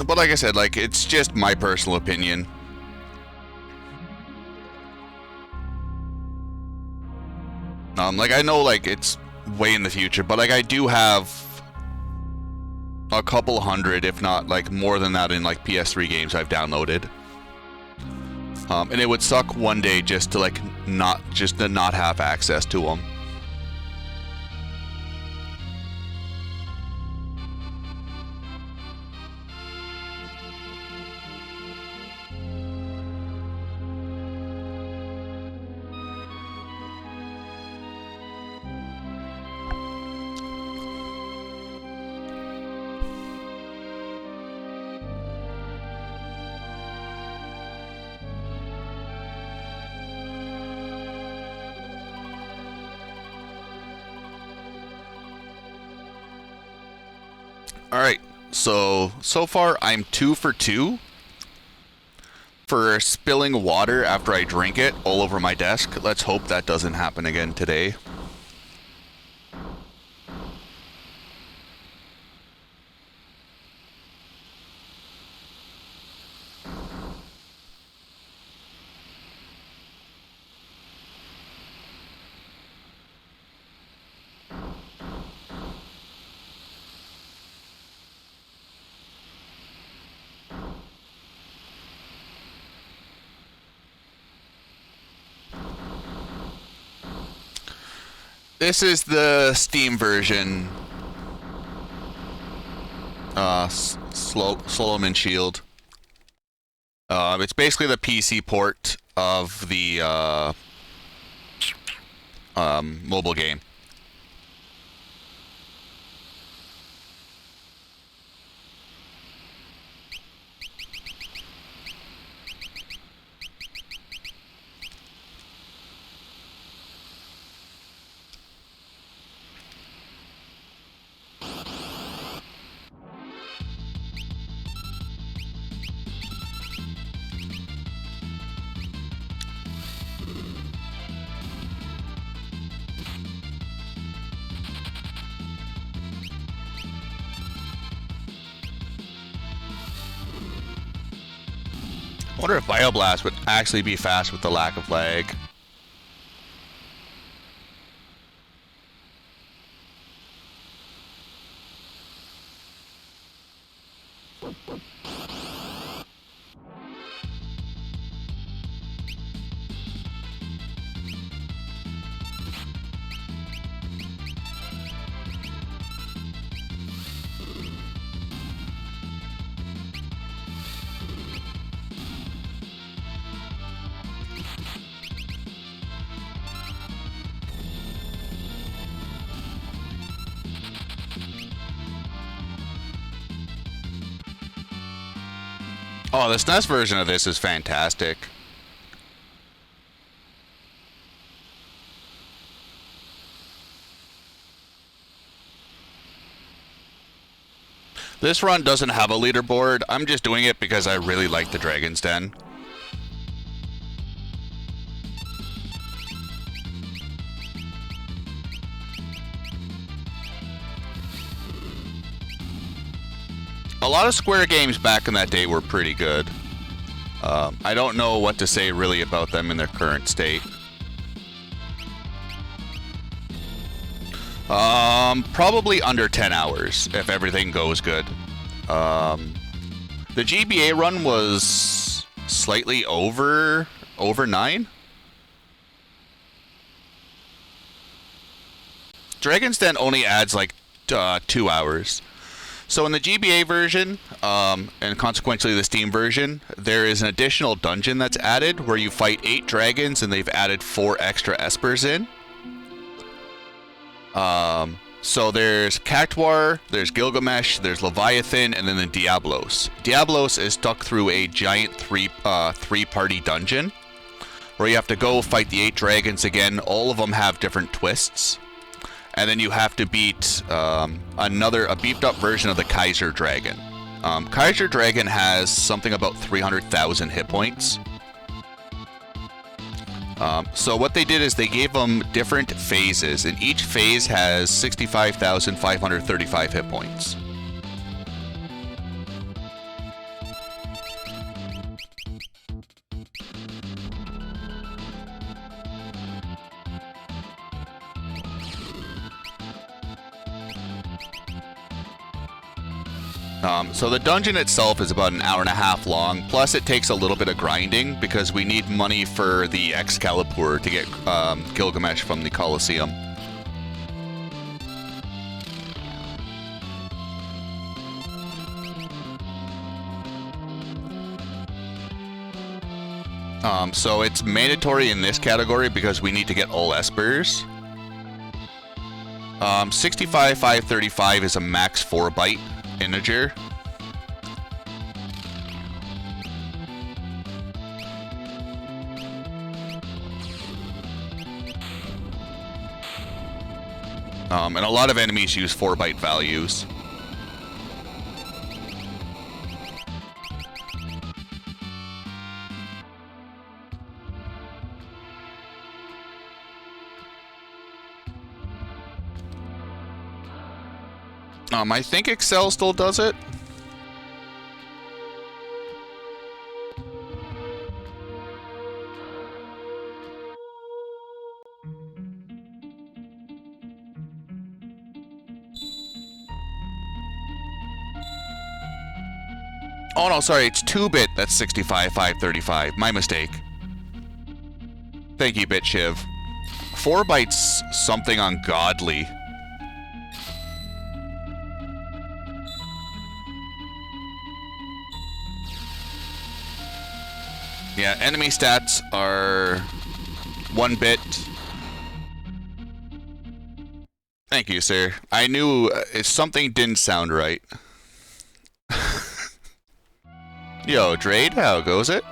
But like I said, like, it's just my personal opinion. Like, I know, like, it's way in the future, but, like, I do have a couple hundred, if not, like, more than that in, like, PS3 games I've downloaded. And it would suck one day just to, like, not have access to them. Alright, so far I'm 2 for 2 for spilling water after I drink it all over my desk. Let's hope that doesn't happen again today. This is the Steam version. Solomon Shield. It's basically the PC port of the mobile game. I wonder if Bioblast would actually be fast with the lack of lag. Oh, the SNES version of this is fantastic. This run doesn't have a leaderboard. I'm just doing it because I really like the Dragon's Den. A lot of Square games back in that day were pretty good. I don't know what to say really about them in their current state. Probably under 10 hours if everything goes good. The GBA run was slightly over 9. Dragon's Den only adds like 2 hours. So in the GBA version, and consequently the Steam version, there is an additional dungeon that's added where you fight 8 dragons, and they've added 4 extra Espers in. So there's Cactuar, there's Gilgamesh, there's Leviathan, and then the Diablos. Diablos is stuck through a giant three-party dungeon where you have to go fight the 8 dragons again. All of them have different twists. And then you have to beat a beefed up version of the Kaiser Dragon. Kaiser Dragon has something about 300,000 hit points. So what they did is they gave them different phases, and each phase has 65,535 hit points. So the dungeon itself is about an hour and a half long, plus it takes a little bit of grinding because we need money for the Excalibur to get Gilgamesh from the Colosseum. So it's mandatory in this category because we need to get all Espers. 65,535 is a max 4-byte integer. And a lot of enemies use 4-byte values. I think Excel still does it. Oh no, sorry, it's 2-bit that's 65,535. My mistake. Thank you, BitShiv. 4-byte's something ungodly. Yeah, enemy stats are 1-bit. Thank you, sir. I knew something didn't sound right. Yo, Drade, how goes it?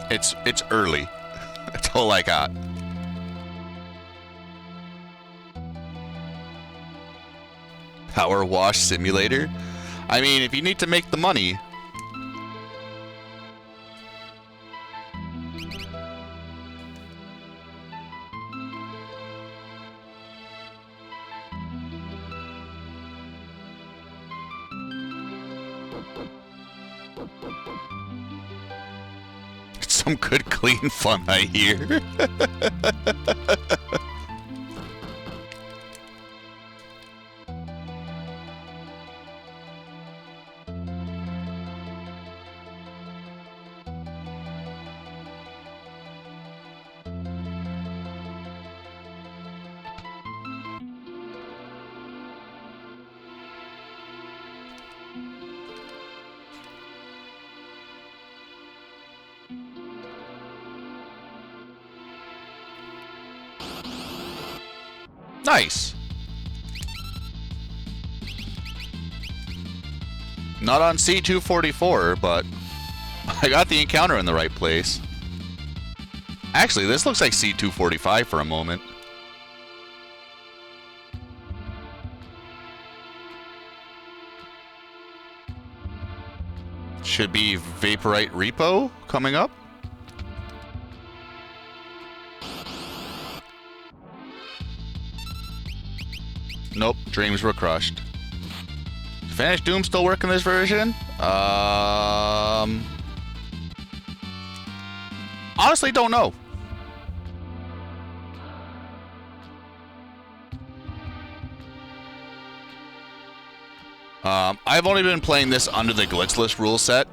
It's early. That's all I got. Power wash simulator? I mean, if you need to make the money. Some good clean fun, I hear. Nice. Not on C244, but I got the encounter in the right place. Actually, this looks like C245 for a moment. Should be Vaporite Repo coming up. Nope, dreams were crushed. Vanish Doom still work in this version? Honestly, don't know. I've only been playing this under the Glitchless rule set.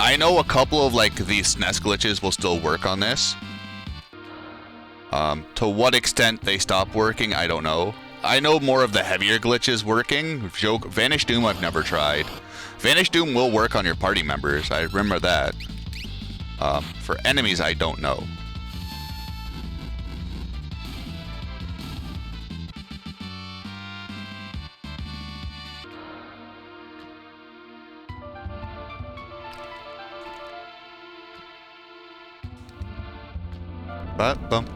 I know a couple of like these SNES glitches will still work on this. To what extent they stop working, I don't know. I know more of the heavier glitches working. Vanish Doom I've never tried. Vanish Doom will work on your party members, I remember that. For enemies, I don't know. Bum.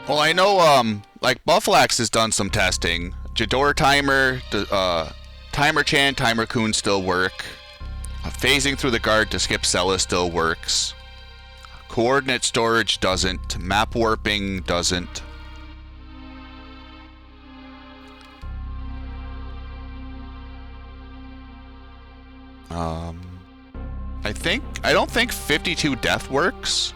Well, I know, like, Bufflax has done some testing. Jador Timer, Timer Chan, Timer Kun still work. Phasing through the guard to skip Cella still works. Coordinate storage doesn't. Map warping doesn't. I don't think 52 death works.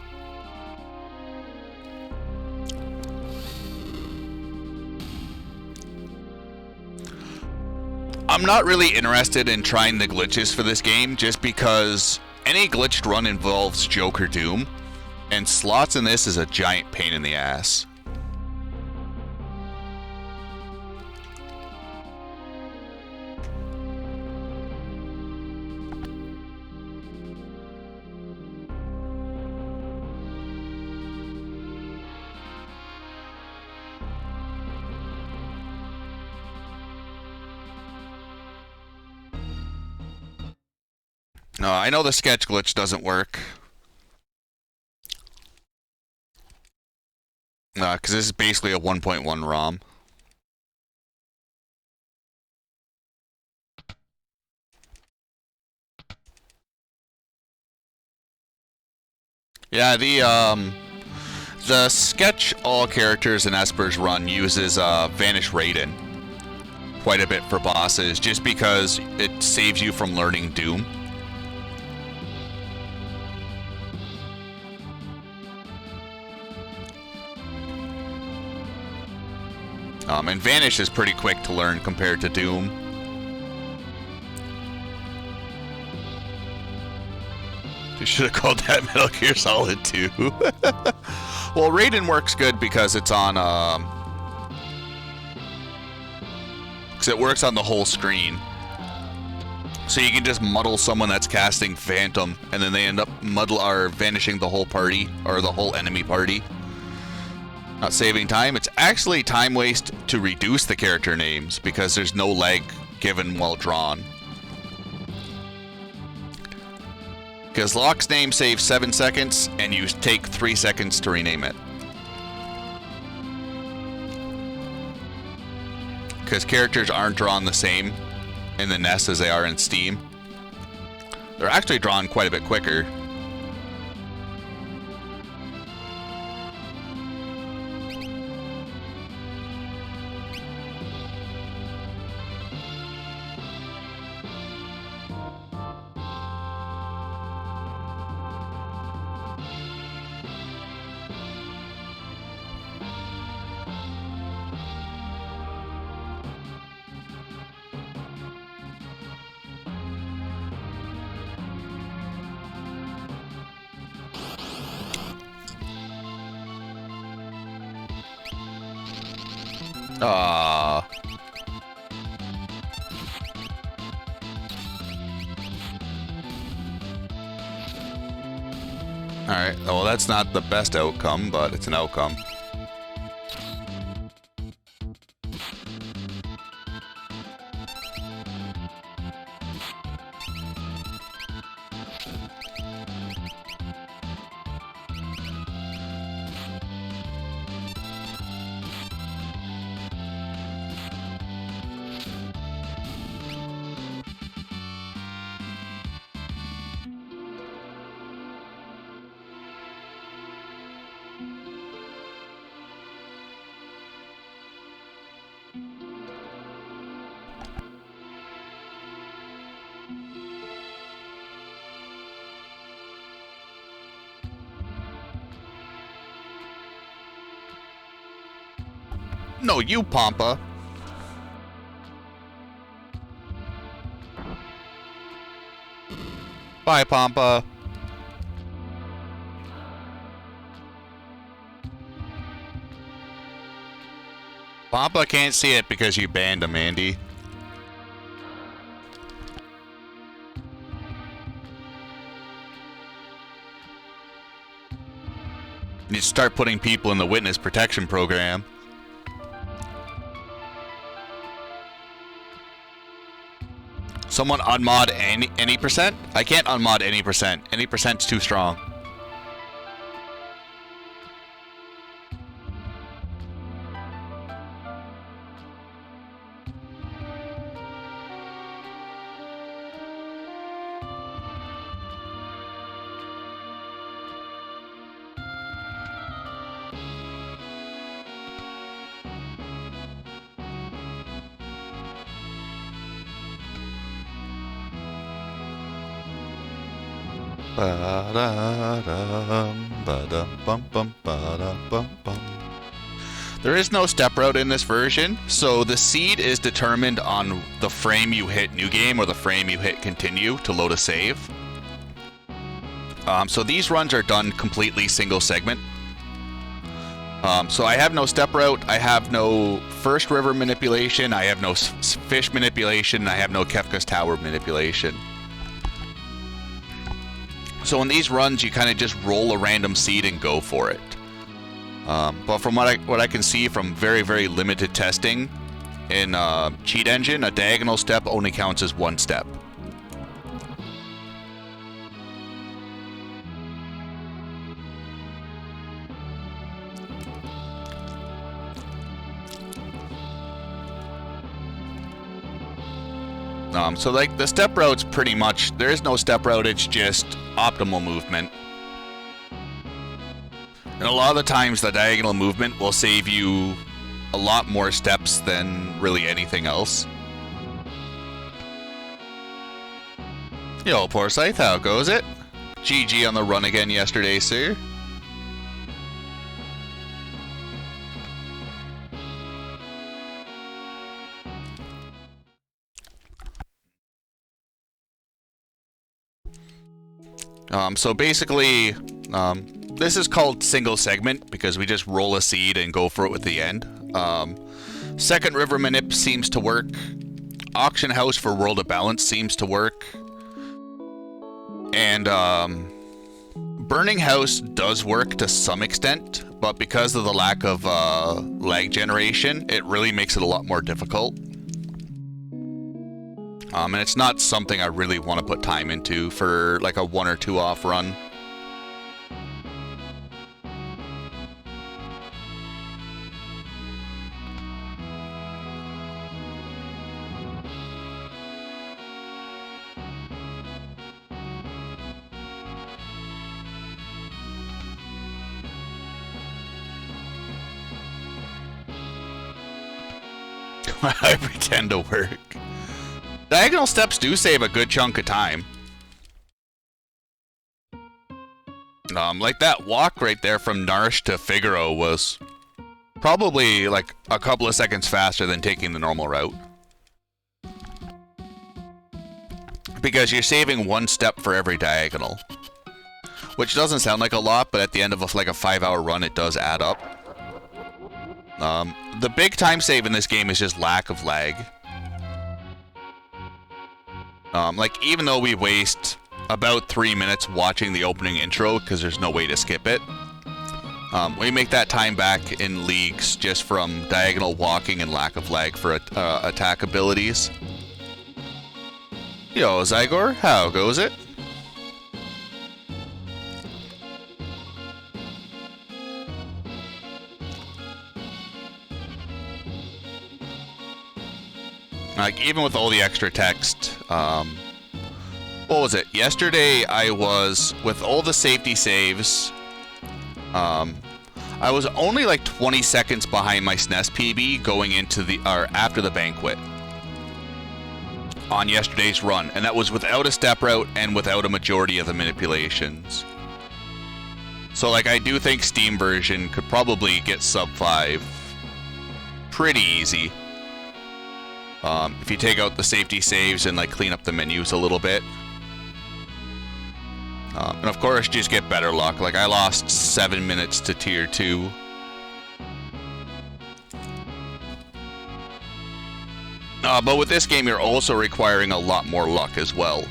I'm not really interested in trying the glitches for this game just because any glitched run involves Joker Doom, and slots in this is a giant pain in the ass. No, I know the sketch glitch doesn't work. Because this is basically a 1.1 ROM. Yeah, the sketch all characters in Espers run uses Vanish Raiden quite a bit for bosses, just because it saves you from learning Doom. And Vanish is pretty quick to learn compared to Doom. You should have called that Metal Gear Solid 2. Well, Raiden works good because it's on, because it works on the whole screen. So you can just muddle someone that's casting Phantom, and then they end up vanishing the whole party, or the whole enemy party. Not saving time. It's actually time waste to reduce the character names because there's no lag given while drawn. Because Locke's name saves 7 seconds, and you take 3 seconds to rename it. Because characters aren't drawn the same in the NES as they are in Steam. They're actually drawn quite a bit quicker. Alright, well that's not the best outcome, but it's an outcome. No, you, Pampa. Bye, Pampa. Pampa can't see it because you banned him, Andy. You start putting people in the witness protection program. Someone unmod any percent? I can't unmod any percent. Any percent's too strong. There is no step route in this version, so the seed is determined on the frame you hit new game or the frame you hit continue to load a save. So these runs are done completely single segment. So I have no step route, I have no first river manipulation, I have no fish manipulation, I have no Kefka's Tower manipulation. So in these runs, you kind of just roll a random seed and go for it. But from what I can see from very, very limited testing in Cheat Engine, a diagonal step only counts as one step. So like the step route's pretty much, there is no step route, it's just optimal movement. And a lot of the times the diagonal movement will save you a lot more steps than really anything else. Yo, poor Scythe, how goes it? GG on the run again yesterday, sir. So basically, this is called single segment because we just roll a seed and go for it with the end. Second river manip seems to work. Auction house for world of balance seems to work. And burning house does work to some extent, but because of the lack of lag generation, it really makes it a lot more difficult. And it's not something I really want to put time into for like a 1 or 2 off run. I pretend to work. Diagonal steps do save a good chunk of time. Like that walk right there from Narsh to Figaro was probably like a couple of seconds faster than taking the normal route. Because you're saving 1 step for every diagonal. Which doesn't sound like a lot, but at the end of like a 5-hour run, it does add up. The big time save in this game is just lack of lag. Like, even though we waste about 3 minutes watching the opening intro, because there's no way to skip it, we make that time back in leagues just from diagonal walking and lack of lag for attack abilities. Yo, Zygor, how goes it? Like, even with all the extra text, what was it? Yesterday, I was, with all the safety saves, I was only like 20 seconds behind my SNES PB going into the, or after the banquet on yesterday's run, and that was without a step route and without a majority of the manipulations. So, like, I do think Steam version could probably get sub 5 pretty easy. If you take out the safety saves and like clean up the menus a little bit. And of course, just get better luck. Like, I lost 7 minutes to tier 2. But with this game, you're also requiring a lot more luck as well.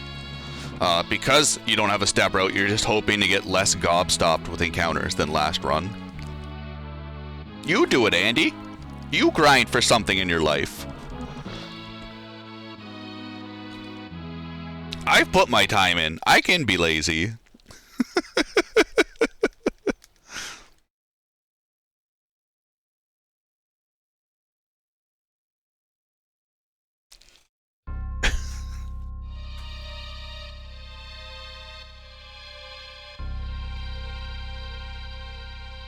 Because you don't have a step route, you're just hoping to get less gobstopped with encounters than last run. You do it, Andy. You grind for something in your life. I've put my time in. I can be lazy.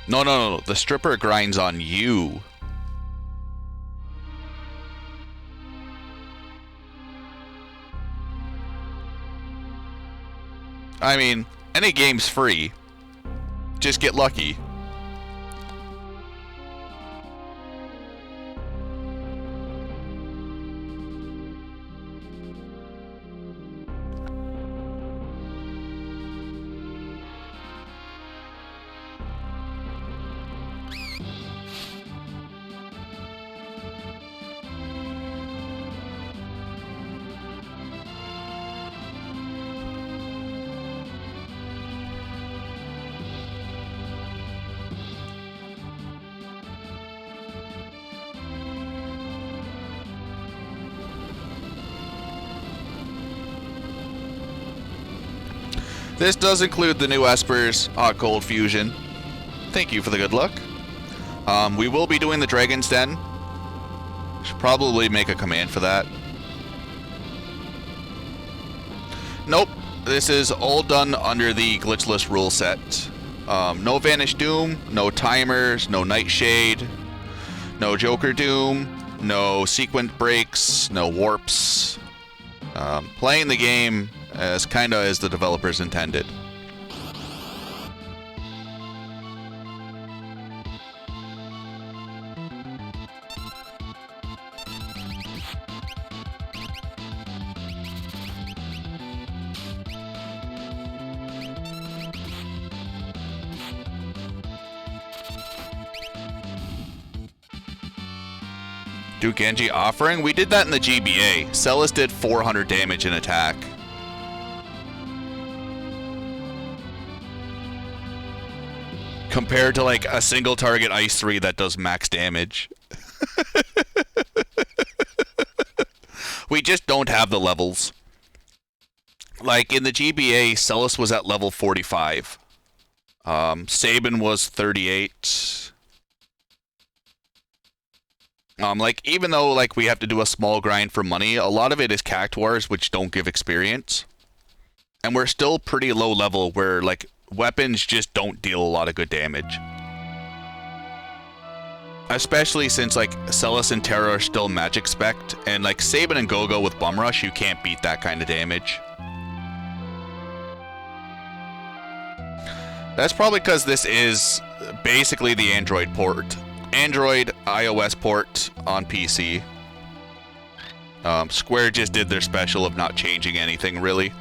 No, no, no. The stripper grinds on you. I mean, any game's free. Just get lucky. This does include the new Espers Hot Cold Fusion. Thank you for the good luck. We will be doing the Dragon's Den. Should probably make a command for that. Nope. This is all done under the Glitchless rule set. No Vanish Doom, no timers, no Nightshade, no Joker Doom, no Sequent Breaks, no Warps. Playing the game as kinda as the developers intended. Do Genji offering? We did that in the GBA. Celis did 400 damage in attack. Compared to like a single target Ice 3 that does max damage. We just don't have the levels. Like in the GBA, Celis was at level 45. Sabin was 38. Like, even though, like, we have to do a small grind for money, a lot of it is Cactuars, which don't give experience. And we're still pretty low level, where, like, weapons just don't deal a lot of good damage. Especially since, like, Celis and Terra are still magic spec'd, and, like, Sabin and Gogo with Bum Rush, you can't beat that kind of damage. That's probably because this is basically the Android port. Android iOS port on PC. Square just did their special of not changing anything, really.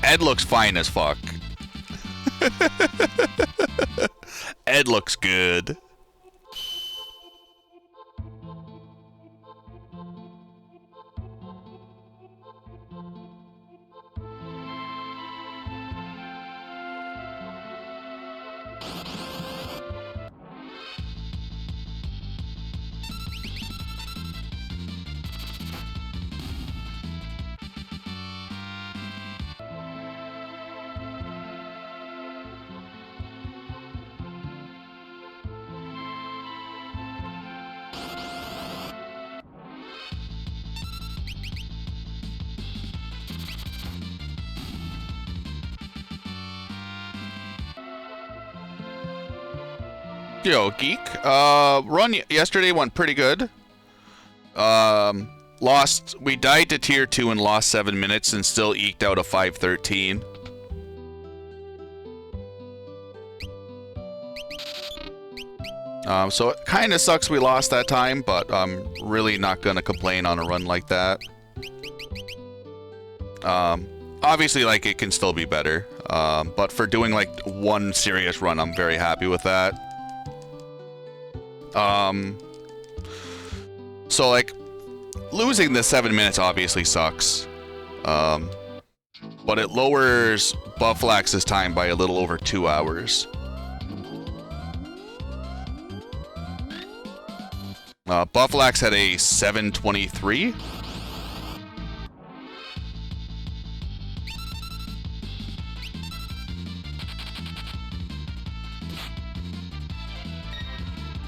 Ed looks fine as fuck. Ed looks good. Yo, Geek. Run yesterday went pretty good. We died to tier 2 and lost 7 minutes and still eked out a 513. So it kind of sucks we lost that time, but I'm really not gonna complain on a run like that. Obviously, like, it can still be better. But for doing, like, one serious run, I'm very happy with that. So, like, losing the 7 minutes obviously sucks. But it lowers Bufflax's time by a little over 2 hours. Bufflax had a 7:23.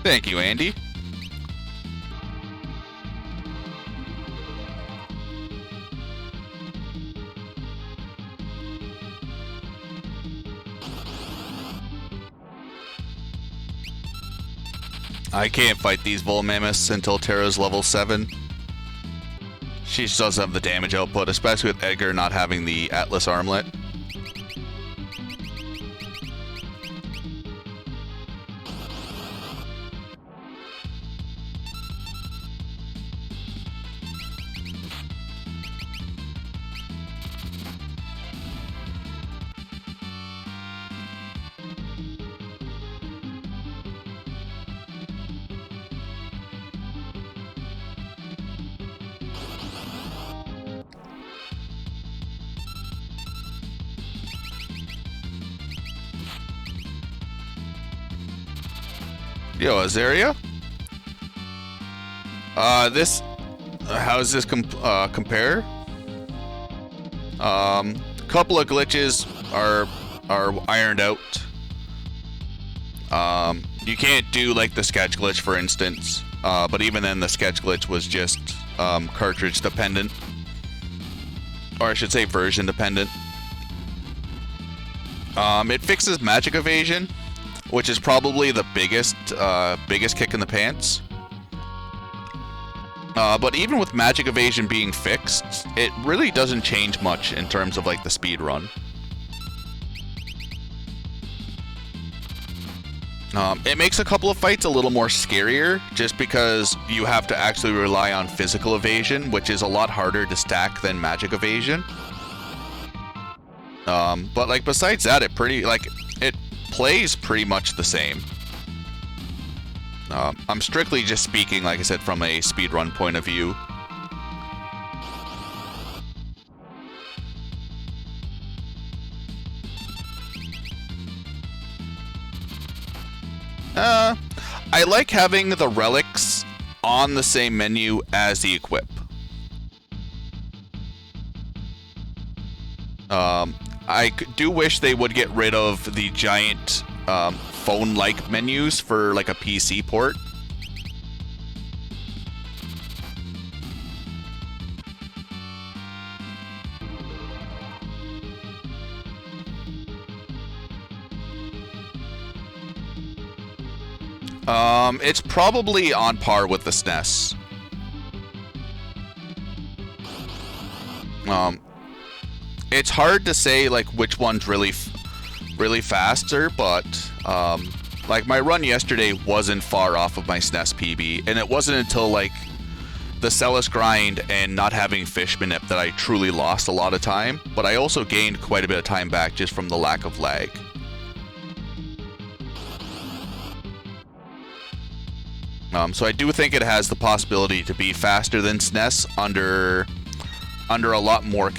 Thank you, Andy. I can't fight these Vol Mammoths until Terra's level 7. She just doesn't have the damage output, especially with Edgar not having the Atlas Armlet. Yo, Azaria? How does this compare? Couple of glitches are ironed out. You can't do like the sketch glitch, for instance. But even then, the sketch glitch was just cartridge dependent, or I should say version dependent. It fixes magic evasion, which is probably the biggest kick in the pants. But even with magic evasion being fixed, it really doesn't change much in terms of like the speed run. It makes a couple of fights a little more scarier, just because you have to actually rely on physical evasion, which is a lot harder to stack than magic evasion. But like besides that, it plays pretty much the same. I'm strictly just speaking, like I said, from a speedrun point of view. I like having the relics on the same menu as the equip. I do wish they would get rid of the giant phone-like menus for like a PC port. It's probably on par with the SNES. It's hard to say like which one's really faster, but like my run yesterday wasn't far off of my SNES PB, and it wasn't until like the Celis grind and not having Fish Manip that I truly lost a lot of time, but I also gained quite a bit of time back just from the lack of lag. So I do think it has the possibility to be faster than SNES under a lot more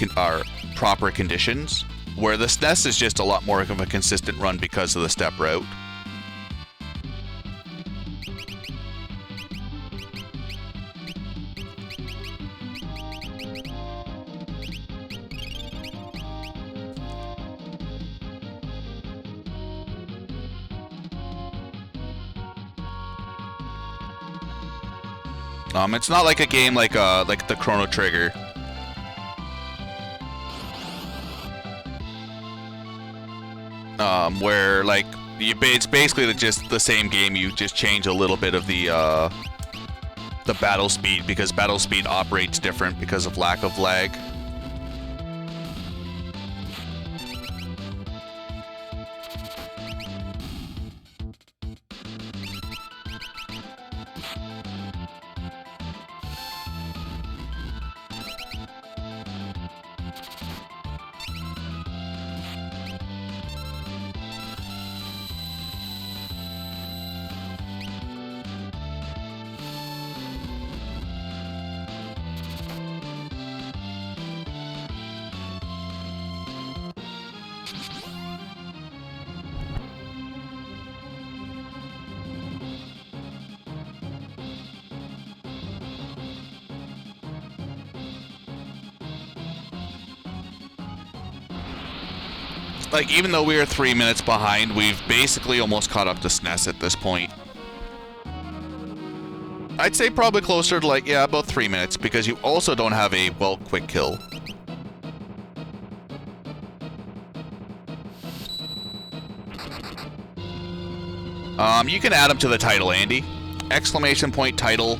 proper conditions, where the SNES is just a lot more of a consistent run because of the step route. It's not like a game like the Chrono Trigger. Where like it's basically just the same game. You just change a little bit of the battle speed, because battle speed operates different because of lack of lag. Like, even though we are 3 minutes behind, we've basically almost caught up to SNES at this point. I'd say probably closer to, like, yeah, about 3 minutes, because you also don't have a, well, quick kill. You can add them to the title, Andy. Exclamation point title.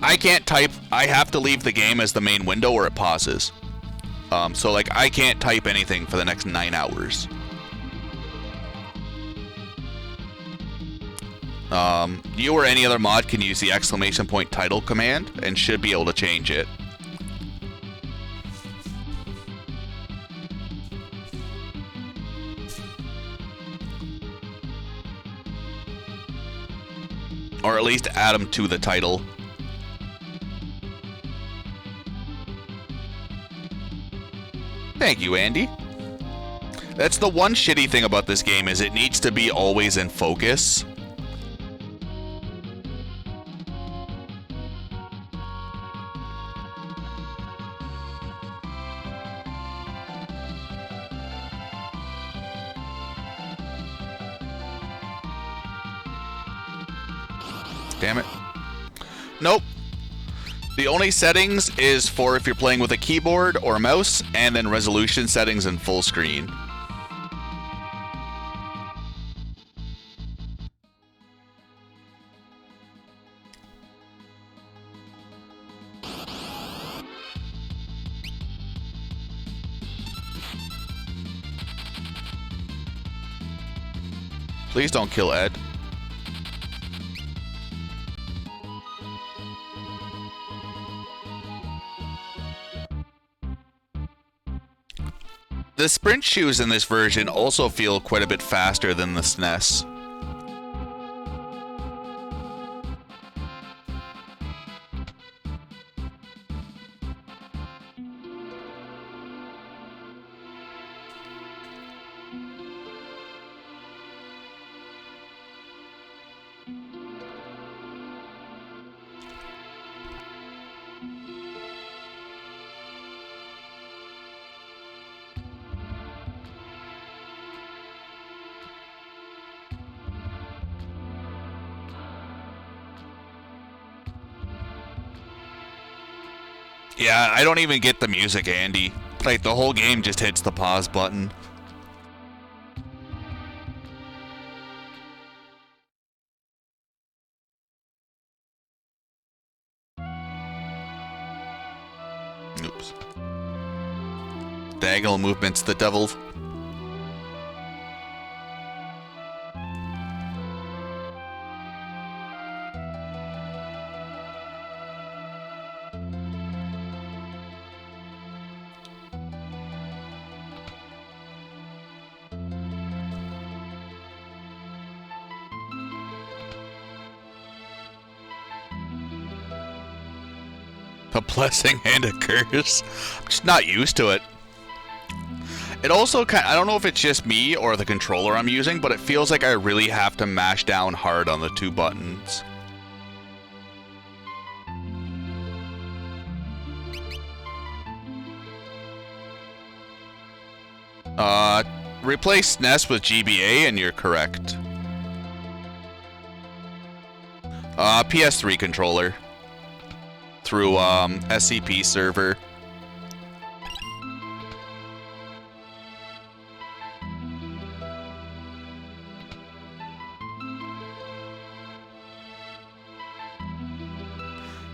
I can't type. I have to leave the game as the main window or it pauses. So, like, I can't type anything for the next 9 hours. You or any other mod can use the exclamation point title command and should be able to change it. Or at least add them to the title. Thank you, Andy. That's the one shitty thing about this game, is it needs to be always in focus. Damn it. Nope. The only settings is for if you're playing with a keyboard or a mouse, and then resolution settings and full screen. Please don't kill Ed. The sprint shoes in this version also feel quite a bit faster than the SNES. Yeah, I don't even get the music, Andy. Like, the whole game just hits the pause button. Oops. Diagonal movement's the devil. A blessing and a curse. I'm just not used to it. It also I don't know if it's just me or the controller I'm using, but it feels like I really have to mash down hard on the two buttons. Replace SNES with GBA and you're correct. PS3 controller. Through SCP server.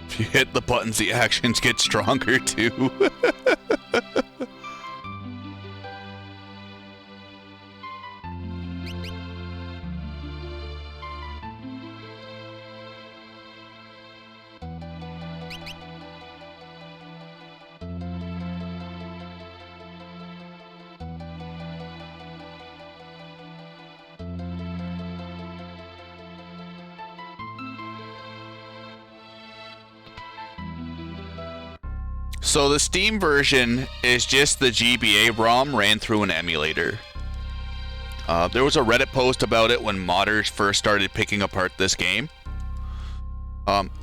If you hit the buttons, the actions get stronger too. So the Steam version is just the GBA ROM ran through an emulator. There was a Reddit post about it when modders first started picking apart this game.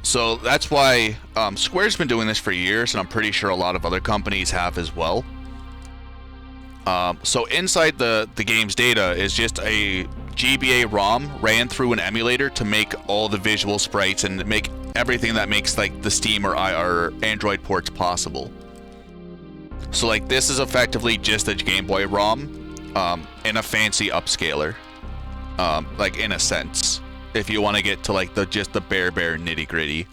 So that's why Square's been doing this for years, and I'm pretty sure a lot of other companies have as well. So inside the game's data is just a GBA ROM ran through an emulator to make all the visual sprites and make everything that makes like the Steam or Android ports possible. So like this is effectively just a Game Boy ROM in a fancy upscaler, like in a sense, if you want to get to like just the bare nitty gritty.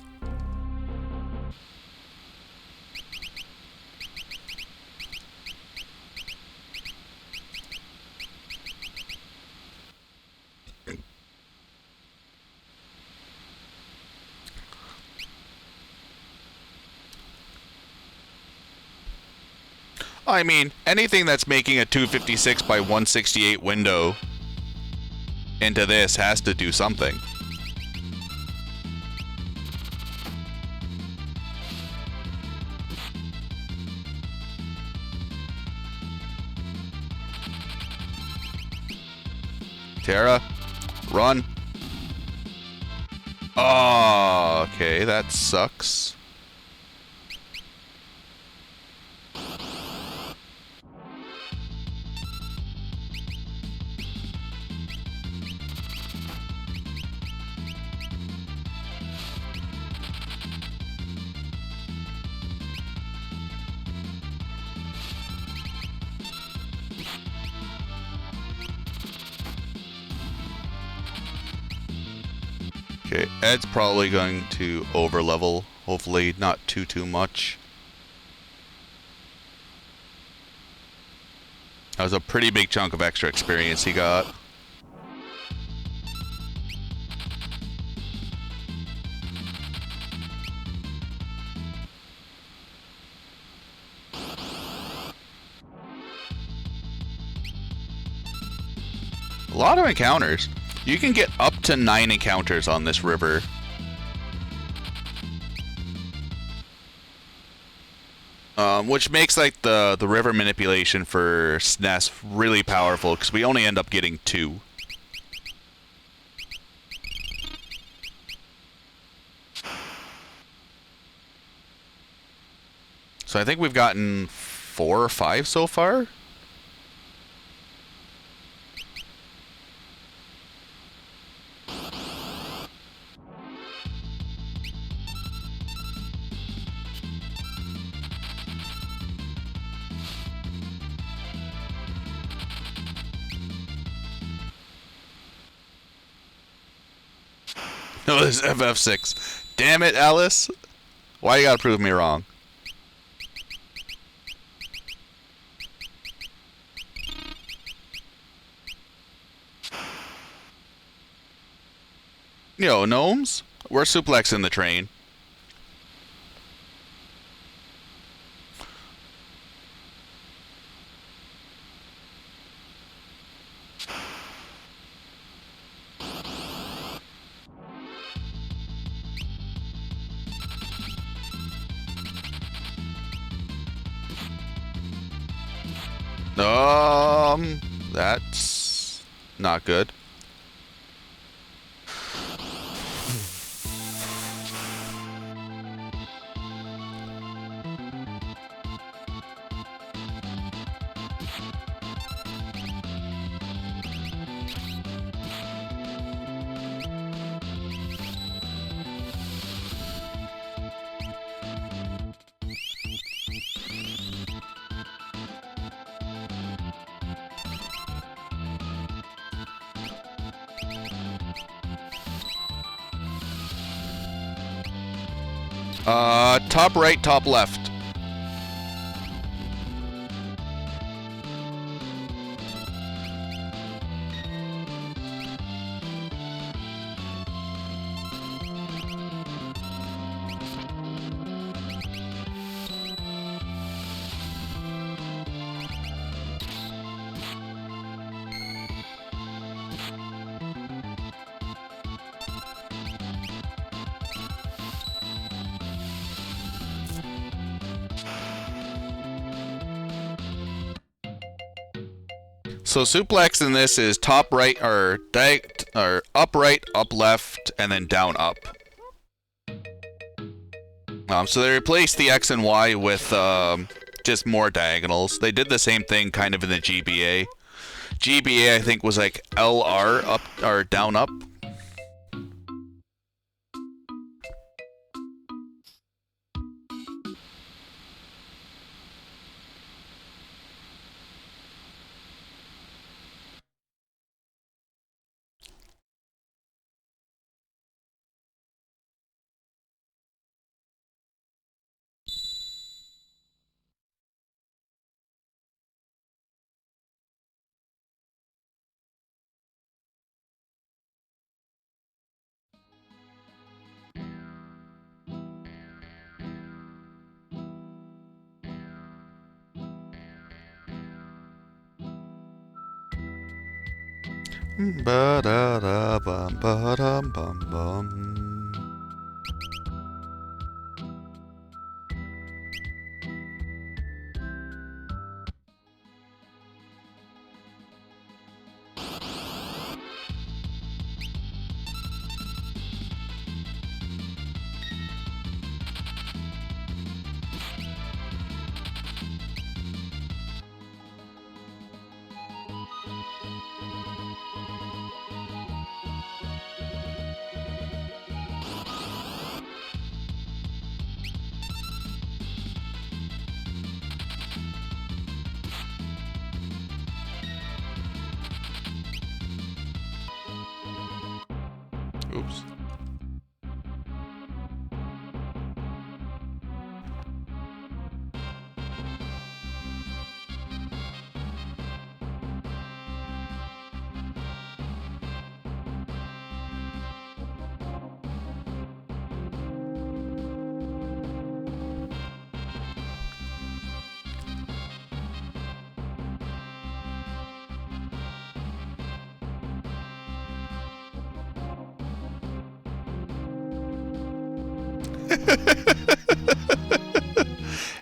I mean, anything that's making a 256 by 168 window into this has to do something. Terra, run. Oh, okay, that sucks. Okay, Ed's probably going to overlevel. Hopefully not too much. That was a pretty big chunk of extra experience he got. A lot of encounters. You can get up to 9 encounters on this river. Which makes like the river manipulation for SNES really powerful, because we only end up getting 2. So I think we've gotten 4 or 5 so far. No, this is FF6. Damn it, Alice. Why you gotta prove me wrong? Yo, gnomes? We're suplexing the train. That's not good. Top right, top left. So suplex in this is top right or up right, up left, and then down up. So they replaced the X and Y with just more diagonals. They did the same thing kind of in the GBA. GBA I think was like LR up or down up. Ba-da-da-bum-ba-dum-bum-bum. Oops.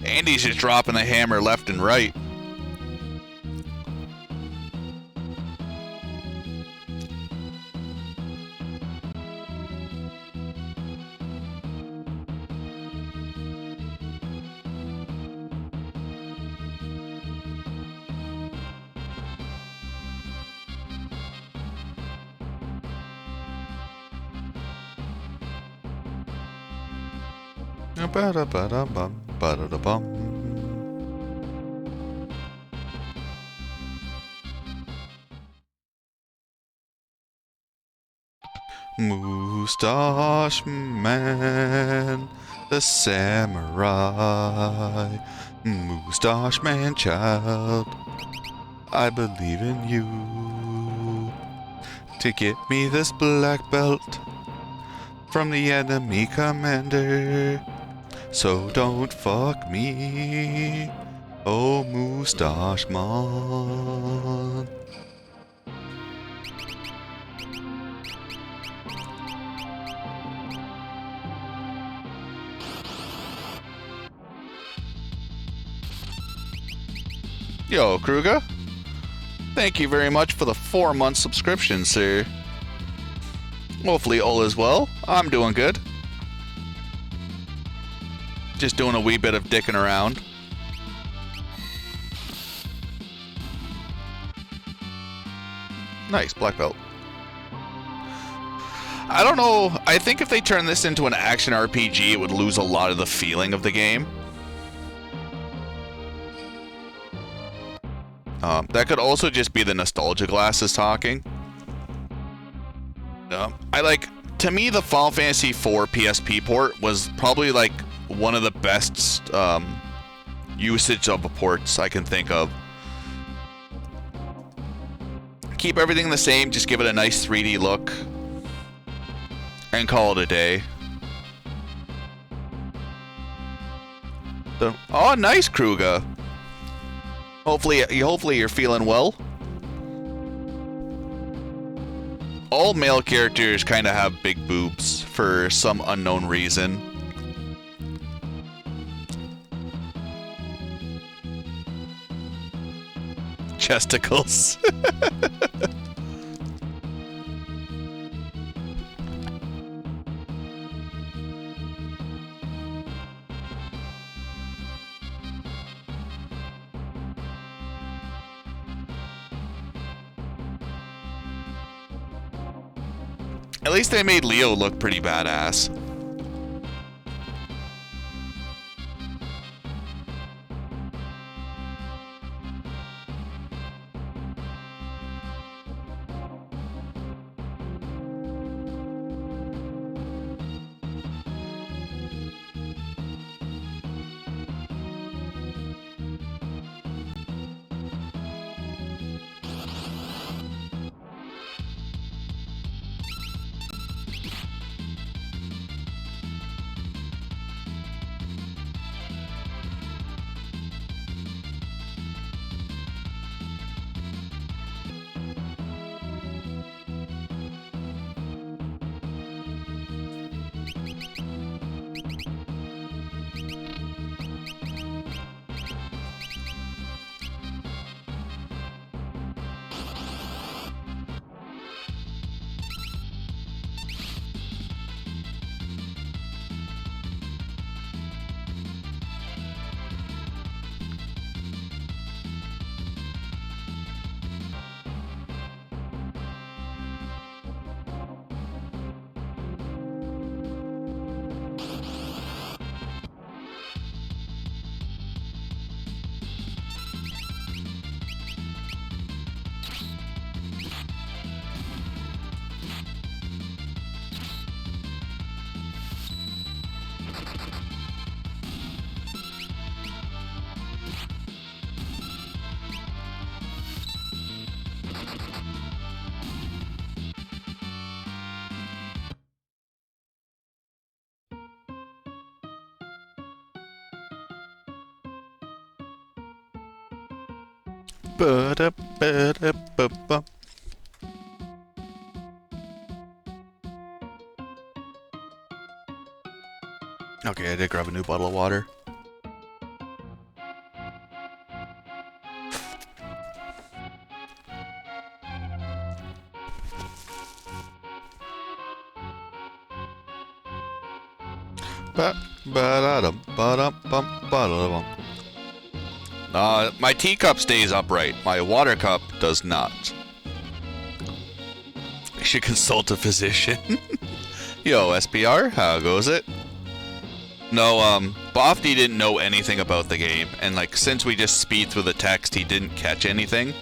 Andy's just dropping the hammer left and right. Ba-da-ba-da-bum, ba-da-da-bum. Moustache Man, the samurai. Moustache Man child, I believe in you. To get me this black belt from the enemy commander. So don't fuck me, oh Moustache Man. Yo, Kruger. Thank you very much for the 4-month subscription, sir. Hopefully all is well. I'm doing good. Just doing a wee bit of dicking around. Nice, black belt. I don't know. I think if they turn this into an action RPG, it would lose a lot of the feeling of the game. That could also just be the nostalgia glasses talking. To me, the Final Fantasy IV PSP port was probably like one of the best usage of ports I can think of. Keep everything the same, just give it a nice 3D look, and call it a day. So, oh, nice, Kruger. Hopefully you're feeling well. All male characters kind of have big boobs for some unknown reason. Chesticles. At least they made Leo look pretty badass. Ba-da-ba-da-ba-ba. Okay, I did grab a new bottle of water. My teacup stays upright. My water cup does not. I should consult a physician. Yo, SPR, how goes it? No, Bofty didn't know anything about the game, and like since we just speed through the text, he didn't catch anything.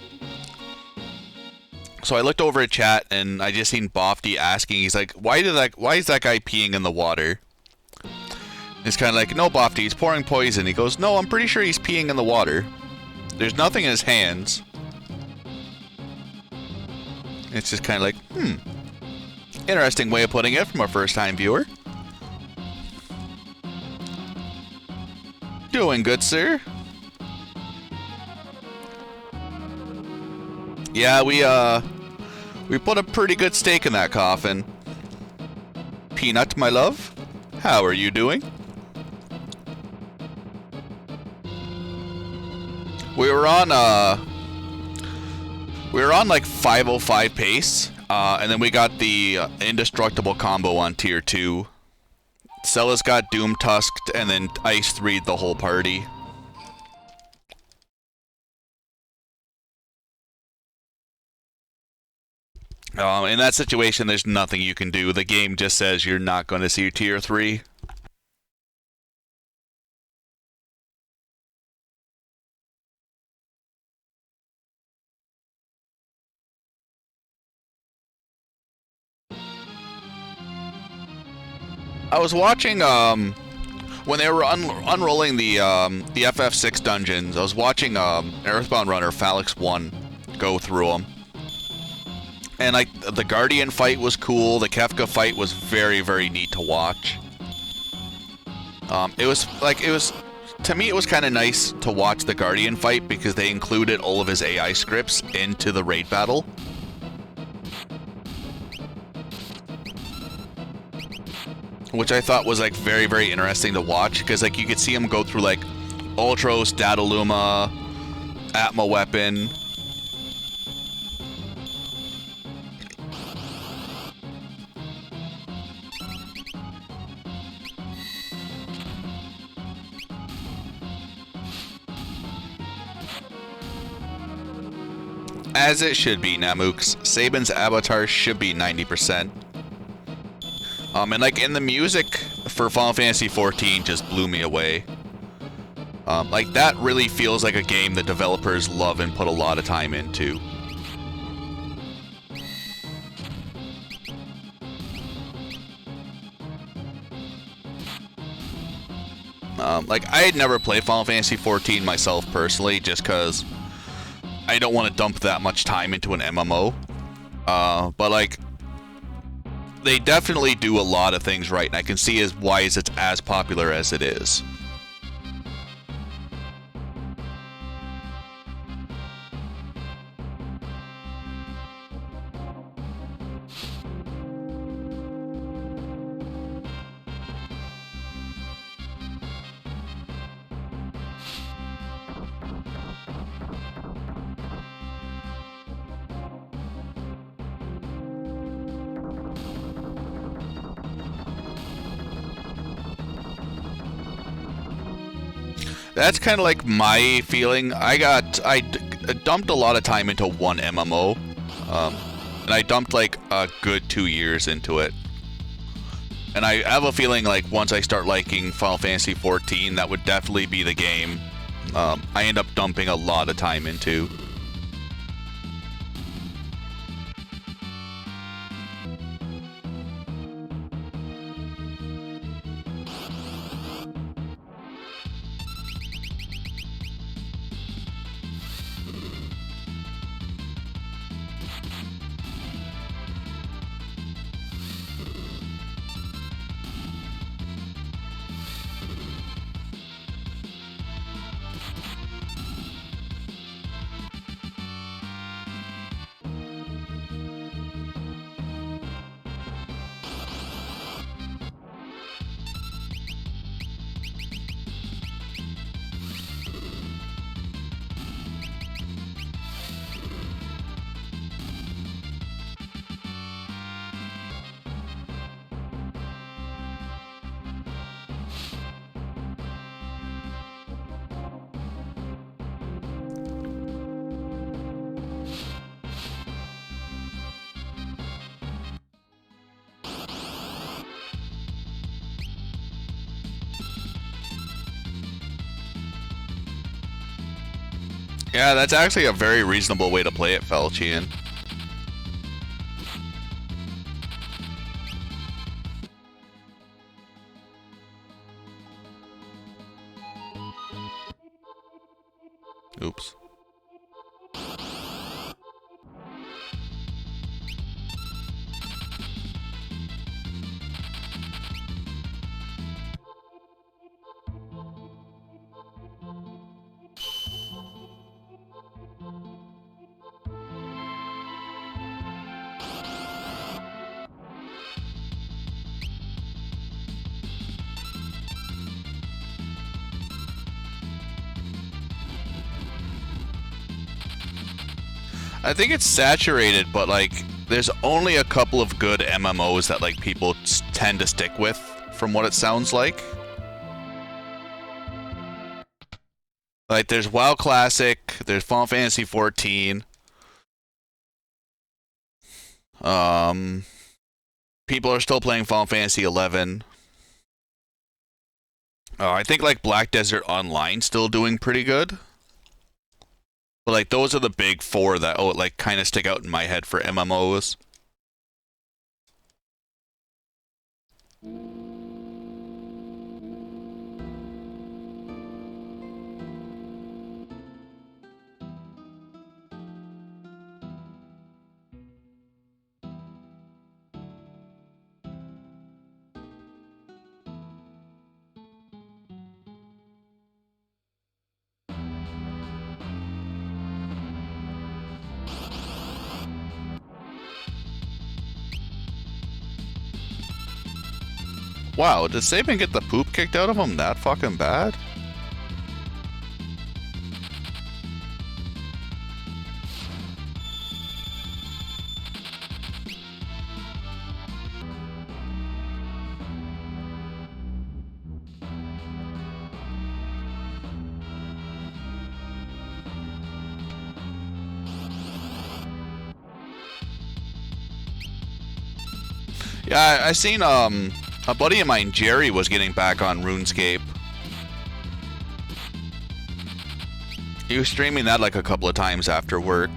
So I looked over at chat, and I just seen Bofty asking. He's like, "Why is that guy peeing in the water?" It's kind of like, "No, Bofty, he's pouring poison." He goes, "No, I'm pretty sure he's peeing in the water. There's nothing in his hands." It's just kind of like, interesting way of putting it from a first-time viewer. Doing good, sir. Yeah, we put a pretty good stake in that coffin. Peanut, my love, how are you doing? We were on like 505 pace, and then we got the indestructible combo on tier 2. Celis got Doom Tusked, and then Ice 3'd the whole party. In that situation, there's nothing you can do. The game just says you're not going to see tier 3. I was watching, when they were unrolling the FF6 dungeons, I was watching Earthbound Runner Phalanx 1 go through them. And like the Guardian fight was cool, the Kefka fight was very, very neat to watch. To me it was kind of nice to watch the Guardian fight because they included all of his AI scripts into the raid battle. Which I thought was like very, very interesting to watch because like you could see him go through like Ultros, Dataluma, Atma Weapon, As it should be, Namooks. Saban's avatar should be 90%. And like in the music for Final Fantasy XIV just blew me away. Like that really feels like a game that developers love and put a lot of time into. Like I had never played Final Fantasy XIV myself personally, just because I don't want to dump that much time into an MMO. But like, they definitely do a lot of things right, and I can see why it's as popular as it is. That's kind of like my feeling. I dumped a lot of time into one MMO, and I dumped like a good 2 years into it. And I have a feeling like once I start liking Final Fantasy XIV, that would definitely be the game I end up dumping a lot of time into. Yeah, that's actually a very reasonable way to play it, Felchian. Oops. I think it's saturated, but like, there's only a couple of good MMOs that like people tend to stick with, from what it sounds like. Like, there's WoW Classic, there's Final Fantasy XIV. People are still playing Final Fantasy XI. I think like Black Desert Online still doing pretty good. But like those are the big four that like kind of stick out in my head for MMOs. Wow, did Saban get the poop kicked out of him that fucking bad? Yeah, I seen a buddy of mine, Jerry, was getting back on RuneScape. He was streaming that like a couple of times after work.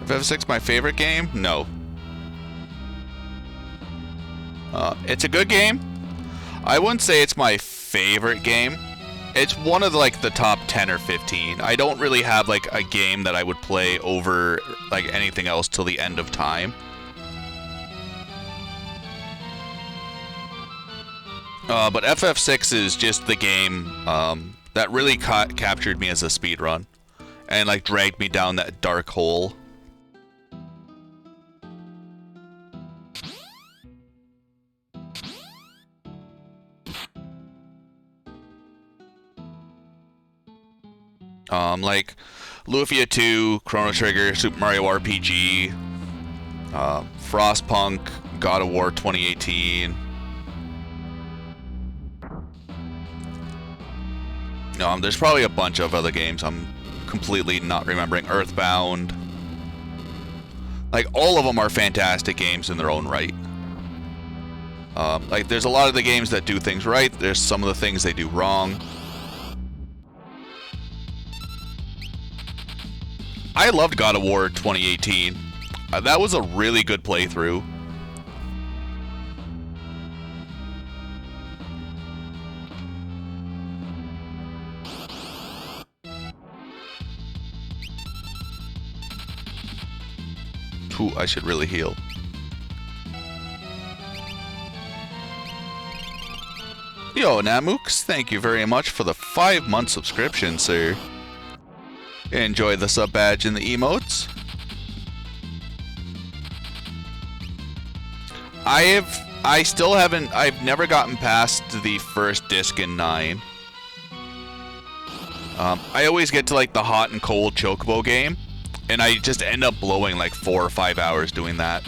FF6 my favorite game? No. It's a good game. I wouldn't say it's my favorite game. It's one of the top 10 or 15. I don't really have like a game that I would play over like anything else till the end of time. But FF6 is just the game that really captured me as a speedrun and like dragged me down that dark hole. Like Lufia 2, Chrono Trigger, Super Mario RPG, Frostpunk, God of War 2018. There's probably a bunch of other games I'm completely not remembering. Earthbound. Like, all of them are fantastic games in their own right. Like, there's a lot of the games that do things right. There's some of the things they do wrong. I loved God of War 2018. That was a really good playthrough. Ooh, I should really heal. Yo, Namooks, thank you very much for the 5-month subscription, sir. Enjoy the sub badge and the emotes. I've never gotten past the first disc in 9. I always get to like the hot and cold chocobo game, and I just end up blowing like 4 or 5 hours doing that.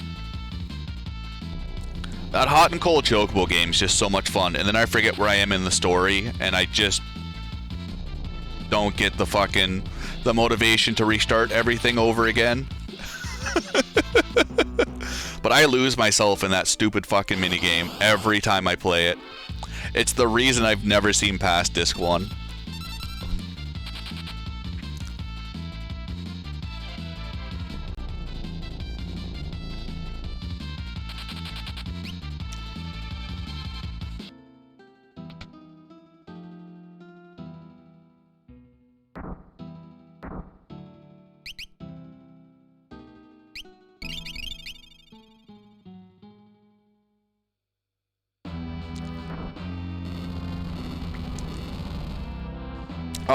That hot and cold chocobo game is just so much fun, and then I forget where I am in the story, and I just don't get the motivation to restart everything over again. But I lose myself in that stupid fucking minigame every time I play it. It's the reason I've never seen past disc 1.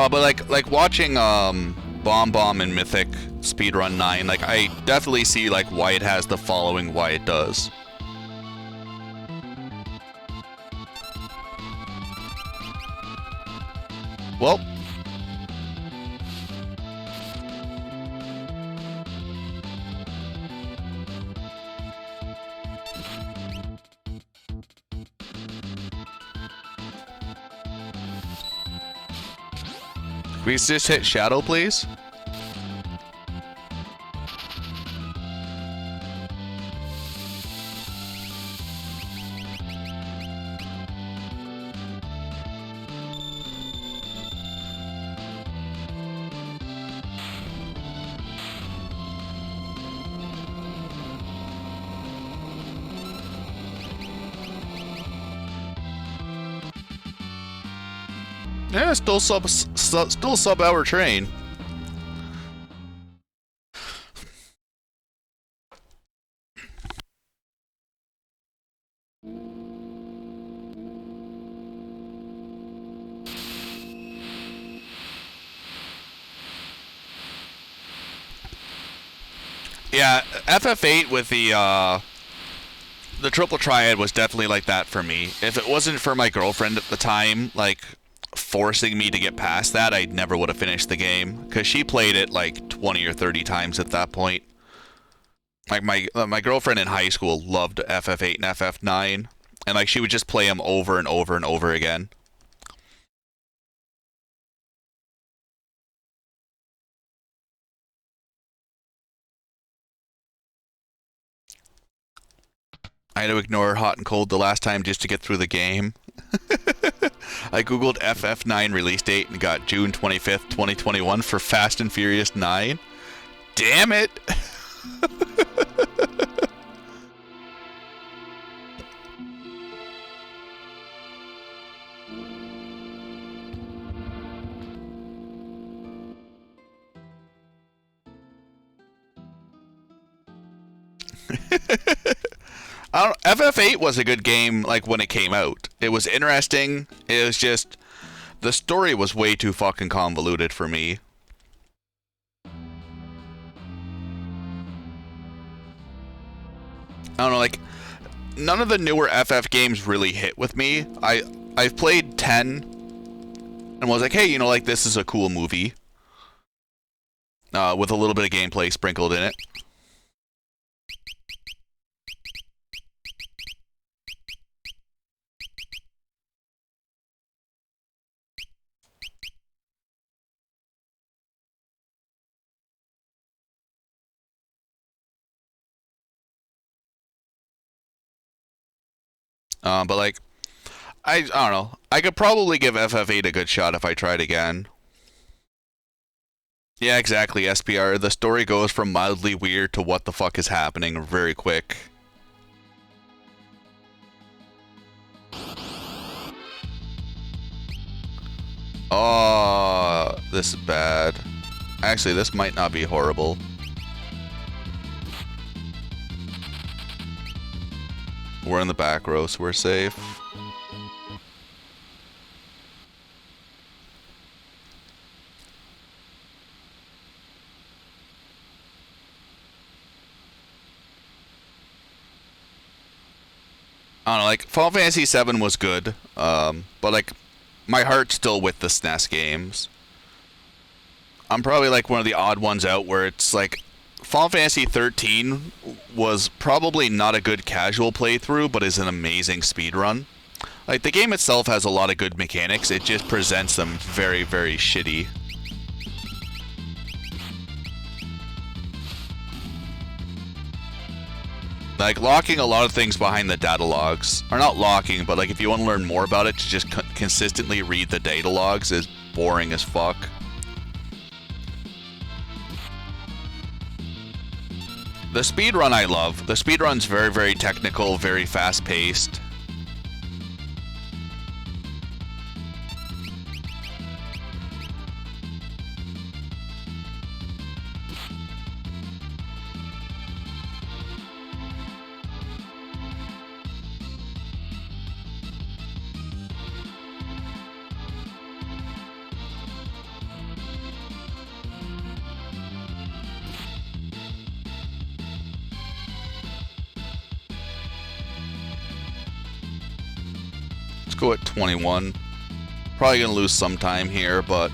But like watching Bomb and Mythic speedrun 9, like I definitely see like why it has the following, why it does. Well, can we just hit Shadow, please? Yeah, still sub-hour train. Yeah, FF8 with the triple triad was definitely like that for me. If it wasn't for my girlfriend at the time, like, forcing me to get past that, I never would have finished the game. Because she played it, like, 20 or 30 times at that point. Like my girlfriend in high school loved FF8 and FF9, and like she would just play them over and over and over again. I had to ignore hot and cold the last time just to get through the game. I googled FF9 release date and got June 25th, 2021 for Fast and Furious 9. Damn it! FF8 was a good game like when it came out. It was interesting. It was just the story was way too fucking convoluted for me. I don't know, like none of the newer FF games really hit with me. I've played 10 and was like, hey, you know, like this is a cool movie. With a little bit of gameplay sprinkled in it. But like, I don't know. I could probably give FF8 a good shot if I tried again. Yeah, exactly, SPR. The story goes from mildly weird to what the fuck is happening very quick. Oh, this is bad. Actually, this might not be horrible. We're in the back row, so we're safe. I don't know, like, Final Fantasy VII was good, but, like, my heart's still with the SNES games. I'm probably, like, one of the odd ones out where it's, like, Final Fantasy XIII was probably not a good casual playthrough, but is an amazing speedrun. Like, the game itself has a lot of good mechanics, it just presents them very, very shitty. Like, locking a lot of things behind the data logs, or not locking, but like if you want to learn more about it, to just consistently read the data logs is boring as fuck. The speedrun I love. The speedrun's very, very technical, very fast-paced. Go at 21. Probably gonna lose some time here, but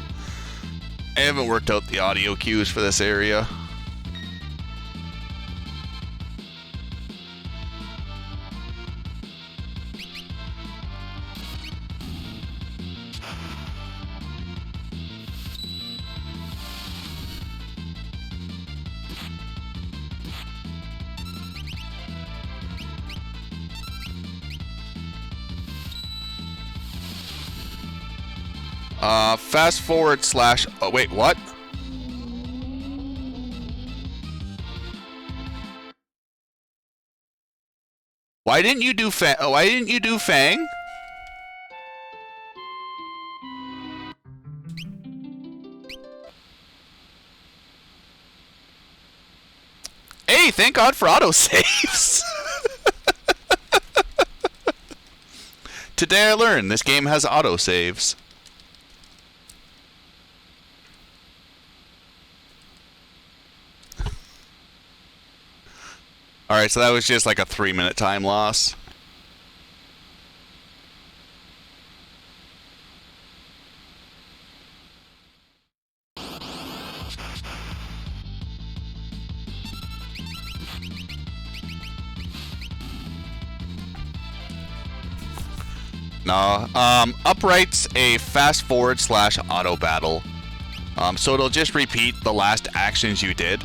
I haven't worked out the audio cues for this area. Fast forward slash... Oh, wait, what? Why didn't you do Fang? Oh, why didn't you do Fang? Hey, thank God for autosaves. Today I learned this game has autosaves. Alright, so that was just like a 3-minute time loss. No. Upright's a fast forward / auto battle. So it'll just repeat the last actions you did.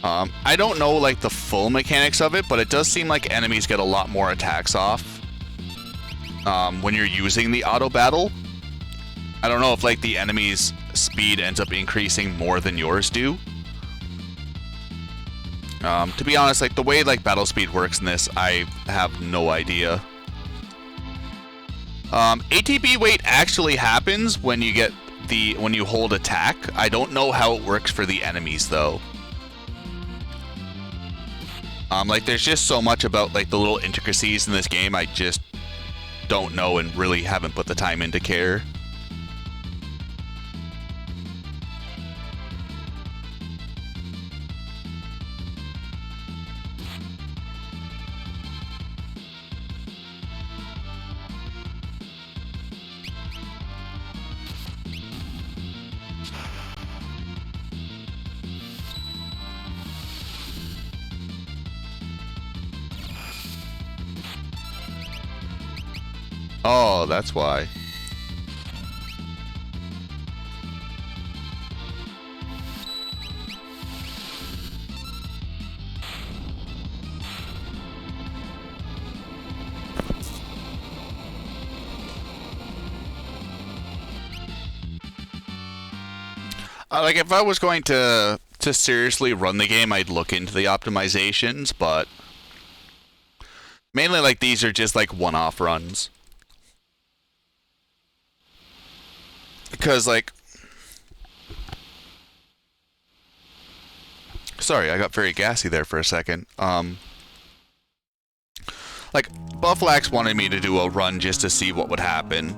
I don't know like the full mechanics of it, but it does seem like enemies get a lot more attacks off when you're using the auto battle. I don't know if like the enemy's speed ends up increasing more than yours do. To be honest, like the way like battle speed works in this, I have no idea. ATB weight actually happens when you get when you hold attack. I don't know how it works for the enemies though. Like there's just so much about like the little intricacies in this game I just don't know and really haven't put the time in to care. Oh, that's why. Like if I was going to seriously run the game, I'd look into the optimizations, but mainly like these are just like one-off runs. Because, like... Sorry, I got very gassy there for a second. Like, Bufflax wanted me to do a run just to see what would happen.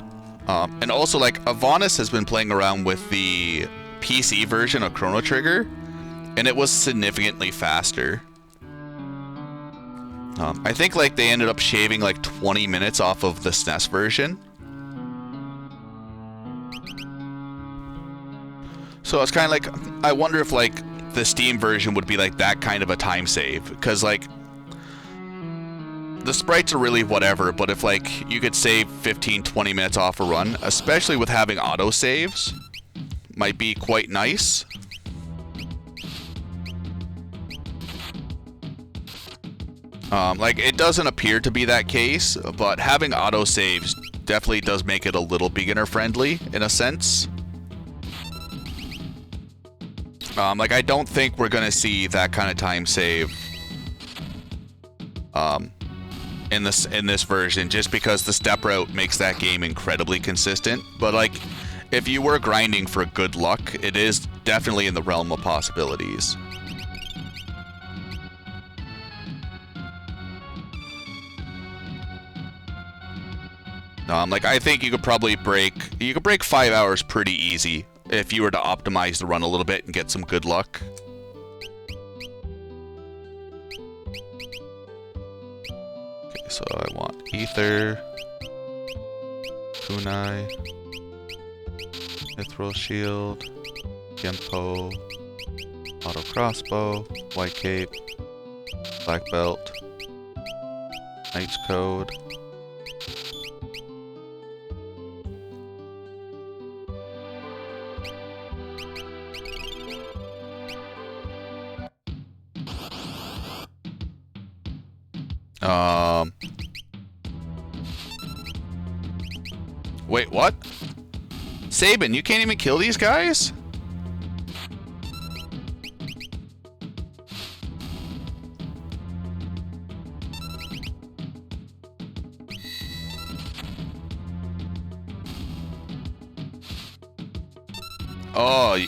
And also, like, Avonis has been playing around with the PC version of Chrono Trigger, and it was significantly faster. I think, like, they ended up shaving, like, 20 minutes off of the SNES version. So it's kind of like, I wonder if like the Steam version would be like that kind of a time save, because like the sprites are really whatever, but if like you could save 15-20 minutes off a run, especially with having auto saves, might be quite nice. Like it doesn't appear to be that case, but having auto saves definitely does make it a little beginner friendly in a sense. Like, I don't think we're gonna see that kind of time save in this version, just because the step route makes that game incredibly consistent. But, like, if you were grinding for good luck, it is definitely in the realm of possibilities. Like, I think you could probably break 5 hours pretty easy if you were to optimize the run a little bit and get some good luck. Okay, so I want Ether, Kunai, Mithril Shield, Gimpo, Auto Crossbow, White Cape, Black Belt, Knight's Code. Wait, what? Sabin, you can't even kill these guys? Oh,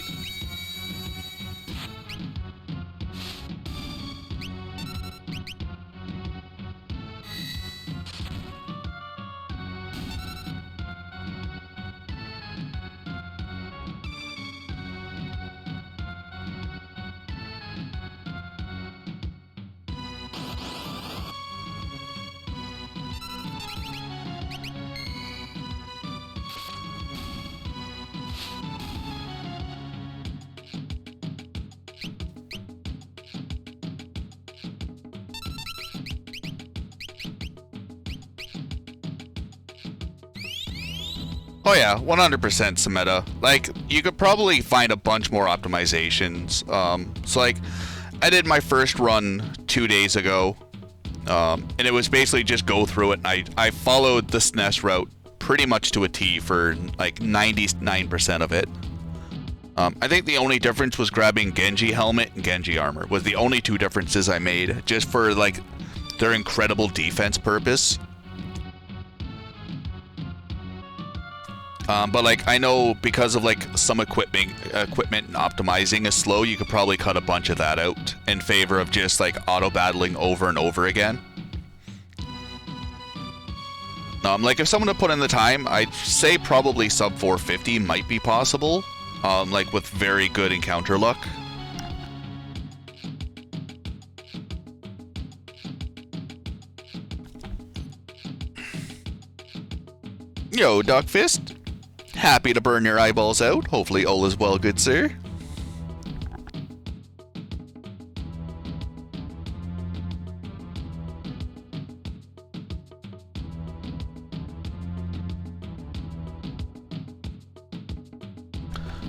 Oh yeah, 100% Sameta. Like, you could probably find a bunch more optimizations. So like, I did my first run 2 days ago, and it was basically just go through it, and I followed the SNES route pretty much to a T for like 99% of it. I think the only difference was grabbing Genji helmet and Genji armor was the only two differences I made, just for like their incredible defense purpose. But like, I know because of like some equipment and optimizing is slow, you could probably cut a bunch of that out in favor of just like auto battling over and over again. Like if someone had put in the time, I'd say probably sub 450 might be possible, like with very good encounter luck. Yo, Duckfist. Happy to burn your eyeballs out. Hopefully all is well, good sir.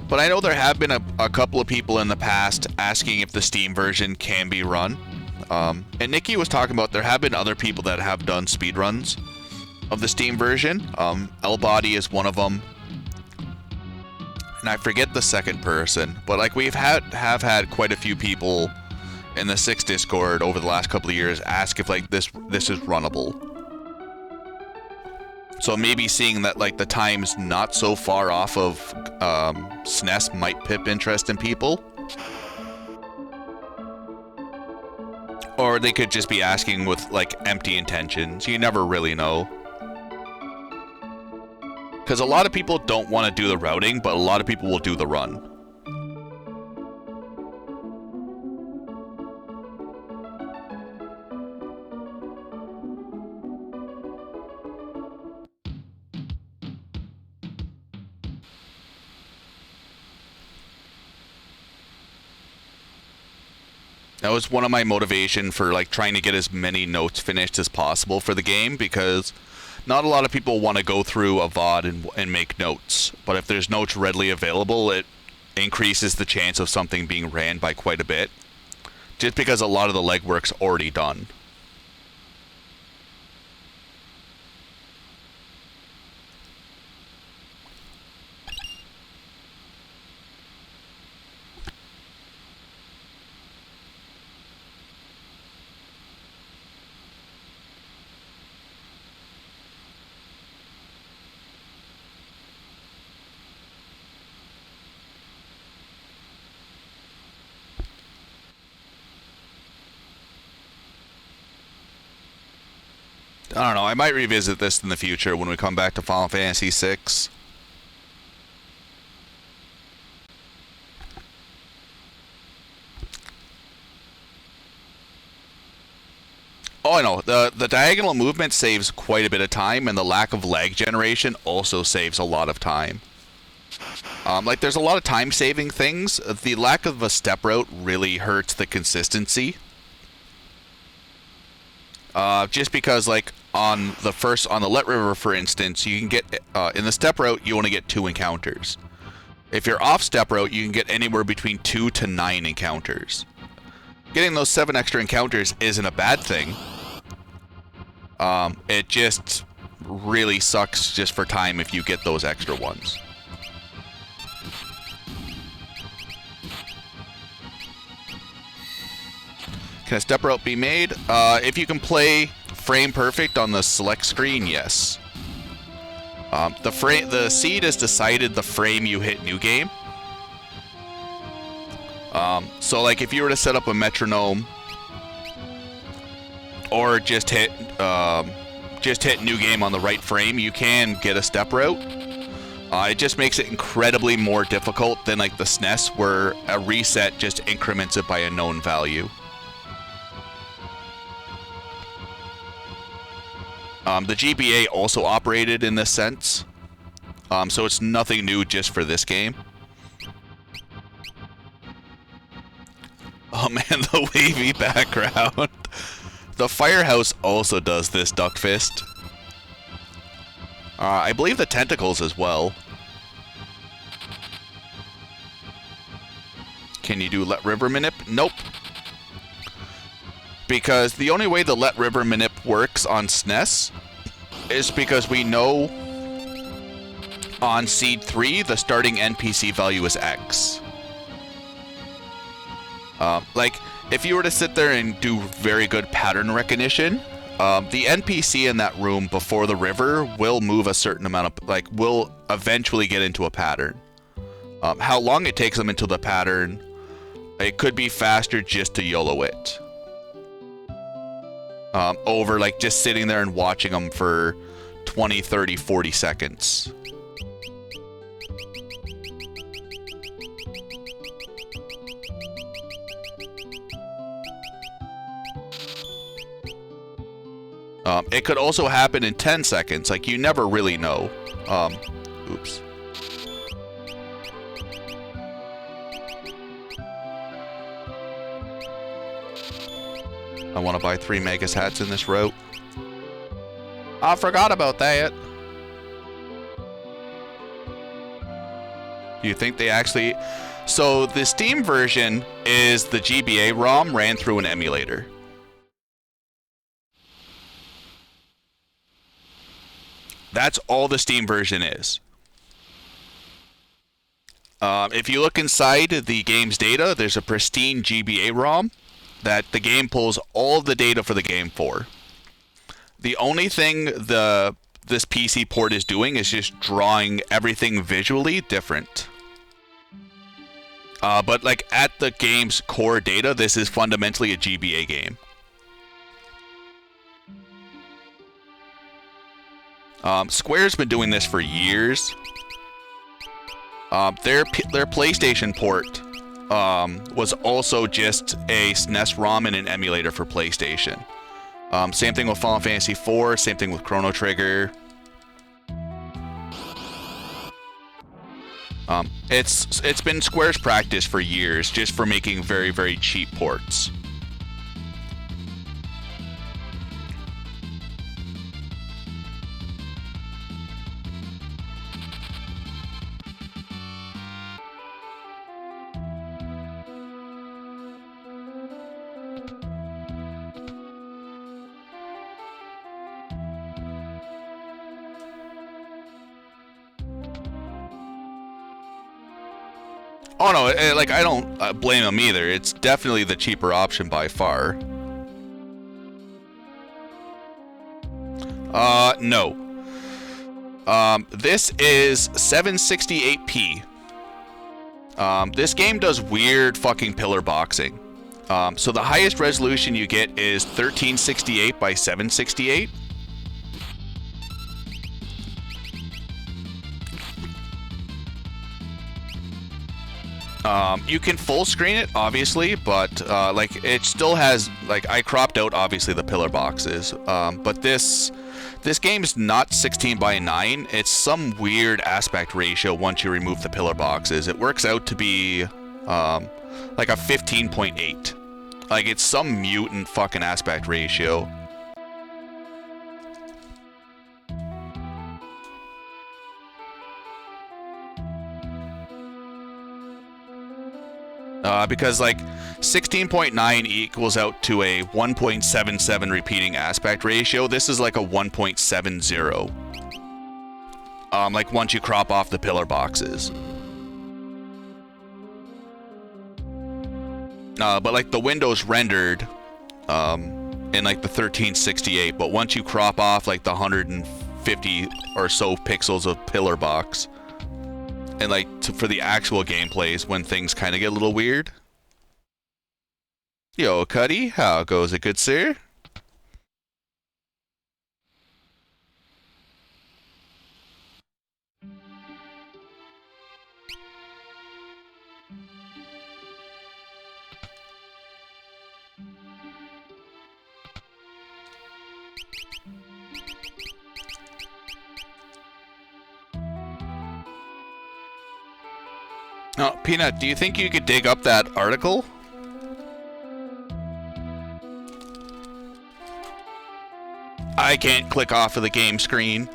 But I know there have been a couple of people in the past asking if the Steam version can be run. And Nikki was talking about there have been other people that have done speedruns of the Steam version. L-Body is one of them. And I forget the second person, but like we've have had quite a few people in the 6 Discord over the last couple of years ask if like this is runnable. So maybe seeing that like the time's not so far off of SNES might pip interest in people. Or they could just be asking with like empty intentions. You never really know. Because a lot of people don't want to do the routing, but a lot of people will do the run. That was one of my motivation for like trying to get as many notes finished as possible for the game, because not a lot of people want to go through a VOD and make notes, but if there's notes readily available, it increases the chance of something being ran by quite a bit, just because a lot of the legwork's already done. I don't know, I might revisit this in the future when we come back to Final Fantasy VI. Oh, I know, the diagonal movement saves quite a bit of time, and the lack of lag generation also saves a lot of time. Like, there's a lot of time-saving things. The lack of a step route really hurts the consistency. Just because, like, on the Let River, for instance, you can get, in the step route, you only get 2 encounters. If you're off step route, you can get anywhere between 2 to 9 encounters. Getting those 7 extra encounters isn't a bad thing. It just really sucks just for time if you get those extra ones. Can a step route be made? If you can play frame perfect on the select screen, yes. The seed has decided the frame you hit new game. So like if you were to set up a metronome, or just hit new game on the right frame, you can get a step route. It just makes it incredibly more difficult than like the SNES, where a reset just increments it by a known value. The GBA also operated in this sense, so it's nothing new just for this game. Oh man, the wavy background. The Firehouse also does this, Duckfist. I believe the tentacles as well. Can you do Let River Manip? Nope. Because the only way the Let River Manip works on SNES is because we know on Seed 3 the starting NPC value is X. Like, if you were to sit there and do very good pattern recognition, the NPC in that room before the river will move a certain amount of, like, will eventually get into a pattern. How long it takes them into the pattern, it could be faster just to YOLO it. Over, like, just sitting there and watching them for 20, 30, 40 seconds. It could also happen in 10 seconds. Like, you never really know. Oops. I want to buy 3 Magus hats in this route. I forgot about that. Do you think they actually... So, the Steam version is the GBA ROM ran through an emulator. That's all the Steam version is. If you look inside the game's data, there's a pristine GBA ROM that the game pulls all of the data for the game for. The only thing this PC port is doing is just drawing everything visually different. But like at the game's core data, this is fundamentally a GBA game. Square's been doing this for years. Their PlayStation port was also just a SNES ROM and an emulator for PlayStation. Same thing with Final Fantasy IV, same thing with Chrono Trigger. It's been Square's practice for years, just for making very, very cheap ports. Oh no, like, I don't blame them either. It's definitely the cheaper option by far. No. This is 768p. This game does weird fucking pillar boxing. So the highest resolution you get is 1368 by 768. You can full screen it, obviously, but like, it still has, like, I cropped out obviously the pillar boxes, but this game's not 16 by 9. It's some weird aspect ratio once you remove the pillar boxes. It works out to be like a 15.8. Like, it's some mutant fucking aspect ratio. Because, like, 16.9 equals out to a 1.77 repeating aspect ratio. This is like a 1.70. Like, once you crop off the pillar boxes. But, like, the window's rendered in, like, the 1368. But once you crop off, like, the 150 or so pixels of pillar box, and, like, for the actual gameplays, when things kind of get a little weird. Yo, Cuddy, how goes it, good sir? Oh, Peanut, do you think you could dig up that article? I can't click off of the game screen.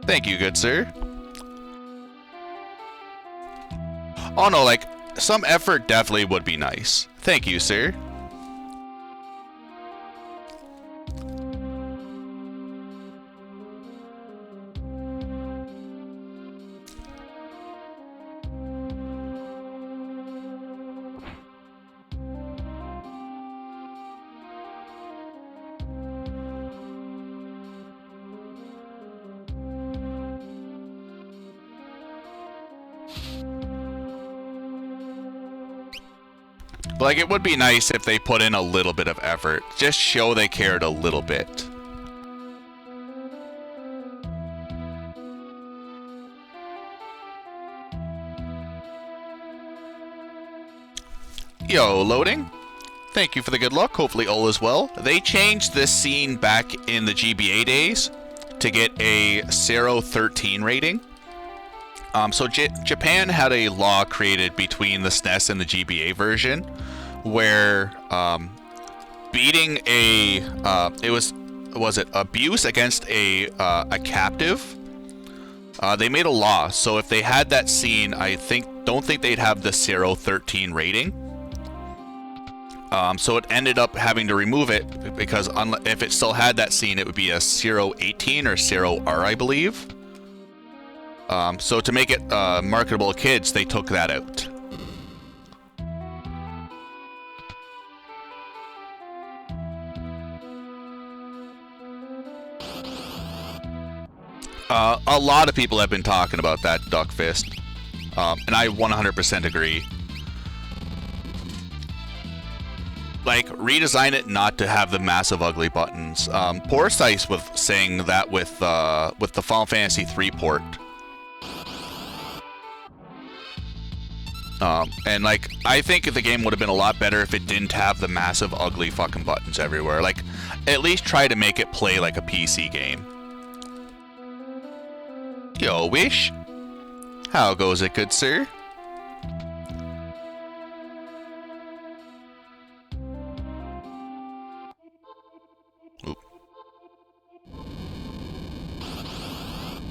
Thank you, good sir. Oh no, like, some effort definitely would be nice. Thank you, sir. Like, it would be nice if they put in a little bit of effort. Just show they cared a little bit. Yo, loading. Thank you for the good luck. Hopefully all is well. They changed this scene back in the GBA days to get a 0-13 rating. So Japan had a law created between the SNES and the GBA version where beating a was it abuse against a captive. They made a law, so if they had that scene, I don't think they'd have the 0-13 rating. So it ended up having to remove it because if it still had that scene, it would be a 0-18 or 0R, I believe. So to make it marketable to kids, they took that out. A lot of people have been talking about that Duck Fist, and I 100% agree. Like, redesign it not to have the massive ugly buttons. Poor Sice was saying that with the Final Fantasy III port. And like, I think the game would have been a lot better if it didn't have the massive ugly fucking buttons everywhere. Like, at least try to make it play like a PC game. Yo, Wish. How goes it, good sir?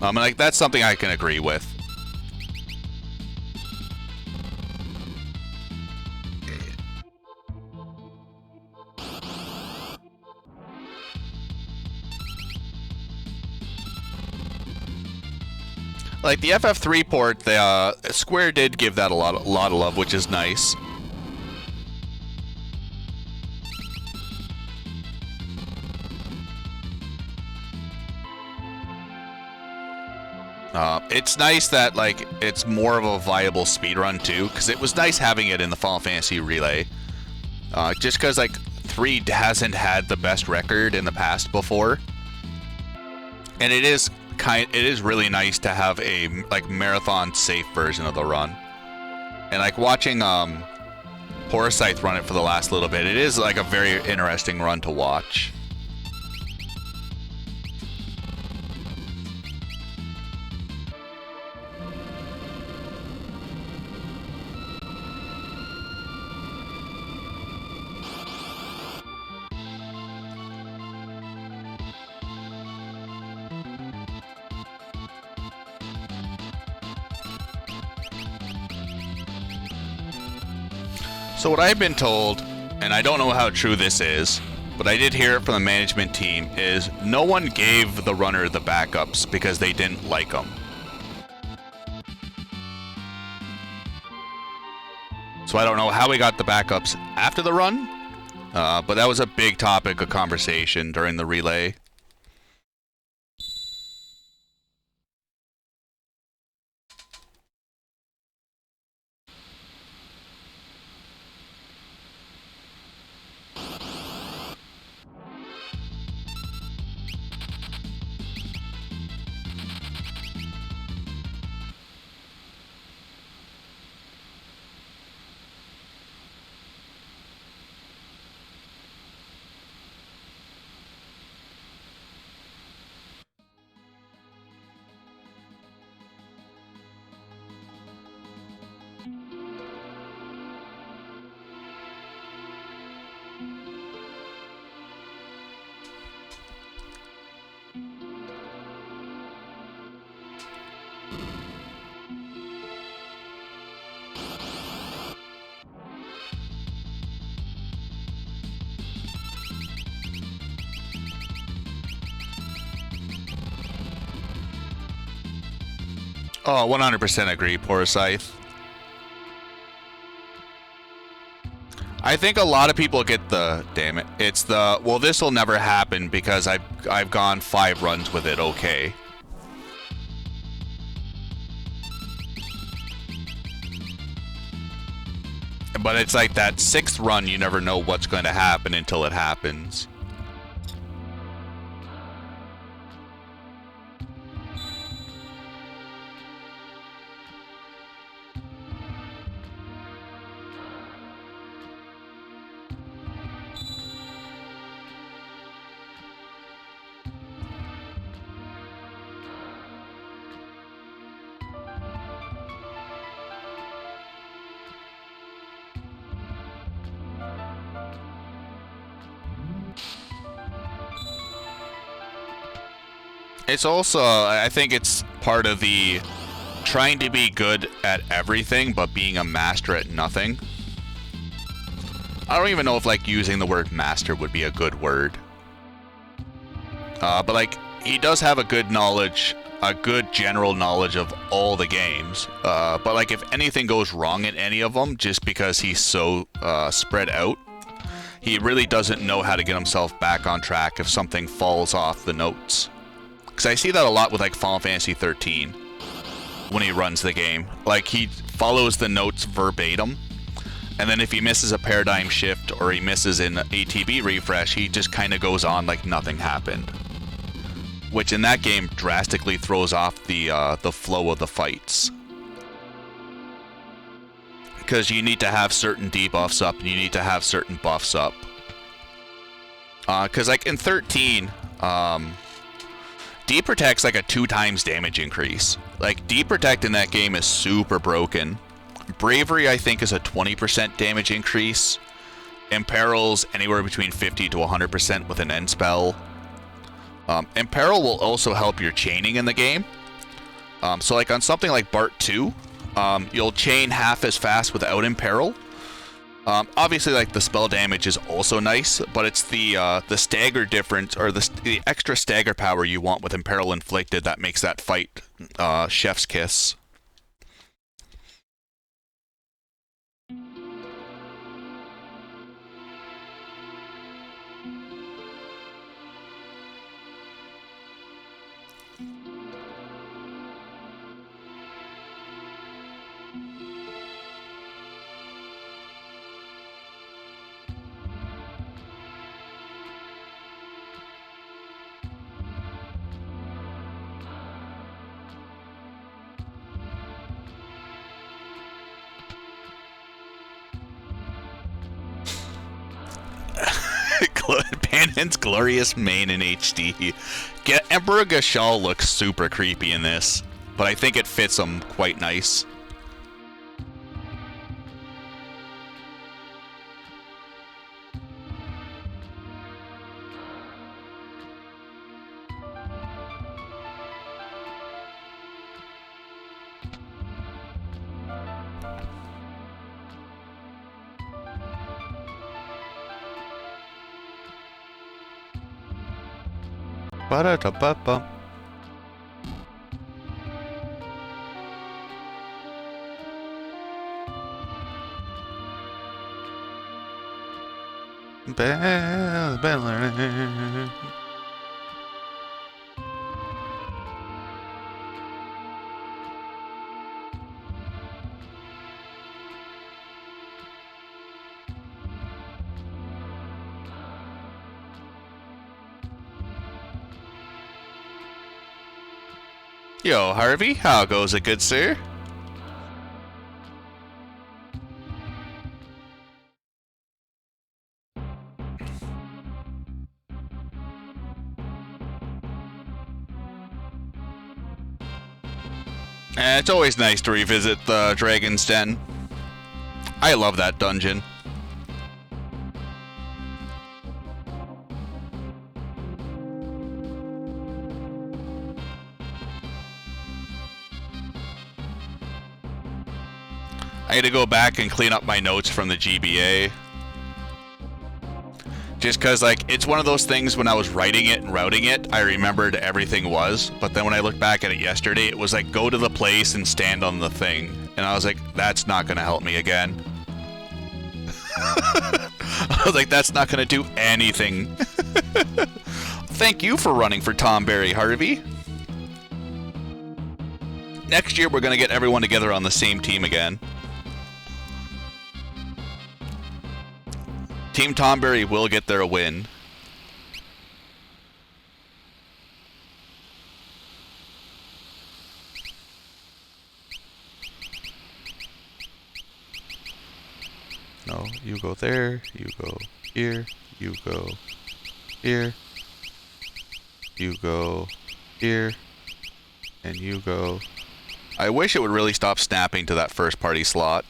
Like, that's something I can agree with. Like, the FF3 port, the Square did give that a lot of love, which is nice. It's nice that, like, it's more of a viable speedrun too, because it was nice having it in the Final Fantasy Relay. Just because, like, 3 hasn't had the best record in the past before. And it is really nice to have a, like, marathon safe version of the run. And, like, watching Poor Scythe run it for the last little bit, it is, like, a very interesting run to watch. So what I've been told, and I don't know how true this is, but I did hear it from the management team, is no one gave the runner the backups because they didn't like them. So I don't know how we got the backups after the run, but that was a big topic of conversation during the relay. Oh, 100% agree, poor Scythe. I think a lot of people get the, damn it, it's the, well, this will never happen because I've gone 5 runs with it, okay. But it's like that 6th run, you never know what's going to happen until it happens. It's also, I think it's part of the trying to be good at everything, but being a master at nothing. I don't even know if, like, using the word master would be a good word. But, like, he does have a good knowledge, a good general knowledge of all the games. But, like, if anything goes wrong in any of them, just because he's so spread out, he really doesn't know how to get himself back on track if something falls off the notes. Because I see that a lot with, like, Final Fantasy 13 when he runs the game. Like, he follows the notes verbatim, and then if he misses a paradigm shift or he misses an ATB refresh, he just kind of goes on like nothing happened. Which in that game drastically throws off the flow of the fights. Because you need to have certain debuffs up and you need to have certain buffs up. Because, like, in 13... D-Protect's like a 2 times damage increase. Like, D-Protect in that game is super broken. Bravery, I think, is a 20% damage increase. Imperil's anywhere between 50 to 100% with an end spell. Imperil will also help your chaining in the game. So, like, on something like Bart 2, you'll chain half as fast without Imperil. Obviously, like, the spell damage is also nice, but it's the stagger difference, or the extra stagger power you want with Imperil Inflicted that makes that fight chef's kiss. Panon's glorious mane in HD. Emperor Gashal looks super creepy in this, but I think it fits him quite nice. Ba-da-da-ba-ba. Bell. Yo, Harvey, how goes it, good sir? It's always nice to revisit the Dragon's Den. I love that dungeon. I had to go back and clean up my notes from the GBA. Just because, like, it's one of those things when I was writing it and routing it, I remembered everything was. But then when I looked back at it yesterday, it was like, go to the place and stand on the thing. And I was like, that's not going to help me again. I was like, that's not going to do anything. Thank you for running for Tom Berry, Harvey. Next year, we're going to get everyone together on the same team again. Team Tomberry will get their win. No, you go there, you go here, you go here, you go here, and you go. I wish it would really stop snapping to that first party slot.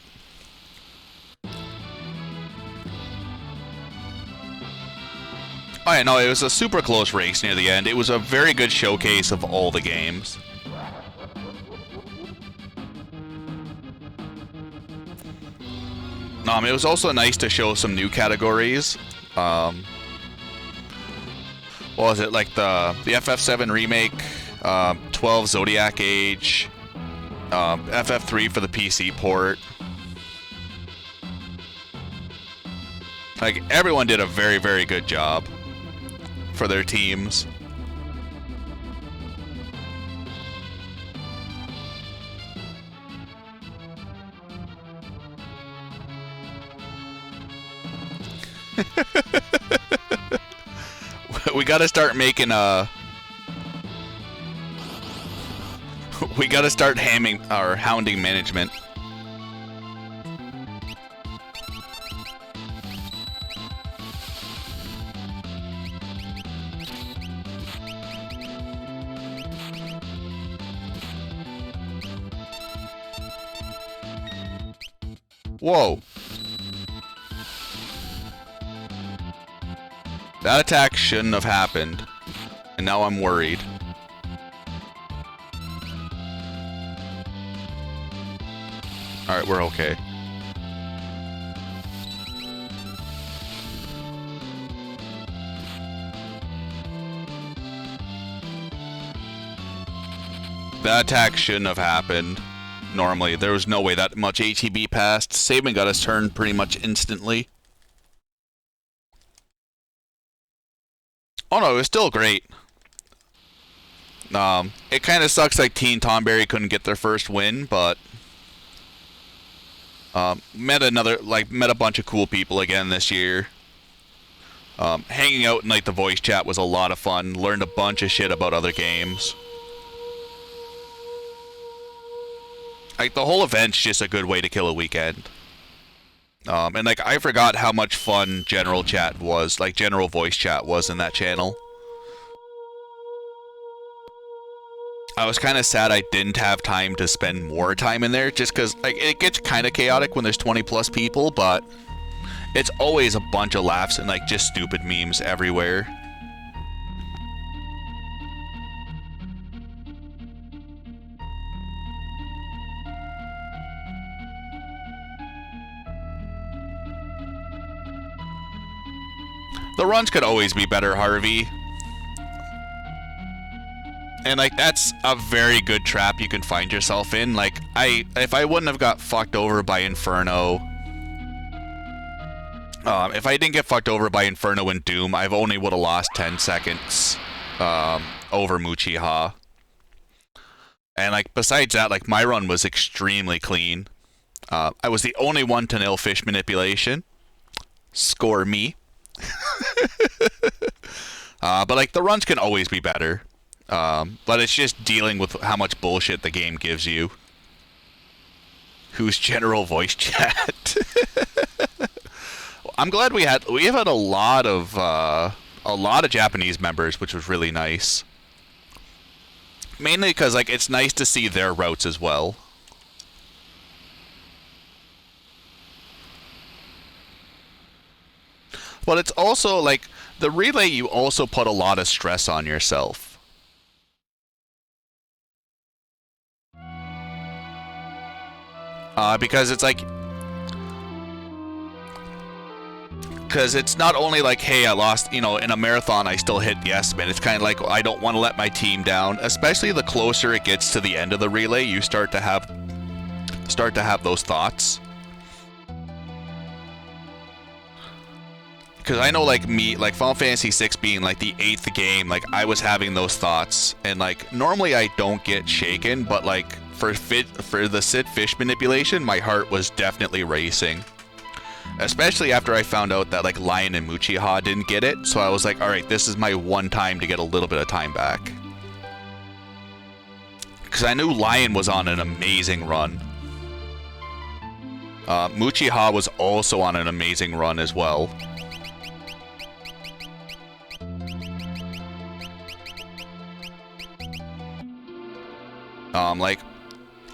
Oh yeah, no, it was a super close race near the end. It was a very good showcase of all the games. It was also nice to show some new categories. What was it, like the FF7 remake, 12 Zodiac Age, FF3 for the PC port. Like, everyone did a very, very good job for their teams. We gotta start making we gotta start hounding management. Whoa. That attack shouldn't have happened. And now I'm worried. Alright, we're okay. That attack shouldn't have happened. Normally, there was no way that much ATB passed. Saban got us turned pretty much instantly. Oh no, it was still great. It kind of sucks like Team Tomberry couldn't get their first win, but met a bunch of cool people again this year. Hanging out in like the voice chat was a lot of fun. Learned a bunch of shit about other games. Like, the whole event's just a good way to kill a weekend. And like, I forgot how much fun general chat was, like general voice chat was in that channel. I was kind of sad I didn't have time to spend more time in there, just because like, it gets kind of chaotic when there's 20 plus people, but it's always a bunch of laughs and like just stupid memes everywhere. The runs could always be better, Harvey. And like, that's a very good trap you can find yourself in. Like, if I wouldn't have got fucked over by Inferno, if I didn't get fucked over by Inferno and Doom, I've only would have lost 10 seconds over Muchiha. And like, besides that, like, my run was extremely clean. I was the only one to nail fish manipulation. Score me. But like, the runs can always be better. But it's just dealing with how much bullshit the game gives you. Who's general voice chat? I'm glad we have had a lot of Japanese members, which was really nice. Mainly because like, it's nice to see their routes as well. But it's also like, the relay, you also put a lot of stress on yourself. Because it's like, Because it's not only like, hey, I lost, you know, in a marathon, I still hit the estimate. It's kind of like, I don't want to let my team down. Especially the closer it gets to the end of the relay, you start to have those thoughts. Because I know, like, me, like, Final Fantasy VI being, like, the 8th game, like, I was having those thoughts. And, like, normally I don't get shaken, but, like, for the Sid Fish manipulation, my heart was definitely racing. Especially after I found out that, like, Lion and Uchiha didn't get it. So I was like, alright, this is my one time to get a little bit of time back. Because I knew Lion was on an amazing run. Uchiha was also on an amazing run as well. Like,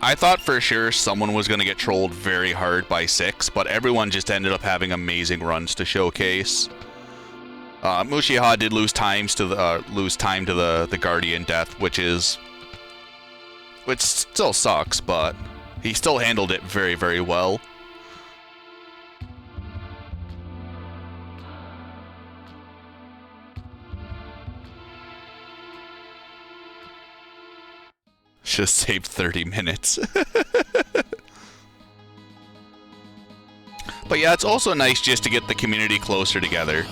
I thought for sure someone was going to get trolled very hard by 6, but everyone just ended up having amazing runs to showcase. Uchiha did lose time to the Guardian death, which still sucks, but he still handled it very, very well. Just saved 30 minutes. But yeah, it's also nice just to get the community closer together.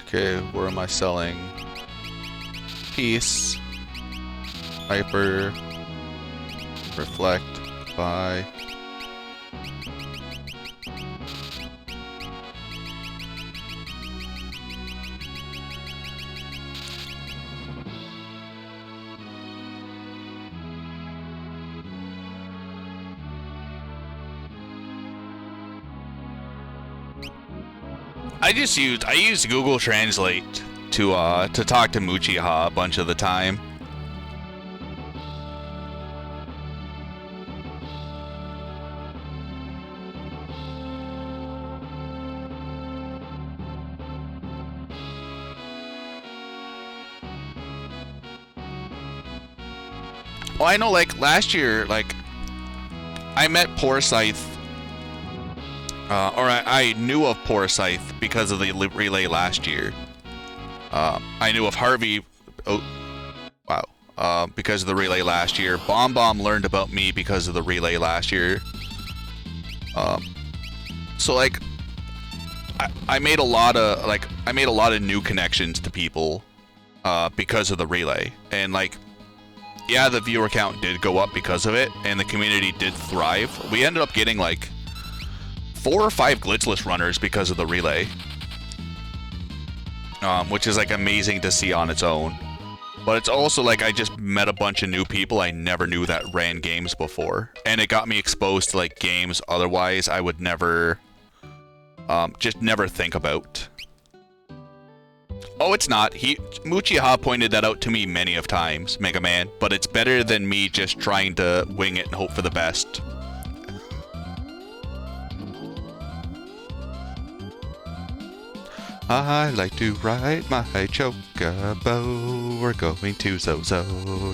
Okay, where am I selling? Peace. Hyper. Reflect. Buy. I used Google Translate to talk to Uchiha a bunch of the time. Oh, I know, like, last year, like, I met Poor Scythe, or I knew of Poor Scythe because of the relay last year. I knew of Harvey, because of the relay last year. Bomb Bomb learned about me because of the relay last year. So, like, I made a lot of new connections to people, because of the relay, and, like, yeah, the viewer count did go up because of it, and the community did thrive. We ended up getting, like, 4 or 5 glitchless runners because of the relay. Which is, like, amazing to see on its own. But it's also, like, I just met a bunch of new people I never knew that ran games before. And it got me exposed to, like, games otherwise I would never, just never think about. Oh, it's not. Uchiha pointed that out to me many of times, Mega Man, but it's better than me just trying to wing it and hope for the best. I like to ride my chocobo. We're going to Zozo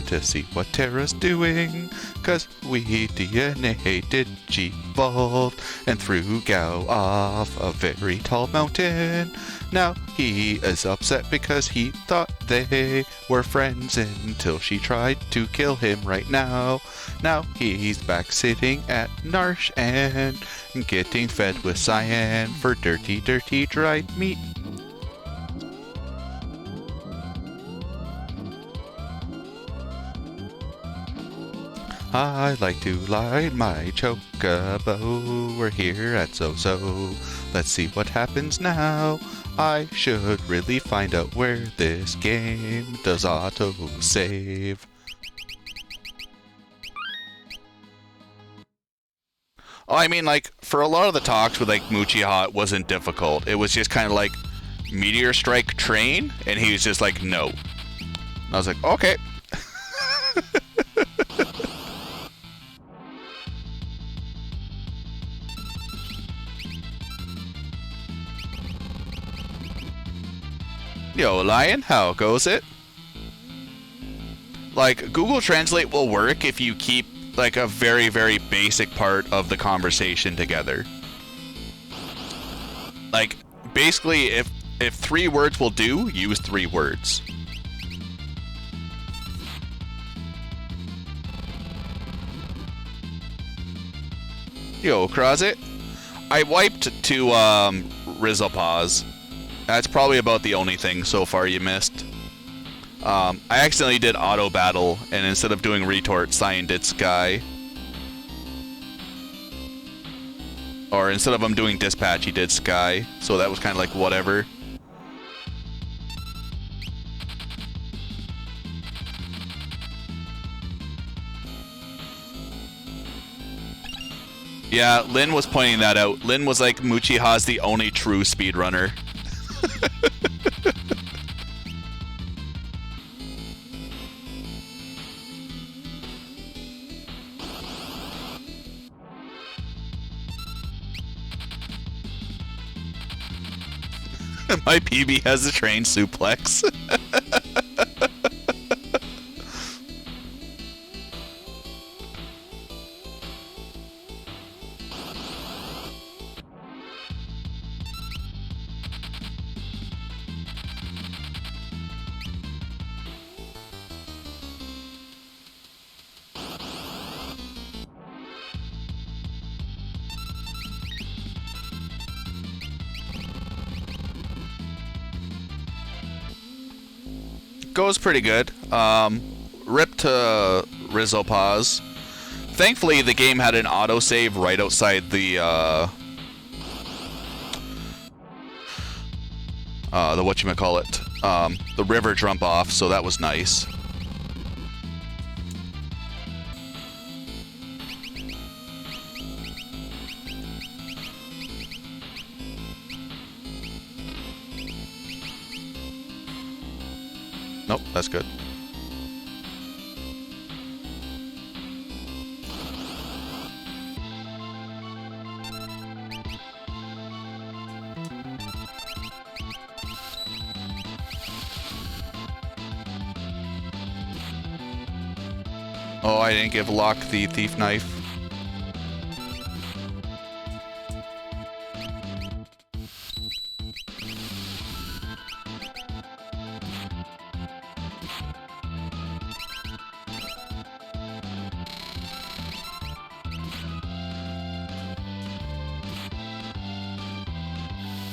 to see what Terra's doing. Cause we DNA digivolved and threw Gao off a very tall mountain. Now he is upset because he thought they were friends until she tried to kill him right now. Now he's back sitting at Narsh and getting fed with cyan for dirty, dirty dried meat. I like to ride my chocobo. We're here at Zozo. Let's see what happens now. I should really find out where this game does auto save. Oh, I mean, like, for a lot of the talks with, like, Muchiha, it wasn't difficult. It was just kind of like, Meteor Strike train, and he was just like, no. And I was like, okay. Yo, Lion, how goes it? Like, Google Translate will work if you keep, like, a very, very basic part of the conversation together. Like, basically, if 3 words will do, use 3 words. Yo, Crozit. I wiped to, Rizzlepause. That's probably about the only thing so far you missed. I accidentally did auto battle, and instead of doing retort, Cyan did Sky. Or instead of him doing dispatch, he did Sky. So that was kind of like whatever. Yeah, Lynn was pointing that out. Lynn was like, Muchiha's the only true speedrunner. My PB has a train suplex. Goes pretty good. Rip to Rizzlepause. Thankfully, the game had an autosave right outside the whatchamacallit, the river jump off, so that was nice. Nope, that's good. Oh, I didn't give Locke the thief knife.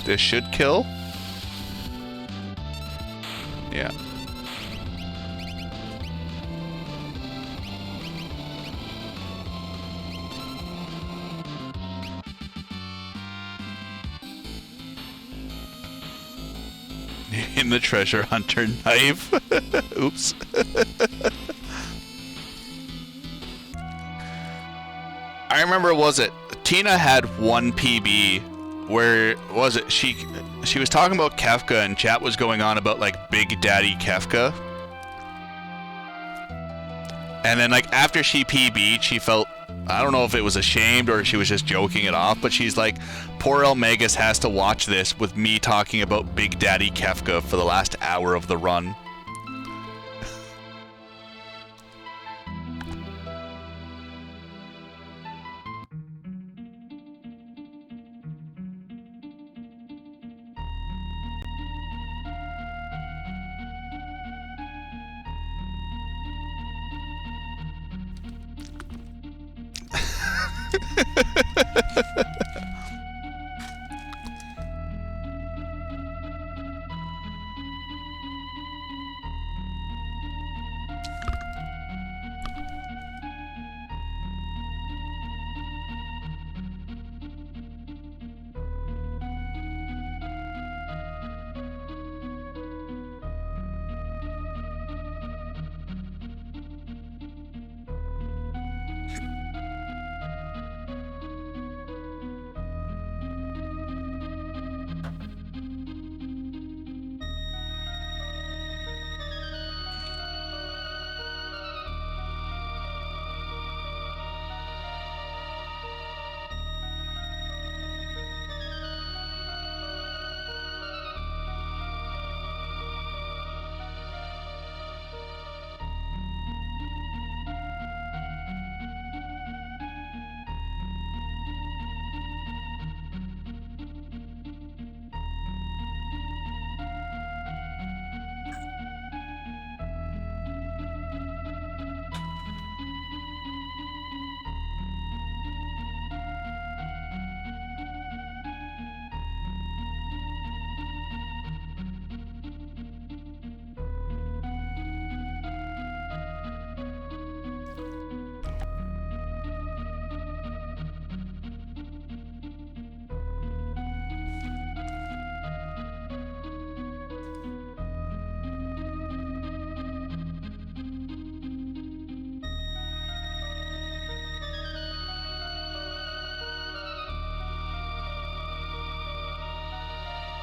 This should kill. Yeah. In the treasure hunter knife. Oops. I remember, was it Tina had one PB where was it she was talking about Kefka and chat was going on about like Big Daddy Kefka. And then like after she PB'd, she felt, I don't know if it was ashamed or she was just joking it off, but she's like, poor Elmegus has to watch this with me talking about Big Daddy Kefka for the last hour of the run.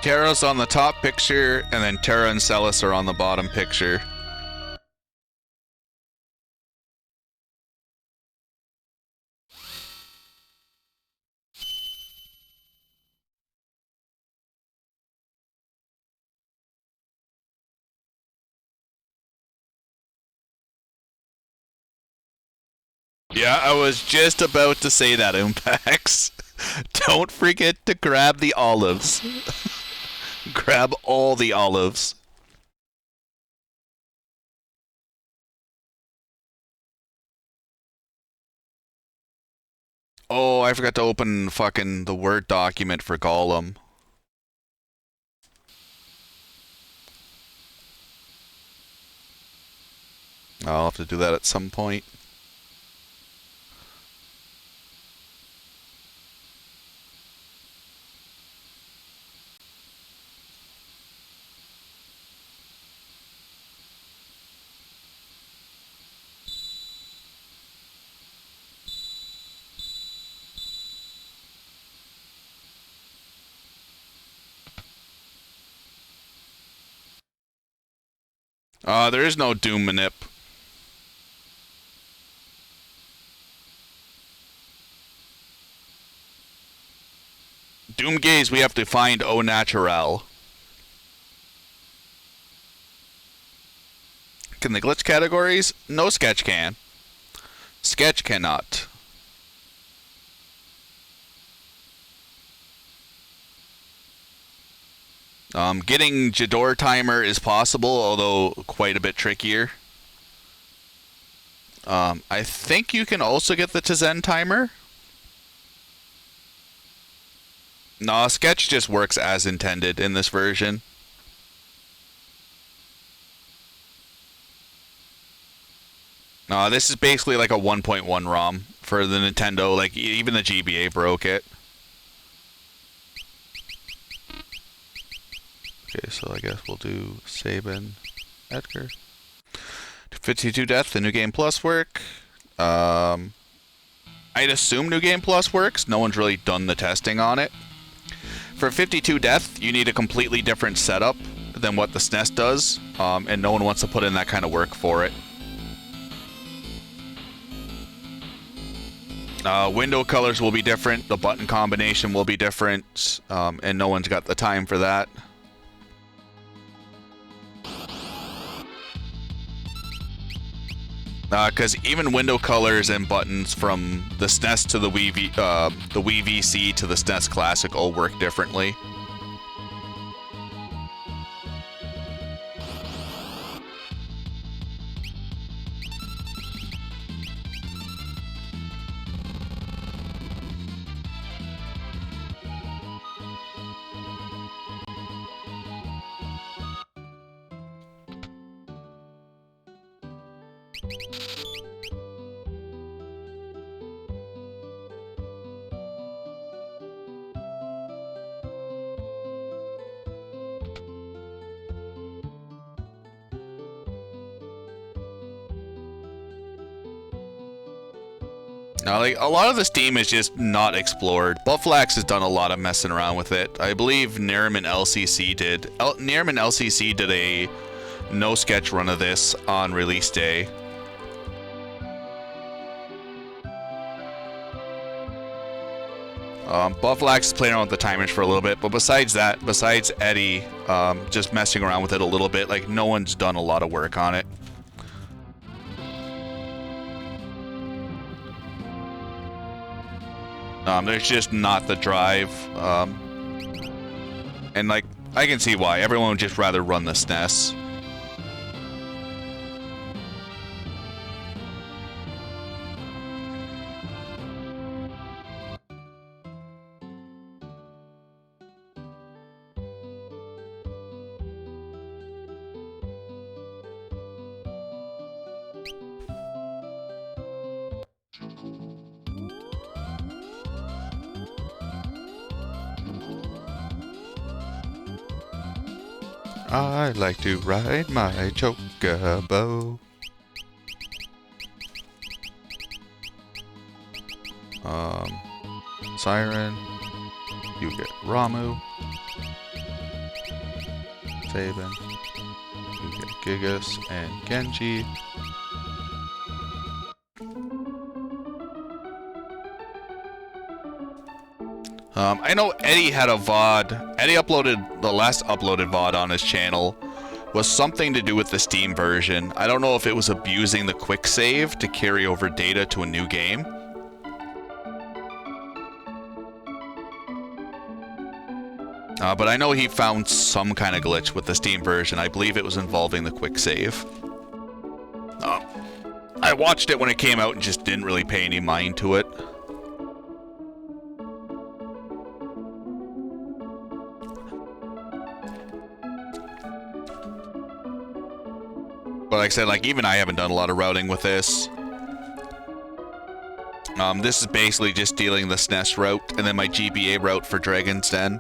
Terra's on the top picture, and then Terra and Celis are on the bottom picture. Yeah, I was just about to say that, Impax. Don't forget to grab the olives. Grab all the olives. Oh, I forgot to open fucking the Word document for Gollum. I'll have to do that at some point. There is no Doom Manip. Doom Gaze, we have to find Au Naturel. Can they glitch categories? No Sketch can. Sketch cannot. Getting Jador timer is possible, although quite a bit trickier. I think you can also get the Tizen timer. No, Sketch just works as intended in this version. This is basically like a 1.1 ROM for the Nintendo. Like, even the GBA broke it. Okay, so I guess we'll do Sabin, Edgar. 52 Death, the New Game Plus work. I'd assume New Game Plus works. No one's really done the testing on it. For 52 Death, you need a completely different setup than what the SNES does, and no one wants to put in that kind of work for it. Window colors will be different, the button combination will be different, and no one's got the time for that. Because even window colors and buttons from the SNES to the Wii VC to the SNES Classic all work differently. Now, like, a lot of this theme is just not explored. Bufflax has done a lot of messing around with it. I believe Nirim and LCC did. Nirim and LCC did a no sketch run of this on release day. Bufflax is playing around with the timers for a little bit, but besides that, besides Eddie just messing around with it a little bit, like, no one's done a lot of work on it. There's just not the drive, and like, I can see why. Everyone would just rather run the SNES. I like to ride my chocobo. Siren. You get Ramu. Saban, you get Gigas and Genji. I know Eddie had a VOD. Eddie uploaded, the last uploaded VOD on his channel was something to do with the Steam version. I don't know if it was abusing the quick save to carry over data to a new game. But I know he found some kind of glitch with the Steam version. I believe it was involving the quick save. I watched it when it came out and just didn't really pay any mind to it. But like I said, like even I haven't done a lot of routing with this. This is basically just dealing the SNES route and then my GBA route for Dragon's Den.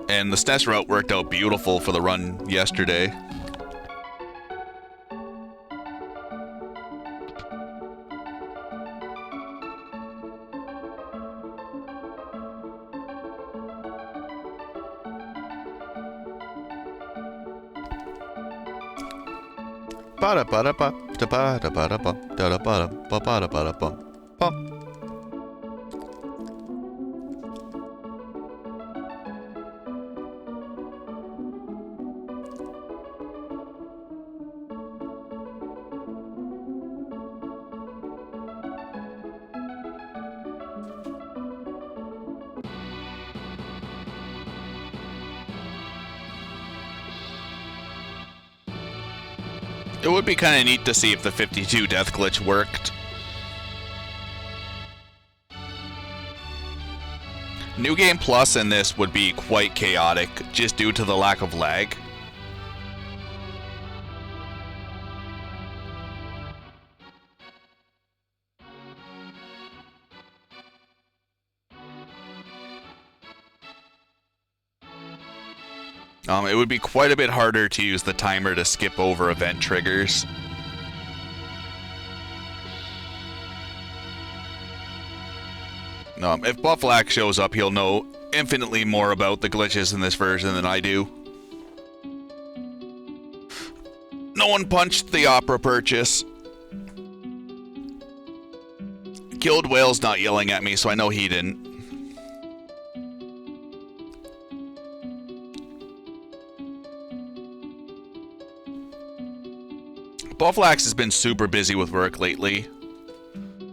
And the SNES route worked out beautiful for the run yesterday. It would be kind of neat to see if the 52 death glitch worked. New Game Plus in this would be quite chaotic, just due to the lack of lag. It would be quite a bit harder to use the timer to skip over event triggers. If Bufflack shows up, he'll know infinitely more about the glitches in this version than I do. No one punched the opera purchase. Killed Whale's not yelling at me, so I know he didn't. Bufflax has been super busy with work lately.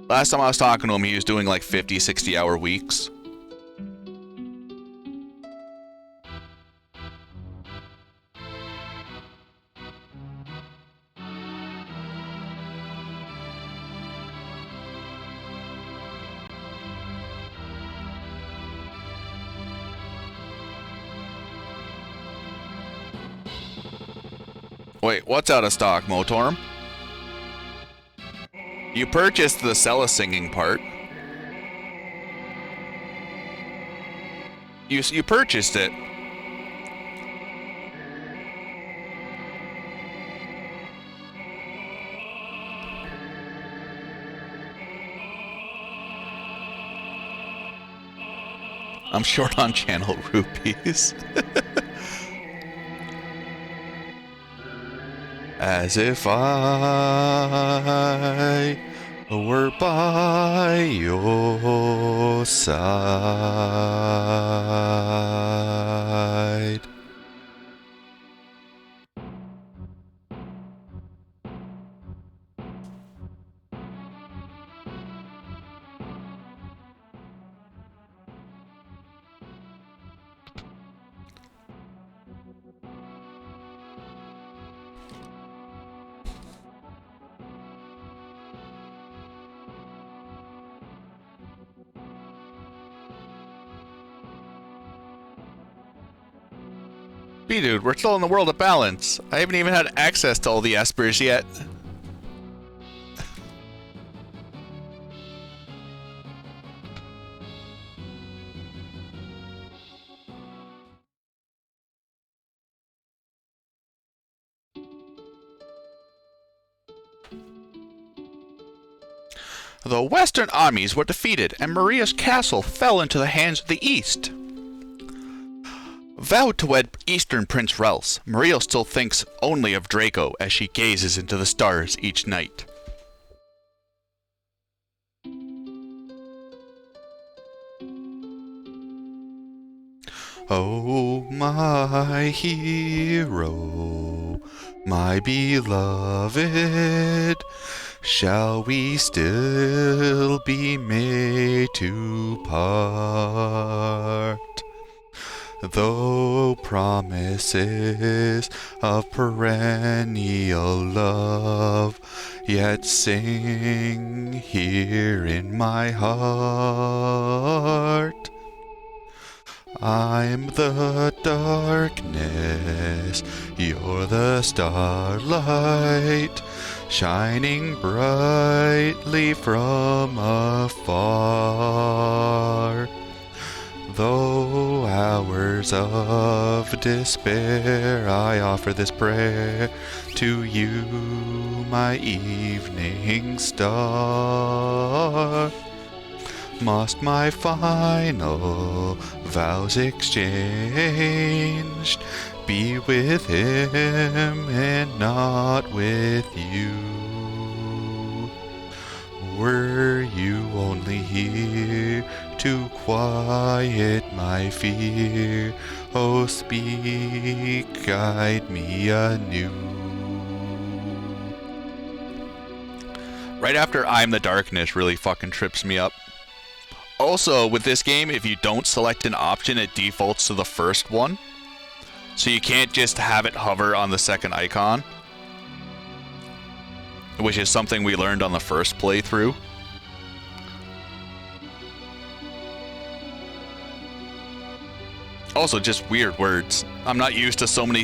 Last time I was talking to him, he was doing like 50, 60-hour weeks. Wait, what's out of stock, Motorm? You purchased the Cella singing part. You purchased it. I'm short on channel rupees. As if I were by your side. Dude, we're still in the world of balance. I haven't even had access to all the Espers yet. The western armies were defeated, and Maria's castle fell into the hands of the east. Vowed to wed Eastern Prince Rels, Maria still thinks only of Draco as she gazes into the stars each night. Oh, my hero, my beloved, shall we still be made to part? Though promises of perennial love yet sing here in my heart. I'm the darkness, you're the starlight, shining brightly from afar. Though hours of despair, I offer this prayer to you, my evening star. Must my final vows exchanged be with him and not with you? Were you only here to quiet my fear? Oh, speak, guide me anew. Right after I'm the Darkness really fucking trips me up. Also, with this game, if you don't select an option, it defaults to the first one. So you can't just have it hover on the second icon, which is something we learned on the first playthrough. Also, just weird words. I'm not used to so many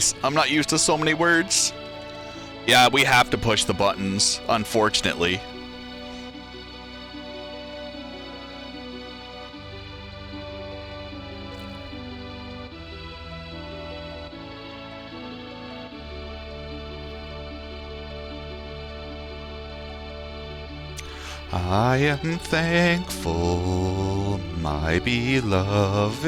words. Yeah, we have to push the buttons, unfortunately. I am thankful, my beloved,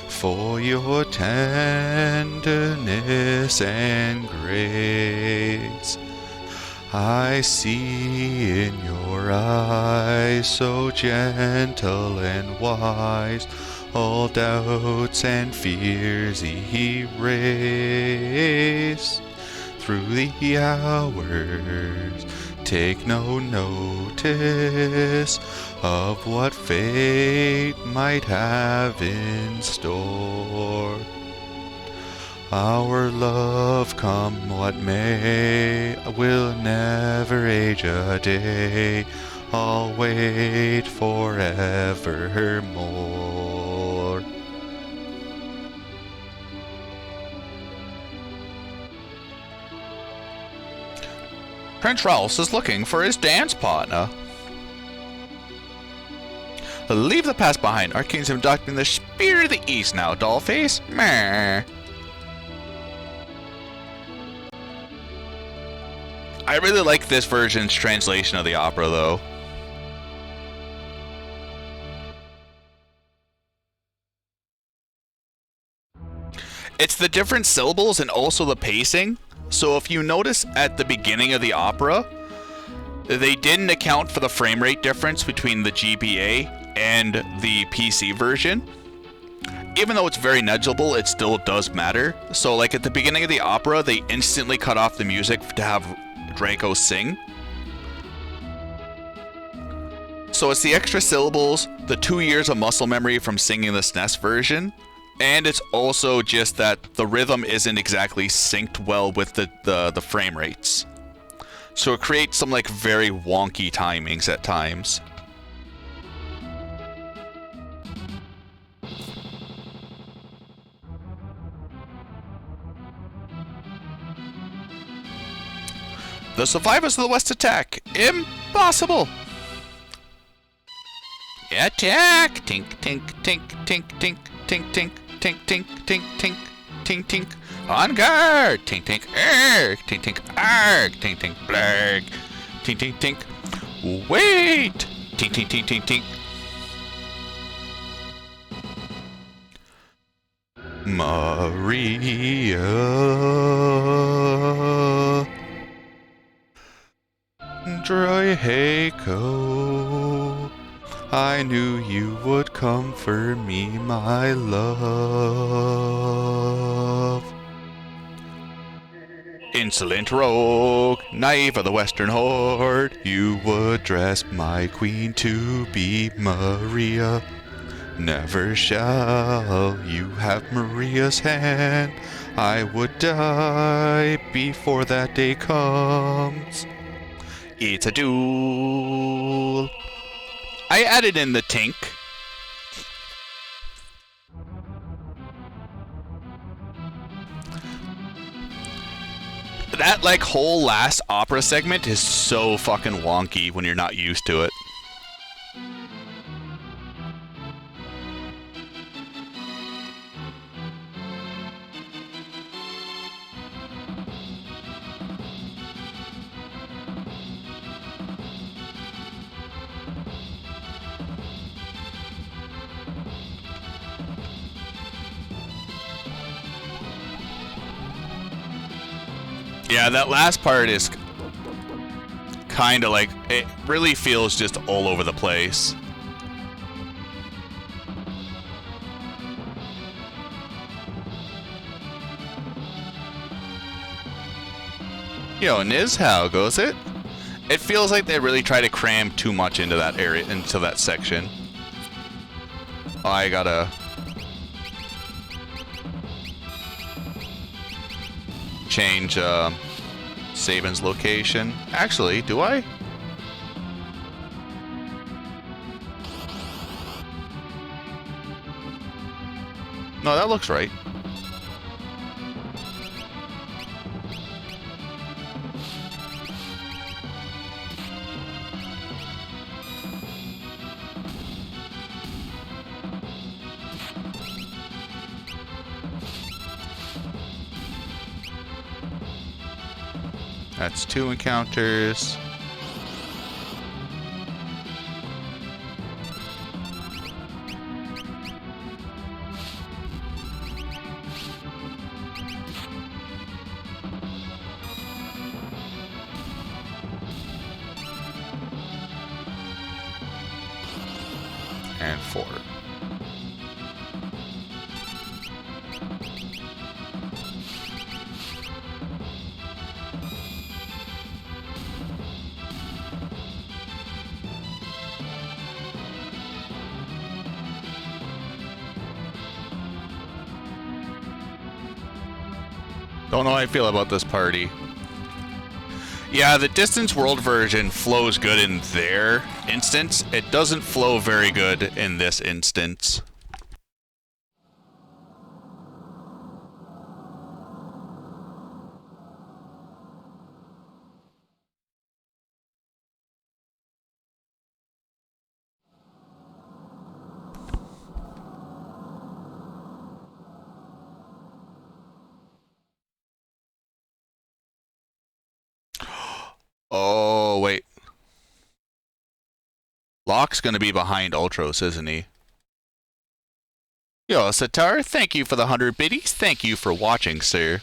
for your tenderness and grace. I see in your eyes, so gentle and wise, all doubts and fears erase. Through the hours, take no notice of what fate might have in store. Our love, come what may, will never age a day. I'll wait forevermore. Prince Ralph is looking for his dance partner. Leave the past behind. Our kings have docked in the spirit of the east now, dollface. Meh. I really like this version's translation of the opera, though. It's the different syllables and also the pacing. So if you notice at the beginning of the opera, they didn't account for the frame rate difference between the GBA and the PC version. Even though it's very negligible, it still does matter. So like at the beginning of the opera, they instantly cut off the music to have Draco sing. So it's the extra syllables, the 2 years of muscle memory from singing the SNES version, and it's also just that the rhythm isn't exactly synced well with the frame rates. So it creates some like very wonky timings at times. The survivors of the West attack. Impossible! Attack! Tink, tink, tink, tink, tink, tink, tink, tink, tink, tink, tink, tink, tink. On guard! Tink, tink, erg! Tink, tink, arg! Tink, tink, blarg! Tink, tink, tink. Wait! Tink, tink, tink, tink, tink. Maria. Draco. I knew you would come for me, my love. Insolent rogue, naive of the western horde, you would dress my queen to be Maria. Never shall you have Maria's hand. I would die before that day comes. It's a duel. I added in the tink. That like whole last opera segment is so fucking wonky when you're not used to it. Yeah, that last part is kind of like, it really feels just all over the place. Yo, Niz, how goes it? It feels like they really try to cram too much into that area, into that section. Oh, I gotta... change Saban's location. Actually, do I? No, that looks right. That's 2 encounters. And 4. Don't know how I feel about this party. Yeah, the Distance World version flows good in their instance. It doesn't flow very good in this instance. Oh, wait. Locke's gonna be behind Ultros, isn't he? Yo, Satar, thank you for the 100 biddies. Thank you for watching, sir.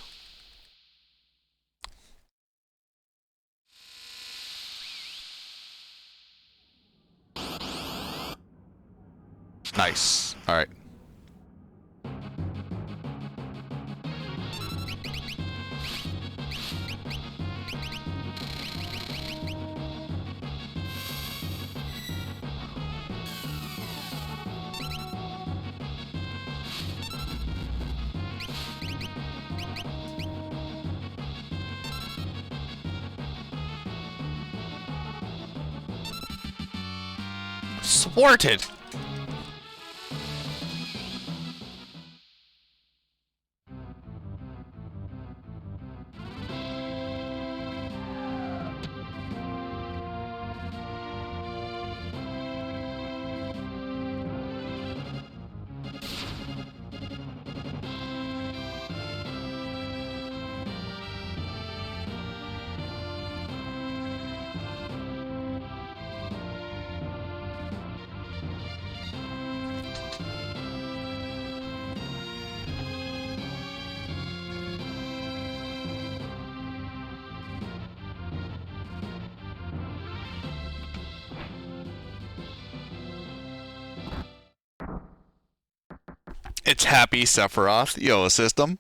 Nice. Alright. Thwarted! It's Happy Sephiroth. Yo, system.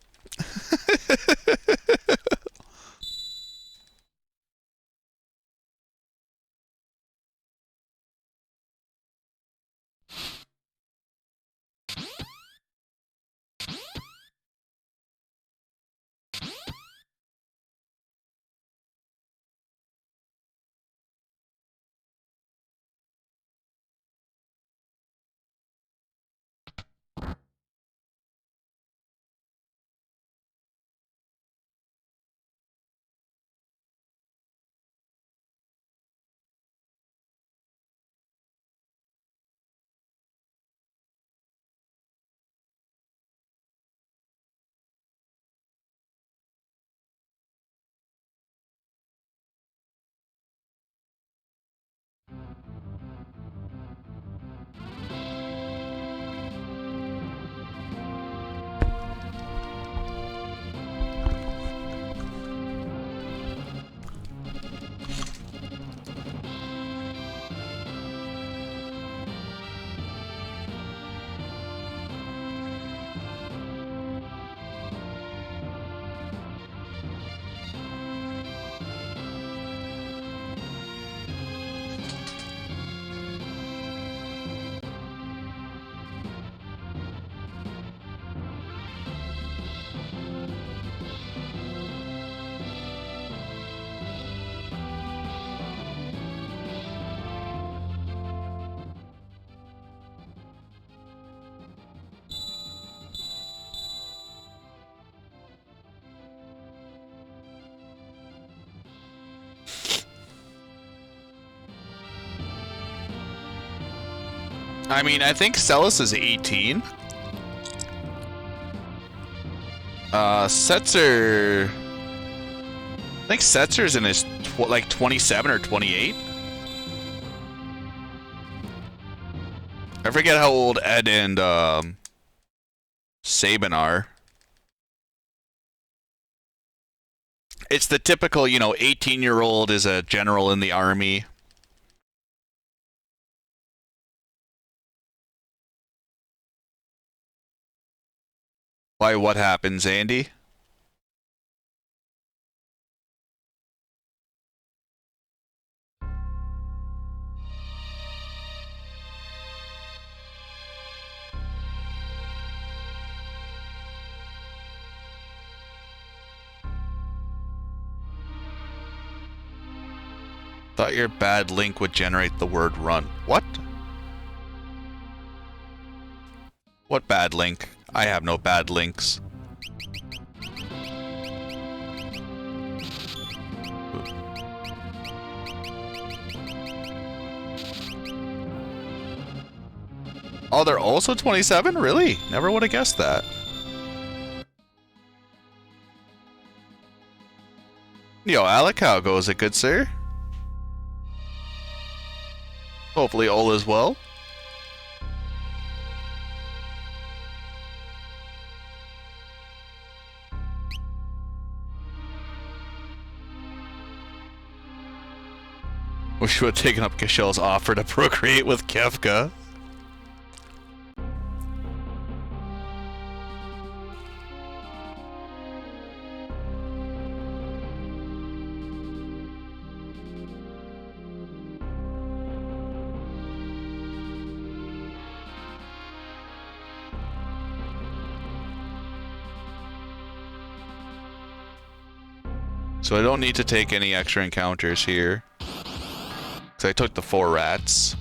I mean, I think Celis is 18. Setzer... I think Setzer's in his, like, 27 or 28. I forget how old Ed and, Sabin are. It's the typical, you know, 18-year-old is a general in the army. Why, what happens, Andy? Thought your bad link would generate the word run. What? What bad link? I have no bad links. Oh, they're also 27? Really? Never would have guessed that. Yo, Alec, how goes it, good sir? Hopefully all is well. Wish you would have taken up Kashel's offer to procreate with Kefka. So I don't need to take any extra encounters here. Because I took the 4 rats.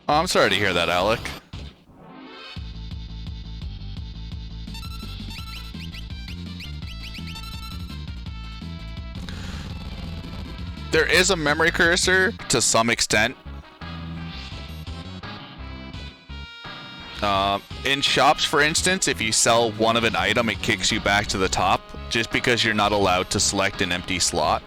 Oh, I'm sorry to hear that, Alec. There is a memory cursor to some extent. In shops, for instance, if you sell one of an item, it kicks you back to the top, just because you're not allowed to select an empty slot.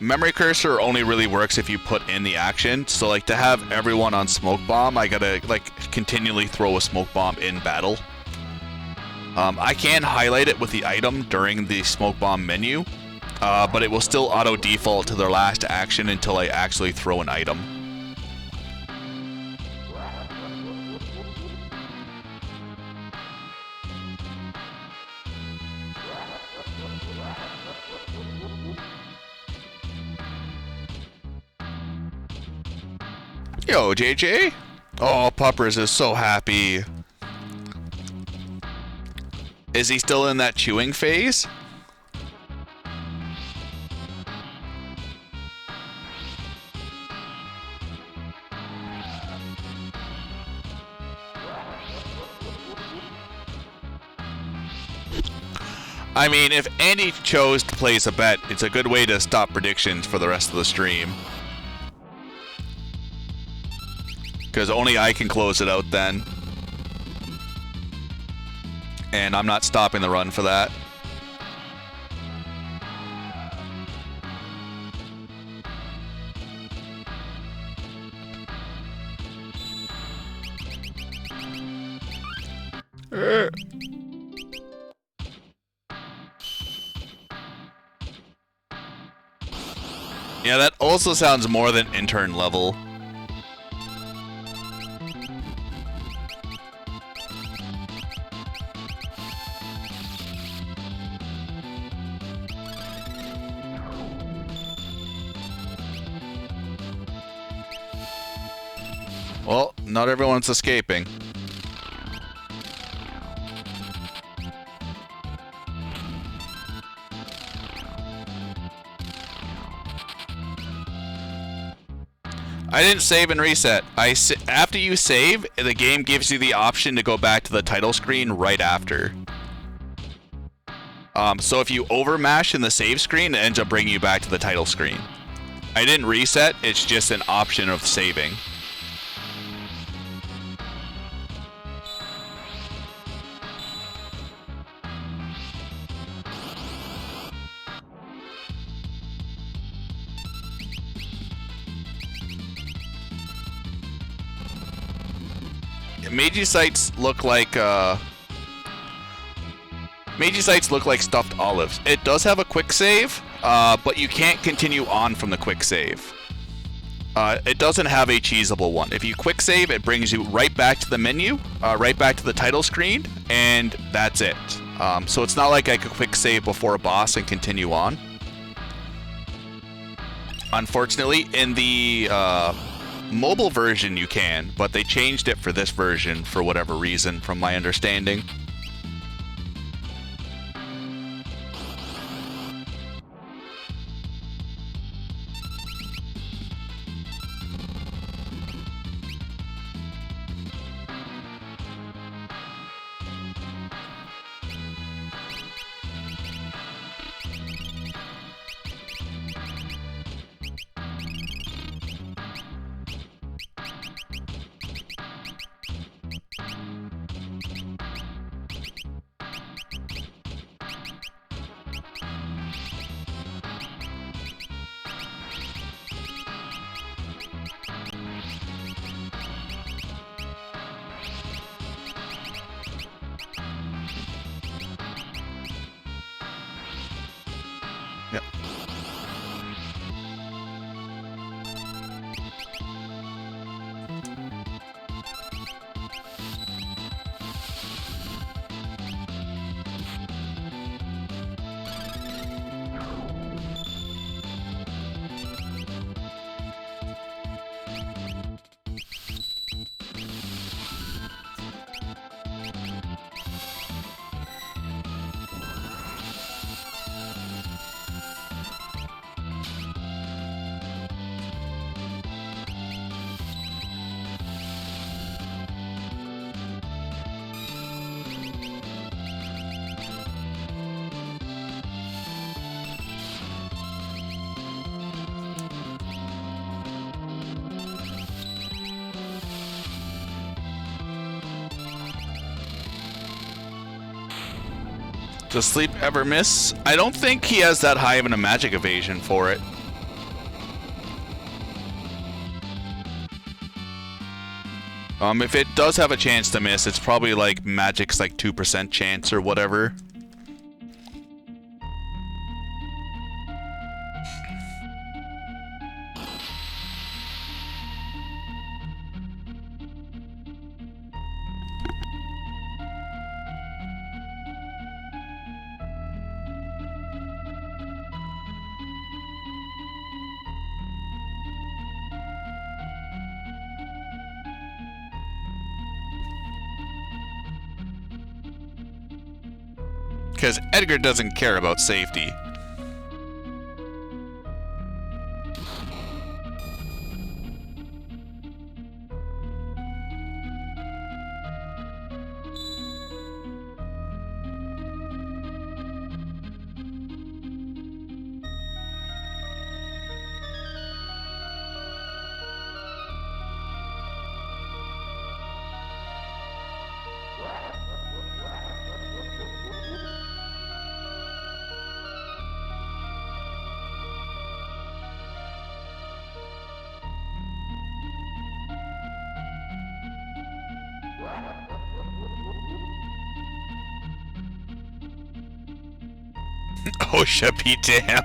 Memory cursor only really works if you put in the action. So like to have everyone on smoke bomb, I gotta like continually throw a smoke bomb in battle. I can highlight it with the item during the smoke bomb menu, but it will still auto default to their last action until I actually throw an item. Yo, JJ? Oh, Puppers is so happy. Is he still in that chewing phase? I mean, if Andy chose to place a bet, it's a good way to stop predictions for the rest of the stream. Because only I can close it out then. And I'm not stopping the run for that. Yeah, that also sounds more than intern level. Well, not everyone's escaping. I didn't save and reset. After you save, the game gives you the option to go back to the title screen right after. So if you overmash in the save screen, it ends up bringing you back to the title screen. I didn't reset, it's just an option of saving. Meiji sites look like stuffed olives. It does have a quick save, but you can't continue on from the quick save. It doesn't have a cheesable one. If you quick save, it brings you right back to the menu, right back to the title screen, and that's it. So it's not like I could quick save before a boss and continue on. Unfortunately, in the mobile version you can, but they changed it for this version for whatever reason, from my understanding. Does Sleep ever miss? I don't think he has that high of a magic evasion for it. If it does have a chance to miss, it's probably like Magic's like 2% chance or whatever. Because Edgar doesn't care about safety. OSHA be damned.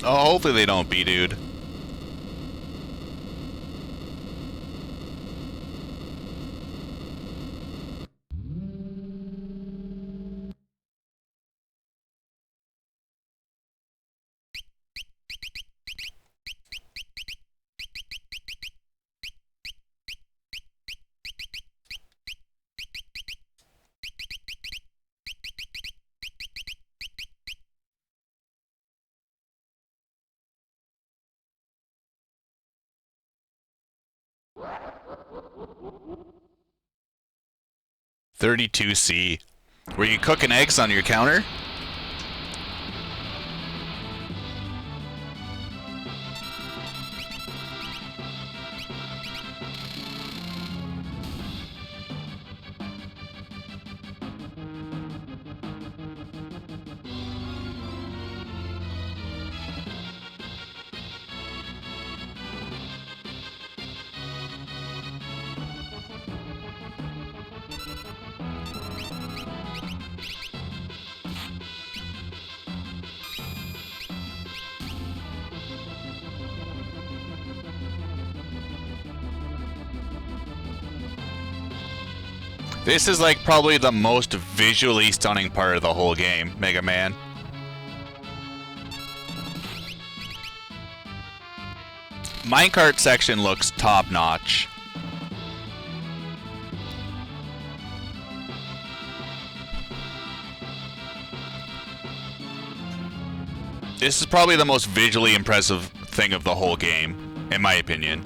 Oh, hopefully they don't be, dude. $32C. Were you cooking eggs on your counter? This is like probably the most visually stunning part of the whole game, Mega Man. Minecart section looks top-notch. This is probably the most visually impressive thing of the whole game, in my opinion.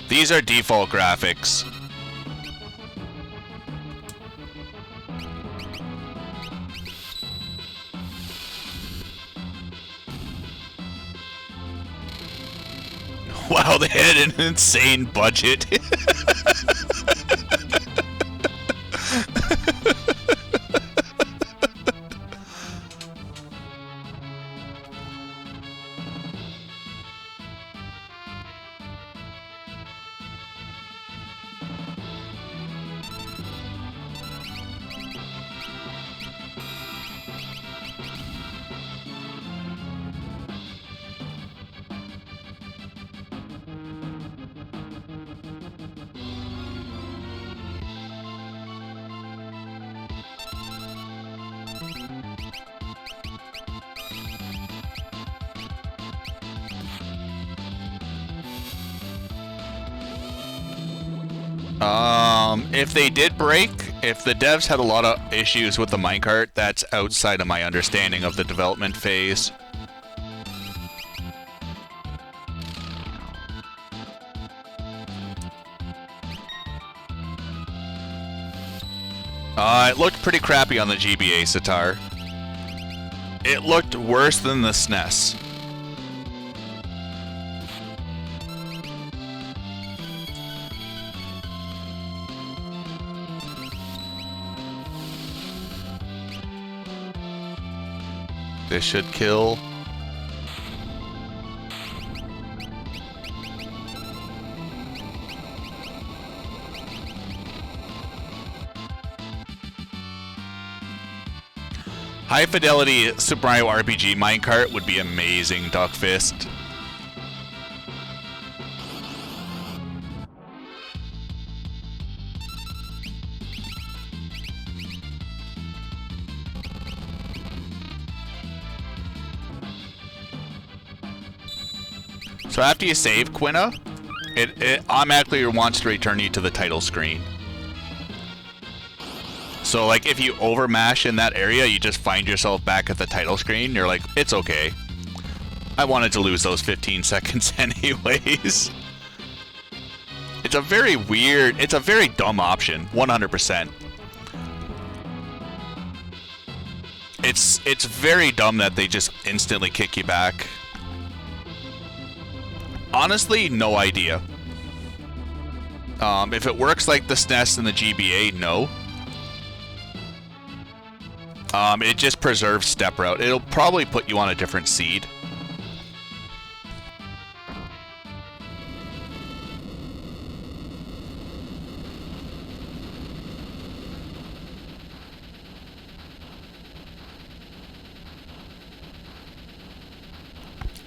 These are default graphics. Wow, they had an insane budget. If they did break, if the devs had a lot of issues with the minecart, that's outside of my understanding of the development phase. It looked pretty crappy on the GBA, Sitar. It looked worse than the SNES. This should kill. High fidelity Super Mario RPG minecart would be amazing, Duckfist. So after you save, Quina, it automatically wants to return you to the title screen. So, like, if you overmash in that area, you just find yourself back at the title screen. You're like, it's okay. I wanted to lose those 15 seconds anyways. It's a very weird, it's a very dumb option, 100%. It's very dumb that they just instantly kick you back. Honestly, no idea. If it works like the SNES and the GBA, no. It just preserves step route. It'll probably put you on a different seed.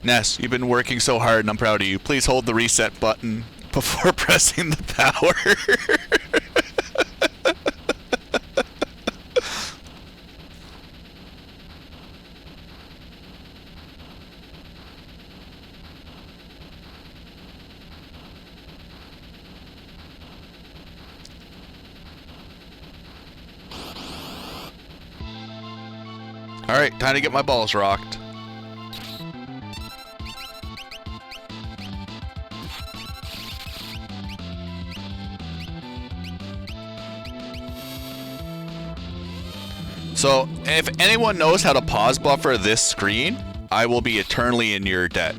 Ness, you've been working so hard and I'm proud of you. Please hold the reset button before pressing the power. Alright, time to get my balls rocked. So, if anyone knows how to pause buffer this screen, I will be eternally in your debt.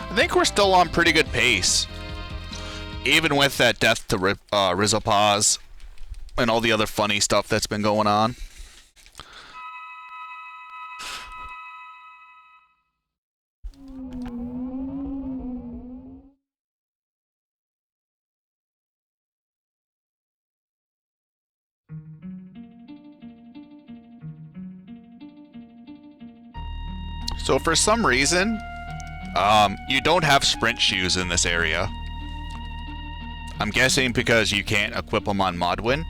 I think we're still on pretty good pace. Even with that death to Rizopaz and all the other funny stuff that's been going on. So for some reason, you don't have sprint shoes in this area. I'm guessing because you can't equip them on Modwin.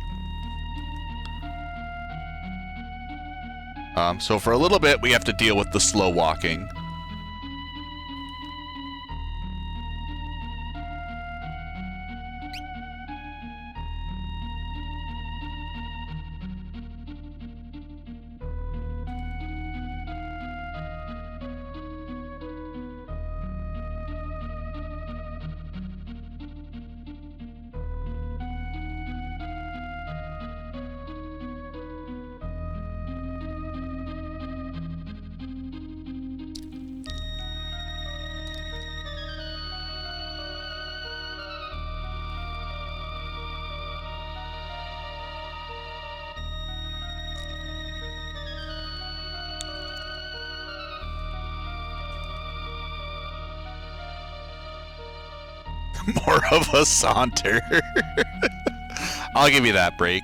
So for a little bit, we have to deal with the slow walking. More of a saunter. I'll give you that break.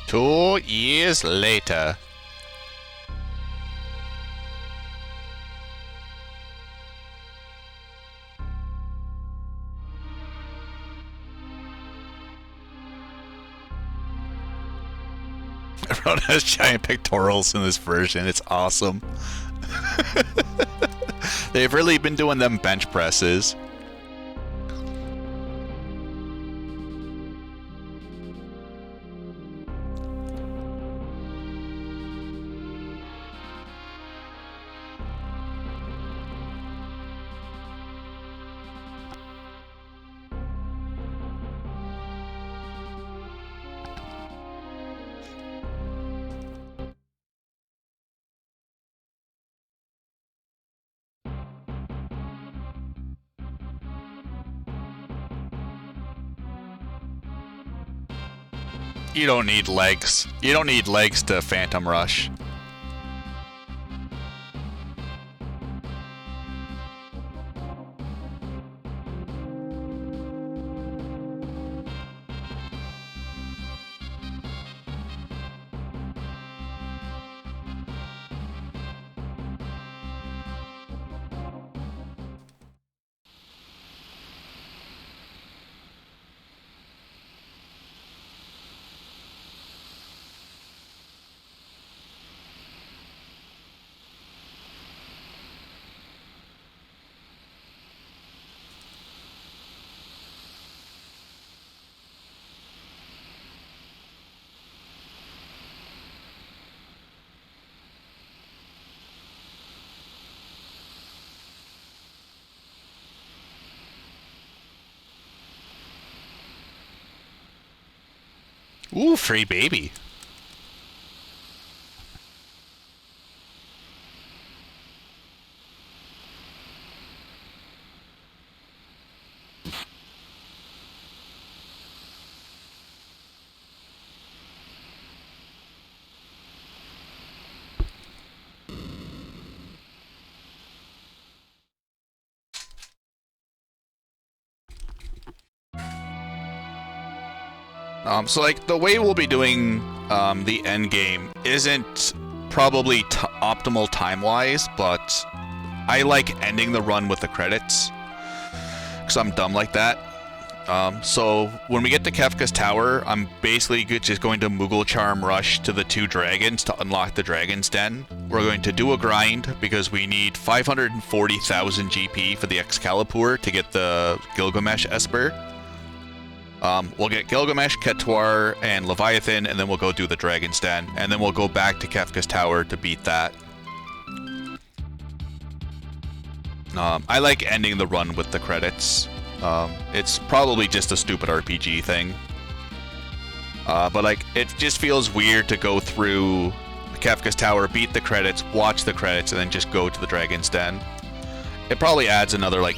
Two years later. Everyone has giant pectorals in this version. It's awesome. They've really been doing them bench presses. You don't need legs. You don't need legs to Phantom Rush. Ooh, free baby. So like the way we'll be doing the end game isn't probably optimal time-wise, but I like ending the run with the credits because I'm dumb like that. So when we get to Kefka's Tower, I'm basically just going to Moogle Charm Rush to the 2 dragons to unlock the Dragon's Den. We're going to do a grind because we need 540,000 GP for the Excalibur to get the Gilgamesh Esper. We'll get Gilgamesh, Ketwar, and Leviathan, and then we'll go do the Dragon's Den, and then we'll go back to Kefka's Tower to beat that. I like ending the run with the credits. It's probably just a stupid RPG thing. But like, it just feels weird to go through Kefka's Tower, beat the credits, watch the credits, and then just go to the Dragon's Den. It probably adds another like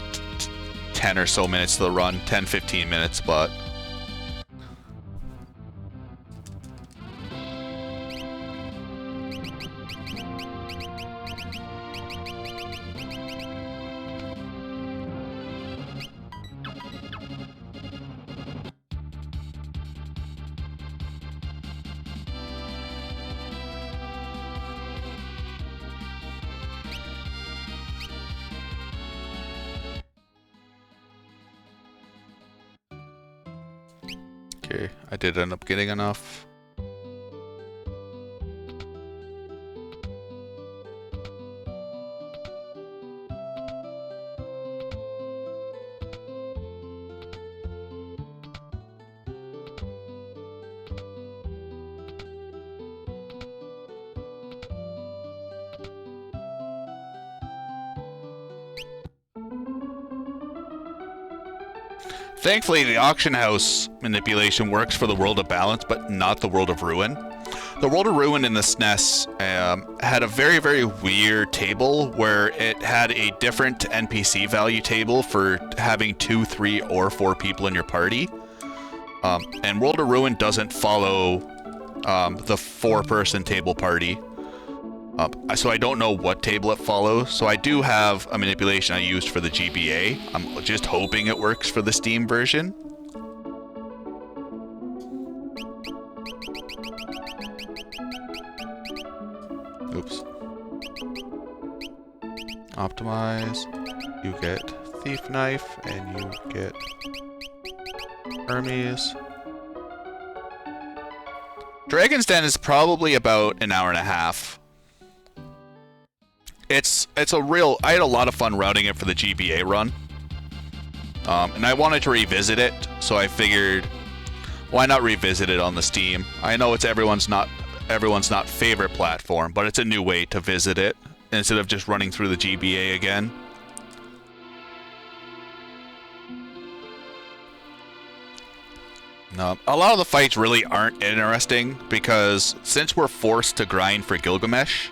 10 or so minutes to the run, 10-15 minutes, but... Okay, I did end up getting enough. Thankfully, the auction house manipulation works for the World of Balance, but not the World of Ruin. The World of Ruin in the SNES had a very, very weird table where it had a different NPC value table for having 2, 3, or 4 people in your party. And World of Ruin doesn't follow the 4-person table party. So I don't know what table it follows. So I do have a manipulation I used for the GBA. I'm just hoping it works for the Steam version. Oops. Optimize. You get Thief Knife, and you get Hermes. Dragon's Den is probably about an hour and a half. It's a real... I had a lot of fun routing it for the GBA run. And I wanted to revisit it, so I figured, why not revisit it on the Steam? I know it's everyone's not favorite platform, but it's a new way to visit it instead of just running through the GBA again. A lot of the fights really aren't interesting because since we're forced to grind for Gilgamesh,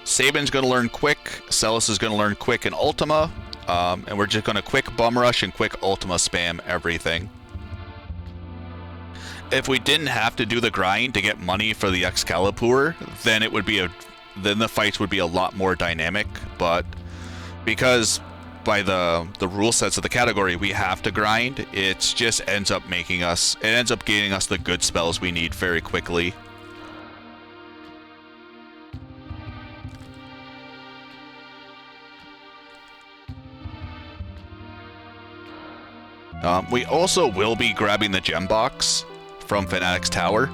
Sabin's going to learn quick, Celis is going to learn quick in Ultima, and we're just going to quick bum rush and quick Ultima spam everything. If we didn't have to do the grind to get money for the Excalibur, then then the fights would be a lot more dynamic. But because by the rule sets of the category we have to grind, it just ends up getting us the good spells we need very quickly. We also will be grabbing the gem box from Fanatic's Tower.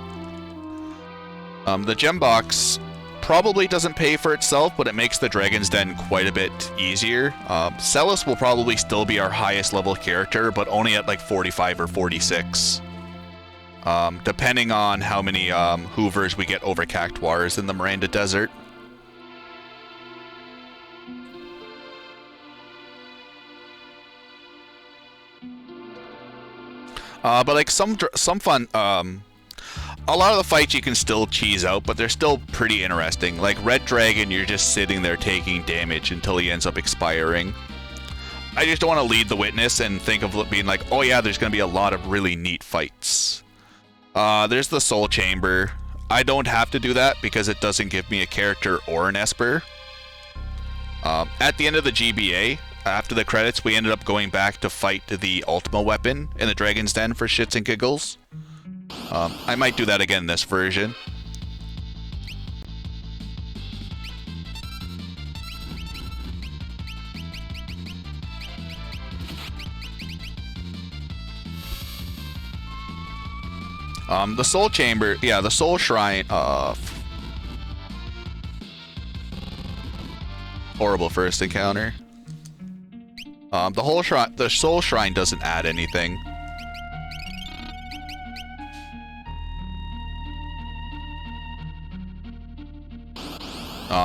The gem box probably doesn't pay for itself, but it makes the Dragon's Den quite a bit easier. Celis will probably still be our highest level character, but only at like 45 or 46. Depending on how many Hoovers we get over Cactuars in the Miranda Desert. But like some fun, a lot of the fights you can still cheese out, but they're still pretty interesting. Like Red Dragon, you're just sitting there taking damage until he ends up expiring. I just don't want to lead the witness and think of being like, oh yeah, there's going to be a lot of really neat fights. There's the Soul Chamber. I don't have to do that because it doesn't give me a character or an Esper. At the end of the GBA, after the credits, we ended up going back to fight the Ultima weapon in the Dragon's Den for shits and giggles. I might do that again this version. The Soul Chamber, yeah, the Soul Shrine, horrible first encounter. The Soul Shrine doesn't add anything.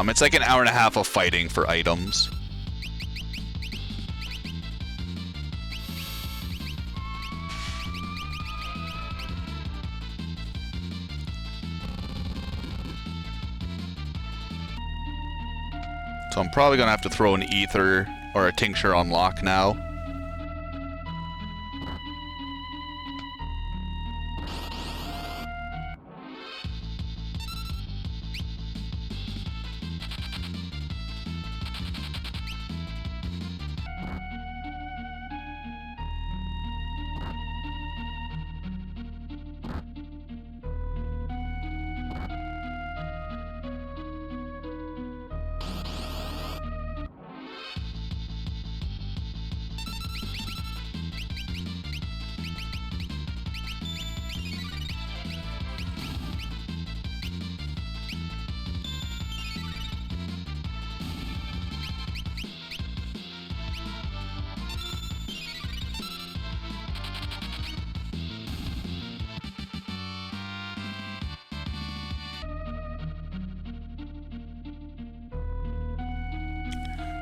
It's like an hour and a half of fighting for items. So I'm probably gonna have to throw an ether or a tincture on lock now.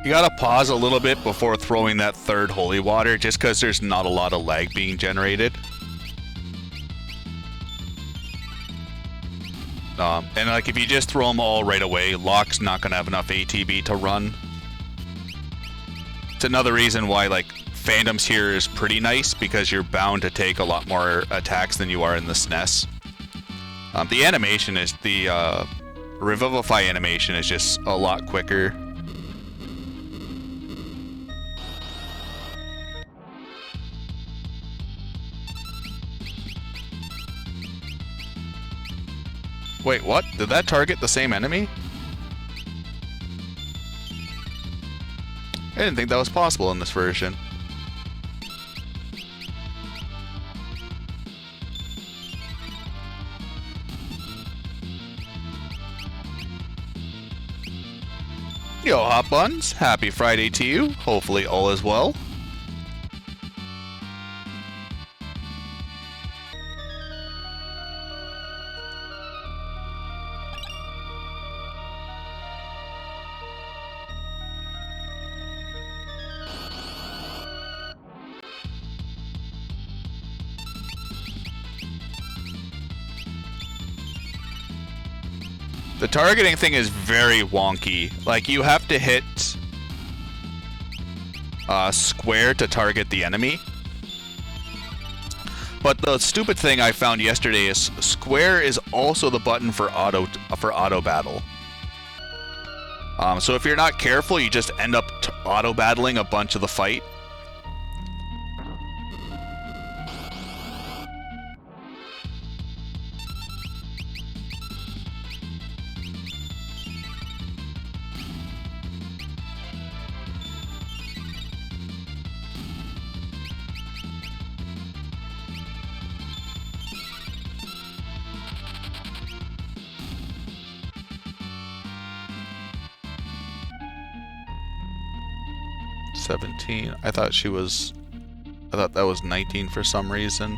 You gotta pause a little bit before throwing that third holy water, just because there's not a lot of lag being generated. And like if you just throw them all right away, Locke's not gonna have enough ATB to run. It's another reason why like Phantoms here is pretty nice, because you're bound to take a lot more attacks than you are in the SNES. The animation is the Revivify animation is just a lot quicker. Wait, what? Did that target the same enemy? I didn't think that was possible in this version. Yo, Hot Buns, happy Friday to you. Hopefully all is well. The targeting thing is very wonky. Like, you have to hit square to target the enemy. But the stupid thing I found yesterday is square is also the button for auto battle. So if you're not careful, you just end up auto battling a bunch of the fight. I thought that was 19 for some reason.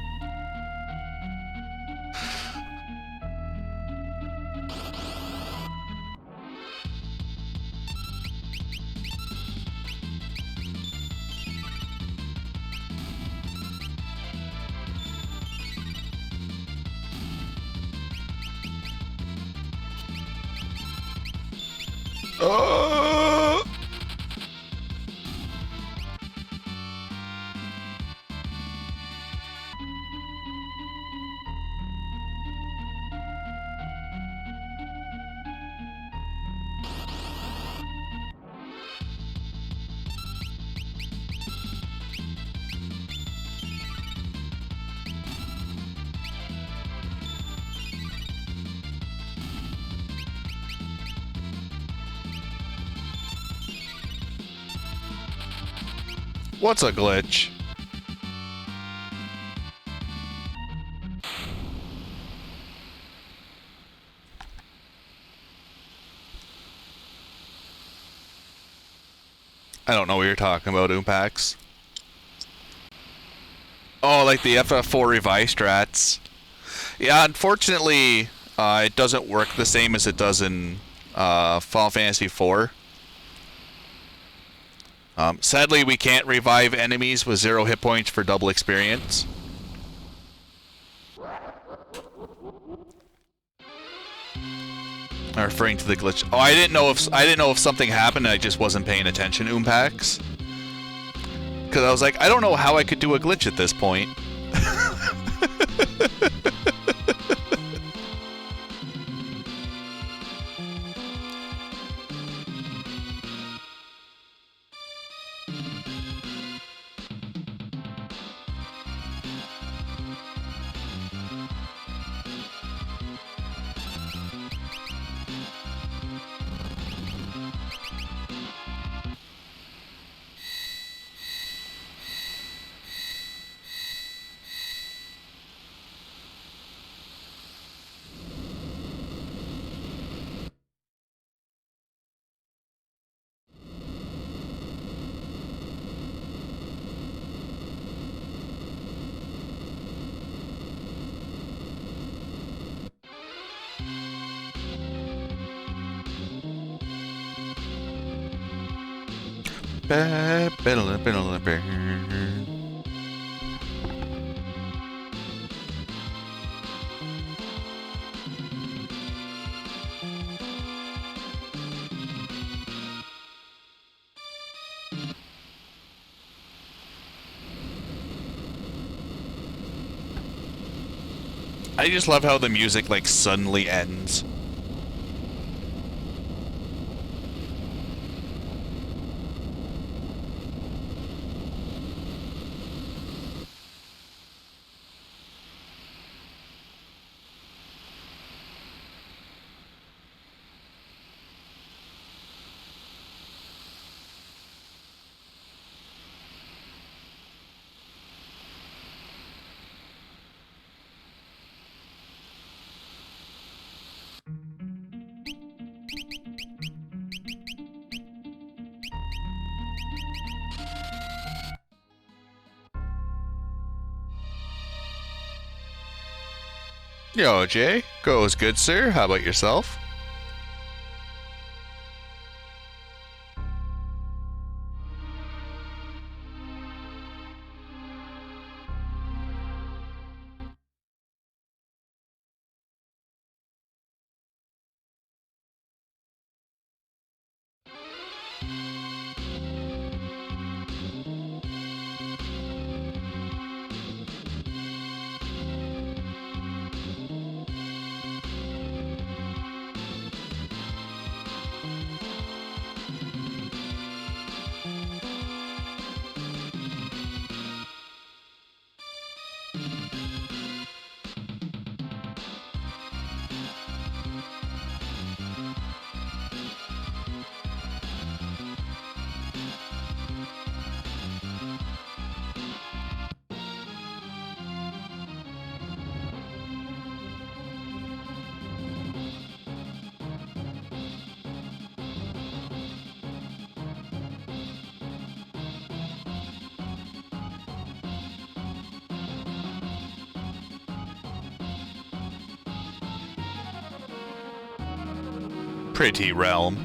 What's a glitch? I don't know what you're talking about, Oompax. Oh, like the FF4 revised strats. Yeah, unfortunately, it doesn't work the same as it does in Final Fantasy IV. Sadly, we can't revive enemies with 0 hit points for double experience. I'm referring to the glitch. Oh, I didn't know if something happened and I just wasn't paying attention, Oompax. Because I was like, I don't know how I could do a glitch at this point. I just love how the music like suddenly ends. Yo, Jay. Goes good, sir. How about yourself? Pretty realm.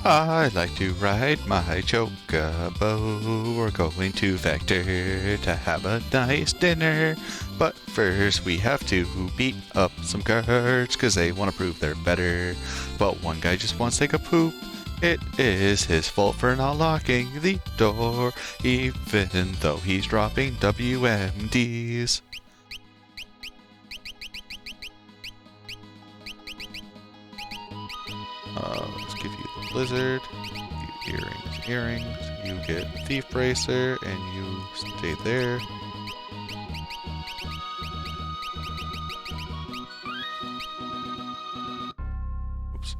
I like to ride my chocobo. We're going to Vector to have a nice dinner. But first we have to beat up some guards, cause they want to prove they're better. But one guy just wants to take a poop. It is his fault for not locking the door, even though he's dropping WMDs. Let's give you the blizzard, give you earrings, you get thief bracer, and you stay there. Oops.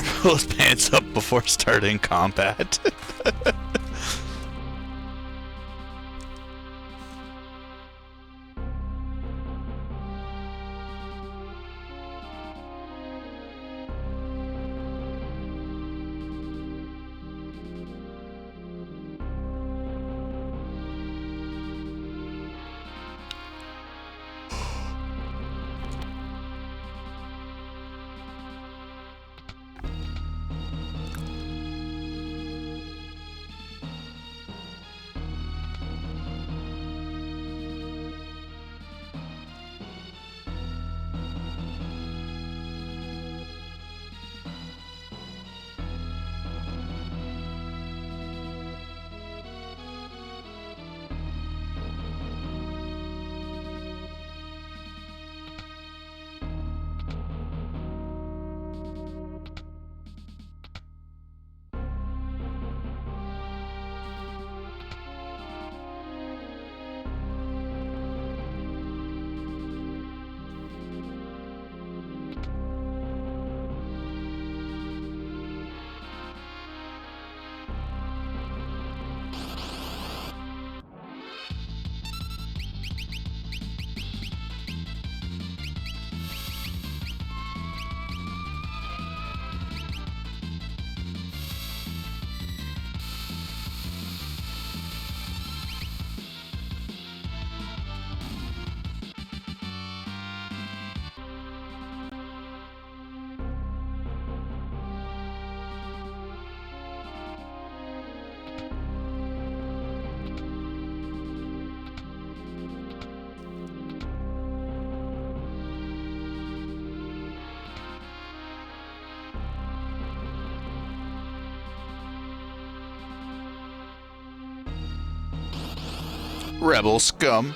Pull his pants up before starting combat. Rebel scum.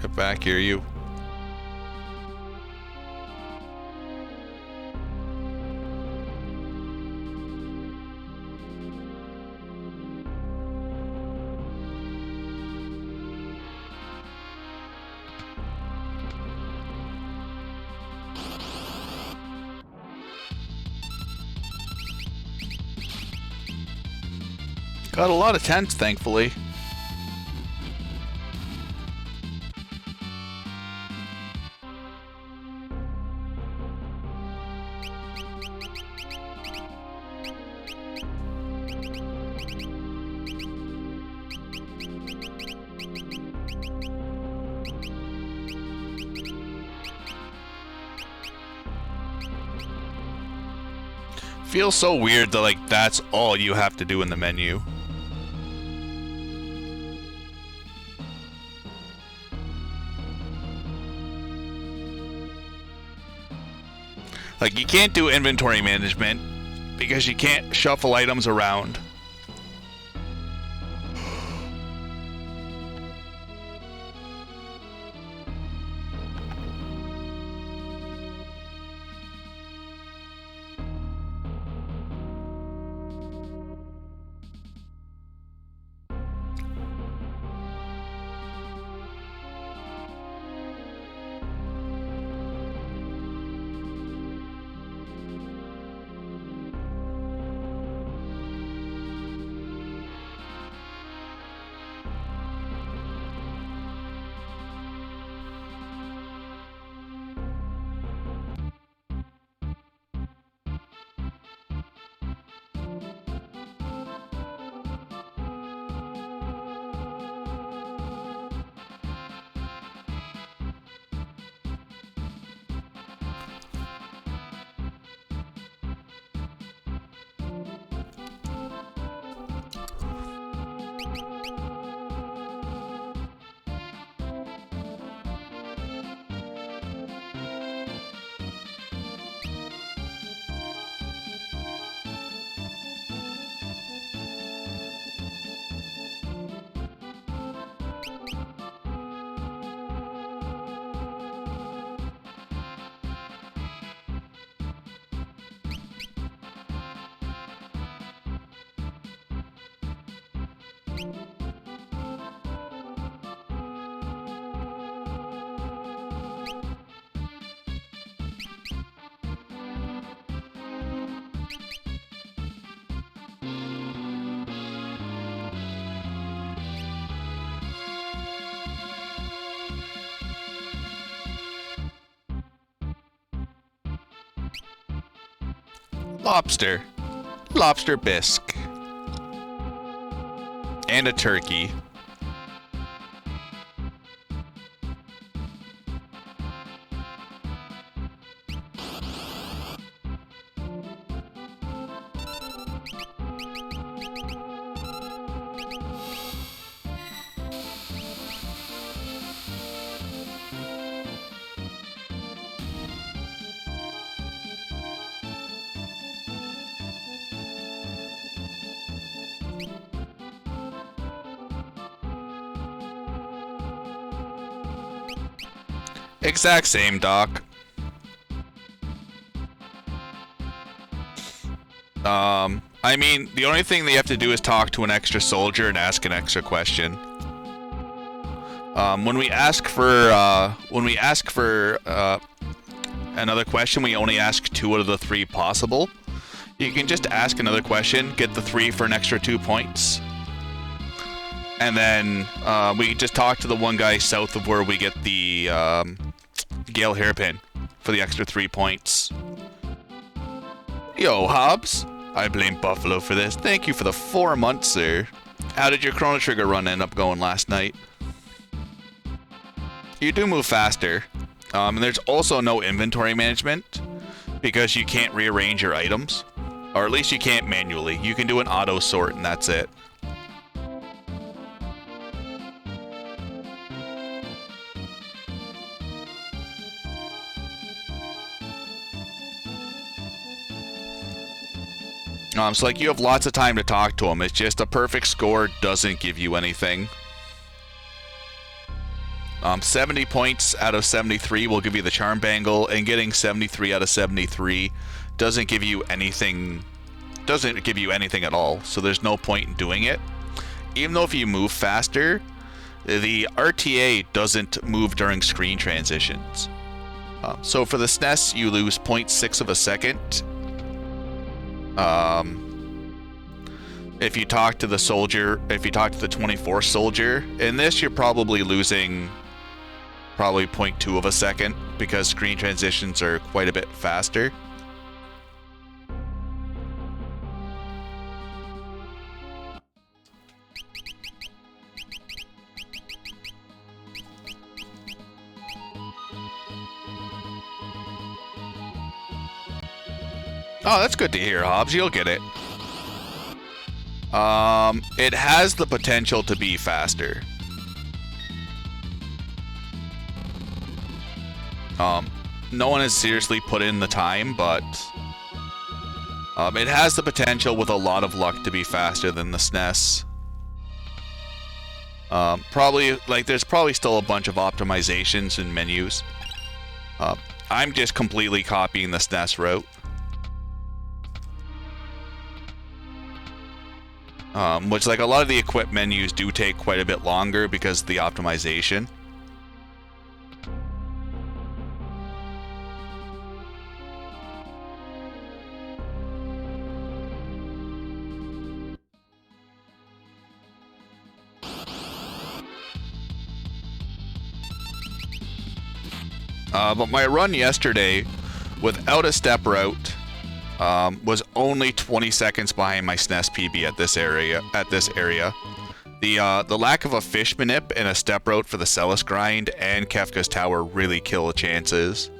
Get back here, you. Got a lot of tents, thankfully. Feels so weird that, like, that's all you have to do in the menu. Like, you can't do inventory management because you can't shuffle items around. Lobster. Lobster bisque. And a turkey. Exact same, Doc. I mean, the only thing they have to do is talk to an extra soldier and ask an extra question. When we ask for another question, we only ask 2 out of the 3 possible. You can just ask another question, get the 3 for an extra 2 points. And then we just talk to the one guy south of where we get the Gale hairpin for the extra 3 points. Yo, Hobbs. I blame Buffalo for this. Thank you for the 4 months, sir. How did your Chrono Trigger run end up going last night? You do move faster. And there's also no inventory management because you can't rearrange your items. Or at least you can't manually. You can do an auto sort and that's it. So like you have lots of time to talk to him. It's just a perfect score doesn't give you anything. 70 points out of 73 will give you the charm bangle, and getting 73 out of 73 doesn't give you anything. Doesn't give you anything at all. So there's no point in doing it. Even though if you move faster, the RTA doesn't move during screen transitions. So for the SNES, you lose 0.6 of a second. If you talk to the soldier, if you talk to the 24th soldier, in this you're probably losing probably 0.2 of a second because screen transitions are quite a bit faster. Oh, that's good to hear, Hobbs. You'll get it. It has the potential to be faster. No one has seriously put in the time, but it has the potential with a lot of luck to be faster than the SNES. Probably, like, there's probably still a bunch of optimizations and menus. I'm just completely copying the SNES route. Which, like, a lot of the equip menus do take quite a bit longer because of the optimization. But my run yesterday, without a step route, was only 20 seconds behind my SNES PB at this area. The lack of a fish manip and a step route for the Celis grind and Kefka's Tower really kill the chances.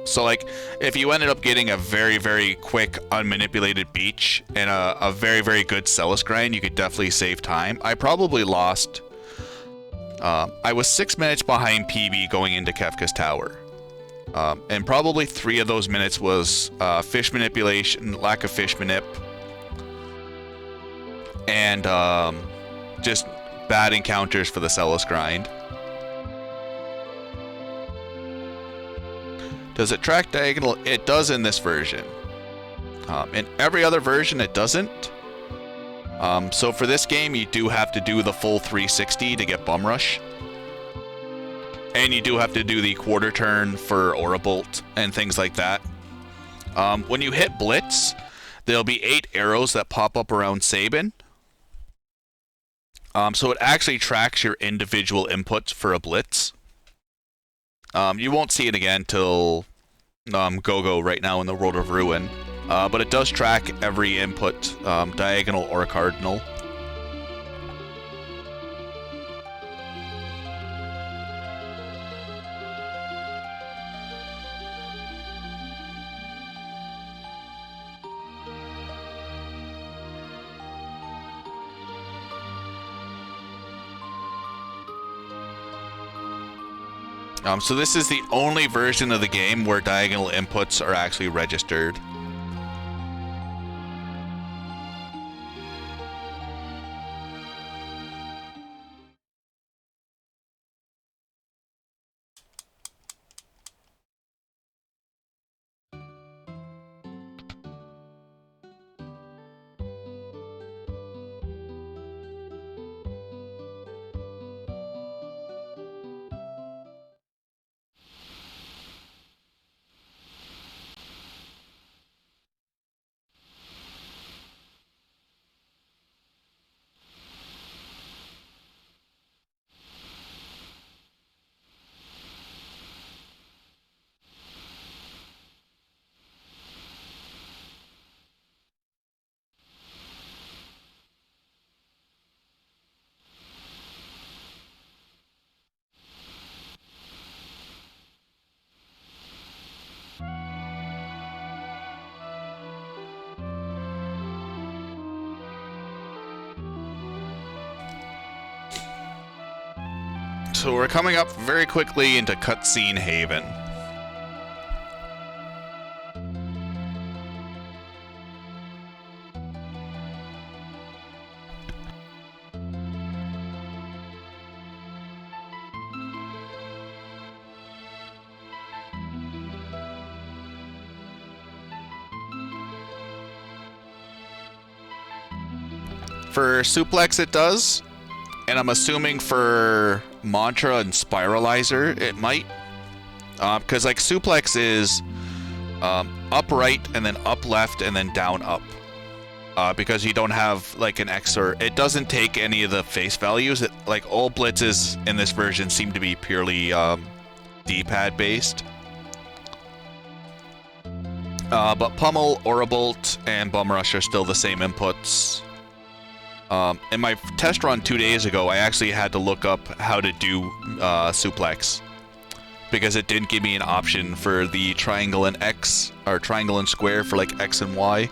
So like, if you ended up getting a very, very quick, unmanipulated beach and a very, very good Celis grind, you could definitely save time. I probably lost... I was 6 minutes behind PB going into Kefka's tower. And probably 3 of those minutes was fish manipulation, lack of fish manip, and just bad encounters for the Celis grind. Does it track diagonal? It does in this version. In every other version, it doesn't. So for this game, you do have to do the full 360 to get Bum Rush. And you do have to do the quarter turn for Aura Bolt and things like that. When you hit Blitz, there'll be 8 arrows that pop up around Sabin. So it actually tracks your individual inputs for a Blitz. You won't see it again till Go-Go right now in the World of Ruin. But it does track every input, diagonal or cardinal. So this is the only version of the game where diagonal inputs are actually registered. So we're coming up very quickly into Cutscene Haven. For Suplex it does, and I'm assuming for Mantra and Spiralizer it might. Because like Suplex is up right and then up left and then down up. Because you don't have like an X or... It doesn't take any of the face values. Like all blitzes in this version seem to be purely D-pad based. But Pummel, Aura Bolt, and Bum Rush are still the same inputs. In my test run 2 days ago, I actually had to look up how to do Suplex. Because it didn't give me an option for the triangle and X, or triangle and square for like X and Y.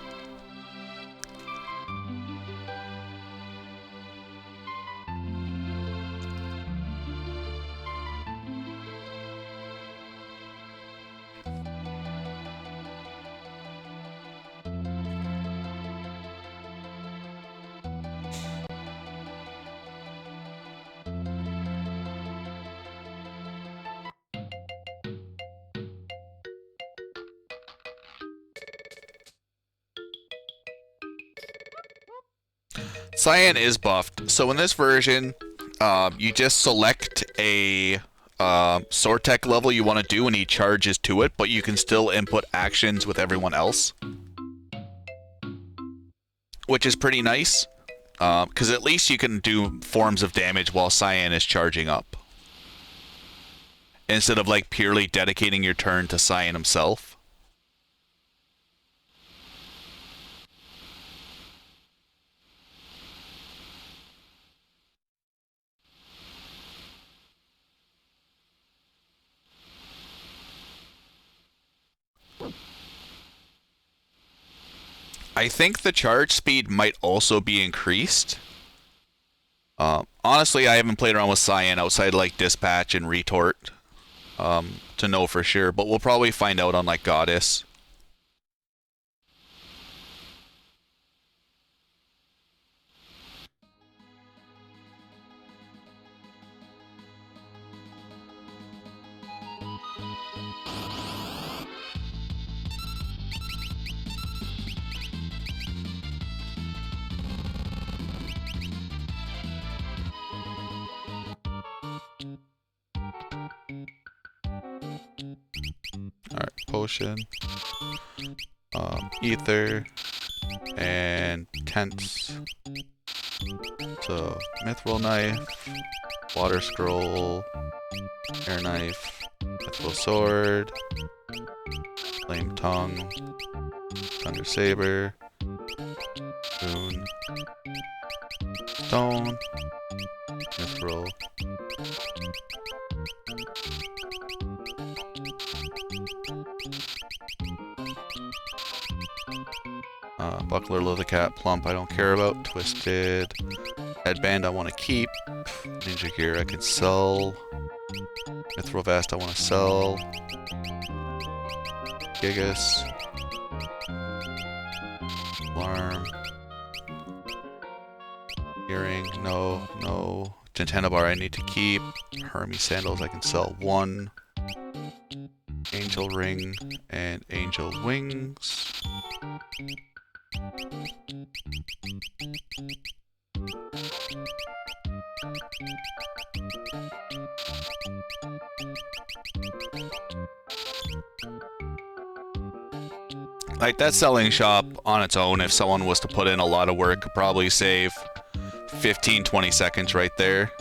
Cyan is buffed, so in this version, you just select a sword tech level you want to do and he charges to it, but you can still input actions with everyone else. Which is pretty nice, because at least you can do forms of damage while Cyan is charging up. Instead of like purely dedicating your turn to Cyan himself. I think the charge speed might also be increased. Honestly, I haven't played around with Cyan outside like Dispatch and Retort to know for sure, but we'll probably find out on like Goddess. Alright, potion, ether, and tents. So, mithril knife, water scroll, air knife, mithril sword, flame tongue, thunder saber, boon, stone, mithril. Buckler, leather cap, plump, I don't care about. Twisted. Headband, I want to keep. Ninja gear, I can sell. Mithril vest, I want to sell. Gigas. Alarm. Earring, no. Gentana bar, I need to keep. Hermes sandals, I can sell 1. Angel ring and angel wings. Like, that selling shop on its own, if someone was to put in a lot of work, could probably save 15-20 seconds right there.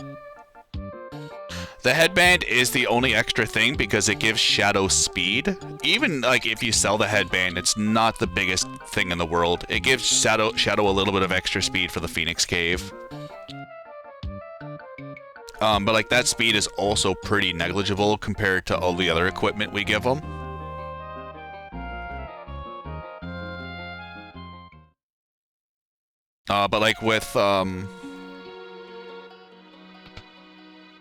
The headband is the only extra thing because it gives Shadow speed. Even like if you sell the headband, it's not the biggest thing in the world. It gives Shadow a little bit of extra speed for the Phoenix Cave. But like that speed is also pretty negligible compared to all the other equipment we give them. But like with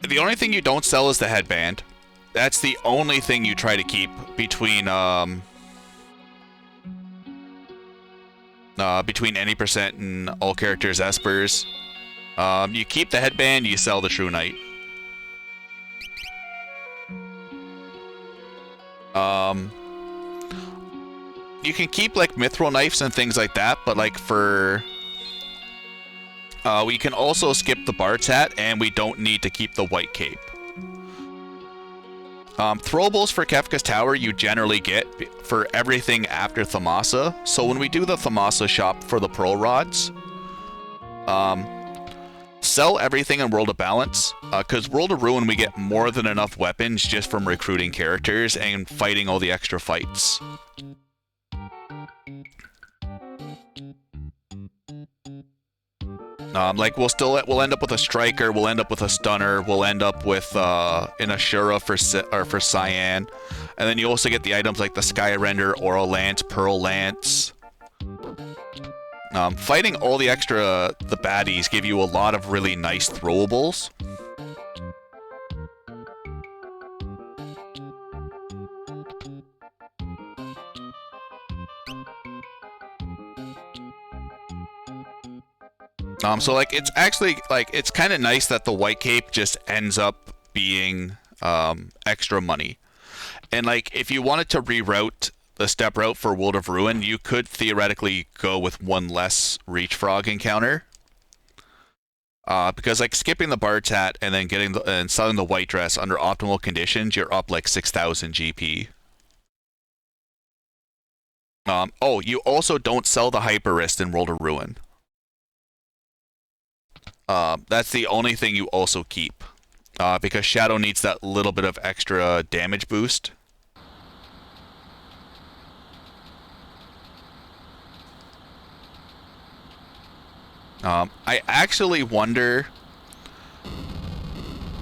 the only thing you don't sell is the headband. That's the only thing you try to keep between any percent and all characters Espers. You keep the headband, you sell the True Knight. You can keep like mithril knives and things like that, but like for we can also skip the Bard's Hat, and we don't need to keep the White Cape. Throwables for Kefka's Tower you generally get for everything after Thamasa. So when we do the Thamasa shop for the Pearl Rods, sell everything in World of Balance, because World of Ruin we get more than enough weapons just from recruiting characters and fighting all the extra fights. Like we'll end up with a striker, we'll end up with a stunner, we'll end up with an Ashura for Cyan, and then you also get the items like the Sky Render, Aural Lance, Pearl Lance. Fighting all the baddies give you a lot of really nice throwables. So like it's actually like it's kind of nice that the White Cape just ends up being extra money. And like if you wanted to reroute the step route for World of Ruin, you could theoretically go with one less Reach Frog encounter. Because like skipping the Bard's Hat and then and selling the White Dress under optimal conditions, you're up like 6,000 GP. Oh, you also don't sell the Hyper Wrist in World of Ruin. That's the only thing you also keep, because Shadow needs that little bit of extra damage boost. I actually wonder...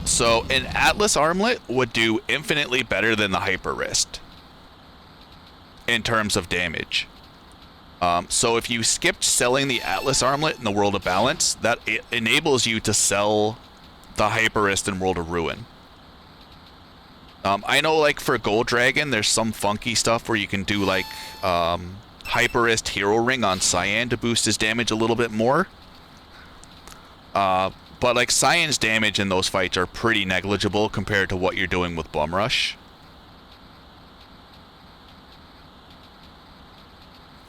So, an Atlas Armlet would do infinitely better than the Hyper Wrist in terms of damage. So if you skipped selling the Atlas Armlet in the World of Balance, that it enables you to sell the Hyperist in World of Ruin. I know, like, for Gold Dragon, there's some funky stuff where you can do, like, Hyperist Hero Ring on Cyan to boost his damage a little bit more. But, like, Cyan's damage in those fights are pretty negligible compared to what you're doing with Bum Rush.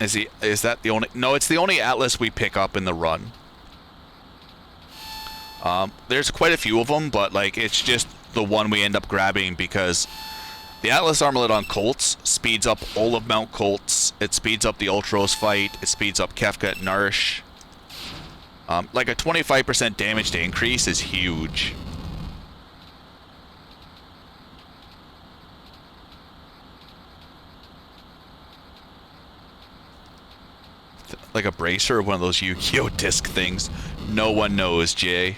Is that the only... No, it's the only Atlas we pick up in the run. There's quite a few of them, but, like, it's just the one we end up grabbing because the Atlas Armlet on Colts speeds up all of Mount Colts. It speeds up the Ultros fight. It speeds up Kefka at Nourish. Like, a 25% damage to increase is huge. Like a bracer or one of those Yu-Gi-Oh! Disc things. No one knows, Jay.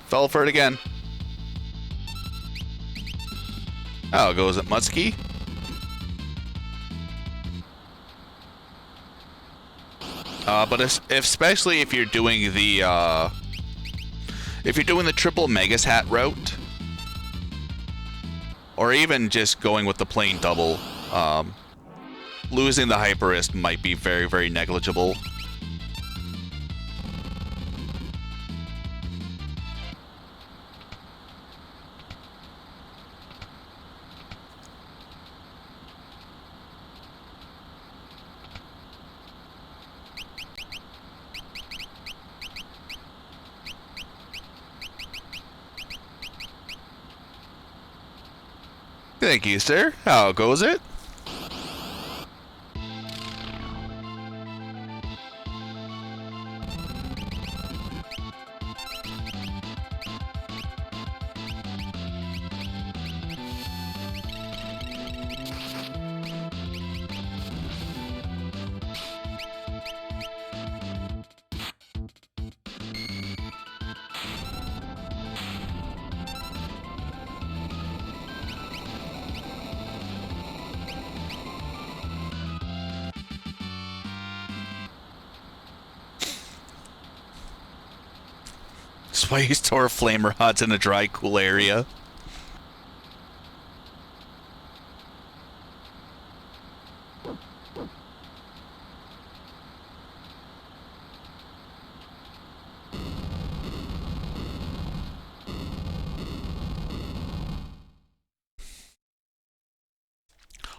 Fell for it again. Oh, goes at Mutsky. But especially if you're doing the triple Megas Hat route, or even just going with the plain double, losing the Hyperist might be very, very negligible. Thank you, sir. How goes it? That's why you store flamer rods in a dry, cool area.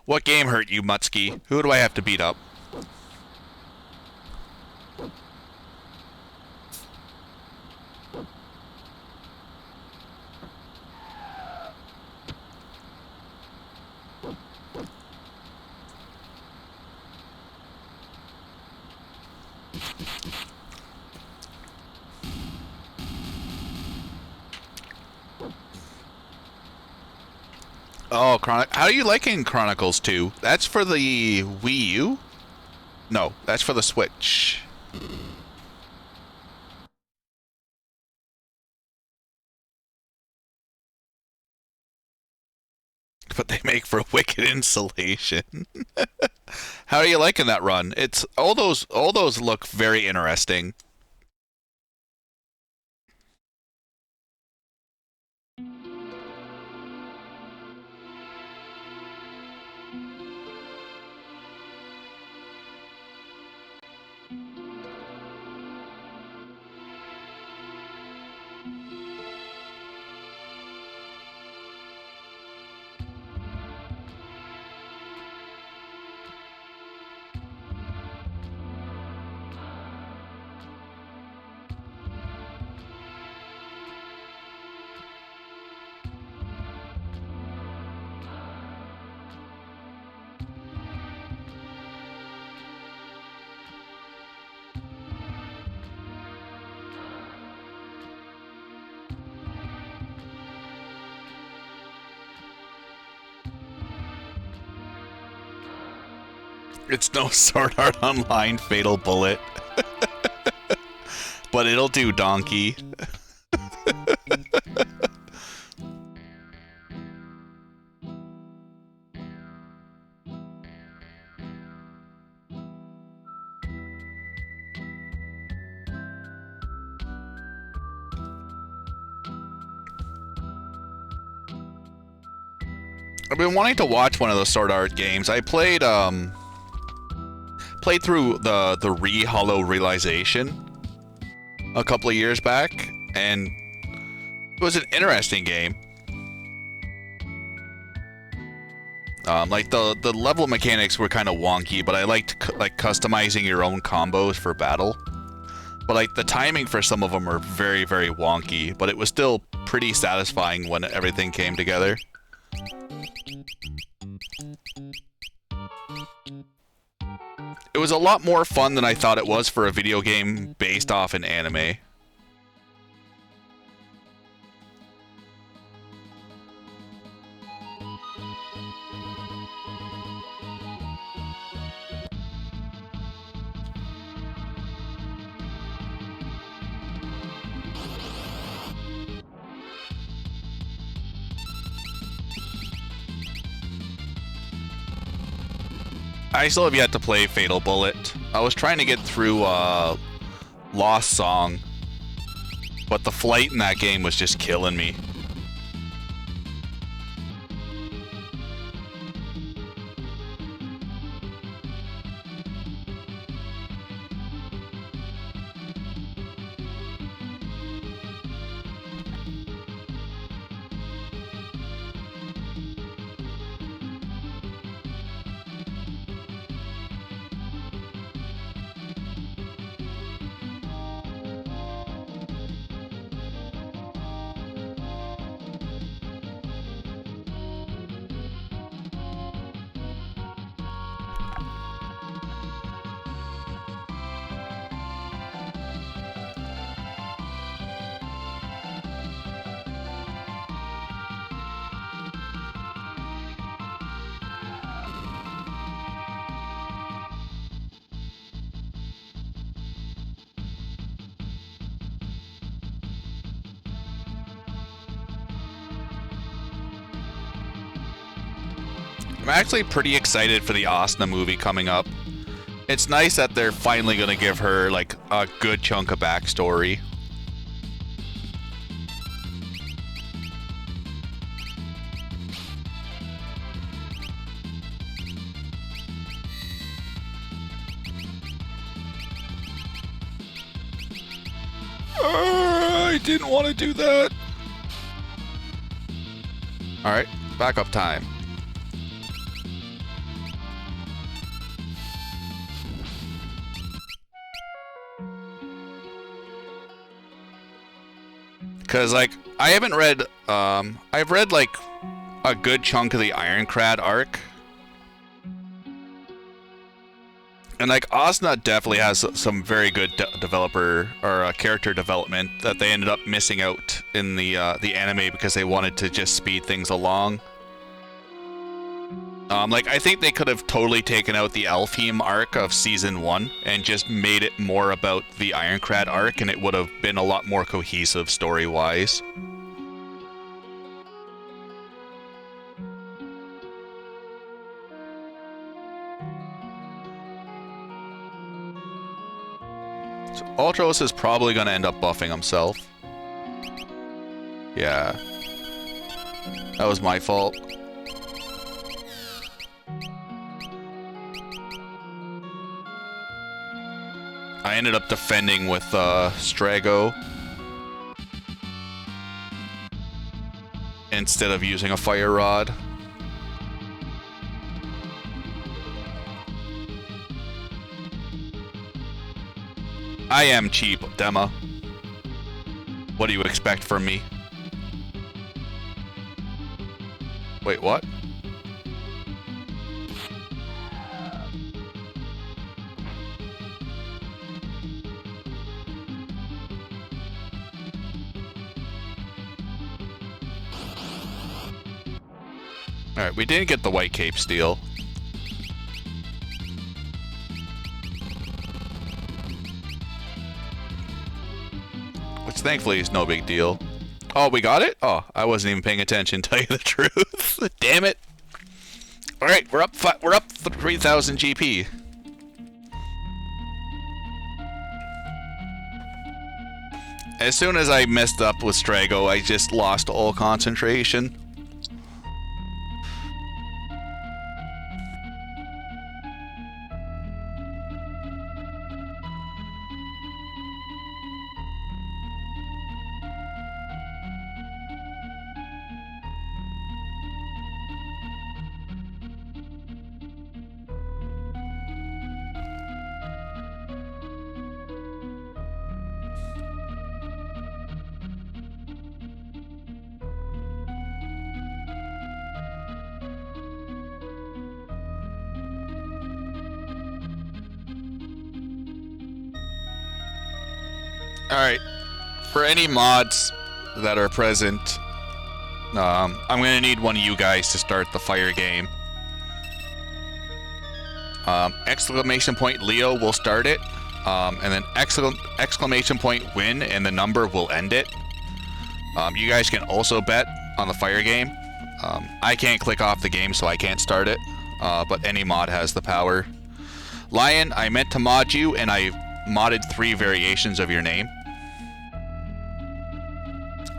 What game hurt you, Mutsky? Who do I have to beat up? Oh, how are you liking Chronicles 2? That's for the Wii U? No, that's for the Switch. But they make for wicked insulation. How are you liking that run? It's all those look very interesting. It's no Sword Art Online Fatal Bullet. But it'll do, Donkey. I've been wanting to watch one of those Sword Art games. I played through the Hollow Realization a couple of years back, and it was an interesting game. Like the level mechanics were kind of wonky, but I liked like customizing your own combos for battle. But like the timing for some of them were very, very wonky, but it was still pretty satisfying when everything came together. It was a lot more fun than I thought it was for a video game based off an anime. I still have yet to play Fatal Bullet. I was trying to get through Lost Song, but the flight in that game was just killing me. I'm actually pretty excited for the Asuna movie coming up. It's nice that they're finally going to give her like a good chunk of backstory. I didn't want to do that. Alright, backup time. Because, like, I haven't read, I've read, like, a good chunk of the Ironclad arc. And, like, Asuna definitely has some very good developer, or character development that they ended up missing out in the anime because they wanted to just speed things along. Like, I think they could have totally taken out the Elfheim arc of Season 1 and just made it more about the Ironclad arc, and it would have been a lot more cohesive story-wise. So Ultros is probably going to end up buffing himself. Yeah. That was my fault. I ended up defending with Strago instead of using a fire rod. I am cheap, Dema. What do you expect from me? Wait, what? Alright, we didn't get the white cape steal. thankfully it's no big deal. Oh, we got it? Oh, I wasn't even paying attention, tell you the truth. Damn it. Alright, we're up 3,000 GP. As soon as I messed up with Strago, I just lost all concentration. Alright, for any mods that are present, I'm going to need one of you guys to start the fire game. Exclamation point Leo will start it, and then exclamation point win and the number will end it. You guys can also bet on the fire game. I can't click off the game, so I can't start it, but any mod has the power. Lion, I meant to mod you, and I modded 3 variations of your name.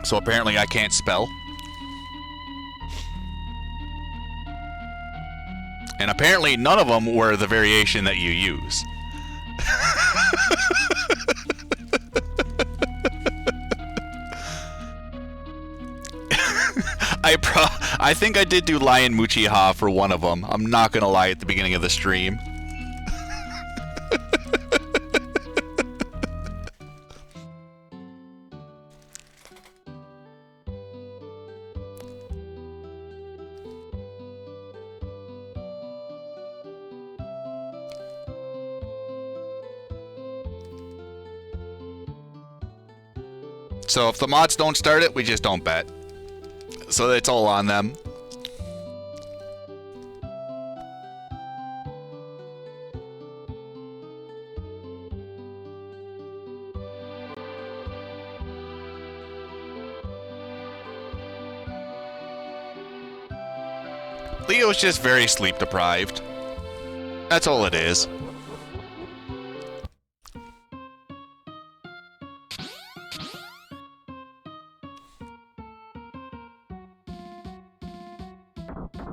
So apparently I can't spell. And apparently none of them were the variation that you use. I think I did do Lion Muchiha for one of them. I'm not gonna lie at the beginning of the stream. So if the mods don't start it, we just don't bet. So it's all on them. Leo's just very sleep deprived. That's all it is.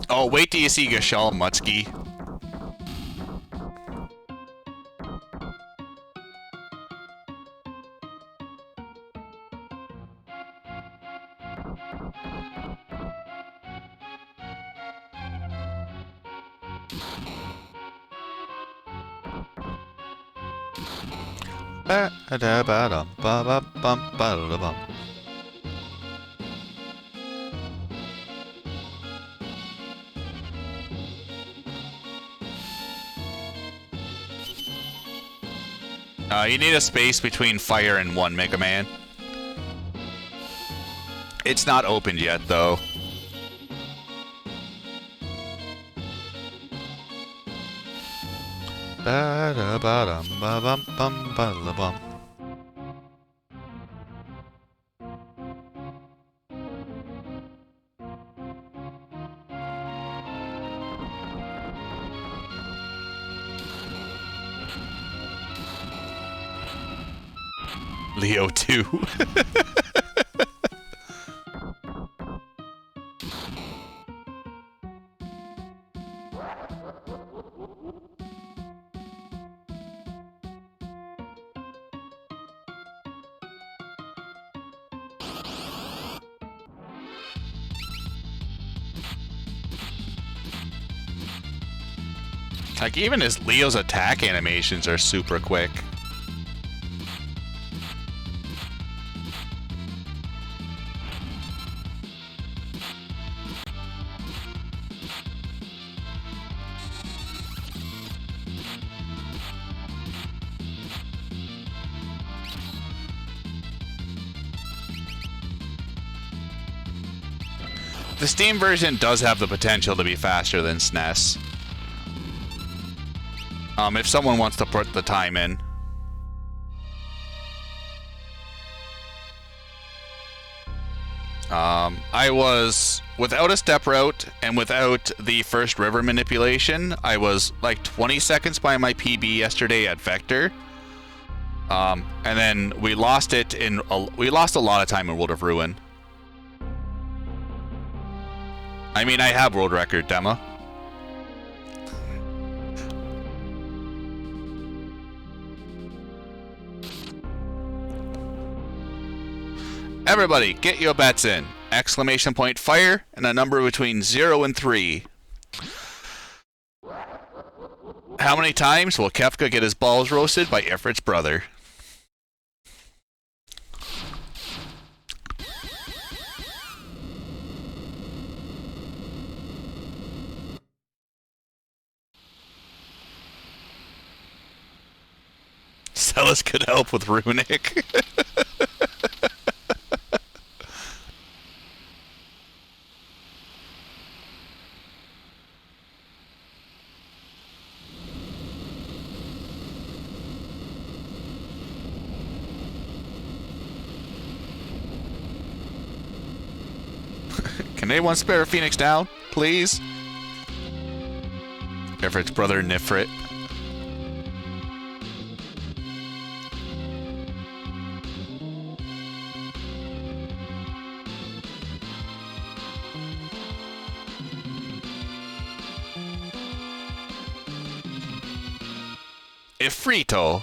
Oh, wait till you see Gashal Mutsky. You need a space between fire and 1 Mega Man. It's not opened yet, though. Leo 2. Like, even his Leo's attack animations are super quick. The Steam version does have the potential to be faster than SNES. If someone wants to put the time in. I was without a step route and without the first river manipulation. I was like 20 seconds by my PB yesterday at Vector. And then we lost it we lost a lot of time in World of Ruin. I mean, I have world record, Dema. Everybody, get your bets in. Exclamation point fire and a number between 0 and 3. How many times will Kefka get his balls roasted by Ifrit's brother? Celis could help with Runic. Can anyone spare a Phoenix down, please? Ifrit's brother, Nifrit. Ifrito.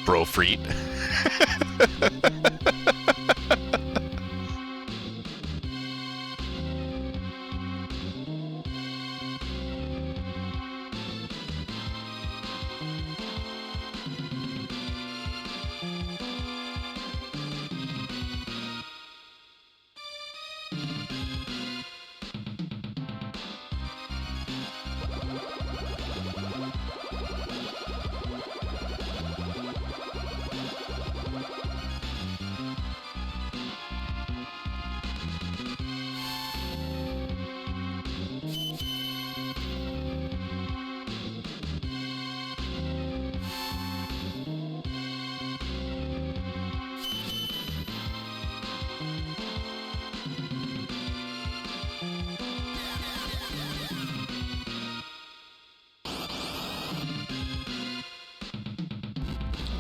Brofreet.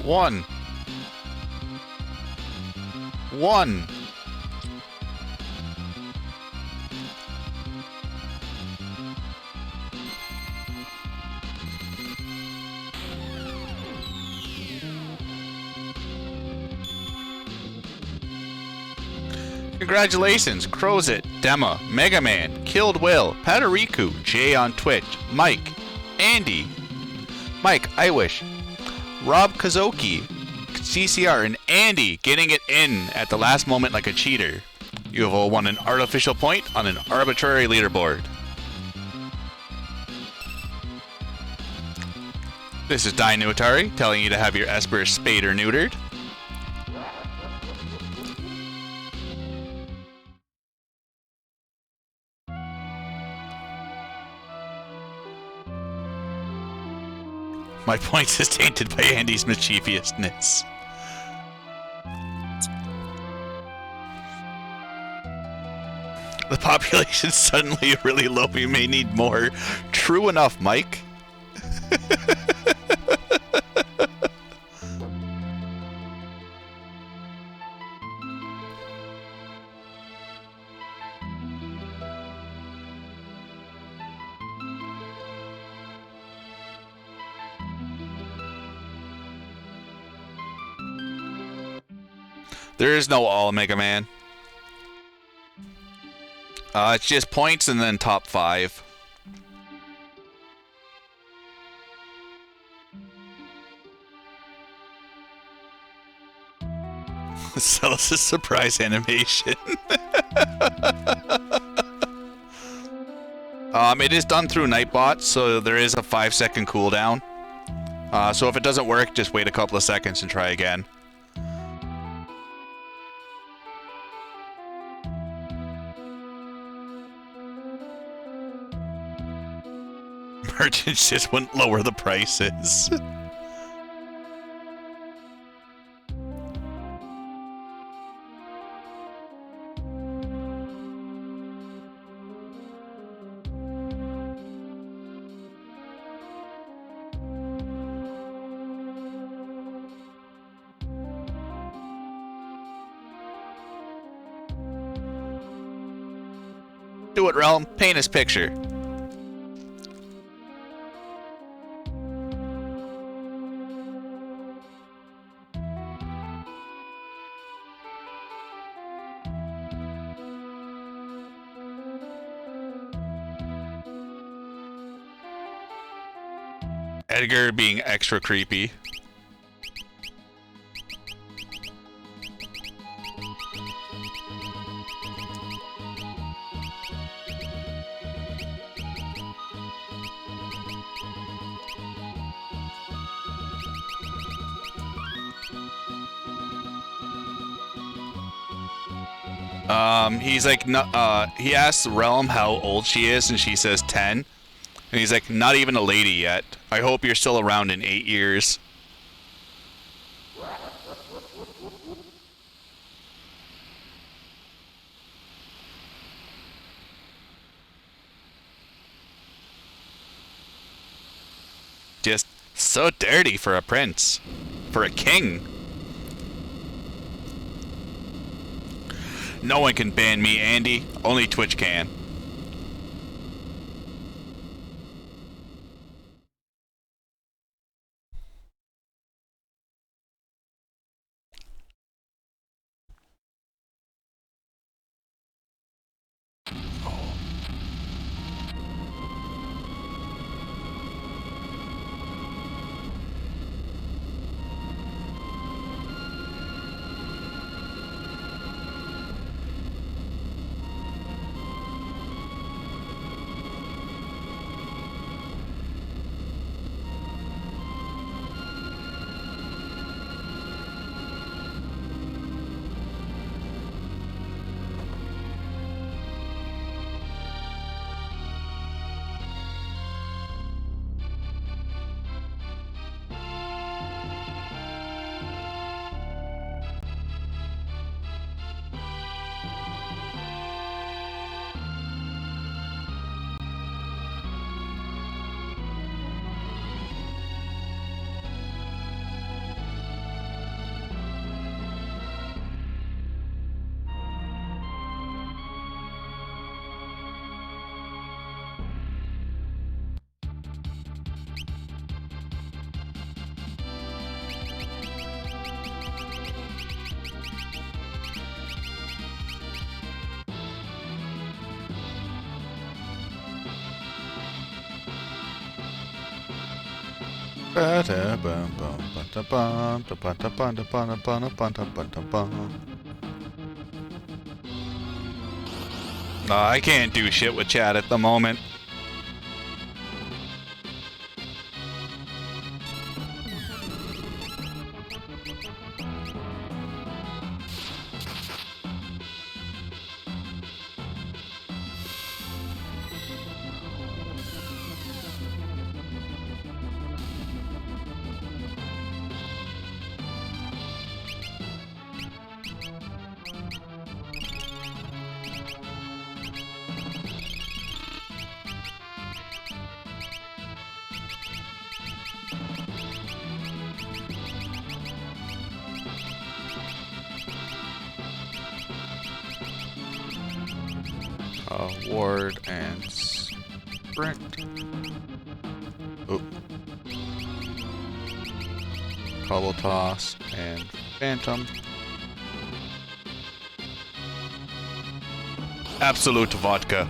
One. Congratulations, Crozit, Dema, Mega Man, Killed Will, Patariku, Jay on Twitch, Mike, Andy, Mike, I wish, Rob Kazoki, CCR, and Andy getting it in at the last moment like a cheater. You have all won an artificial point on an arbitrary leaderboard. This is Dinuatari telling you to have your Espers spayed or neutered. My points is tainted by Andy's mischievousness. The population's suddenly really low. We may need more. True enough, Mike. There is no all Mega Man. It's just points and then top 5. Celis' surprise animation. It is done through Nightbot, so there is a 5-second cooldown. So if it doesn't work, just wait a couple of seconds and try again. merchants just wouldn't lower the prices. Do it, Realm. Paint his picture. Edgar being extra creepy. He's like, he asks Realm how old she is, and she says 10. And he's like, not even a lady yet. I hope you're still around in 8 years. Just so dirty for a prince. For a king. No one can ban me, Andy. Only Twitch can. I can't do shit with chat at the moment. Ward and sprint. Oop. Cobble toss and phantom. Absolute vodka.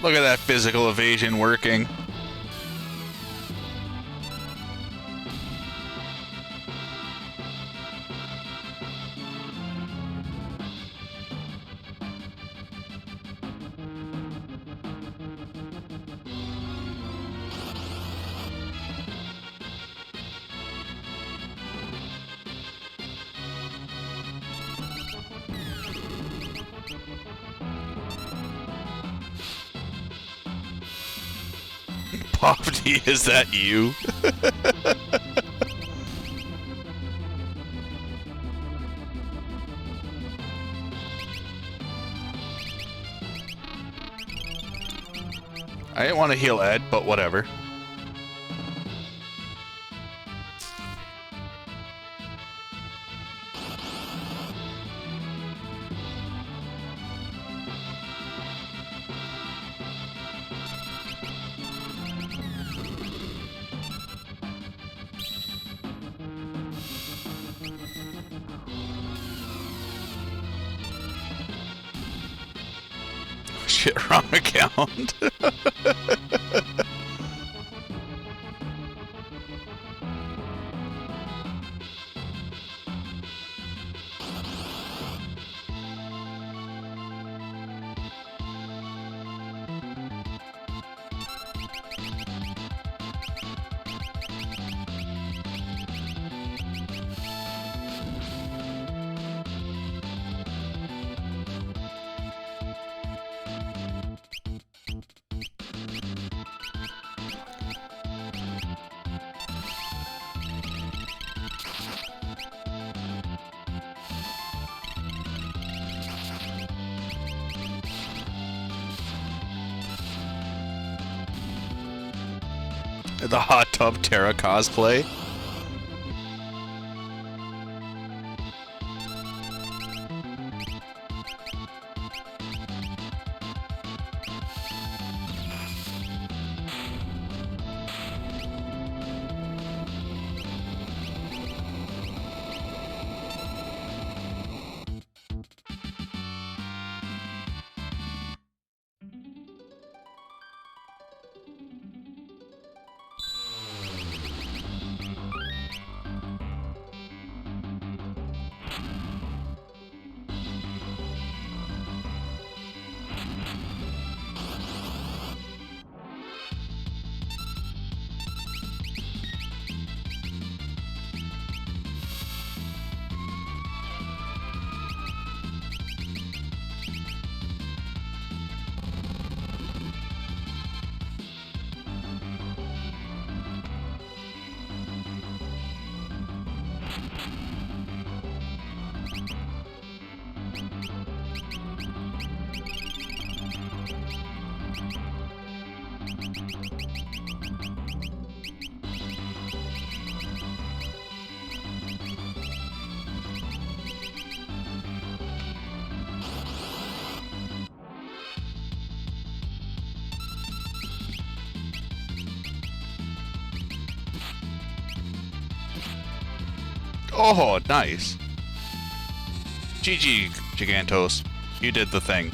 Look at that physical evasion working. Poverty, is that you? I didn't want to heal Ed, but whatever. Shit, wrong account. The hot tub Terra cosplay. Oh, nice. GG, Gigantos. You did the thing.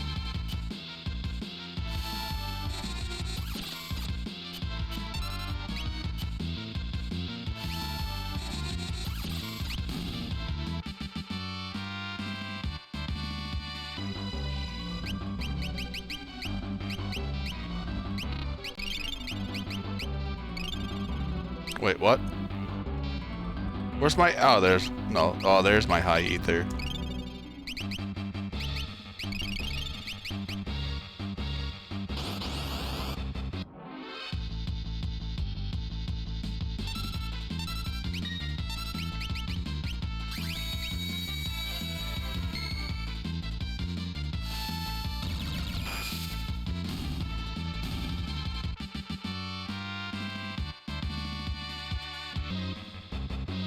Wait, what? Where's my... Oh, there's... No. Oh, there's my high ether.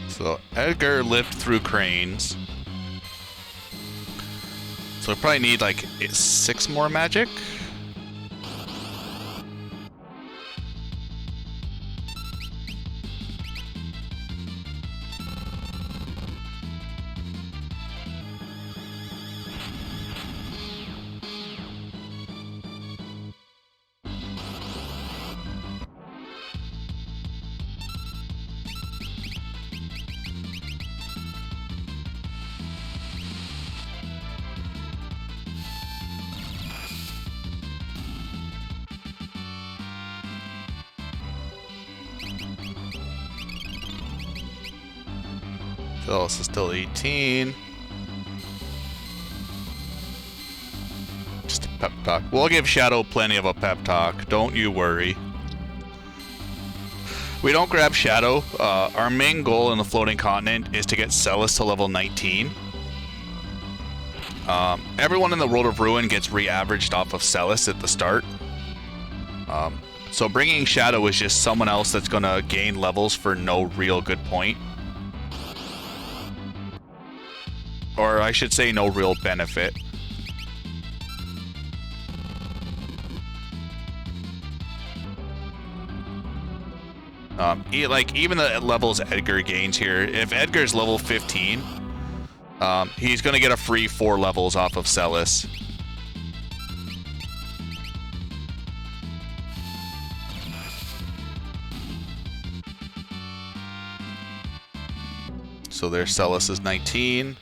So Edgar lived through cranes. So we probably need like 6 more magic. Phyllis is still 18. Just a pep talk. We'll give Shadow plenty of a pep talk. Don't you worry. We don't grab Shadow. Our main goal in the Floating Continent is to get Celis to level 19. Everyone in the World of Ruin gets re-averaged off of Celis at the start. So bringing Shadow is just someone else that's going to gain levels for no real good point. Or I should say no real benefit. Even the levels Edgar gains here, if Edgar's level 15, he's going to get a free 4 levels off of Celis. So their Celis is 19.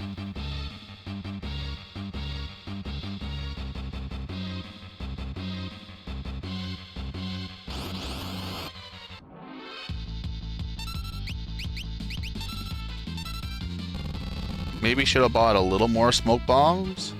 Maybe should have bought a little more smoke bombs.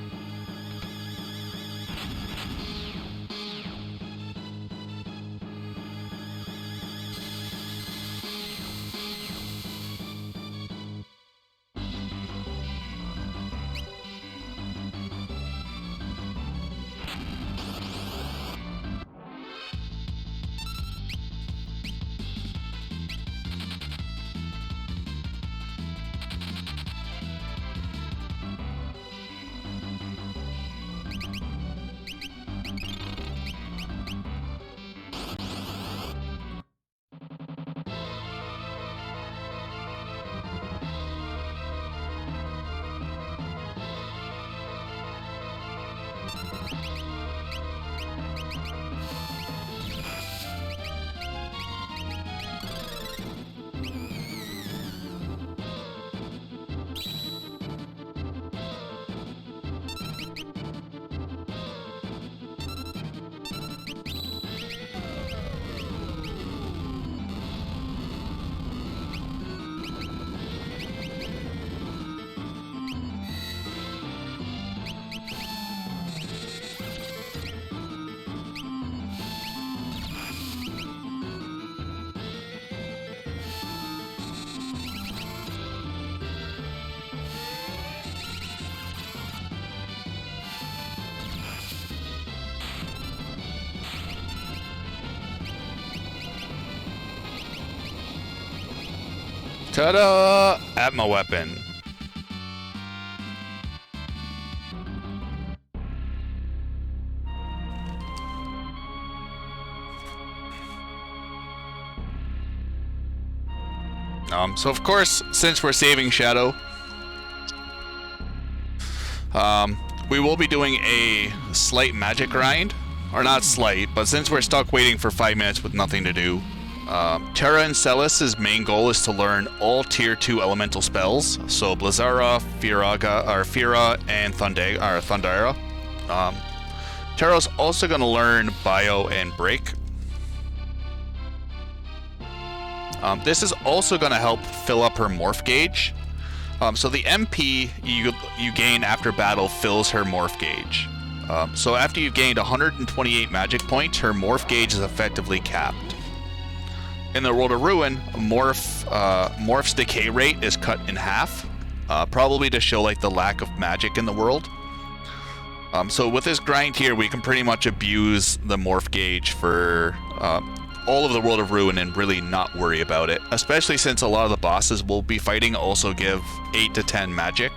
Ta-da! At my weapon. So of course, since we're saving Shadow, we will be doing a slight magic grind. Or not slight, but since we're stuck waiting for 5 minutes with nothing to do, Terra and Celis' main goal is to learn all Tier 2 elemental spells, so Blizzara, Fira, and Thundera. Terra's also going to learn Bio and Break. This is also going to help fill up her morph gauge. So the MP you gain after battle fills her morph gauge. So after you've gained 128 magic points, her morph gauge is effectively capped. In the World of Ruin, Morph's decay rate is cut in half, probably to show like the lack of magic in the world. So with this grind here, we can pretty much abuse the morph gauge for all of the World of Ruin and really not worry about it, especially since a lot of the bosses we'll be fighting also give 8 to 10 magic.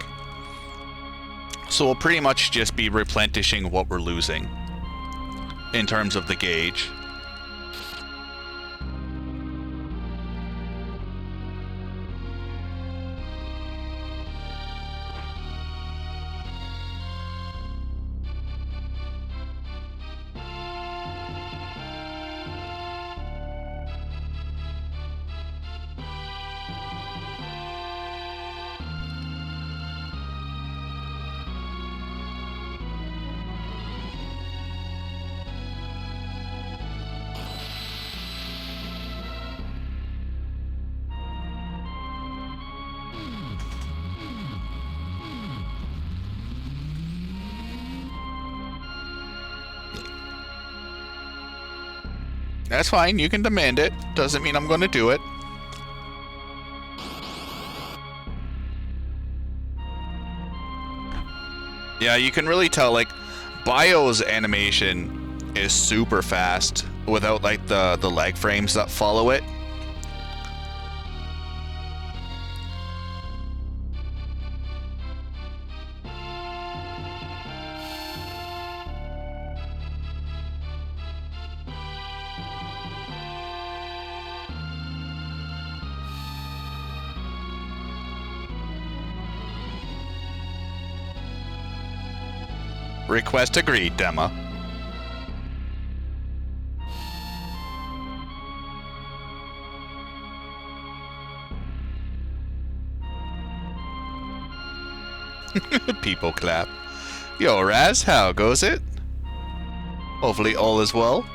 So we'll pretty much just be replenishing what we're losing in terms of the gauge. That's fine, you can demand it. Doesn't mean I'm going to do it. Yeah, you can really tell, like, Bio's animation is super fast without, like, the lag frames that follow it. Request agreed, Dema. People clap. Yo, Raz, how goes it? Hopefully all is well.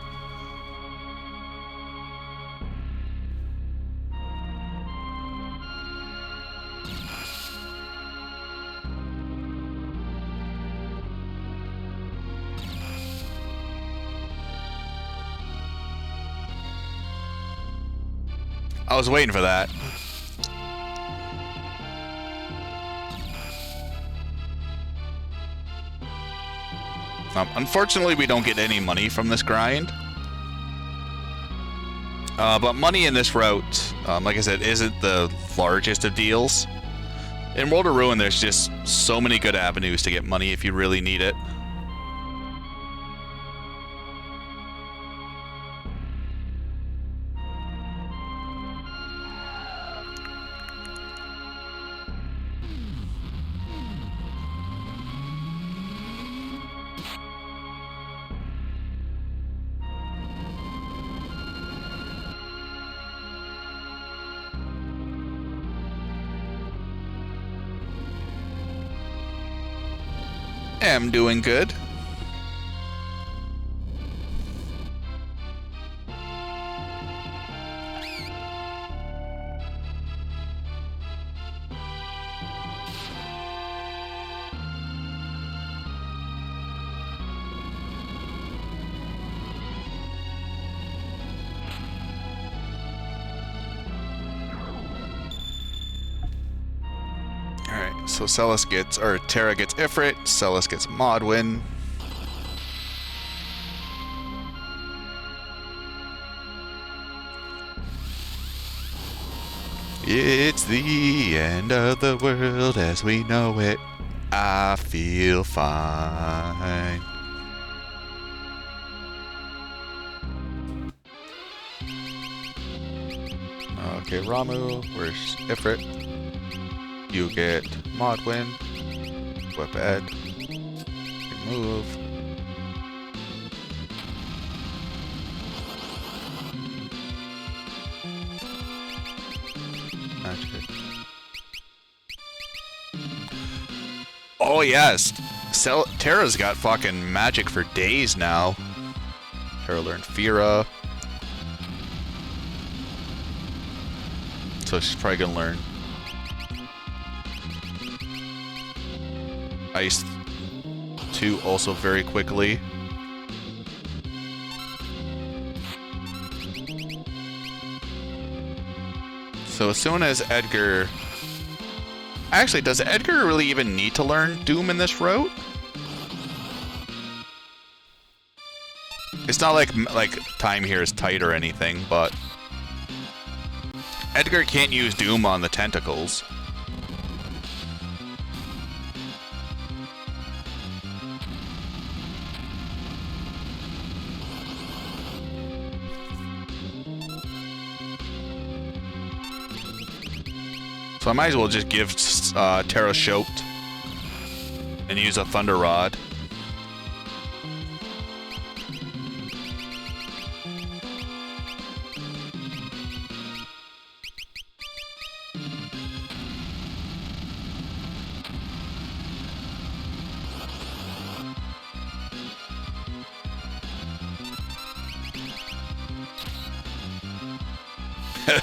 I was waiting for that. Unfortunately, we don't get any money from this grind. But money in this route, like I said, isn't the largest of deals. In World of Ruin, there's just so many good avenues to get money if you really need it. Am doing good. Alright, so Celis gets, or Terra gets Ifrit, Celis gets Modwin. It's the end of the world as we know it. I feel fine. Okay, Ramu, where's Ifrit? You get Modwin, Whip Ed, move. Magic. Oh yes, Terra's got fucking magic for days now. Terra learned Fira. So she's probably gonna learn Ice 2 also very quickly. So as soon as Edgar... Actually, does Edgar really even need to learn Doom in this route? It's not like time here is tight or anything, but... Edgar can't use Doom on the tentacles. So I might as well just give Terra Choked and use a Thunder Rod.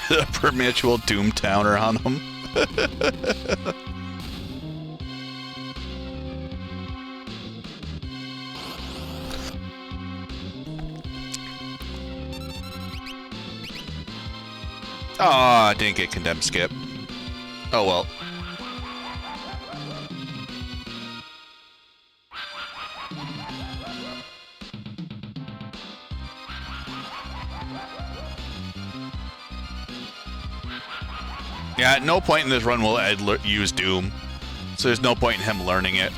A perpetual Doom Towner on him. Ah, didn't get condemned skip. Oh well. Yeah, at no point in this run will Ed use Doom, so there's no point in him learning it.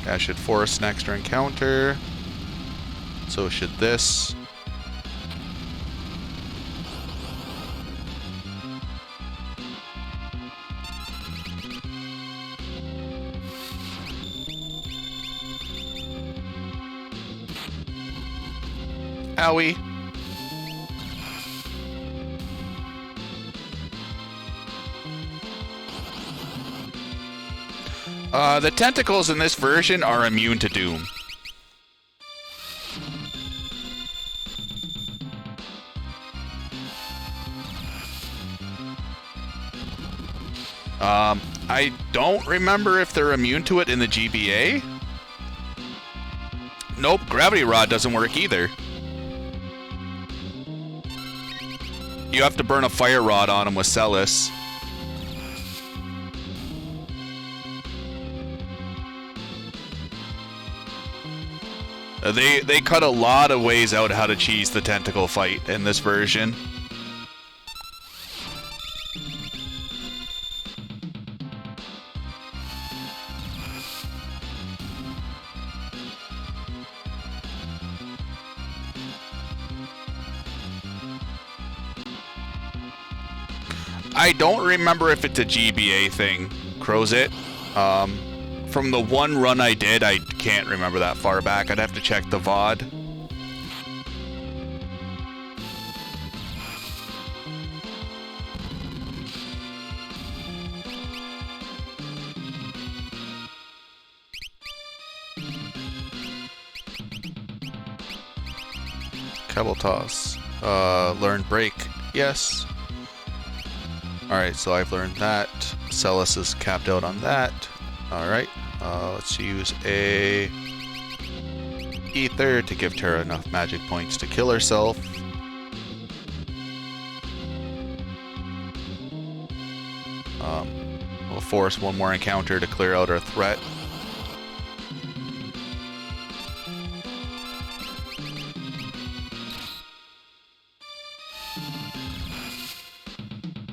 That should force an extra encounter. So should this. Owie. The tentacles in this version are immune to Doom. I don't remember if they're immune to it in the GBA. Nope, Gravity Rod doesn't work either. You have to burn a Fire Rod on them with Celis. They cut a lot of ways out how to cheese the tentacle fight in this version. I don't remember if it's a GBA thing, Crozit. From the one run I did, I can't remember that far back. I'd have to check the VOD. Pebble Toss. Learn Break. Yes. Alright, so I've learned that. Celis is capped out on that. Alright. Let's use a Ether to give Terra enough magic points to kill herself. We'll force one more encounter to clear out our threat.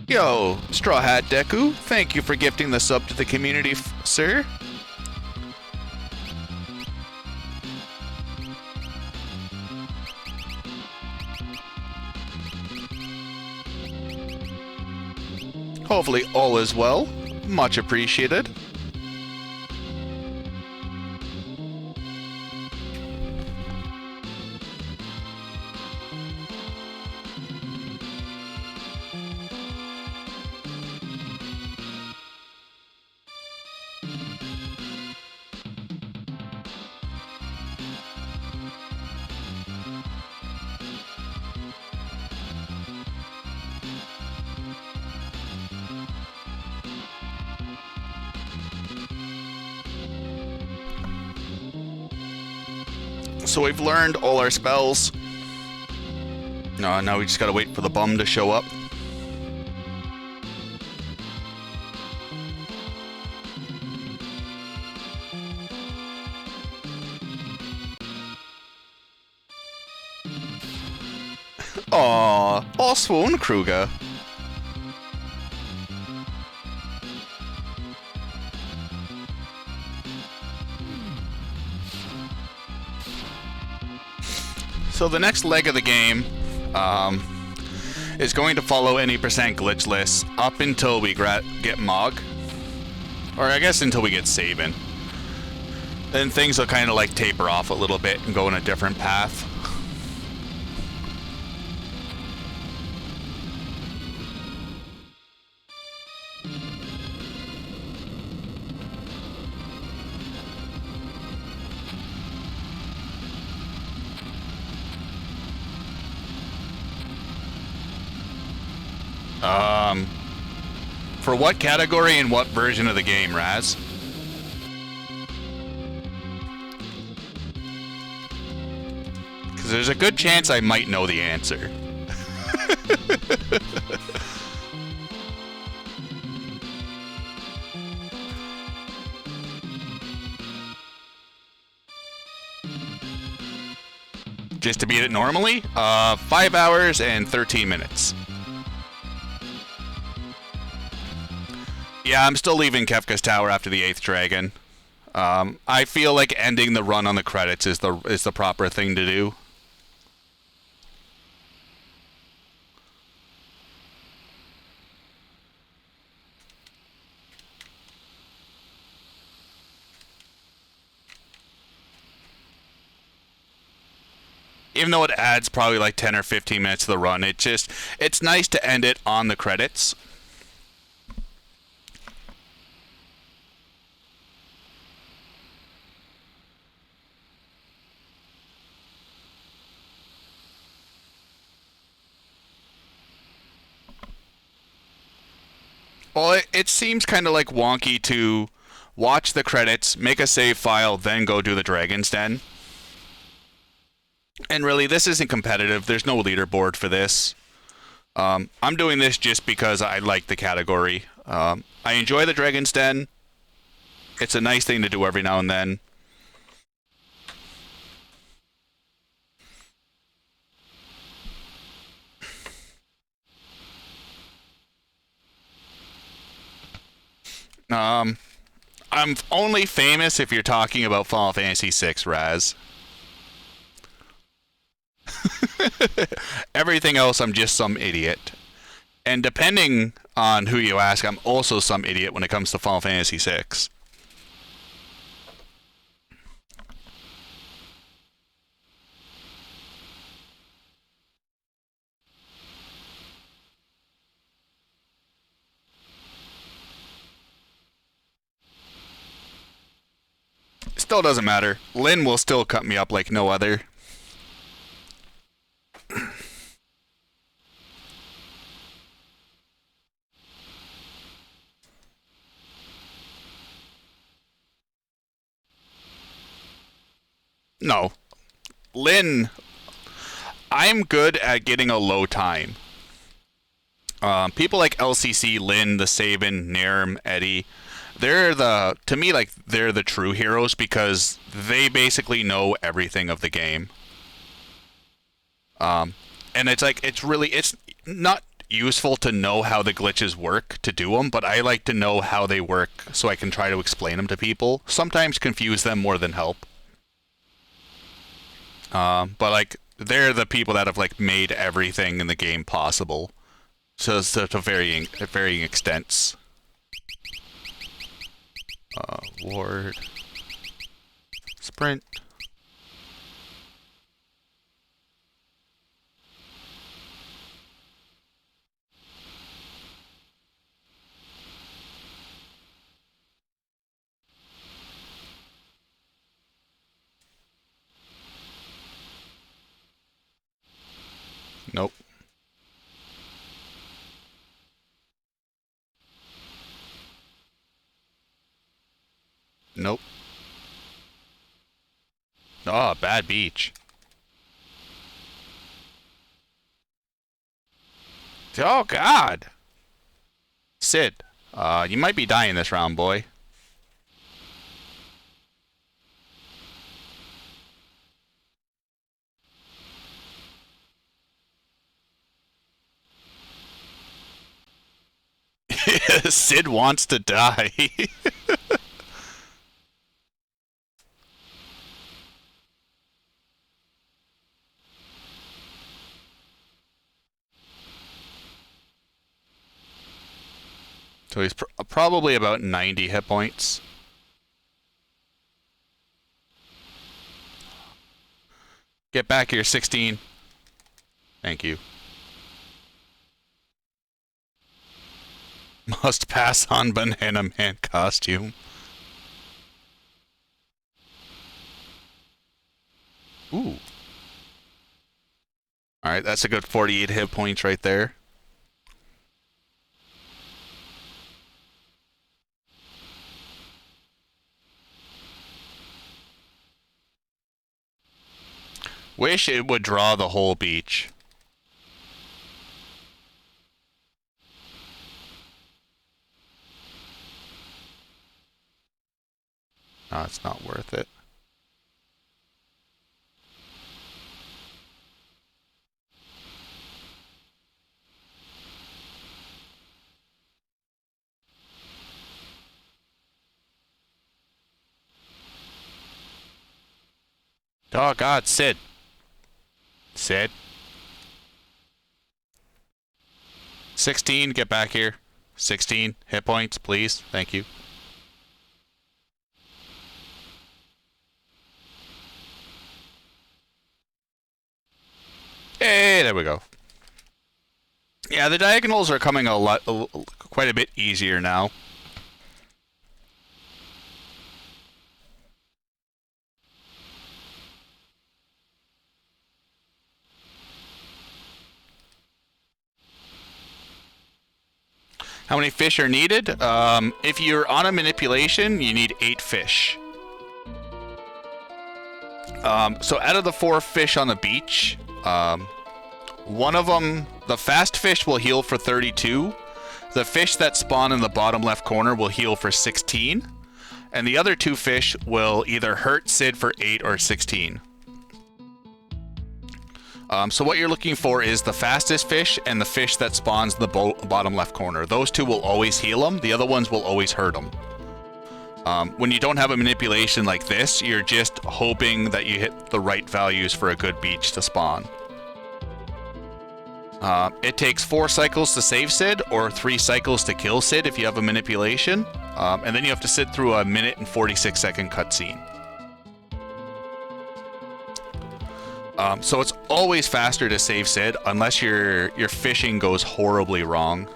Yo, Straw Hat Deku, thank you for gifting the sub to the community, sir. Hopefully all is well. Much appreciated. So we've learned all our spells. Now we just gotta wait for the bum to show up. Aww, all swoon Kruger. So the next leg of the game is going to follow any percent glitchless up until we get Mog. Or I guess until we get Sabin. Then things will kind of like taper off a little bit and go in a different path. Um, for what category and what version of the game, Raz? Because there's a good chance I might know the answer. Just to beat it normally, 5 hours and 13 minutes. Yeah, I'm still leaving Kefka's Tower after the 8th dragon. I feel like ending the run on the credits is the proper thing to do. Even though it adds probably like 10 or 15 minutes to the run, it's nice to end it on the credits. Well, it seems kind of like wonky to watch the credits, make a save file, then go do the Dragon's Den. And really, this isn't competitive. There's no leaderboard for this. I'm doing this just because I like the category. I enjoy the Dragon's Den. It's a nice thing to do every now and then. I'm only famous if you're talking about Final Fantasy VI, Raz. Everything else, I'm just some idiot. And depending on who you ask, I'm also some idiot when it comes to Final Fantasy VI. Still doesn't matter. Lynn will still cut me up like no other. No. Lynn, I'm good at getting a low time. People like LCC, Lynn, the Sabin, Nerm, Eddie, to me, like, they're the true heroes because they basically know everything of the game. And it's not useful to know how the glitches work to do them, but I like to know how they work so I can try to explain them to people. Sometimes confuse them more than help. But like, they're the people that have like made everything in the game possible, to varying extents. Ward, sprint. Nope. Nope. Oh, bad beach. Oh, God. Sid, you might be dying this round, boy. Sid wants to die. So he's probably about 90 hit points. Get back here, 16. Thank you. Must pass on Banana Man costume. Ooh. Alright, that's a good 48 hit points right there. Wish it would draw the whole beach. No, it's not worth it. Oh God, Sid. Sid. 16, get back here. 16 hit points, please. Thank you. Hey, there we go. Yeah, the diagonals are coming quite a bit easier now. How many fish are needed? If you're on a manipulation, you need 8 fish. So out of the 4 fish on the beach, one of them, the fast fish will heal for 32. The fish that spawn in the bottom left corner will heal for 16. And the other 2 fish will either hurt Sid for 8 or 16. So what you're looking for is the fastest fish and the fish that spawns in the bottom left corner. Those 2 will always heal them. The other ones will always hurt them. When you don't have a manipulation like this, you're just hoping that you hit the right values for a good beach to spawn. It takes 4 cycles to save Sid, or 3 cycles to kill Sid if you have a manipulation. And then you have to sit through a 1 and 46 second cutscene. So it's always faster to save Sid, unless your fishing goes horribly wrong.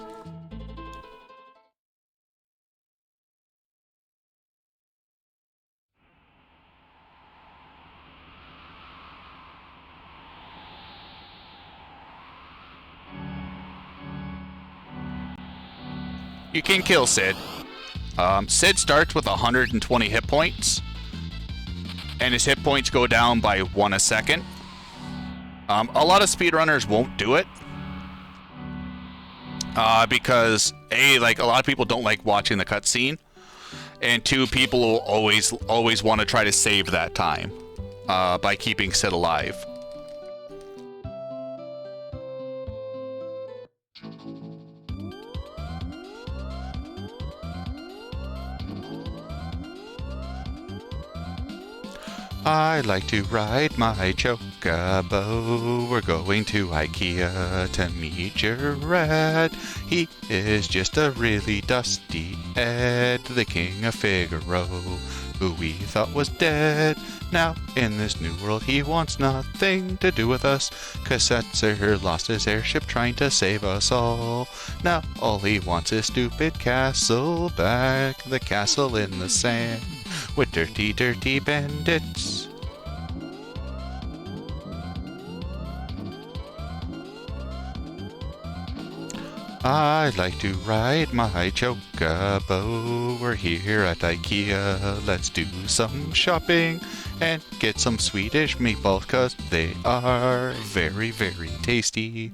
You can kill Sid. Sid starts with 120 hit points, and his hit points go down by 1 a second. A lot of speedrunners won't do it, because A, like, a lot of people don't like watching the cutscene, and 2, people will always want to try to save that time by keeping Sid alive. I like to ride my chocobo. We're going to IKEA to meet your rat. He is just a really dusty Ed, the king of Figaro, who we thought was dead. Now, in this new world, he wants nothing to do with us, 'cause Setzer lost his airship trying to save us all. Now, all he wants is stupid castle back, the castle in the sand, with dirty, dirty bandits. I like to ride my chocobo. We're here at IKEA. Let's do some shopping and get some Swedish meatballs, 'cause they are very, very tasty.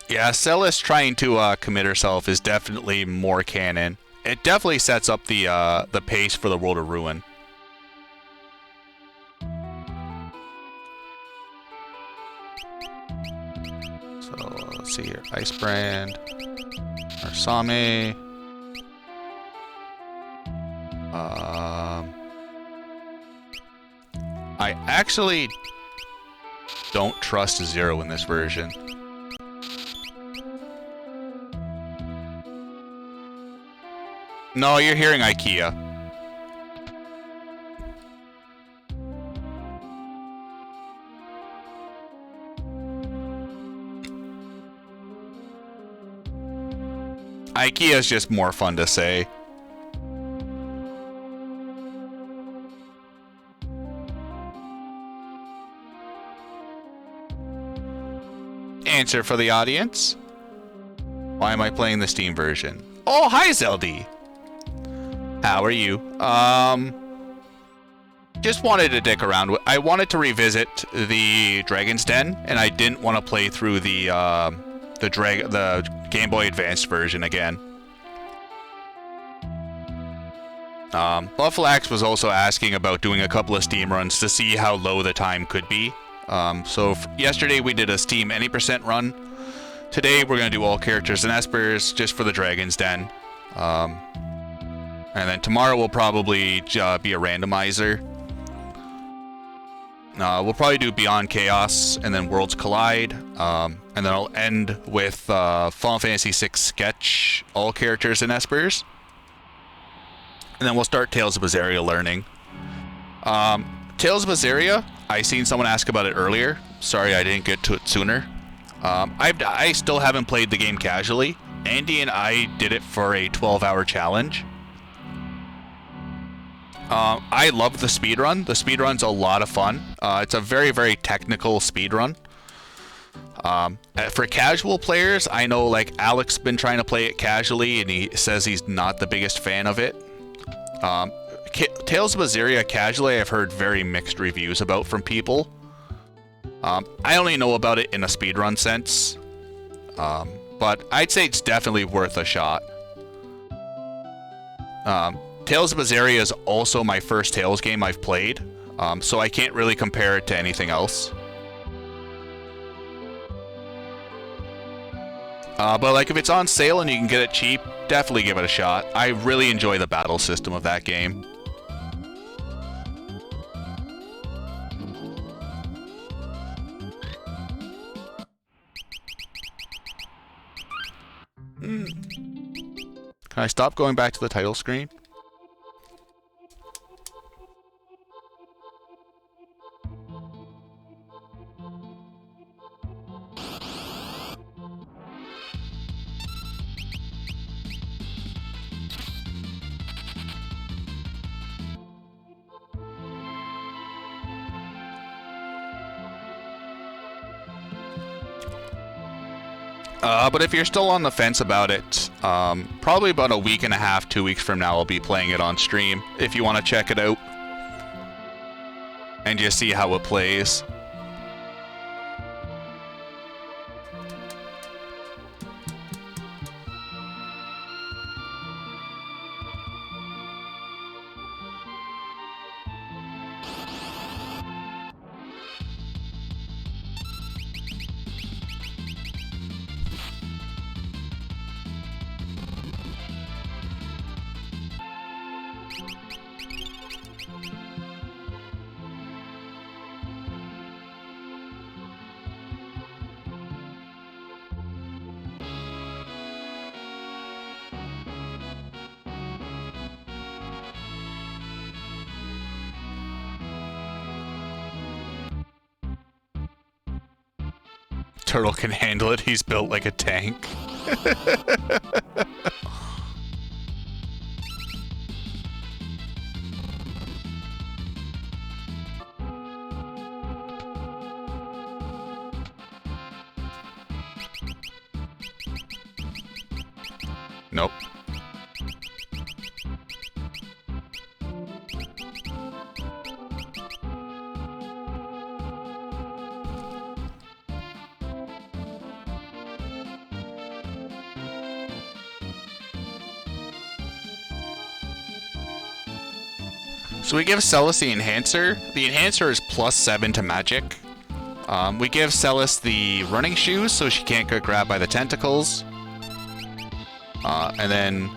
Yeah, Celis trying to commit herself is definitely more canon. It definitely sets up the pace for the World of Ruin. So let's see here, Ice Brand, Arsame. I actually don't trust Zero in this version. No, you're hearing IKEA. IKEA is just more fun to say. Answer for the audience. Why am I playing the Steam version? Oh, hi, Zeldy. How are you? just wanted to dick around. I wanted to revisit the Dragon's Den, and I didn't want to play through the Game Boy Advanced version again. Buffalax was also asking about doing a couple of Steam runs to see how low the time could be. So yesterday we did a Steam any % run. Today we're going to do all characters and Espers just for the Dragon's Den. And then tomorrow will probably be a randomizer. We'll probably do Beyond Chaos and then Worlds Collide. And then I'll end with Final Fantasy VI Sketch, all characters and Espers. And then we'll start Tales of Berseria learning. Tales of Berseria, I seen someone ask about it earlier. Sorry I didn't get to it sooner. I still haven't played the game casually. Andy and I did it for a 12-hour challenge. I love the speedrun. The speedrun's a lot of fun. It's a very, very technical speedrun. For casual players, I know like Alex been trying to play it casually and he says he's not the biggest fan of it. Tales of Berseria casually I've heard very mixed reviews about from people. I only know about it in a speedrun sense. But I'd say it's definitely worth a shot. Tales of Berseria is also my first Tales game I've played, so I can't really compare it to anything else. But like if it's on sale and you can get it cheap, definitely give it a shot. I really enjoy the battle system of that game. Can I stop going back to the title screen? But if you're still on the fence about it, probably about a week and a half, 2 weeks from now, I'll be playing it on stream if you want to check it out and just see how it plays. Turtle can handle it. He's built like a tank. Nope. So we give Celis the Enhancer. The Enhancer is +7 to magic. We give Celis the running shoes so she can't get grabbed by the tentacles. And then...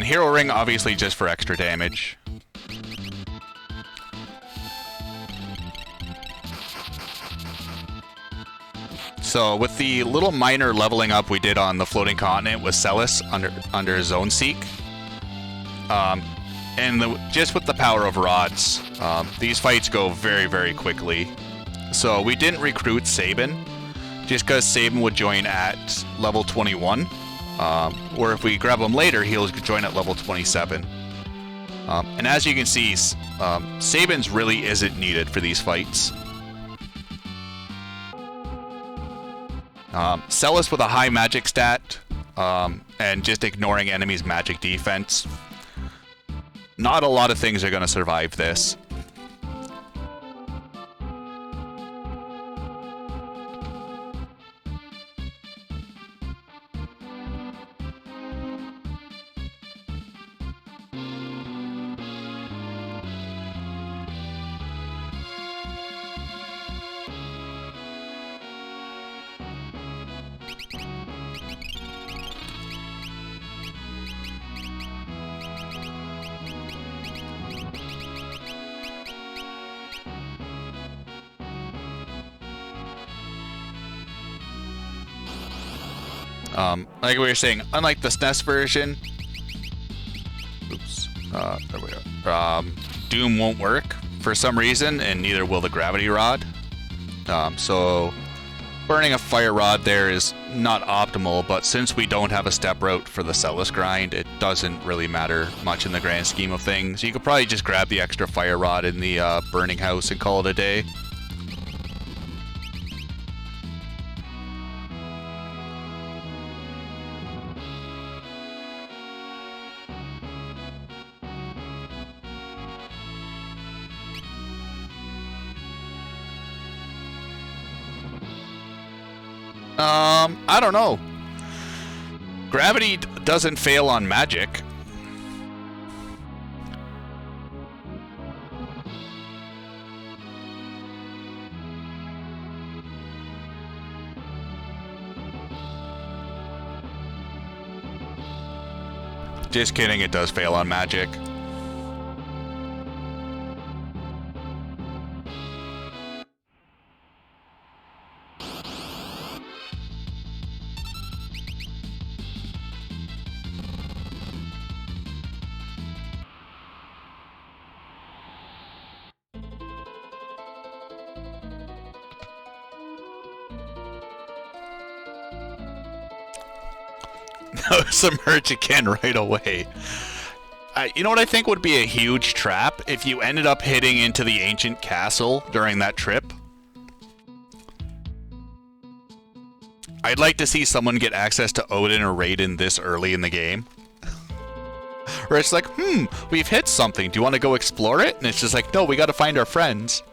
Hero Ring, obviously just for extra damage. So with the little minor leveling up we did on the Floating Continent with Celis under Zone Seek, just with the power of rods, these fights go very, very quickly. So we didn't recruit Sabin, just because Sabin would join at level 21, or if we grab him later, he'll join at level 27. And as you can see, Sabin's really isn't needed for these fights. Celis with a high magic stat, and just ignoring enemies' magic defense. Not a lot of things are going to survive this. Like we were saying, unlike the SNES version, oops, there we go. Doom won't work for some reason, and neither will the gravity rod. So burning a fire rod there is not optimal, but since we don't have a step route for the Celis grind, it doesn't really matter much in the grand scheme of things. You could probably just grab the extra fire rod in the burning house and call it a day. I don't know. Gravity doesn't fail on magic. Just kidding, it does fail on magic. Submerge again right away. You know what I think would be a huge trap? If you ended up hitting into the ancient castle during that trip. I'd like to see someone get access to Odin or Raiden this early in the game. Where it's like, we've hit something. Do you want to go explore it? And it's just like, no, we got to find our friends.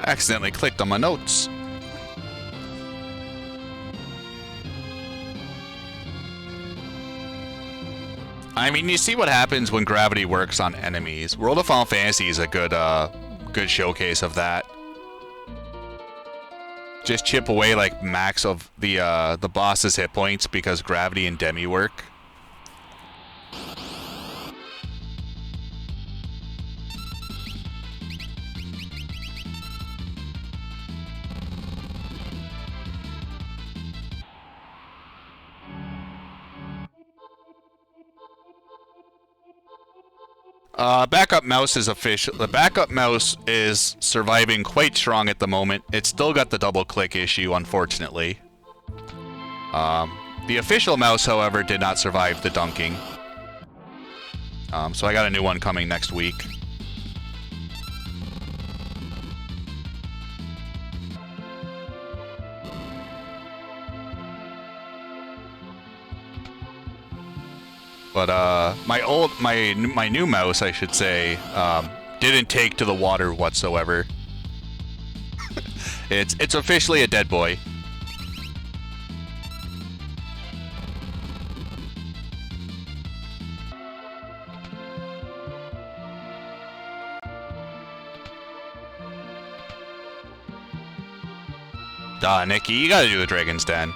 Accidentally clicked on my notes. I mean, you see what happens when gravity works on enemies. World of Final Fantasy is a good showcase of that. Just chip away like max of the boss's hit points because gravity and demi work. Backup mouse is official. The backup mouse is surviving quite strong at the moment. It's still got the double click issue, unfortunately. The official mouse, however, did not survive the dunking. So I got a new one coming next week. But my new mouse, I should say, didn't take to the water whatsoever. It's officially a dead boy. Nikki, you gotta do the Dragon's Den.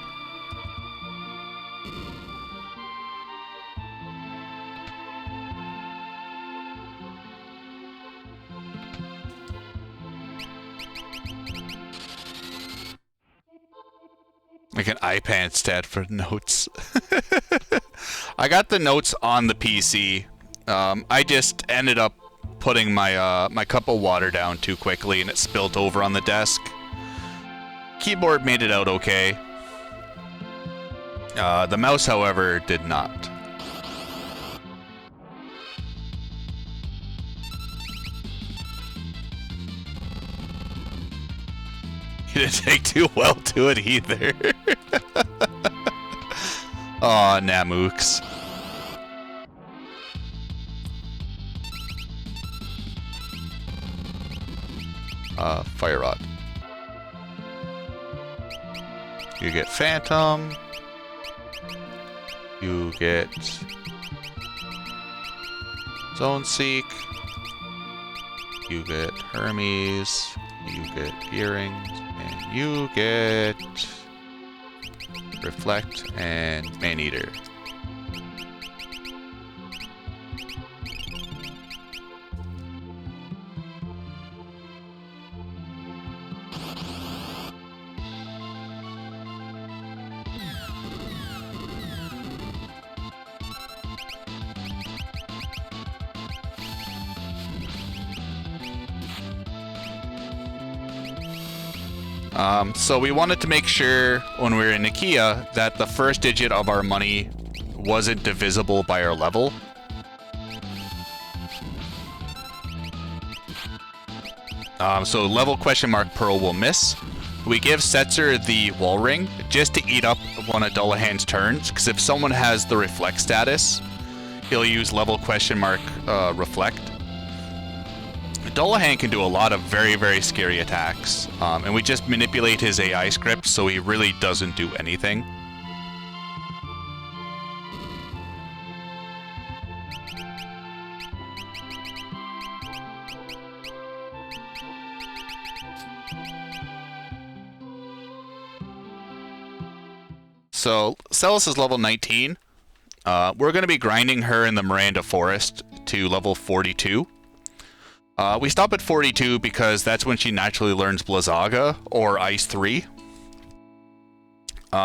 Like an iPad stat for notes. I got the notes on the PC. I just ended up putting my my cup of water down too quickly and it spilled over on the desk. Keyboard made it out okay. The mouse, however, did not. He didn't take too well to it either. Aw, Namooks. Fire Rod. You get Phantom. You get Zone Seek. You get Hermes. You get Earrings. And you get Reflect and Maneater. So we wanted to make sure when we were in Nikia that the first digit of our money wasn't divisible by our level. So level question mark Pearl will miss. We give Setzer the wall ring just to eat up one of Dullahan's turns, because if someone has the reflect status, he'll use level question mark reflect. Dullahan can do a lot of very, very scary attacks, and we just manipulate his AI script so he really doesn't do anything. So, Celis is level 19. We're going to be grinding her in the Miranda Forest to level 42. We stop at 42 because that's when she naturally learns Blizzaga or Ice 3.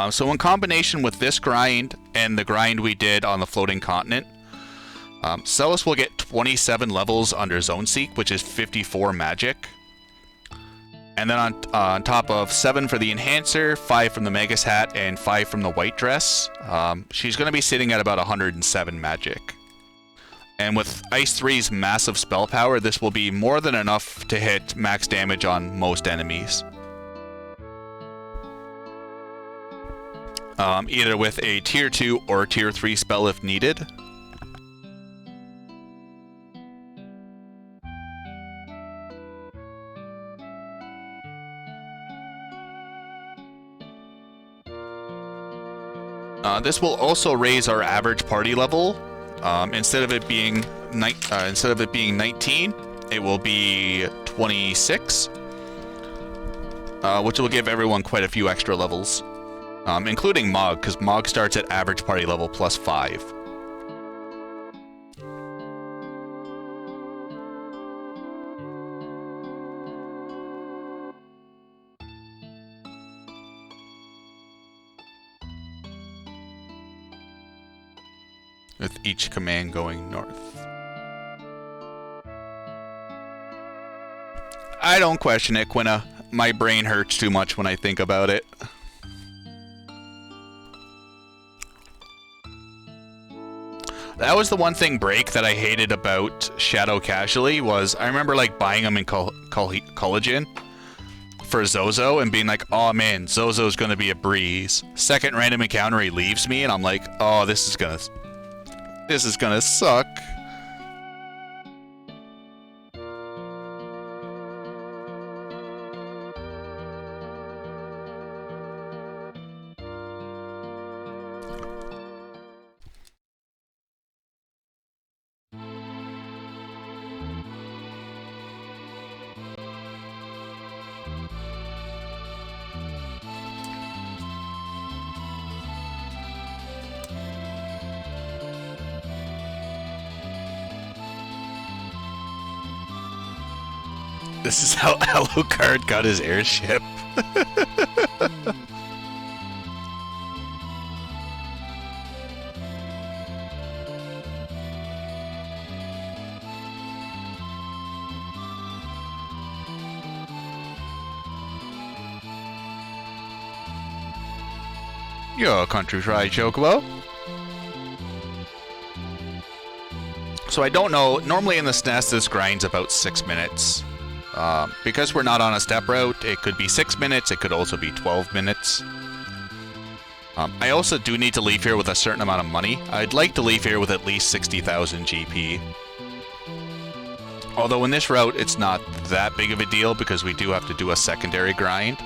So in combination with this grind and the grind we did on the Floating Continent, Celis will get 27 levels under Zone Seek, which is 54 magic. And then on top of 7 for the Enhancer, 5 from the Magus Hat, and 5 from the White Dress, she's going to be sitting at about 107 magic. And with Ice 3's massive spell power, this will be more than enough to hit max damage on most enemies. Either with a tier 2 or tier 3 spell if needed. This will also raise our average party level. Instead of it being 19, it will be 26, which will give everyone quite a few extra levels, including Mog, because Mog starts at average party level plus 5. With each command going north. I don't question it, Quina. My brain hurts too much when I think about it. That was the one thing break that I hated about Shadow Casually was I remember like buying them in collagen for Zozo and being like, oh man, Zozo's gonna be a breeze. Second random encounter he leaves me and I'm like, oh, this is gonna suck. This is how Alucard got his airship. Your country fried chocobo. So I don't know. Normally in the SNES, this grinds about 6 minutes. Because we're not on a step route, it could be 6 minutes. It could also be 12 minutes. I also do need to leave here with a certain amount of money. I'd like to leave here with at least 60,000 GP. Although in this route, it's not that big of a deal because we do have to do a secondary grind.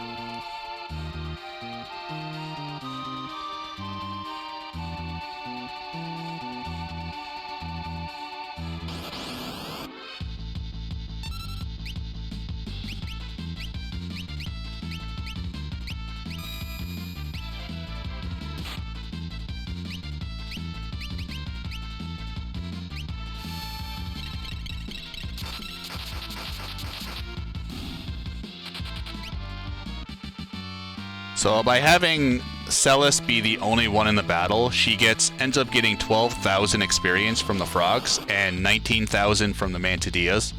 So by having Celis be the only one in the battle, she ends up getting 12,000 experience from the frogs and 19,000 from the Mantidillas.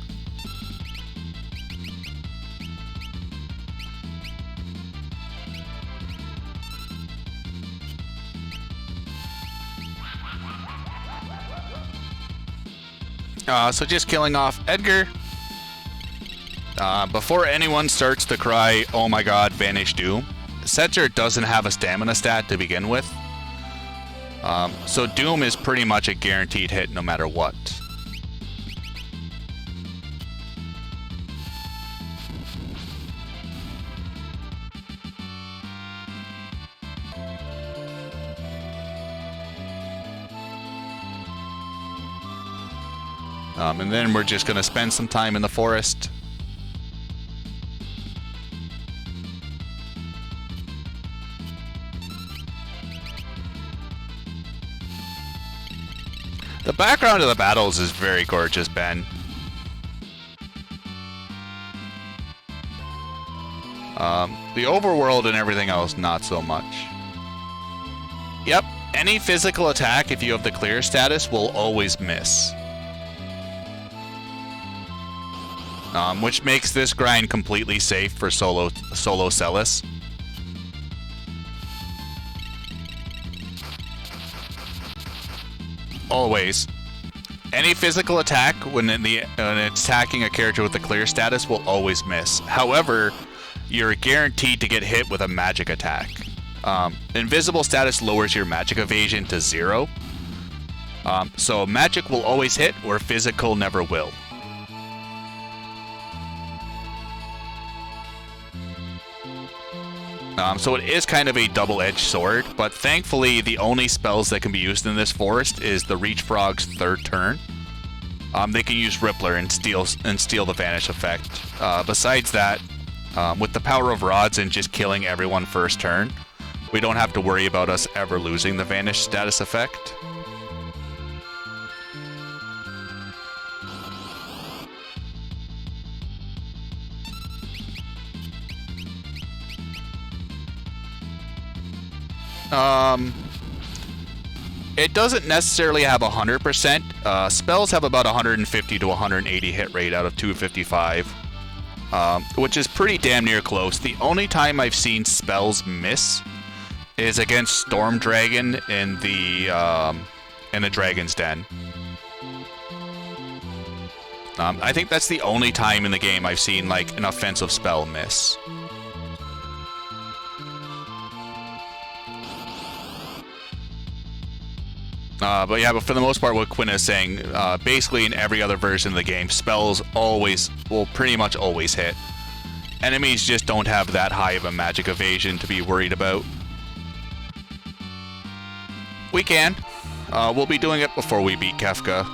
So just killing off Edgar. Before anyone starts to cry, oh my god, Vanish Doom, Setzer doesn't have a stamina stat to begin with. So Doom is pretty much a guaranteed hit no matter what. And then we're just going to spend some time in the forest. The background of the battles is very gorgeous, Ben. The overworld and everything else, not so much. Yep, any physical attack, if you have the clear status, will always miss. Which makes this grind completely safe for solo Celis. Always. Any physical attack when it's attacking a character with a clear status will always miss. However, you're guaranteed to get hit with a magic attack. Invisible status lowers your magic evasion to 0. So magic will always hit, where physical never will. So it is kind of a double-edged sword, but thankfully the only spells that can be used in this forest is the Reach Frog's 3rd turn. They can use Rippler and steal the Vanish effect. Besides that, with the power of rods and just killing everyone first turn, we don't have to worry about us ever losing the Vanish status effect. It doesn't necessarily have 100%. Spells have about 150 to 180 hit rate out of 255, which is pretty damn near close. The only time I've seen spells miss is against Storm Dragon in the Dragon's Den. I think that's the only time in the game I've seen like an offensive spell miss. But yeah, but for the most part, what Quinn is saying, basically in every other version of the game, spells will pretty much always hit. Enemies just don't have that high of a magic evasion to be worried about. We can. We'll be doing it before we beat Kefka.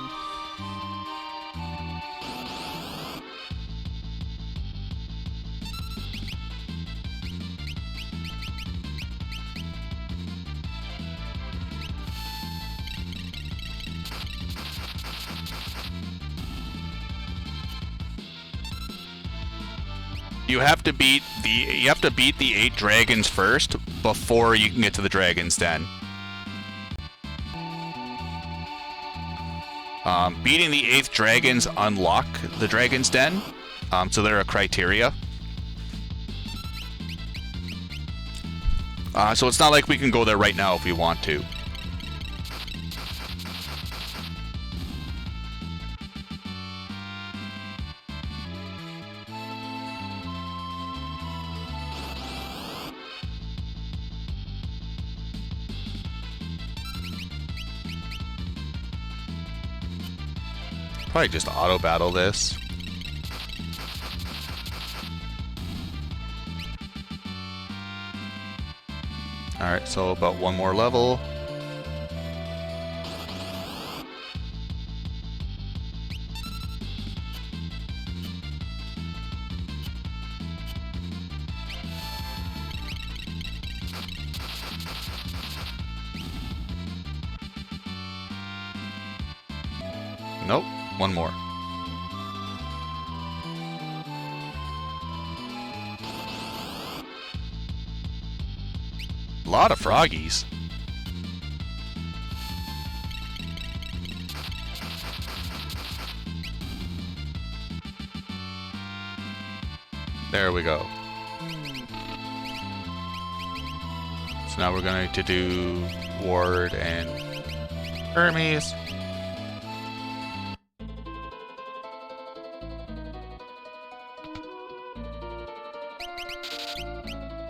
You have to beat the 8 dragons first before you can get to the Dragon's Den. Beating the 8th dragons unlock the Dragon's Den, so they're a criteria. So it's not like we can go there right now if we want to. Probably just auto battle this. Alright, so about one more level. Nope, one more. A lot of froggies. There we go. So now we're going to do Ward and Hermes.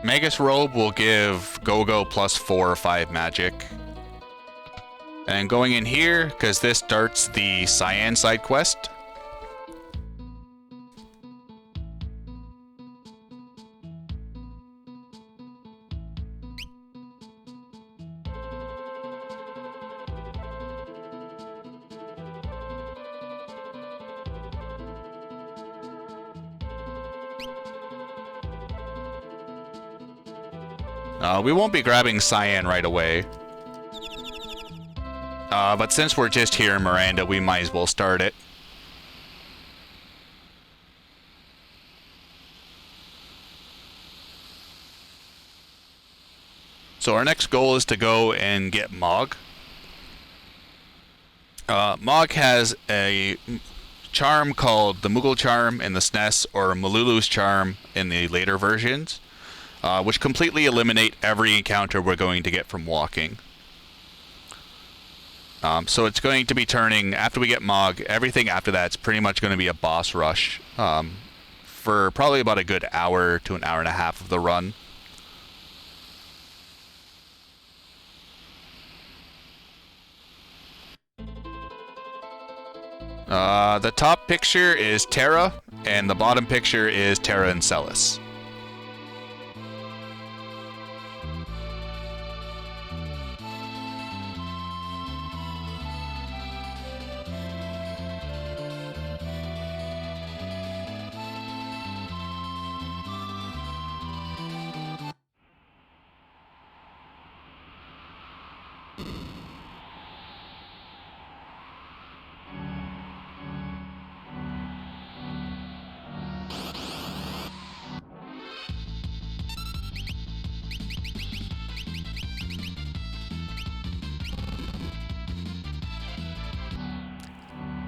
Magus Robe will give Go-Go plus 4 or 5 magic. And going in here, because this starts the Cyan side quest. We won't be grabbing Cyan right away. But since we're just here in Miranda, we might as well start it. So our next goal is to go and get Mog. Mog has a charm called the Moogle Charm in the SNES, or Malulu's Charm in the later versions. Which completely eliminate every encounter we're going to get from walking. So it's going to be turning, after we get Mog, everything after that's pretty much going to be a boss rush for probably about a good hour to an hour and a half of the run. The top picture is Terra, and the bottom picture is Terra and Celis.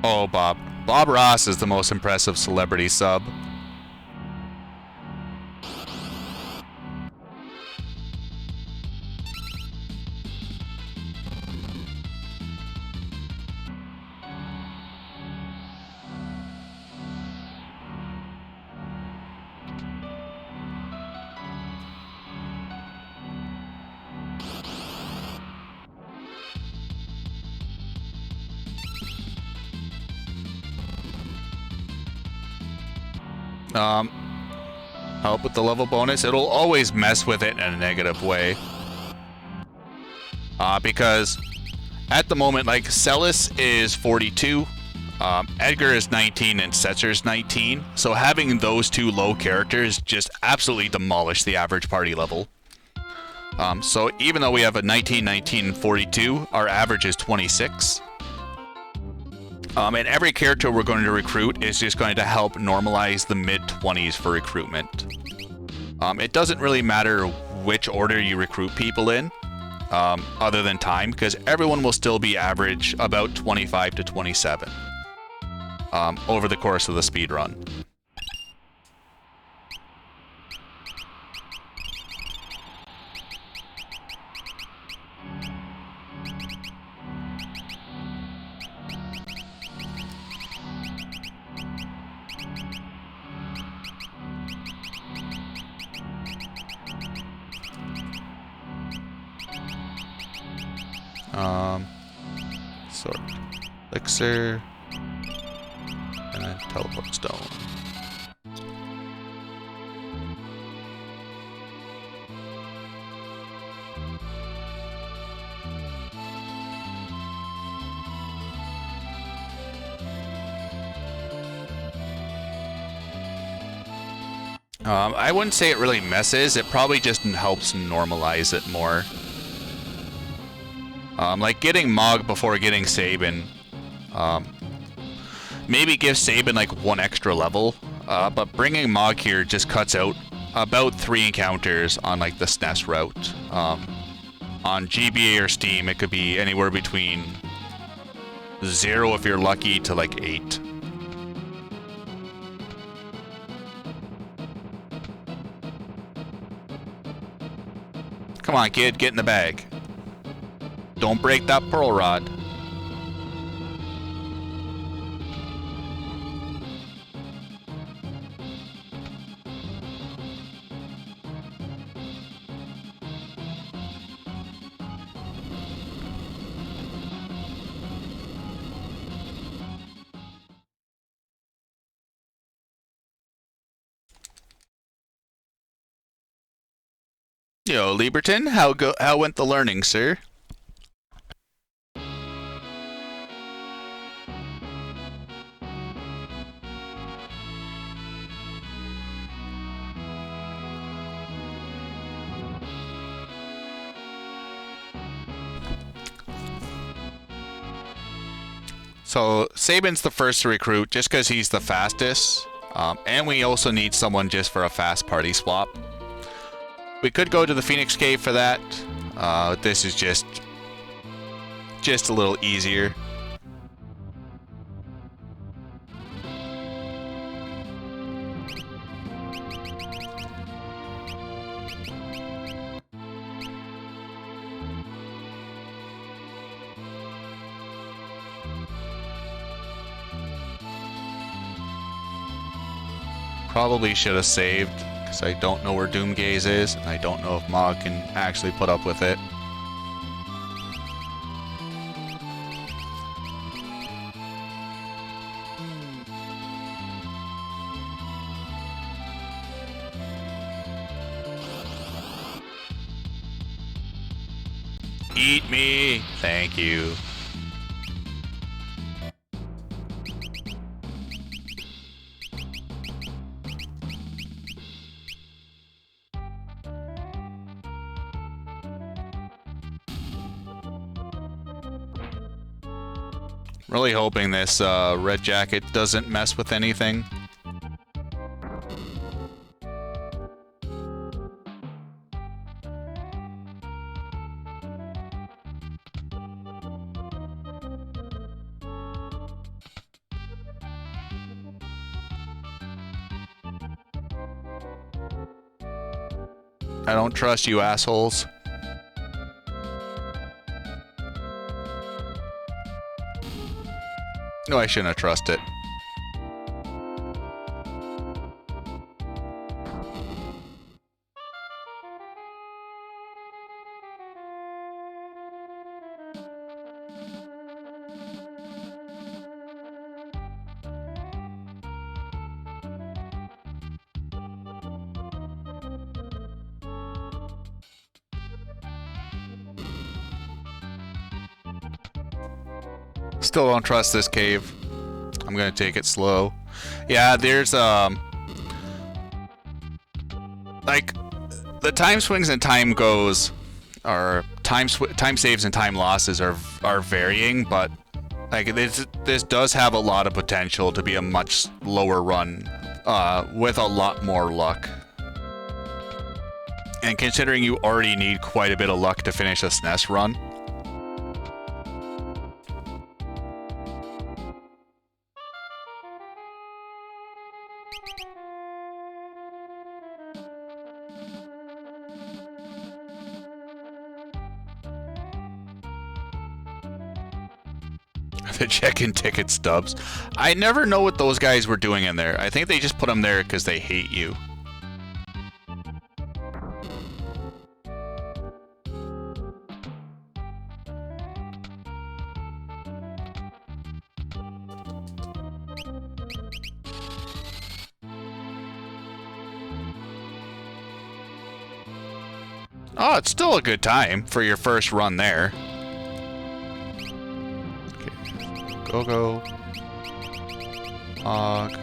Oh, Bob. Bob Ross is the most impressive celebrity sub. Help with the level bonus. It'll always mess with it in a negative way. Because at the moment, like, Celis is 42, Edgar is 19, and Setzer's 19. So having those two low characters just absolutely demolish the average party level. So even though we have a 19, 19, and 42, our average is 26. And every character we're going to recruit is just going to help normalize the mid-20s for recruitment. It doesn't really matter which order you recruit people in, other than time, because everyone will still be average about 25 to 27 over the course of the speed run. Sword, elixir, and then teleport stone. I wouldn't say it really messes. It probably just helps normalize it more. Like getting Mog before getting Sabin. Maybe give Sabin like 1 extra level. But bringing Mog here just cuts out about 3 encounters on like the SNES route. On GBA or Steam, it could be anywhere between 0 if you're lucky to like 8. Come on, kid, get in the bag. Don't break that pearl rod. Yo, Lieberton, how went the learning, sir? So Sabin's the first to recruit just because he's the fastest, and we also need someone just for a fast party swap. We could go to the Phoenix Cave for that. This is just a little easier. Probably should have saved, because I don't know where Doomgaze is, and I don't know if Mog can actually put up with it. Eat me! Thank you. Really hoping this red jacket doesn't mess with anything. I don't trust you assholes. No, I shouldn't have trusted. Still don't trust this cave. I'm gonna take it slow. Yeah, there's like the time swings and time goes, or time saves and time losses are varying, but like this does have a lot of potential to be a much lower run, with a lot more luck. And considering you already need quite a bit of luck to finish a SNES run. The check-in ticket stubs. I never know what those guys were doing in there. I think they just put them there because they hate you. Oh, it's still a good time for your first run there. Okay. Go. Hog.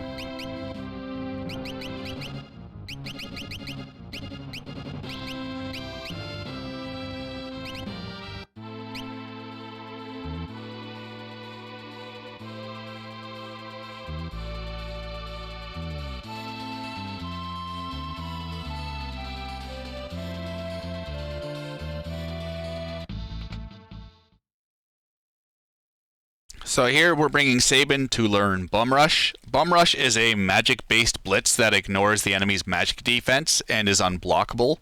So here we're bringing Sabin to learn Bum Rush. Bum Rush is a magic-based blitz that ignores the enemy's magic defense and is unblockable.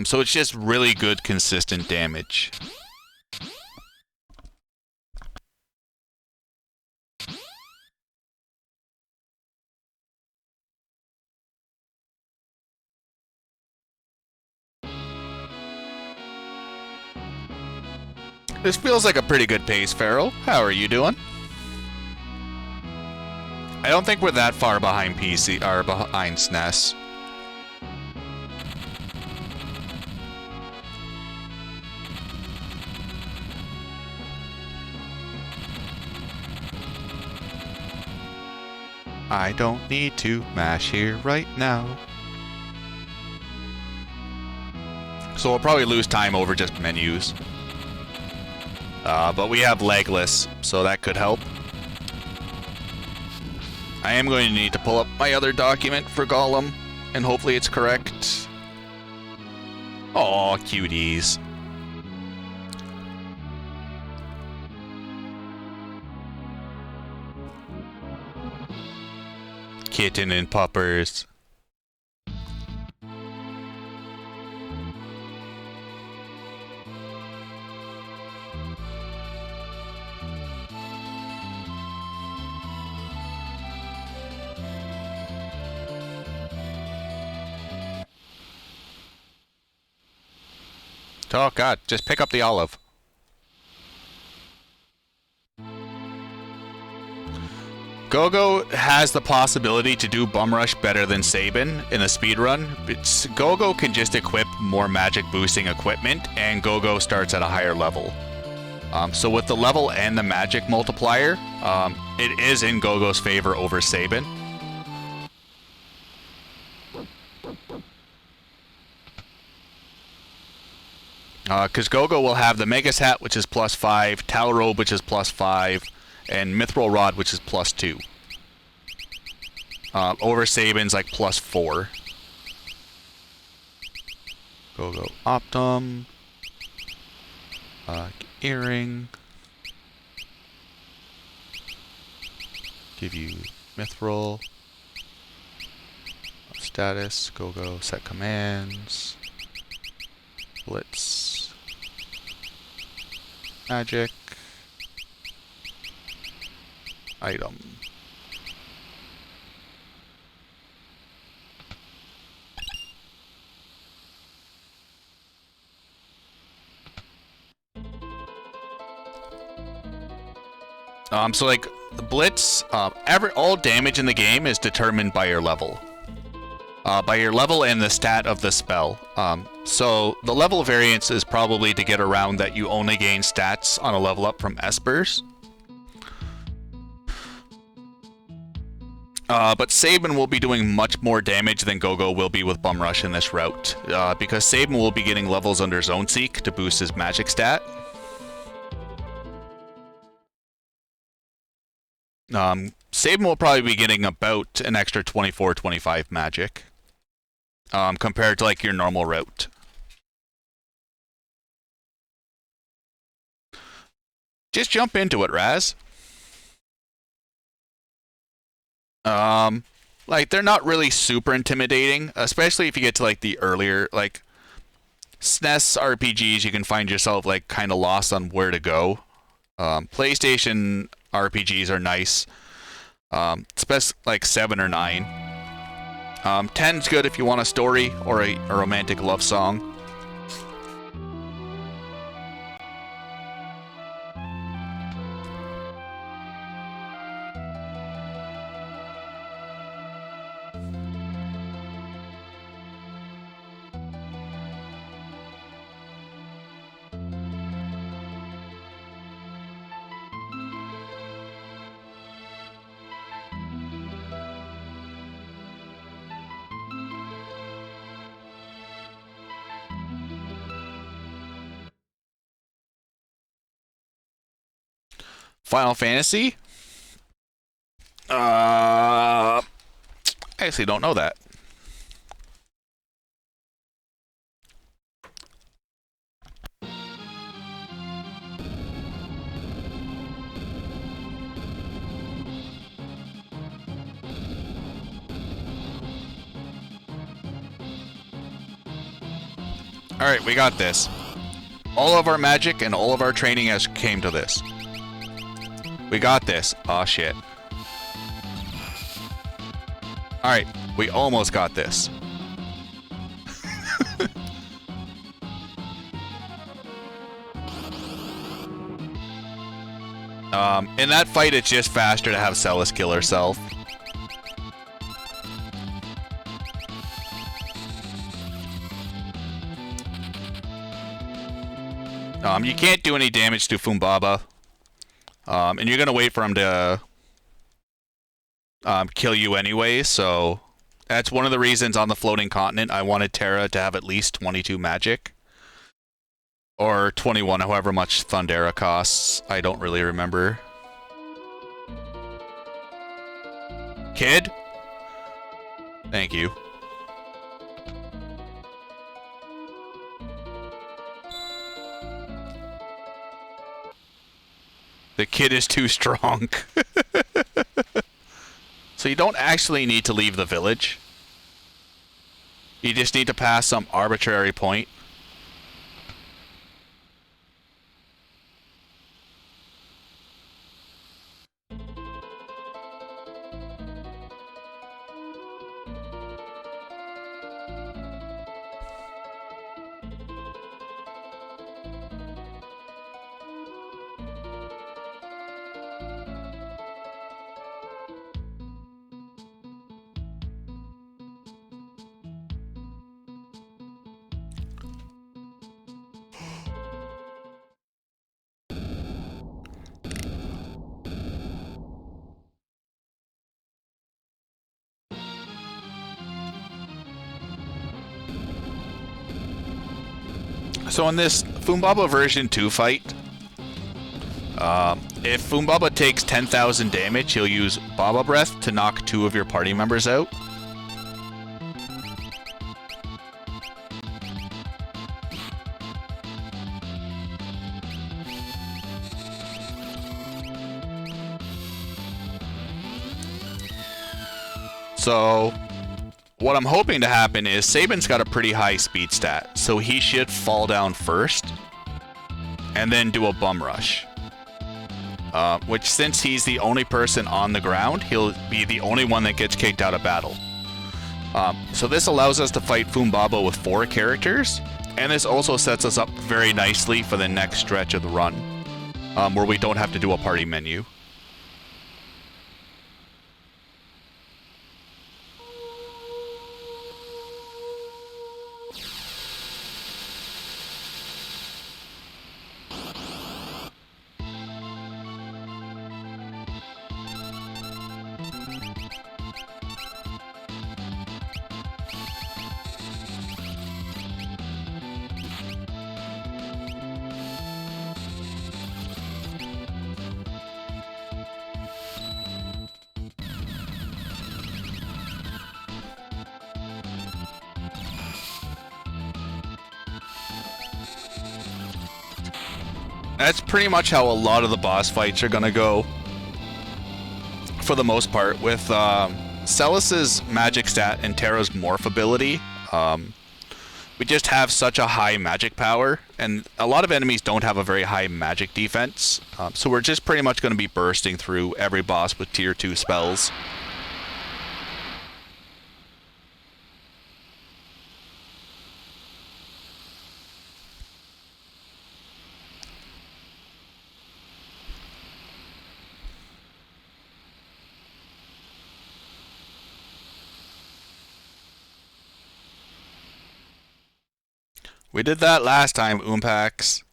So it's just really good, consistent damage. This feels like a pretty good pace, Pharaoh. How are you doing? I don't think we're that far behind PC or behind SNES. I don't need to mash here right now. So we'll probably lose time over just menus. But we have Legless, so that could help. I am going to need to pull up my other document for Gollum, and hopefully it's correct. Aw, cuties. Kitten and puppers. Oh god, just pick up the olive. Gogo has the possibility to do Bum Rush better than Sabin in a speedrun. Gogo can just equip more magic boosting equipment, and Gogo starts at a higher level. So with the level and the magic multiplier, it is in Gogo's favor over Sabin. Because Gogo will have the Megas Hat, which is +5, Tal Robe, which is +5, and Mithril Rod, which is +2. Over Sabin's like +4. Gogo Optum. Earring. Give you Mithril. Status. Gogo set commands. Blitz. Magic. Item. So like the Blitz, all damage in the game is determined by your level. By your level and the stat of the spell. So the level variance is probably to get around that you only gain stats on a level up from Espers. But Sabin will be doing much more damage than Gogo will be with Bum Rush in this route. Because Sabin will be getting levels under Zone Seek to boost his magic stat. Sabin will probably be getting about an extra 24-25 magic. Compared to like your normal route. Just jump into it, Raz. Like they're not really super intimidating, especially if you get to like the earlier like SNES RPGs. You can find yourself like kind of lost on where to go. PlayStation RPGs are nice, especially like 7 or 9. 10's good if you want a story or a romantic love song. Final Fantasy? I actually don't know that. Alright, we got this. All of our magic and all of our training has came to this. We got this. Aw, shit. Alright, we almost got this. In that fight, it's just faster to have Celis kill herself. You can't do any damage to Fumbaba. And you're gonna wait for him to kill you anyway, so that's one of the reasons on the floating continent I wanted Terra to have at least 22 magic. Or 21, however much Thundera costs. I don't really remember. Kid? Thank you. The kid is too strong. So you don't actually need to leave the village. You just need to pass some arbitrary point. So in this Fumbaba version 2 fight, if Fumbaba takes 10,000 damage, he'll use Baba Breath to knock 2 of your party members out. So what I'm hoping to happen is Sabin's got a pretty high speed stat, so he should fall down first and then do a bum rush. Which, since he's the only person on the ground, he'll be the only one that gets kicked out of battle. So this allows us to fight Fumbaba with 4 characters, and this also sets us up very nicely for the next stretch of the run, where we don't have to do a party menu. That's pretty much how a lot of the boss fights are gonna go, for the most part. With Celis's magic stat and Terra's morph ability, we just have such a high magic power, and a lot of enemies don't have a very high magic defense, so we're just pretty much going to be bursting through every boss with tier 2 spells. We did that last time, Oompax.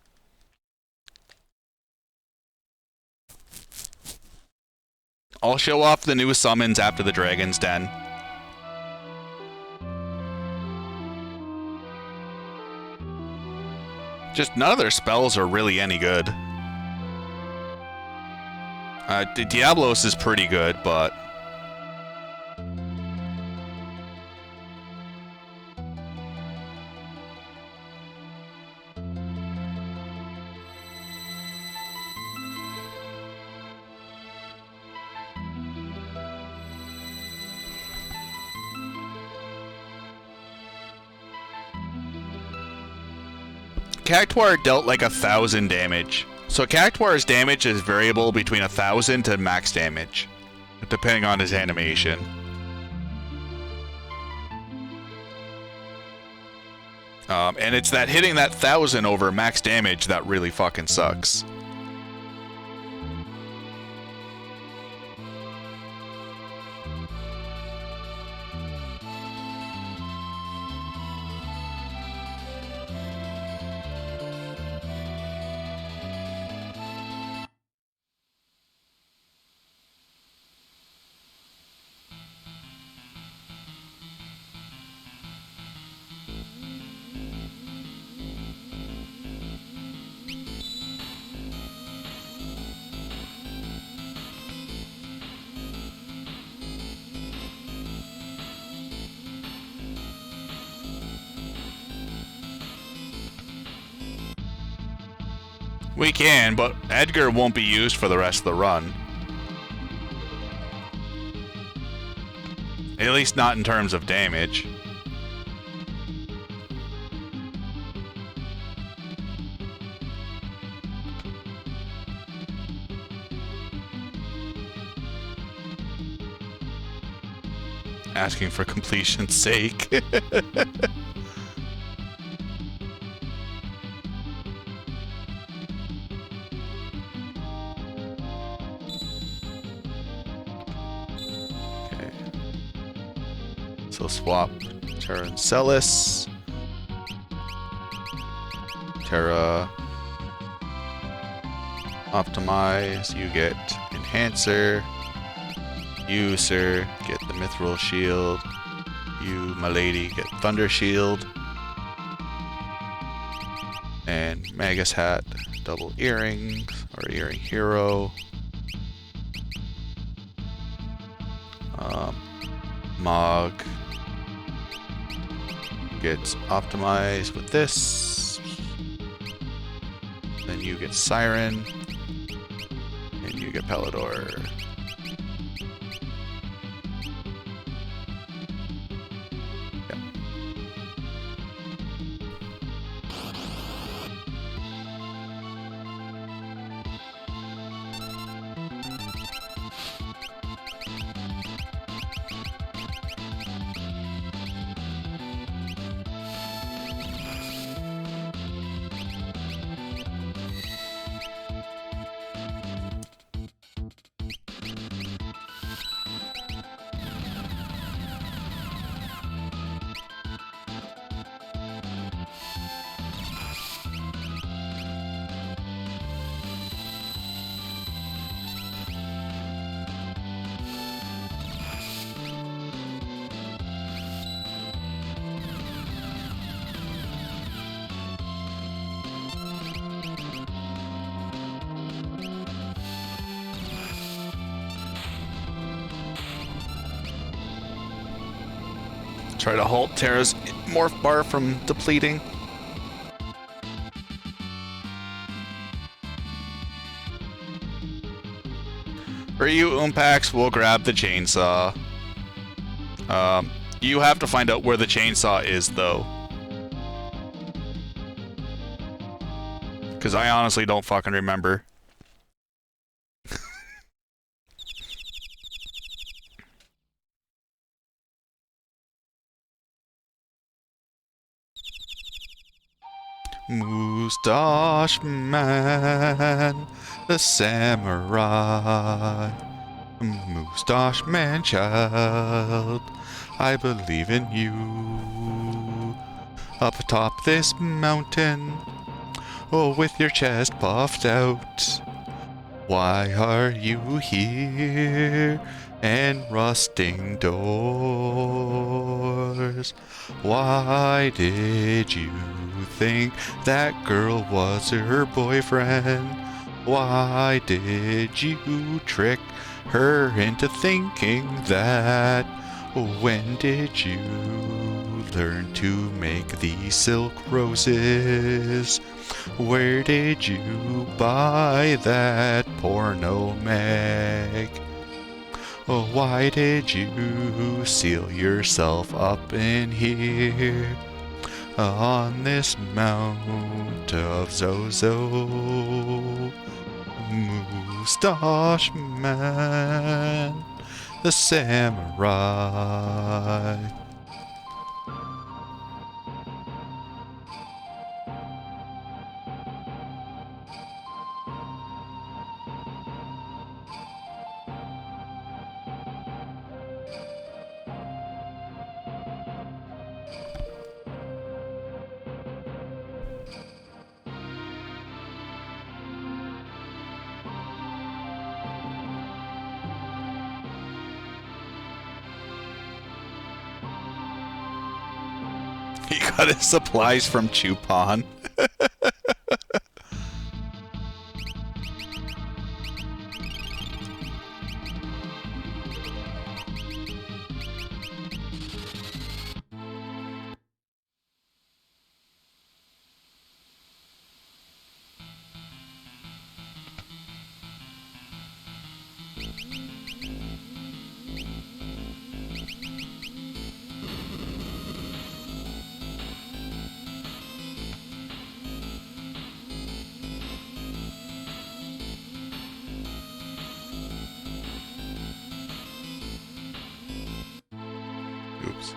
I'll show off the new summons after the Dragon's Den. Just none of their spells are really any good. Diablos is pretty good, but... Cactuar dealt like 1,000 damage. So Cactuar's damage is variable between 1,000 to max damage, depending on his animation. And it's that hitting that 1,000 over max damage that really fucking sucks. We can, but Edgar won't be used for the rest of the run. At least not in terms of damage. Asking for completion's sake. So swap Terra and Celis. Terra. Optimize. You get Enhancer. You, sir, get the Mithril Shield. You, my lady, get Thunder Shield. And Magus Hat, double earrings, or earring hero. Mog gets optimized with this. Then you get Siren. And you get Palador. Try to halt Terra's morph bar from depleting. For you, Umpax, we'll grab the chainsaw. You have to find out where the chainsaw is, though. Because I honestly don't fucking remember. Moustache Man, the samurai. Moustache Man child, I believe in you. Up atop this mountain, oh, with your chest puffed out. Why are you here and rusting doors? Why did you think that girl was her boyfriend? Why did you trick her into thinking that? When did you learn to make these silk roses? Where did you buy that porno mag? Why did you seal yourself up in here on this mount of Zozo? Moustache Man, the samurai. He got his supplies from Chupon. Oops.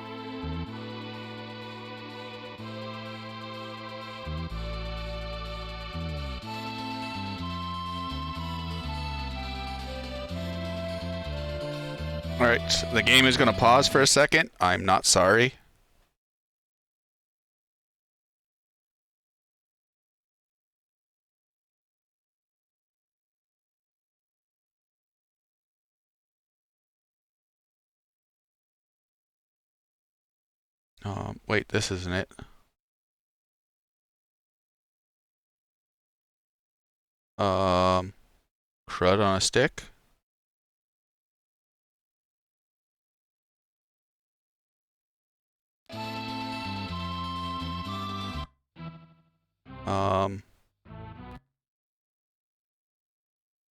Alright, the game is going to pause for a second. I'm not sorry. Wait, this isn't it. Crud on a stick?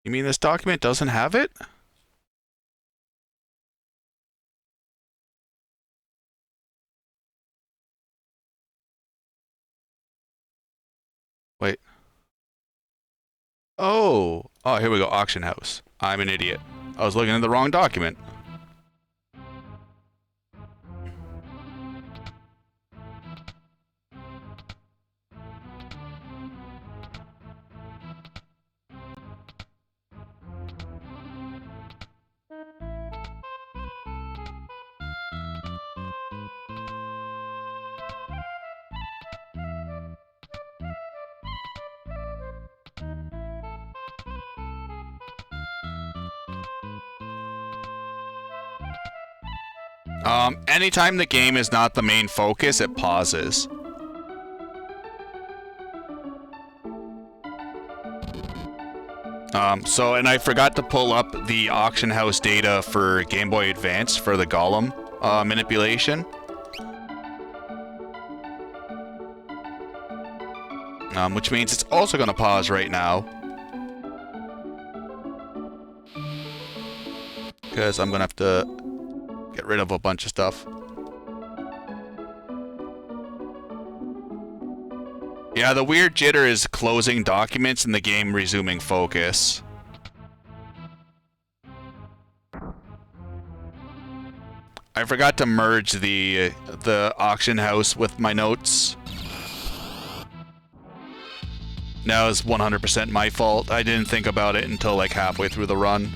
You mean this document doesn't have it? Wait. Oh, here we go. Auction house. I'm an idiot. I was looking at the wrong document. Anytime the game is not the main focus, it pauses. And I forgot to pull up the auction house data for Game Boy Advance for the Golem manipulation. Which means it's also going to pause right now. Because I'm going to have to get rid of a bunch of stuff. Yeah, the weird jitter is closing documents and the game resuming focus. I forgot to merge the auction house with my notes. That was 100% my fault. I didn't think about it until like halfway through the run.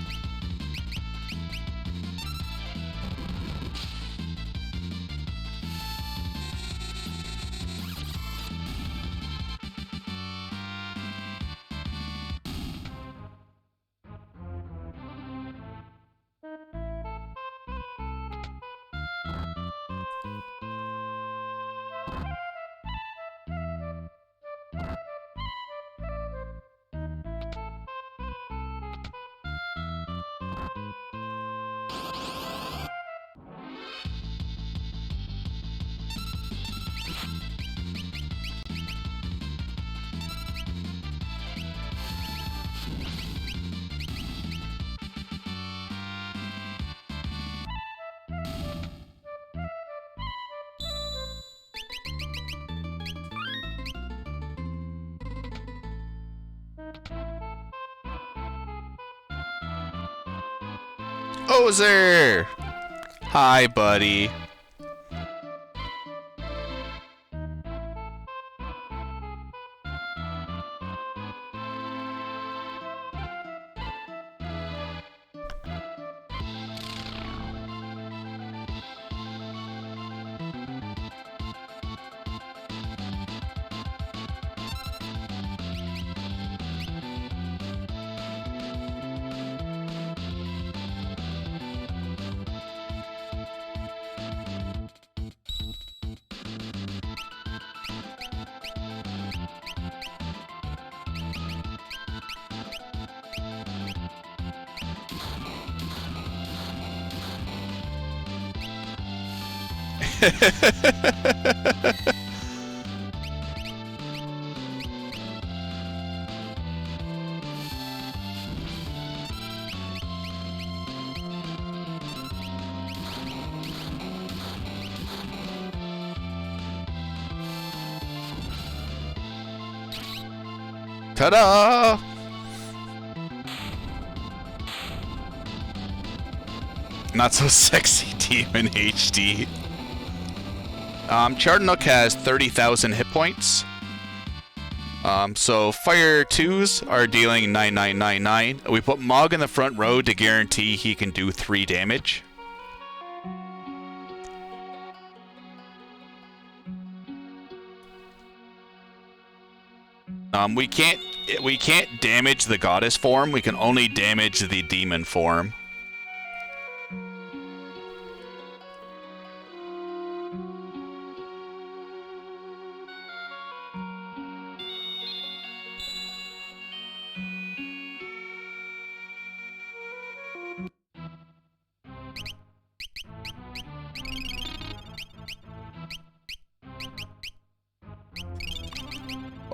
Ozer! Hi, buddy. Ta-da! Not so sexy Demon HD. Charnook has 30,000 hit points. So Fire 2s are dealing 9999. We put Mog in the front row to guarantee he can do 3 damage. We can't damage the goddess form. We can only damage the demon form.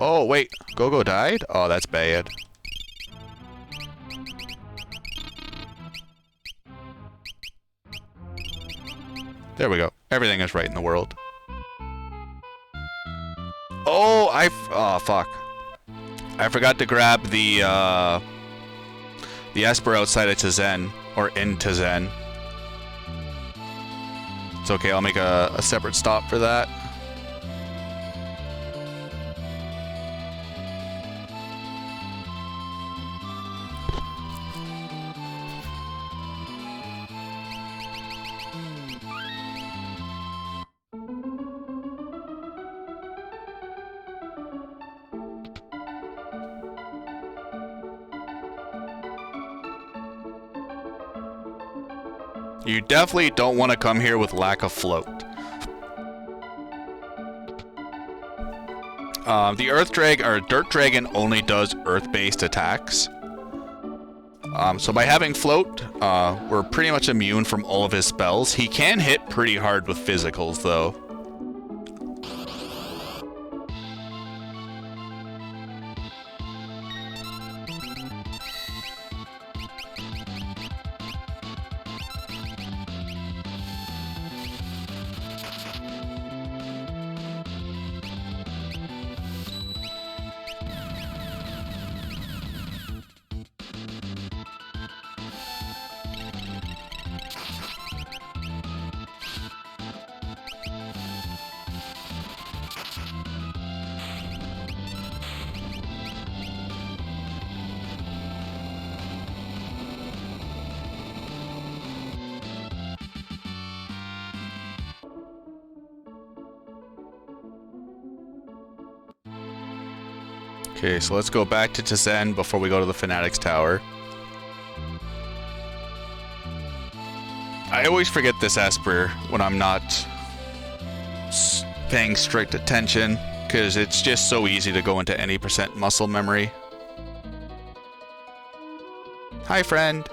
Oh, wait. Gogo died? Oh, that's bad. There we go. Everything is right in the world. Oh, oh, fuck. I forgot to grab the Esper outside of Tizen, or in Tizen. It's okay, I'll make a separate stop for that. You definitely don't want to come here with lack of float. The Earth Drag or Dirt Dragon only does Earth-based attacks. So by having float, we're pretty much immune from all of his spells. He can hit pretty hard with physicals, though. Okay, so let's go back to Tizen before we go to the Fanatic's Tower. I always forget this Esper when I'm not paying strict attention, because it's just so easy to go into any % muscle memory. Hi, friend.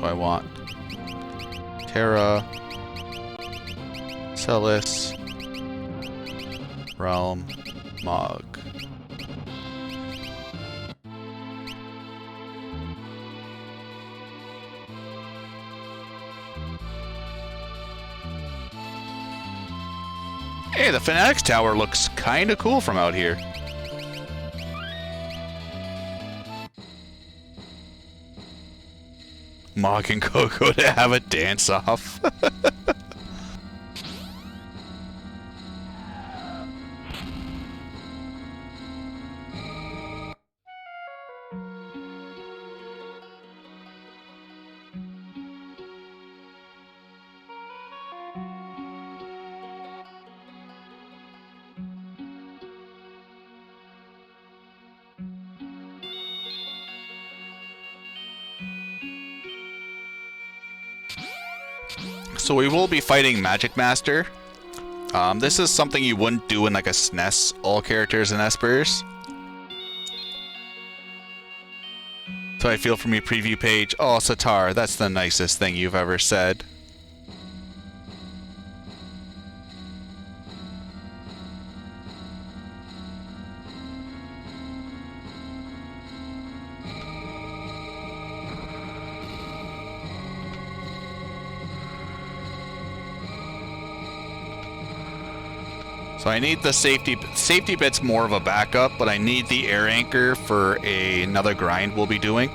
I want Terra, Celis, Realm, Mog. Hey, the Fanatics Tower looks kinda cool from out here. Mog and Coco to have a dance-off. So we will be fighting Magic Master. This is something you wouldn't do in like a SNES, all characters and Espers. So I feel from your preview page, oh Satar, that's the nicest thing you've ever said. So I need the safety bit's more of a backup, but I need the air anchor for another grind we'll be doing.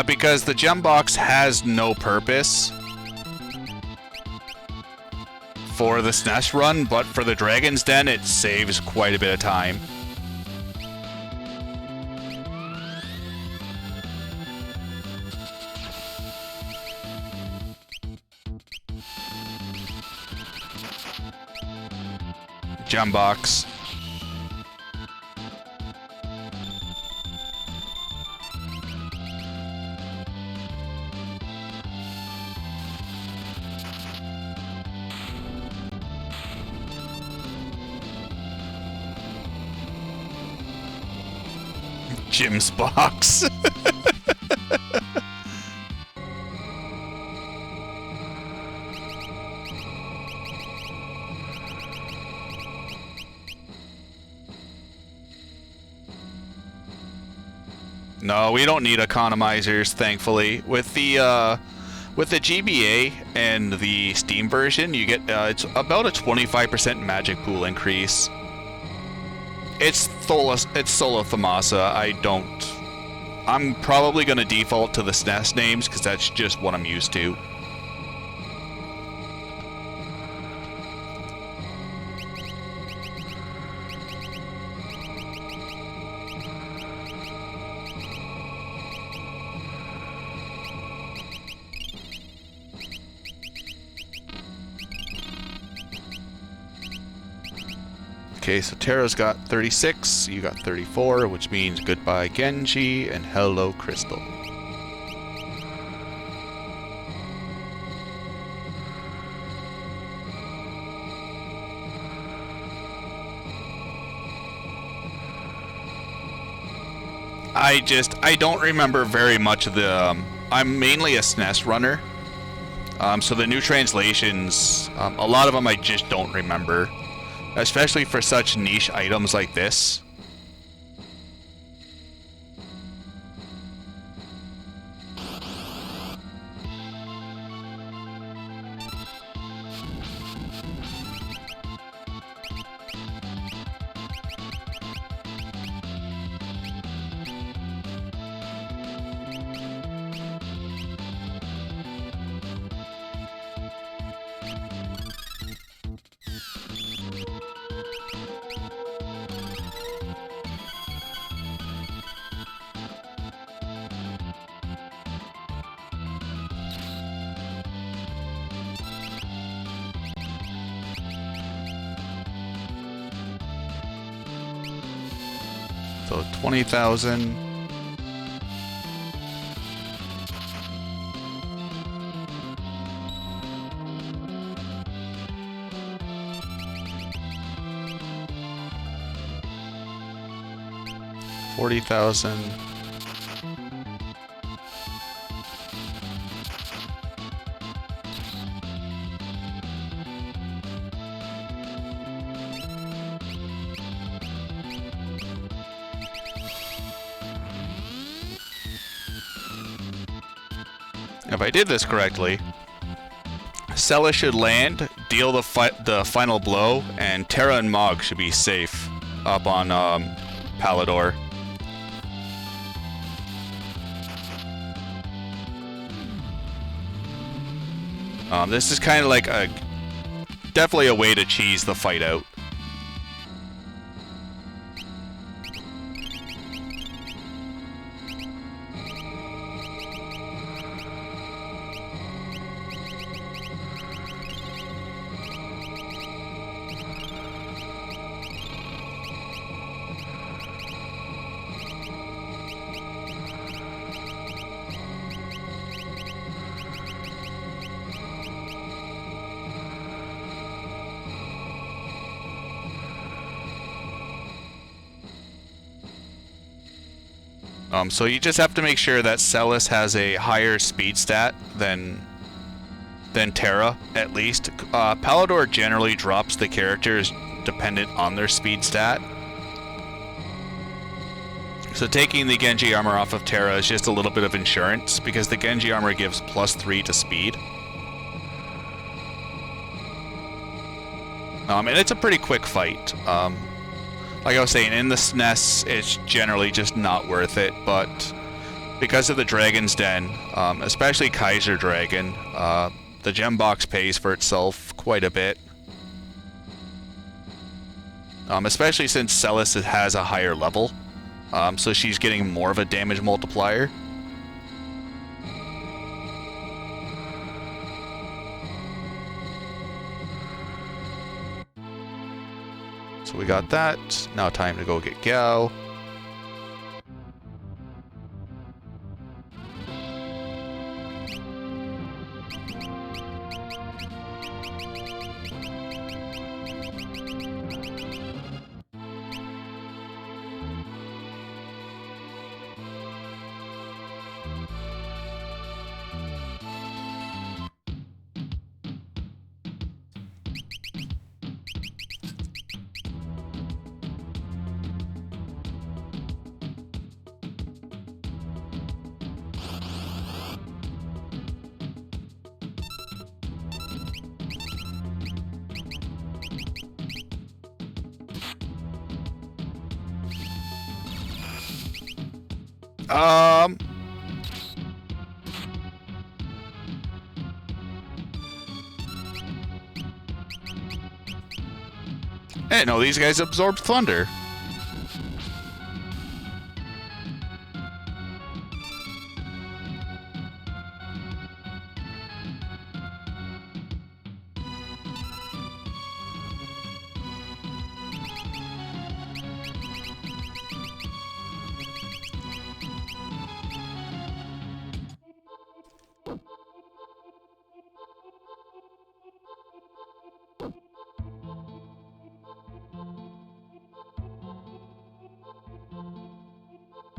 Because the gem box has no purpose for the SNES run, but for the Dragon's Den, it saves quite a bit of time. Gem box. Jim's box. No, we don't need economizers, thankfully. With the GBA and the Steam version, you get it's about a 25% magic pool increase. It's Solo Thamasa. I'm probably going to default to the SNES names because that's just what I'm used to. Okay, so Tara's got 36, you got 34, which means goodbye Genji and hello Crystal. I don't remember very much of the, I'm mainly a SNES runner. So the new translations, a lot of them I just don't remember. Especially for such niche items like this. So 20,000. $40,000. If I did this correctly, Celes should land, deal the final blow, and Terra and Mog should be safe up on Palador. This is kind of like definitely a way to cheese the fight out. So you just have to make sure that Celes has a higher speed stat than Terra, at least. Palador generally drops the characters dependent on their speed stat. So taking the Genji armor off of Terra is just a little bit of insurance, because the Genji armor gives +3 to speed. And it's a pretty quick fight. Like I was saying, in the SNES, it's generally just not worth it, but because of the Dragon's Den, especially Kaiser Dragon, the gem box pays for itself quite a bit. Especially since Celes has a higher level, so she's getting more of a damage multiplier. So we got that. Now time to go get Gao. Hey, no, these guys absorb thunder.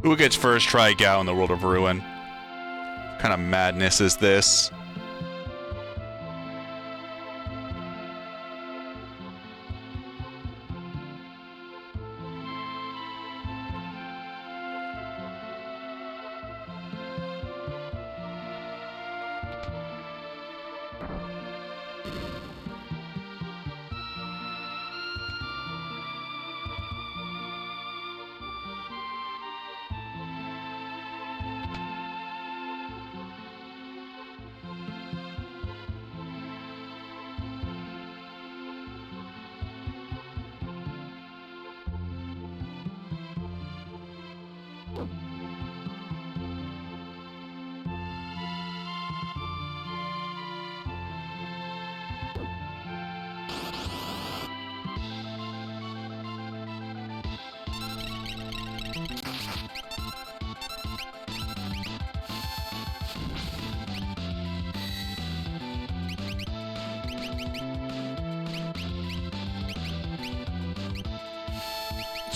Who gets first try Gao in the World of Ruin? What kind of madness is this?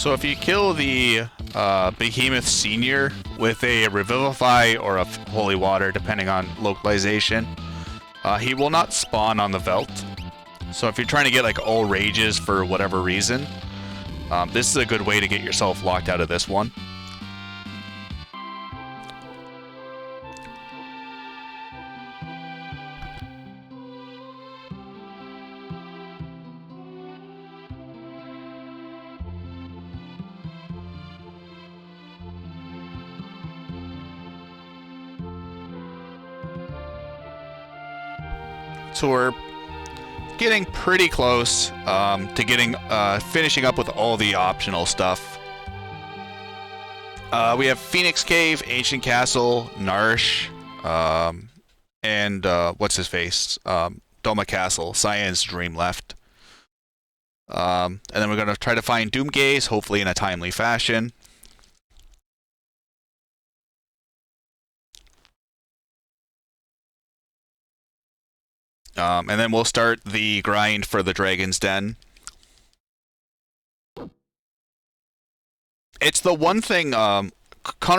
So if you kill the Behemoth Senior with a Revivify or a Holy Water, depending on localization, he will not spawn on the Veld. So if you're trying to get like all rages for whatever reason, this is a good way to get yourself locked out of this one. So we're getting pretty close to getting finishing up with all the optional stuff. We have Phoenix Cave, Ancient Castle, Narsh, and what's his face? Doma Castle, Cyan's Dream left. And then we're gonna try to find Doomgaze, hopefully in a timely fashion. And then we'll start the grind for the Dragon's Den. It's the one thing, Connor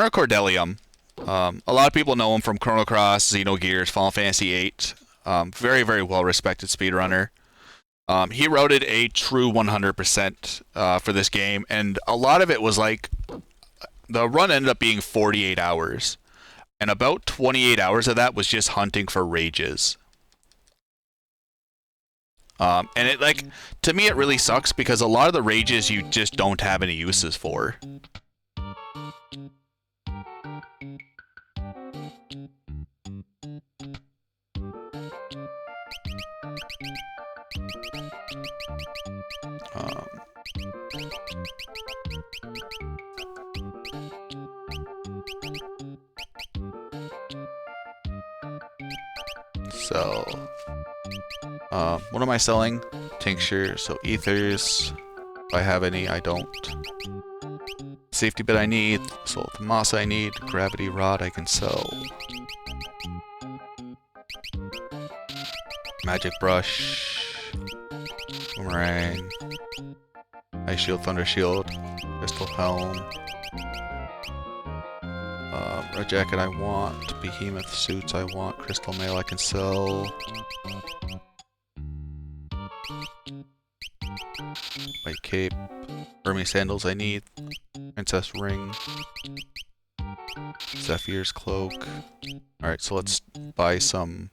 Cordelium, a lot of people know him from Chrono Cross, Xenogears, Final Fantasy VIII. Very, very well-respected speedrunner. He routed a true 100% for this game, and a lot of it was like, the run ended up being 48 hours. And about 28 hours of that was just hunting for rages. And it, like, to me it really sucks because a lot of the rages you just don't have any uses for. So, what am I selling? Tincture, so ethers. If I have any, I don't. Safety bit I need, soul of moss I need, gravity rod I can sell. Magic brush, boomerang, ice shield, thunder shield, crystal helm. Red jacket I want, behemoth suits I want, crystal mail I can sell. White cape, Hermes sandals I need, princess ring, Zephyr's cloak. Alright, so let's buy some.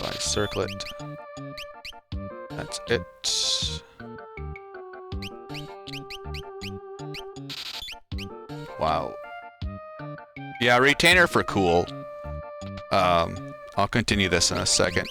Buy circlet. That's it. Wow. Yeah, retainer for cool. I'll continue this in a second.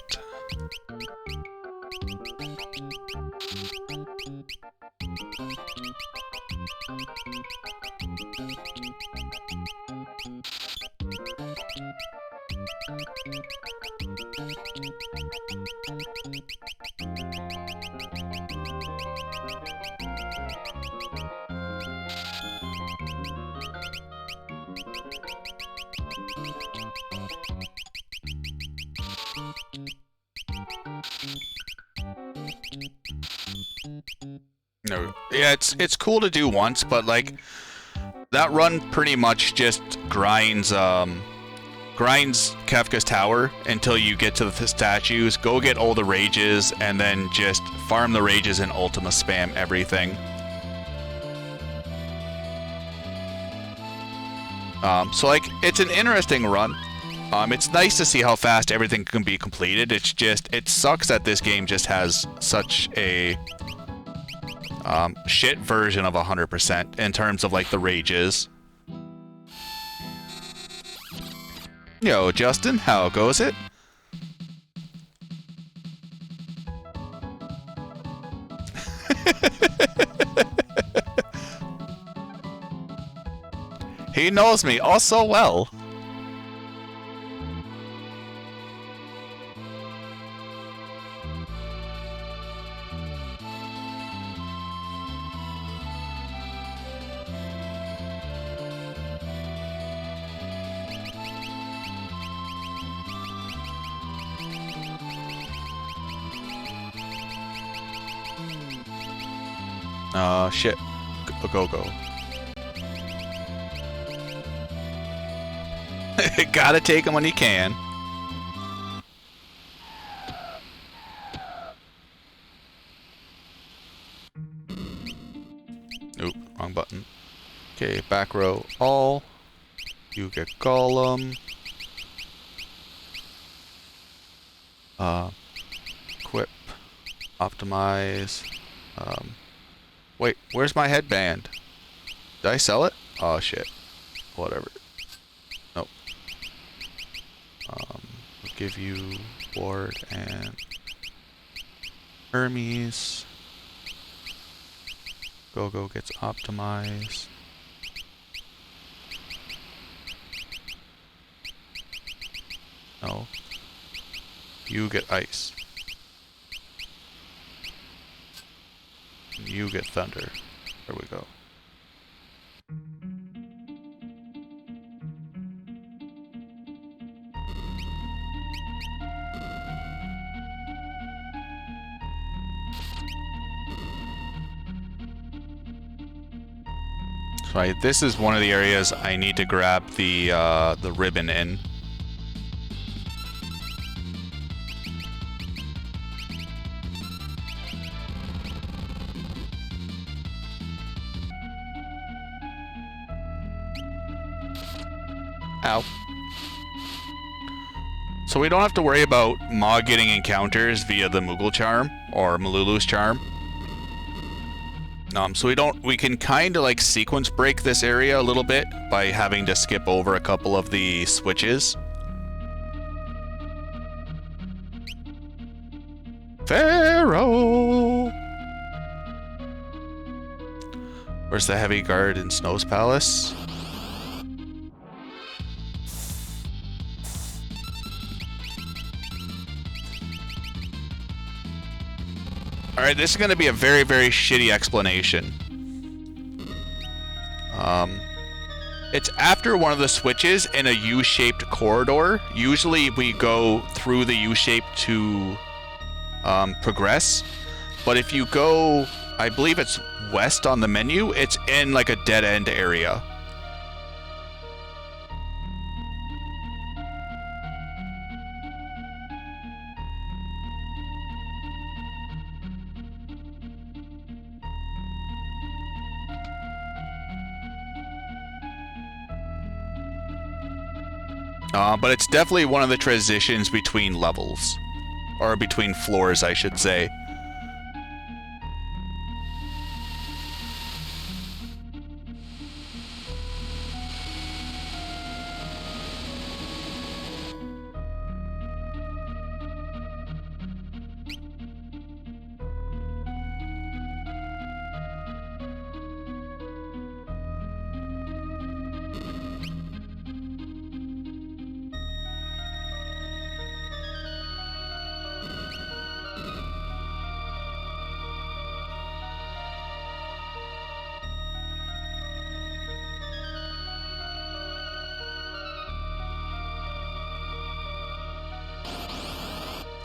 No, yeah, it's cool to do once, but like that run pretty much just grinds Kefka's Tower until you get to the statues, go get all the rages, and then just farm the rages and Ultima spam everything. So like it's an interesting run. It's nice to see how fast everything can be completed. It's just, it sucks that this game just has such a shit version of 100% in terms of like the rages. Yo, Justin, how goes it? He knows me all so well. Shit. Go. Gotta take him when you can. Oop, wrong button. Okay, back row, all. You get Golem. Equip. Optimize. Wait, where's my headband? Did I sell it? Oh shit. Whatever. Nope. I'll give you Ward and Hermes. Go gets optimized. No. You get ice. You get thunder. There we go. Right, this is one of the areas I need to grab the ribbon in. Ow. So we don't have to worry about Maw getting encounters via the Moogle charm or Malulu's charm. So we can kind of like sequence break this area a little bit by having to skip over a couple of the switches. Pharaoh! Where's the heavy guard in Snow's Palace? Alright, this is going to be a very, very shitty explanation. It's after one of the switches in a U-shaped corridor. Usually we go through the U-shape to progress. But if you go, I believe it's west on the menu, it's in like a dead-end area. But it's definitely one of the transitions between levels. Or between floors, I should say.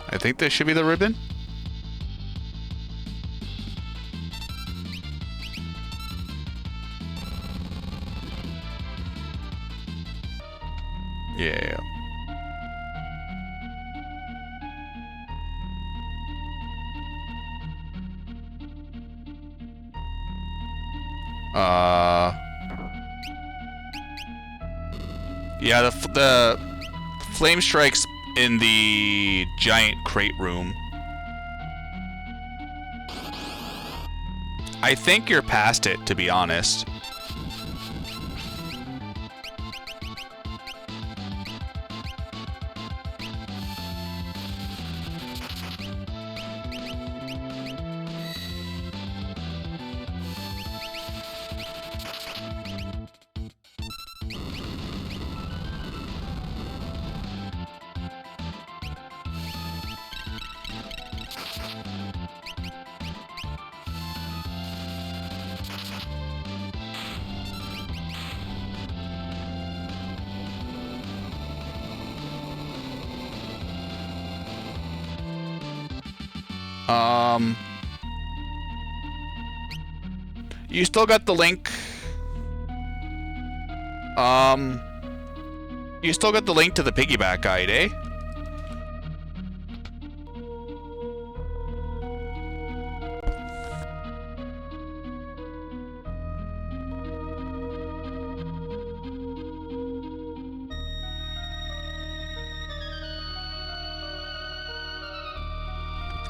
I think this should be the ribbon. Yeah. Yeah, the flame strikes in the giant crate room. I think you're past it, to be honest. You still got the link. You still got the link to the piggyback guide, eh?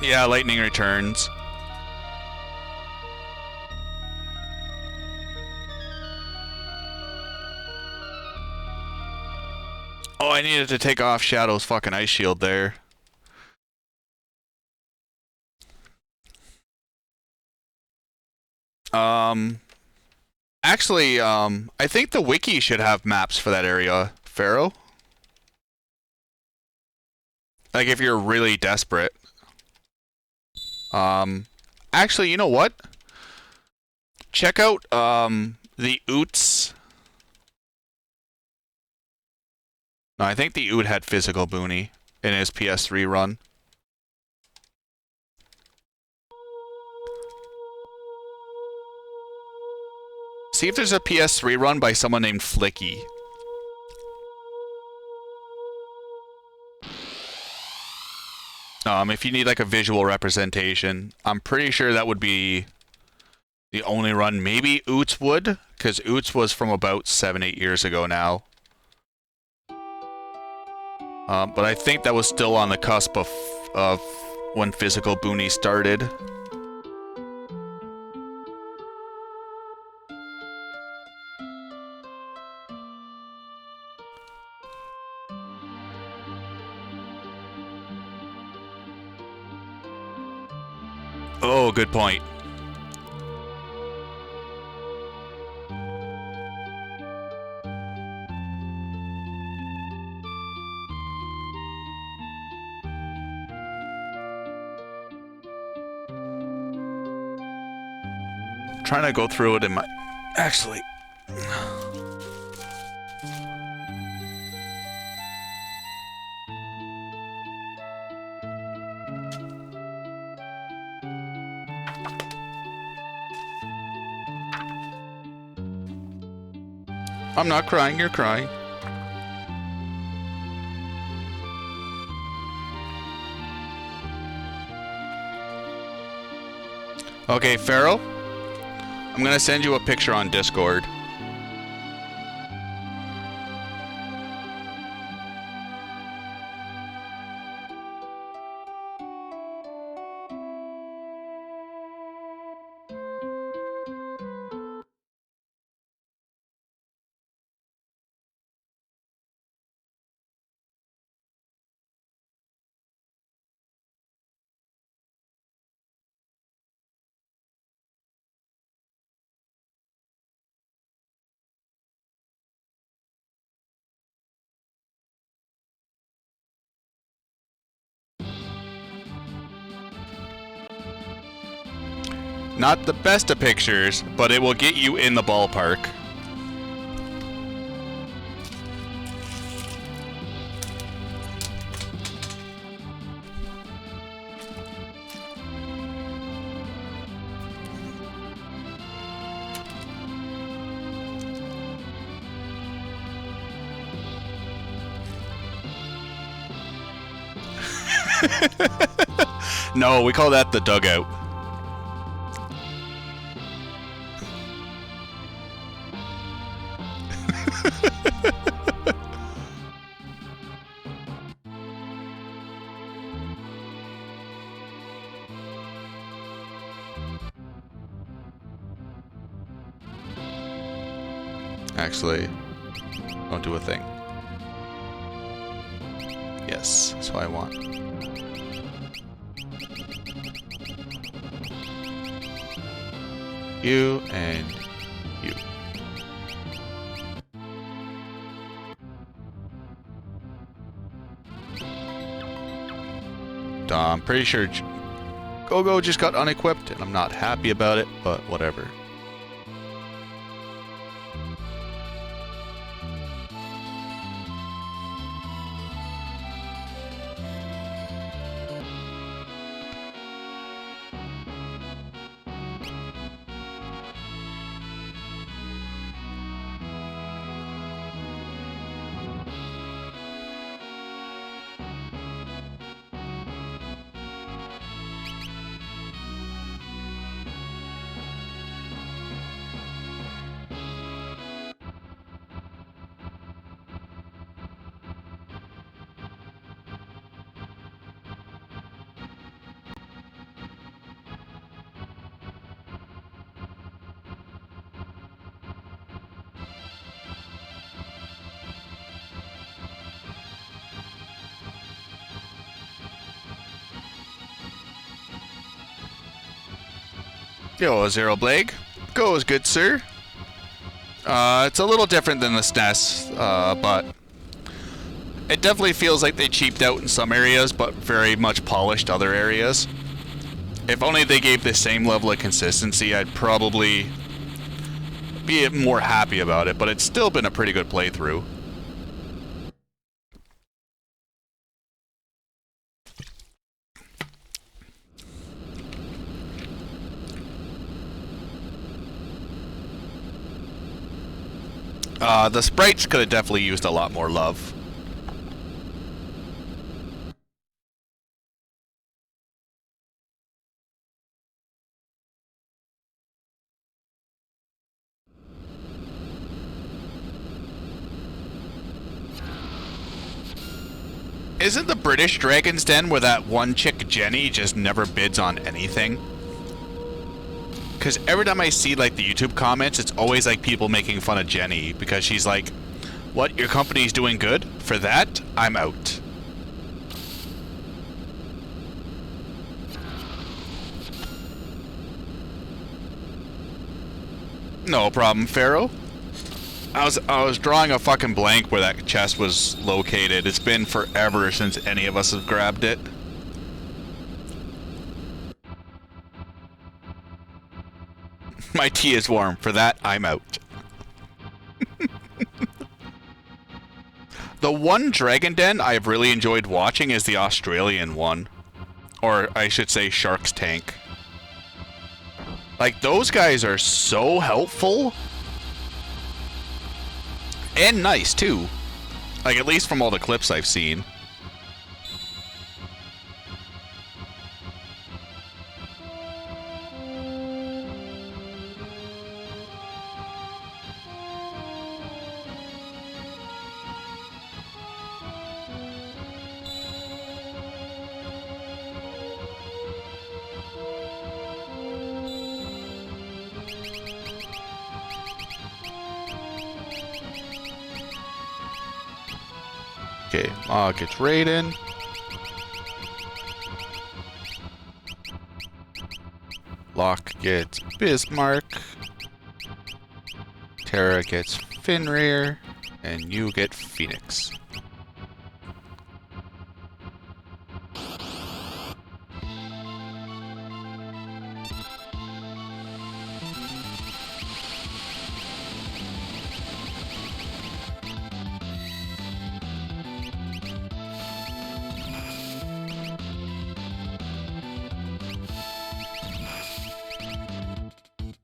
Yeah, lightning returns. Oh, I needed to take off Shadow's fucking ice shield there. Actually, I think the wiki should have maps for that area, Pharaoh. Like, if you're really desperate. Actually, you know what? Check out, the Oots. No, I think the Oot had physical boony in his PS3 run. See if there's a PS3 run by someone named Flicky. If you need like a visual representation, I'm pretty sure that would be the only run. Maybe Oots would, because Oots was from about 7-8 years ago now. But I think that was still on the cusp of when physical boony started. Oh, good point. Trying to go through it in my... Actually... I'm not crying, you're crying. Okay, Pharaoh? I'm gonna send you a picture on Discord. Not the best of pictures, but it will get you in the ballpark. No, we call that the dugout. Actually, don't do a thing. Yes, that's what I want. You and you. I'm pretty sure Go-Go just got unequipped, and I'm not happy about it, but whatever. Yo, Zero Blade. Goes good, sir. It's a little different than the SNES, but it definitely feels like they cheaped out in some areas, but very much polished other areas. If only they gave the same level of consistency, I'd probably be more happy about it, but it's still been a pretty good playthrough. The sprites could have definitely used a lot more love. Isn't the British Dragon's Den where that one chick Jenny just never bids on anything? Because every time I see like the YouTube comments, it's always like people making fun of Jenny because she's like, "What, your company's doing good? For that, I'm out." No problem, Pharaoh. I was drawing a fucking blank where that chest was located. It's been forever since any of us have grabbed it. My tea is warm. For that, I'm out. The one Dragon Den I've really enjoyed watching is the Australian one. Or I should say Shark's Tank. Like, those guys are so helpful. And nice, too. Like, at least from all the clips I've seen. Okay, Mog gets Raiden. Locke gets Bismarck. Terra gets Fenrir. And you get Phoenix.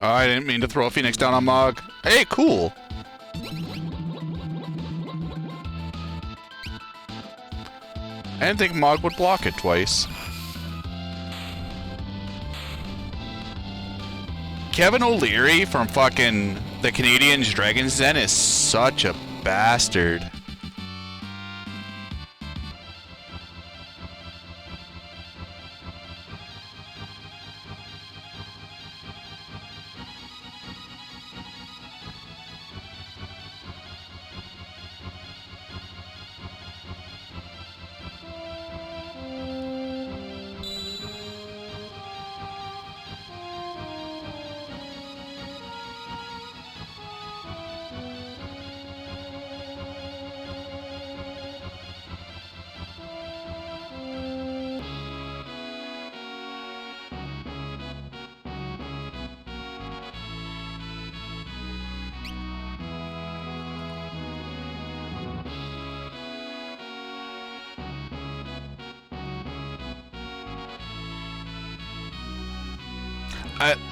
Oh, I didn't mean to throw a Phoenix down on Mog. Hey, cool. I didn't think Mog would block it twice. Kevin O'Leary from fucking the Canadian's Dragon's Den is such a bastard.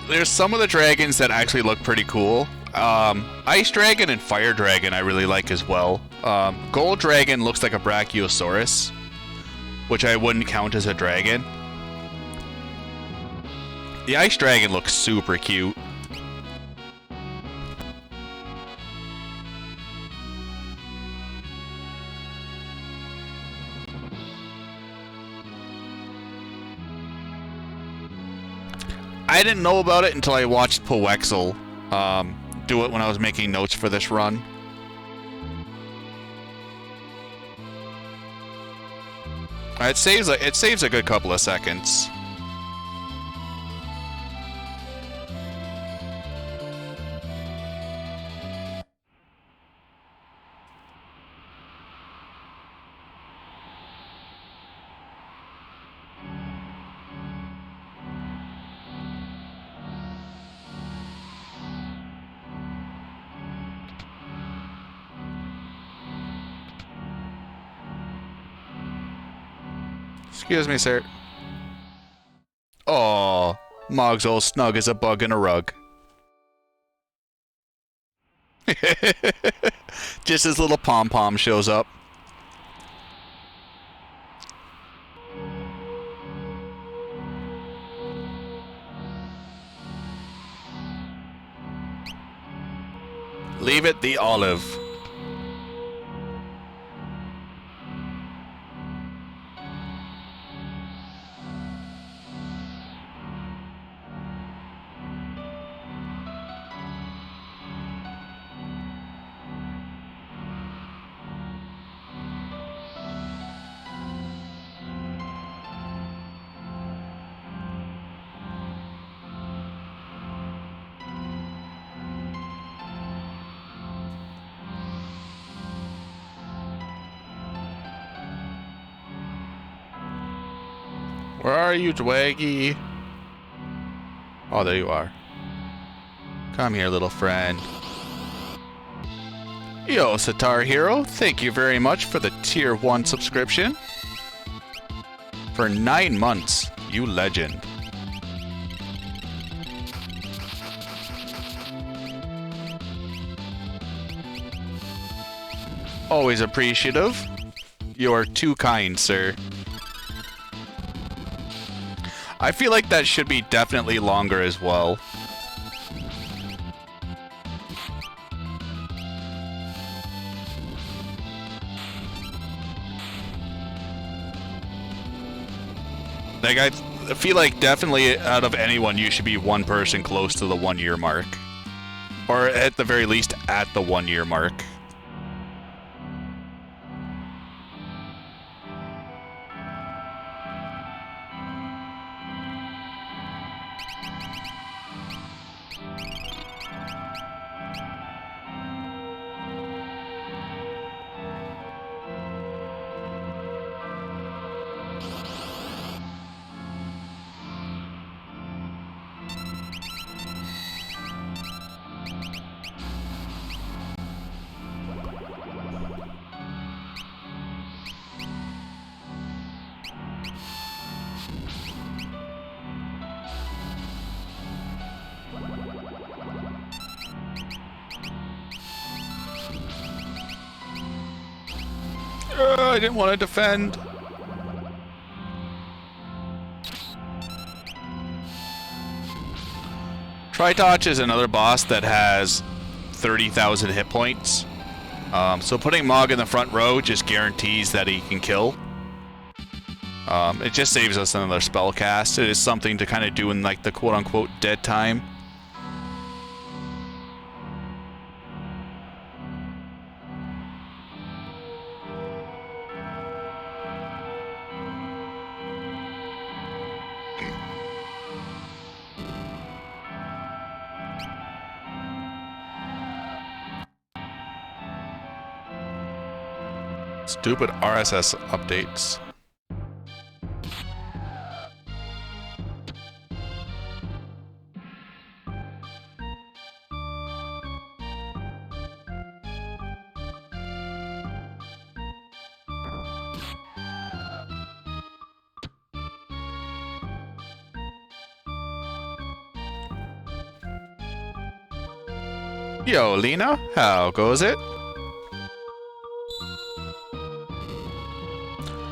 There's some of the dragons that actually look pretty cool. Ice Dragon and Fire Dragon I really like as well. Gold Dragon looks like a Brachiosaurus, which I wouldn't count as a dragon. The Ice Dragon looks super cute. I didn't know about it until I watched Powexel do it when I was making notes for this run. It saves a good couple of seconds. Excuse me, sir. Oh, Mog's all snug as a bug in a rug. Just his little pom-pom shows up. Leave it the olive. Where are you, Dwaggy? Oh, there you are. Come here, little friend. Yo, Sitar Hero, thank you very much for the Tier 1 subscription. For 9 months, you legend. Always appreciative. You're too kind, sir. I feel like that should be definitely longer as well. Like, I feel like definitely out of anyone, you should be one person close to the 1 year mark. Or at the very least, at the 1 year mark. I didn't want to defend. Tritouch is another boss that has 30,000 hit points. So putting Mog in the front row just guarantees that he can kill. It just saves us another spell cast. It is something to kind of do in like the quote-unquote dead time. Stupid RSS updates. Yo, Lena, how goes it?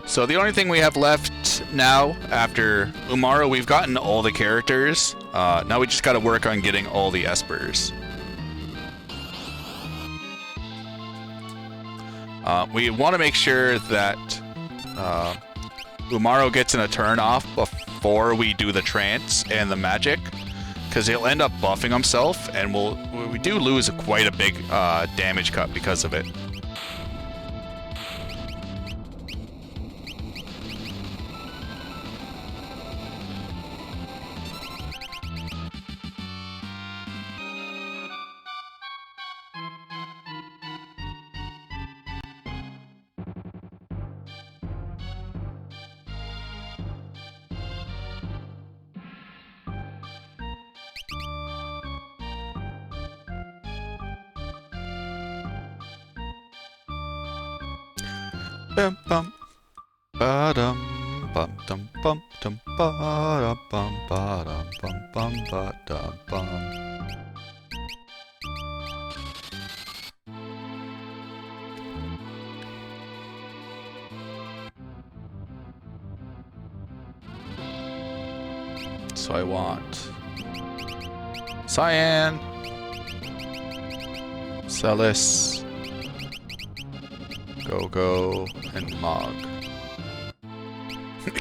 So the only thing we have left now, after Umaro, we've gotten all the characters. Now we just gotta work on getting all the Espers. We want to make sure that Umaro gets in a turn off before we do the trance and the magic, because he'll end up buffing himself, and we do lose quite a big damage cut because of it. Bum bum, ba-dum, bum dum bum dum ba bum ba dum bum bum ba dum bum. So I want Cyan, Celis, Go-Go, and Mog.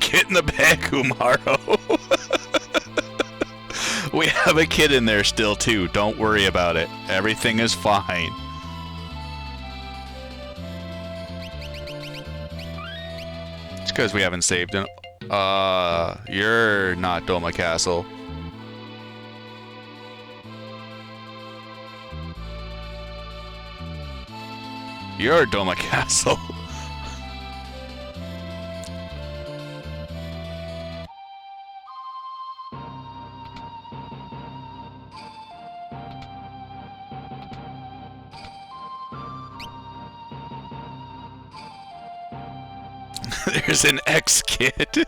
Get in the bag, Umaro. We have a kid in there still, too. Don't worry about it. Everything is fine. It's because we haven't saved it. You're not Doma Castle. You're Doma Castle. There's an ex-kid.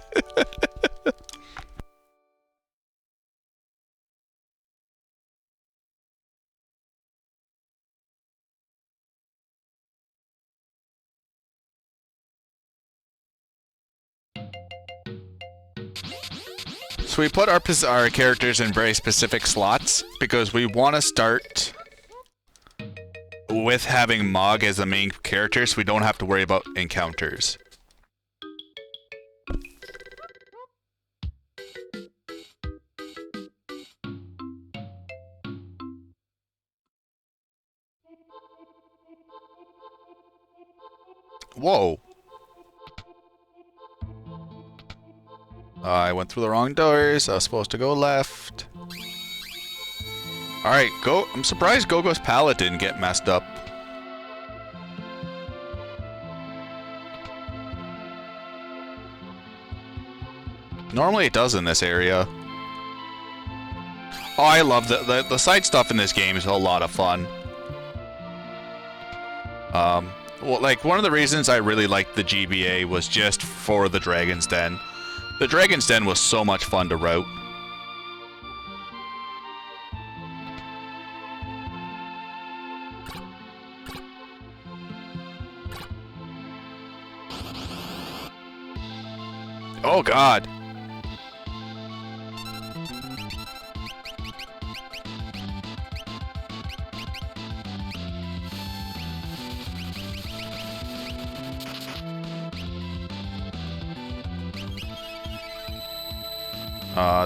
So we put our characters in very specific slots because we want to start with having Mog as the main character so we don't have to worry about encounters. Whoa. I went through the wrong doors. I was supposed to go left. Alright, go. I'm surprised Go-Go's pallet didn't get messed up. Normally it does in this area. Oh, I love the side stuff in this game is a lot of fun. Well, like, one of the reasons I really liked the GBA was just for the Dragon's Den. The Dragon's Den was so much fun to route. Oh, God.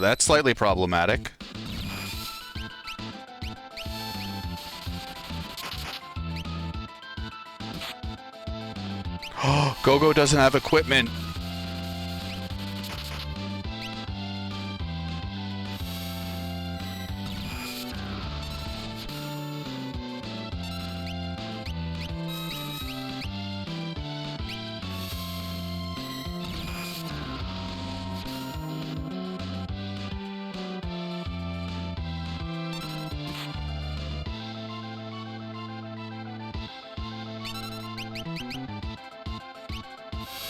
That's slightly problematic. Go-Go doesn't have equipment.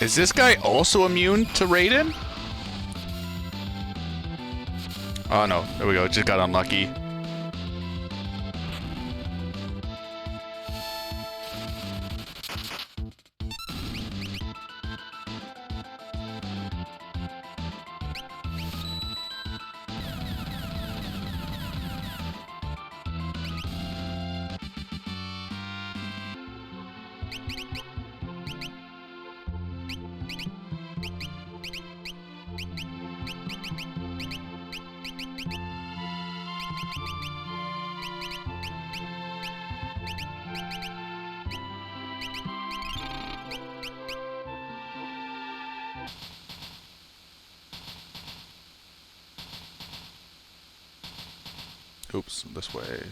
Is this guy also immune to Raiden? Oh no, there we go, just got unlucky. Oops, this way.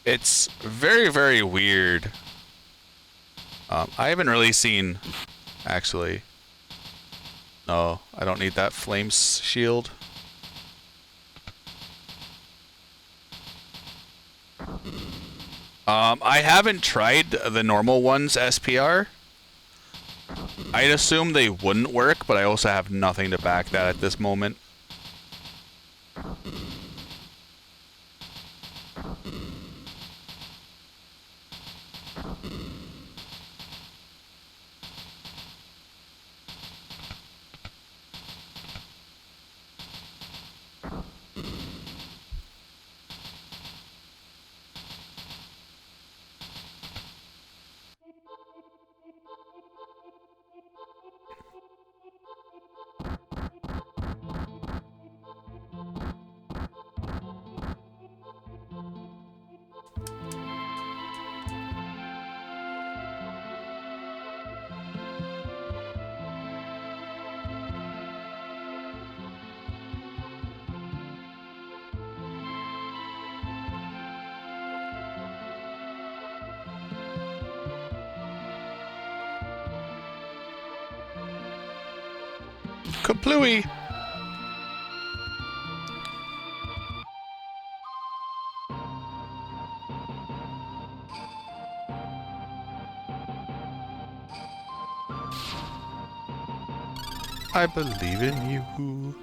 It's very, very weird. I haven't really seen... Actually... No, I don't need that flames shield. I haven't tried the normal one's SPR. I'd assume they wouldn't work, but I also have nothing to back that at this moment. Kaplooey! I believe in you.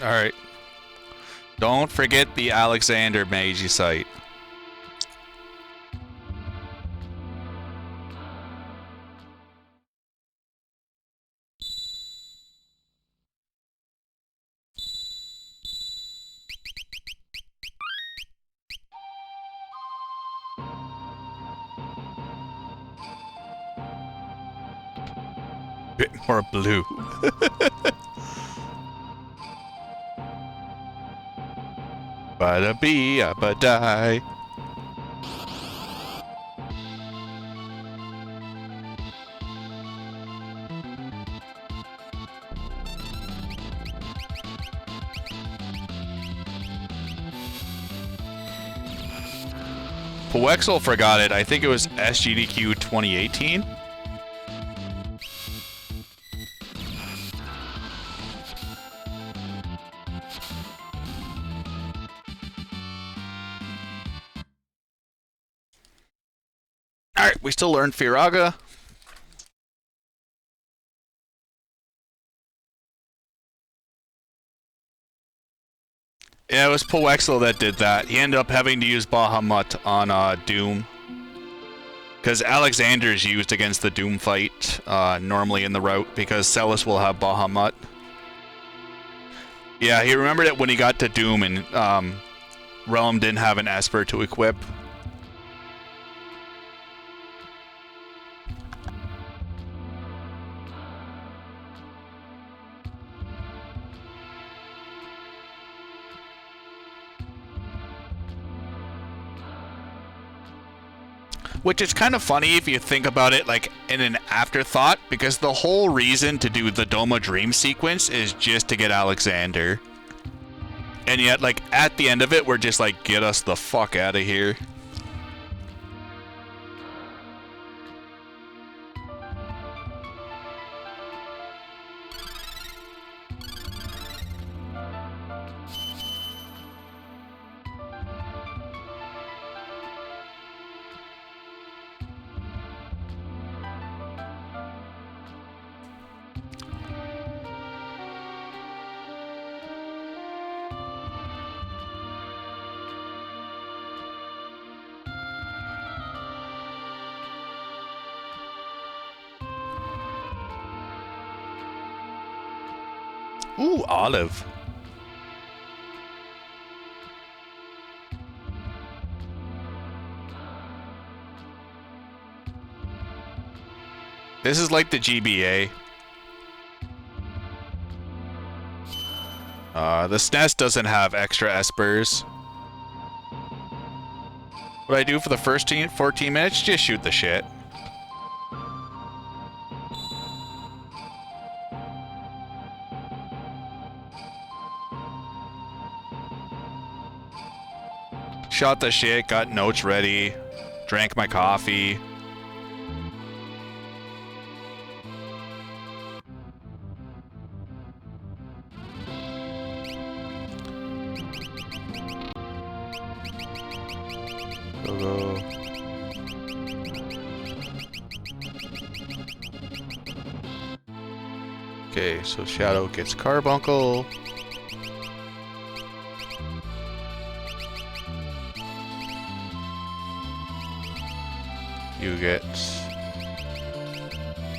Alright. Don't forget the Alexander Meiji site. Bit more blue. Bada bee, ba die. Powexel forgot it. I think it was SGDQ 2018. Alright, we still learned Firaga. Yeah, it was Powexel that did that. He ended up having to use Bahamut on Doom. Because Alexander's used against the Doom fight normally in the route, because Celis will have Bahamut. Yeah, he remembered it when he got to Doom and Realm didn't have an Esper to equip. Which is kind of funny if you think about it like in an afterthought, because the whole reason to do the Doma Dream sequence is just to get Alexander. And yet, like, at the end of it, we're just like, get us the fuck out of here. Ooh, Olive. This is like the GBA. The SNES doesn't have extra Espers. What I do for the first 14 minutes? Just shoot the shit. Shot the shit, got notes ready, drank my coffee. Go. Okay, so Shadow gets Carbuncle. You get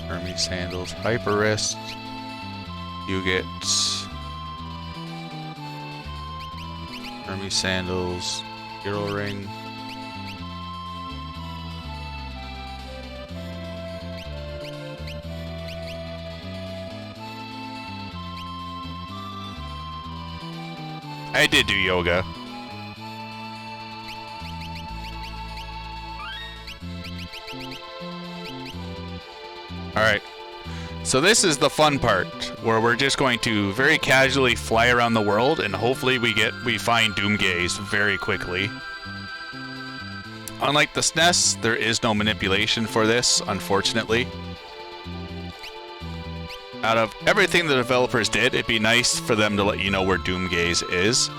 Hermes Sandals, Hyper Wrist. You get Hermes Sandals, Hero Ring. I did do yoga. Alright. So this is the fun part, where we're just going to very casually fly around the world, and hopefully we find Doomgaze very quickly. Unlike the SNES, there is no manipulation for this, unfortunately. Out of everything the developers did, it'd be nice for them to let you know where Doomgaze is.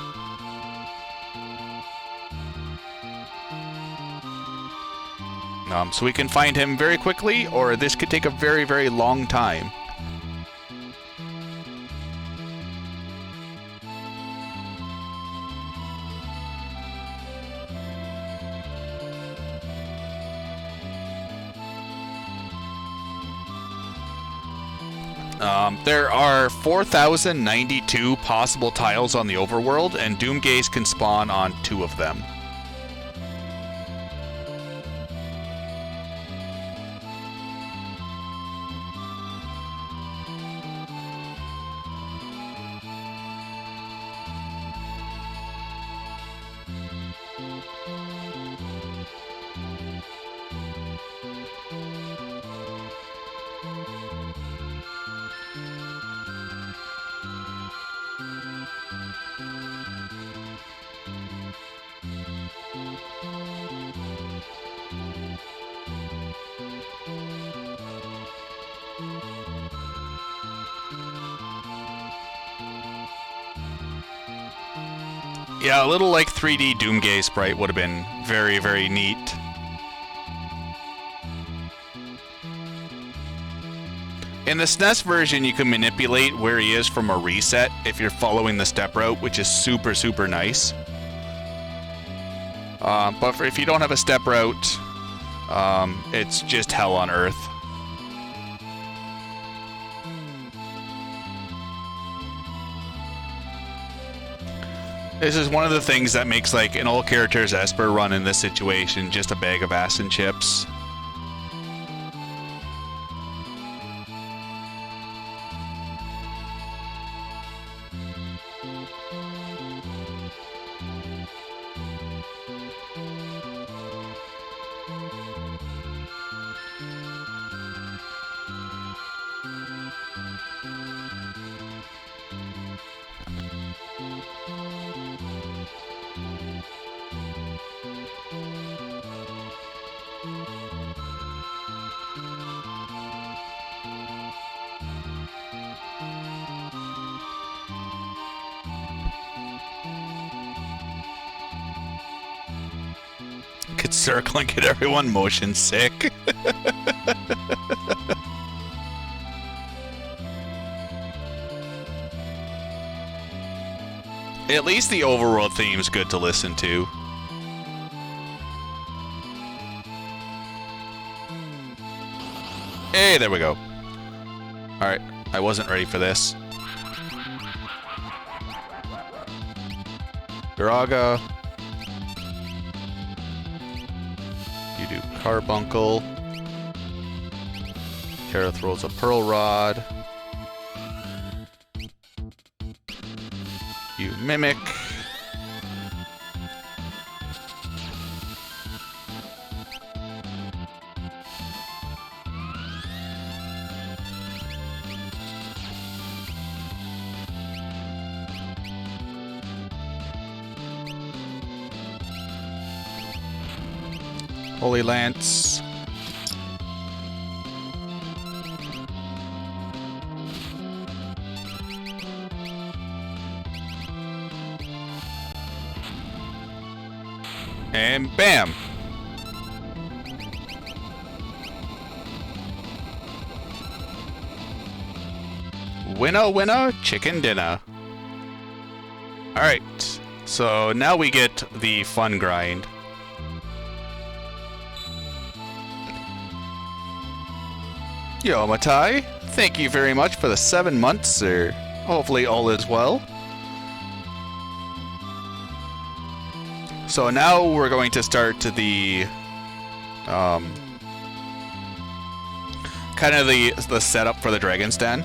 So we can find him very quickly, or this could take a very, very long time. There are 4,092 possible tiles on the overworld, and Doomgaze can spawn on 2 of them. Yeah, a little like 3D Doomgaze sprite would have been very, very neat. In the SNES version, you can manipulate where he is from a reset if you're following the step route, which is super, super nice. But if you don't have a step route, it's just hell on earth. This is one of the things that makes like an all characters Esper run in this situation just a bag of ass and chips. Could circle and get everyone motion sick. At least the overworld theme's good to listen to. Hey, there we go. Alright, I wasn't ready for this. Graga. You do Carbuncle. Terra throws a Pearl Rod. You Mimic. Holy Lance. And bam! winner, winner, chicken dinner. Alright, so now we get the fun grind. Yo, Matai, thank you very much for the 7 months, sir. Hopefully all is well. So now we're going to start the kind of the setup for the Dragon's Den.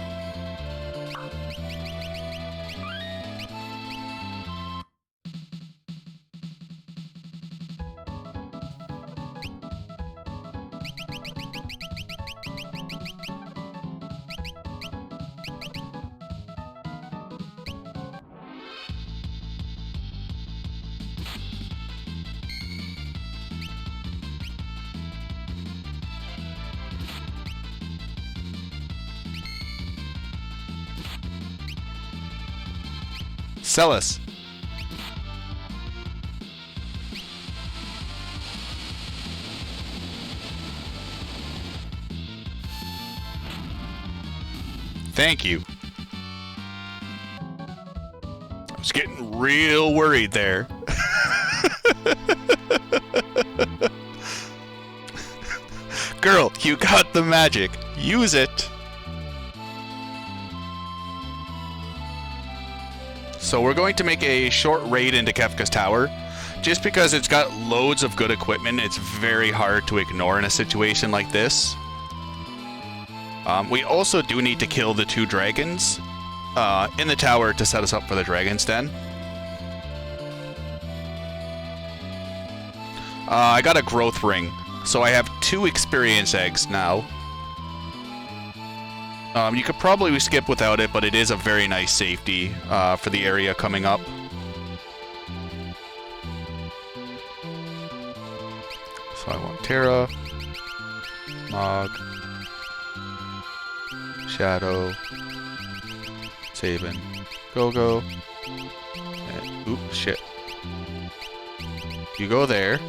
Celis. Thank you. I was getting real worried there. Girl, you got the magic. Use it. So we're going to make a short raid into Kefka's tower. Just because it's got loads of good equipment, it's very hard to ignore in a situation like this. We also do need to kill the 2 dragons in the tower to set us up for the Dragon's Den. I got a growth ring, so I have 2 experience eggs now. You could probably skip without it, but it is a very nice safety for the area coming up. So I want Terra, Mog, Shadow, Sabin, Go-Go, and oop, shit. You go there,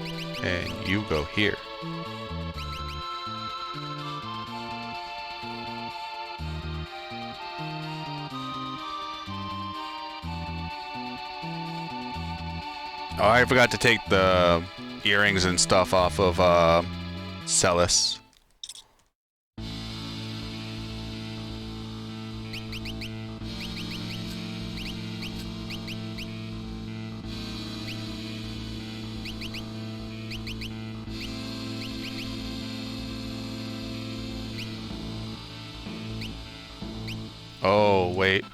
and you go here. Oh, I forgot to take the earrings and stuff off of Celis. Oh, wait.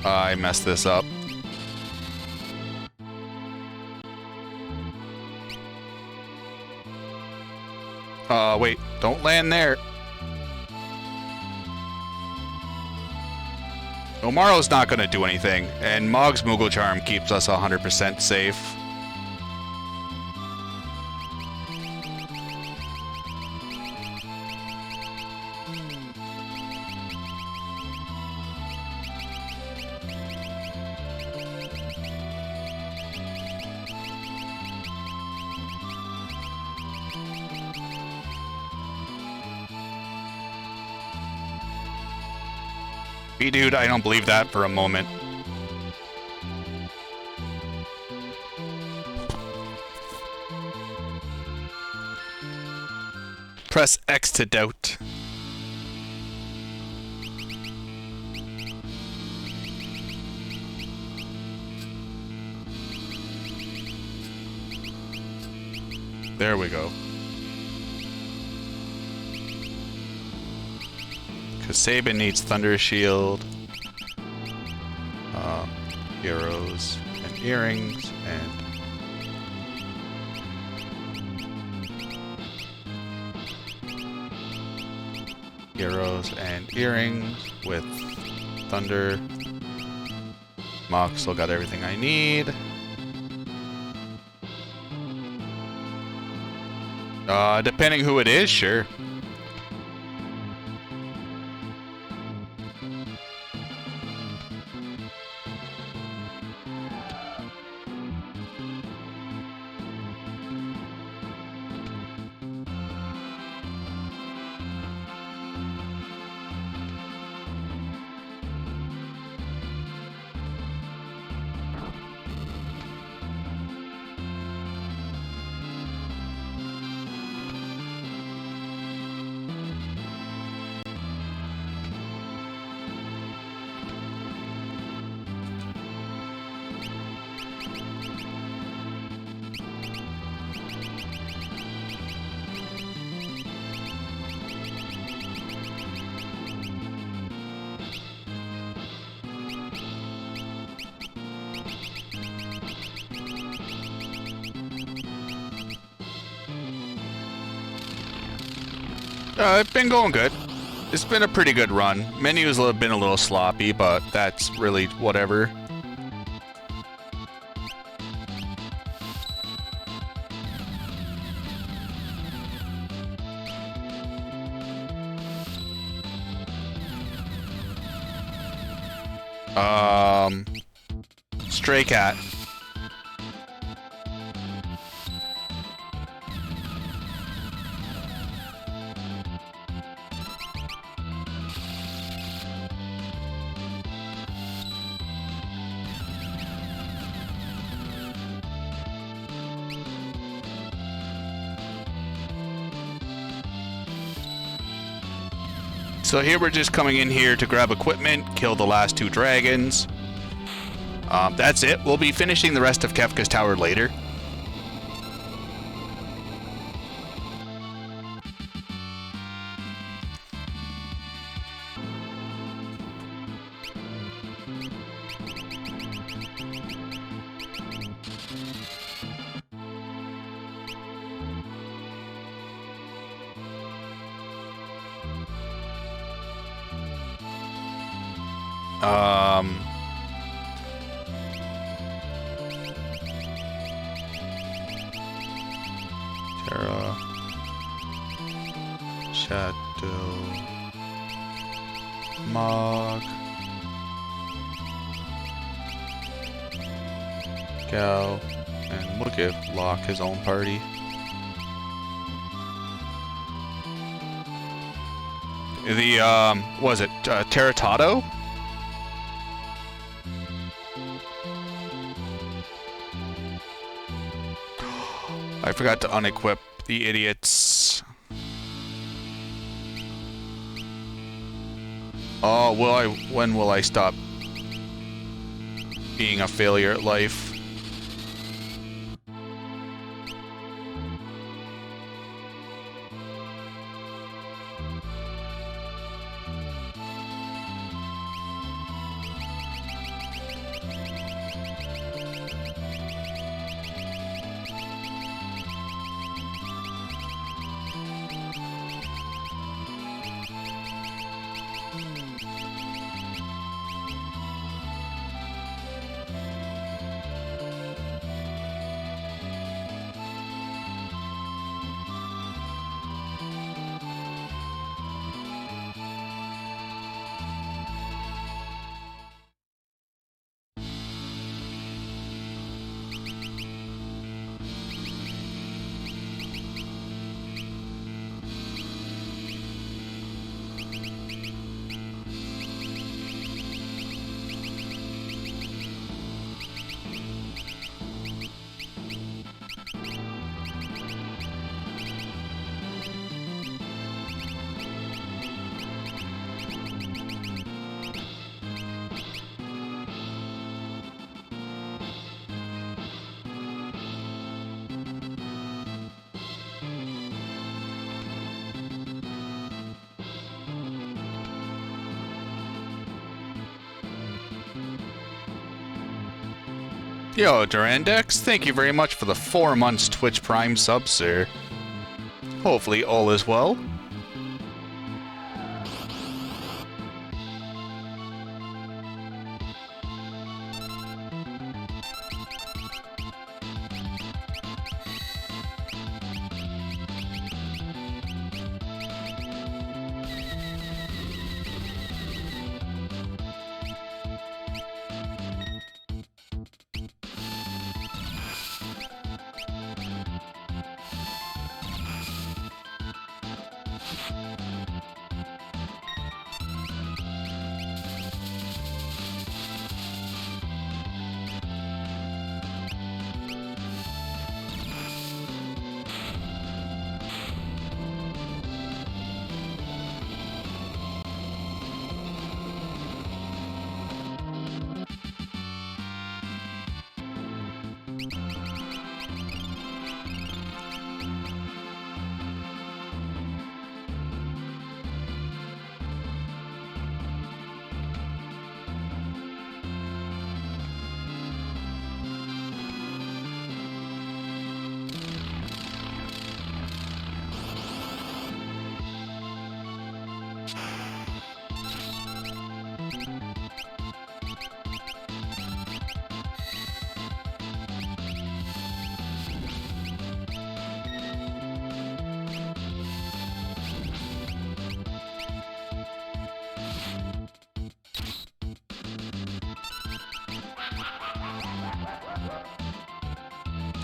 I messed this up. Wait, don't land there. Omaro's not gonna do anything, and Mog's Moogle Charm keeps us 100% safe. Dude, I don't believe that for a moment. Press X to doubt. There we go. Because Sabin needs Thunder Shield, heroes, and earrings, and heroes and earrings with Thunder. Mock still got everything I need. Depending who it is, sure. It's been going good. It's been a pretty good run. Menu's been a little sloppy, but that's really whatever. Stray cat. So here we're just coming in here to grab equipment, kill the last 2 dragons. That's it. We'll be finishing the rest of Kefka's tower later. Terra. Shadow. Mog. Gal. And we'll give Locke his own party. The, was it, Terratato? I forgot to unequip the idiots. Oh, when will I stop being a failure at life? Yo, Durandex, thank you very much for the 4 months Twitch Prime sub, sir. Hopefully all is well.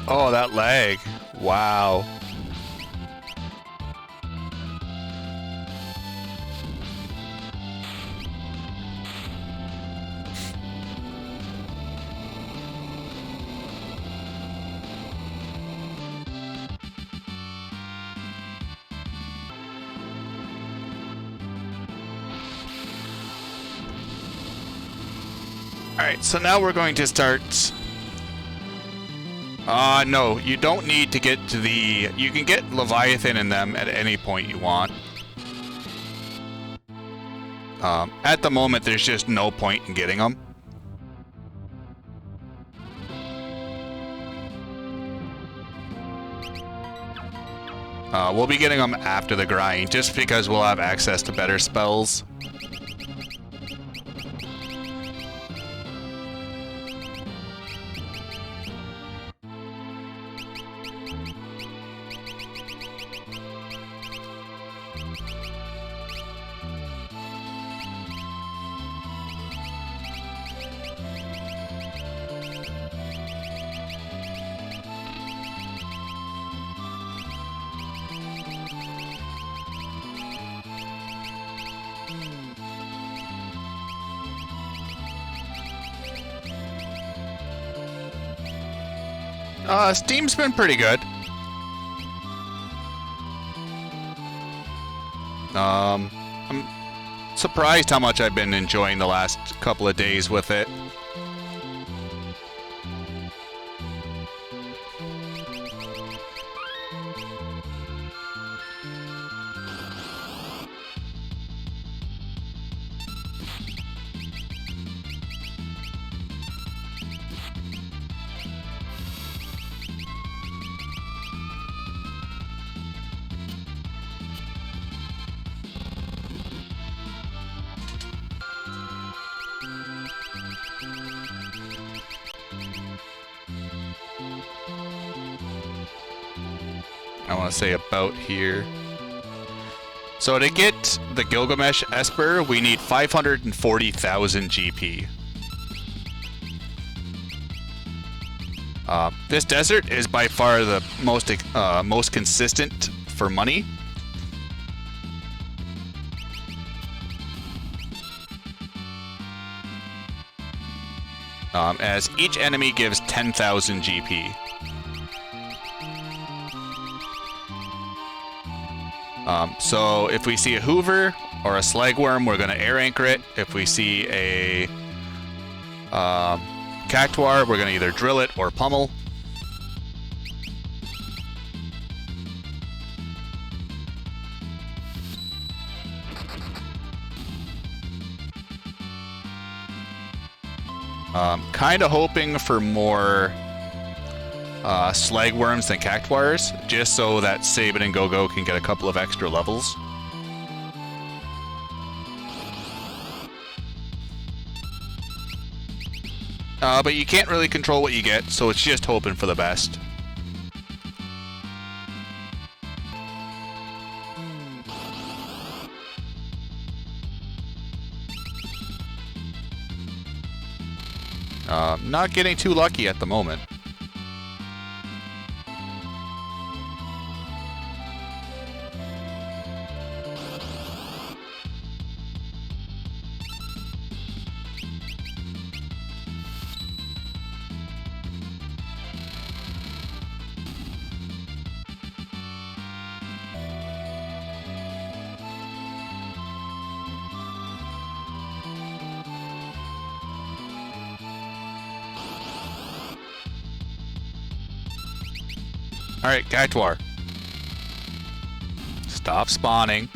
Oh, that lag. Wow. Alright, so now we're going to start... no, you don't need to get to the... You can get Leviathan in them at any point you want. At the moment, there's just no point in getting them. We'll be getting them after the grind, just because we'll have access to better spells. Steam's been pretty good. I'm surprised how much I've been enjoying the last couple of days with it. I want to say about here. So to get the Gilgamesh Esper, we need 540,000 GP. This desert is by far the most consistent for money. As each enemy gives 10,000 GP. So if we see a Hoover or a Slagworm, we're going to air anchor it. If we see a Cactuar, we're going to either drill it or pummel. Kind of hoping for more Slagworms than Cactuars, just so that Sabin and Go-Go can get a couple of extra levels. But you can't really control what you get, so it's just hoping for the best. Not getting too lucky at the moment. Alright, Cactuar. Stop spawning.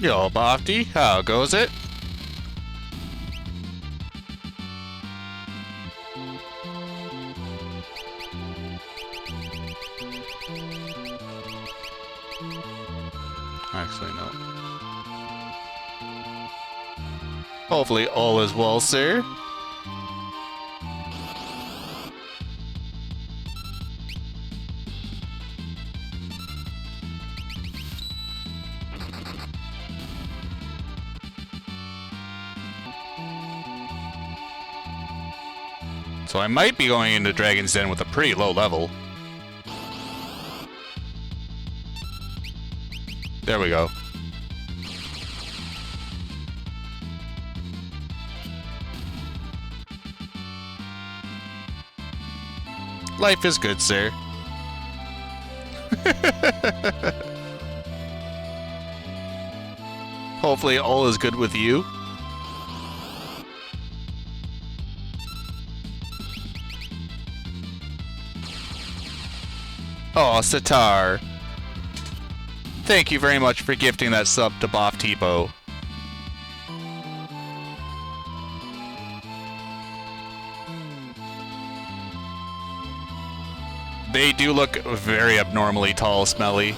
Yo, Bofty, how goes it? Actually, no. Hopefully all is well, sir. So I might be going into Dragon's Den with a pretty low level. There we go. Life is good, sir. Hopefully all is good with you. Oh, Sitar. Thank you very much for gifting that sub to Boff Tipo. They do look very abnormally tall, Smelly.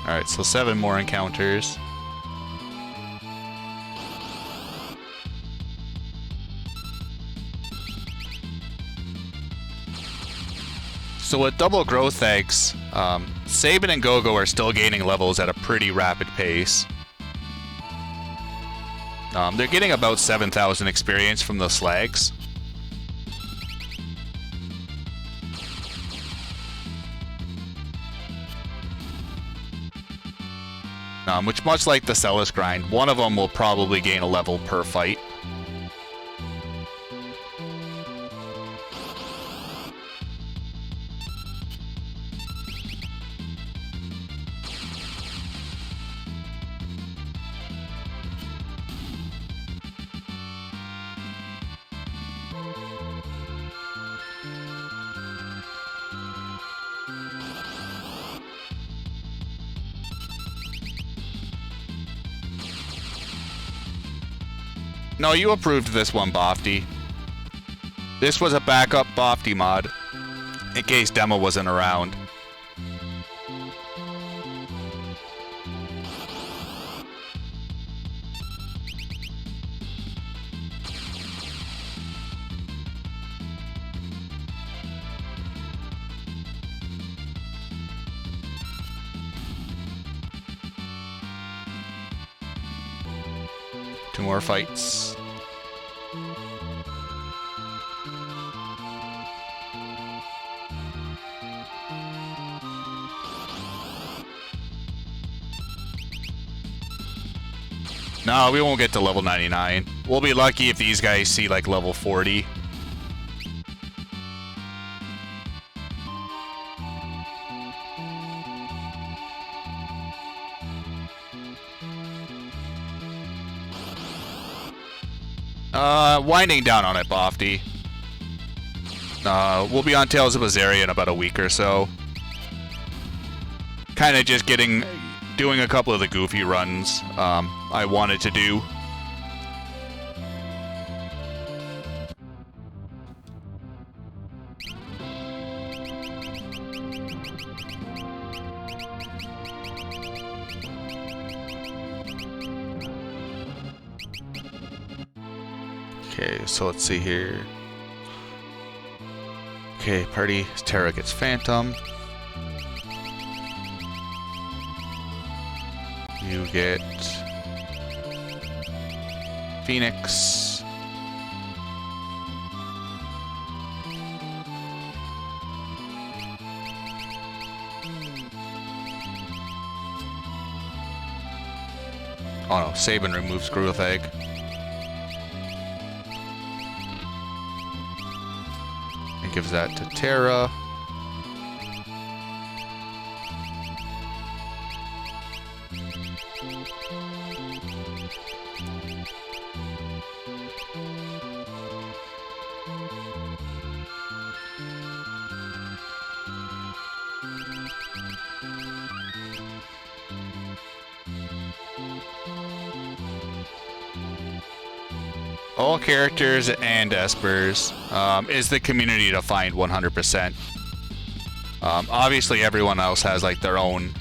Alright, so 7 more encounters. So with double growth eggs, Sabin and Gogo are still gaining levels at a pretty rapid pace. They're getting about 7,000 experience from the slags. Which, much like the Celis grind, one of them will probably gain a level per fight. No, you approved this one, Bofty. This was a backup Bofty mod, in case Demo wasn't around. Two more fights. No, we won't get to level 99. We'll be lucky if these guys see like level 40. Winding down on it, Bofty. We'll be on Tales of Azaria in about a week or so. Kind of just doing a couple of the goofy runs I wanted to do. Okay, so let's see here. Okay, party. Terra gets Phantom. You get Phoenix. Oh no, Sabin removes Growth Egg. And gives that to Terra. All characters and Espers is the community defined 100%. Obviously, everyone else has like their own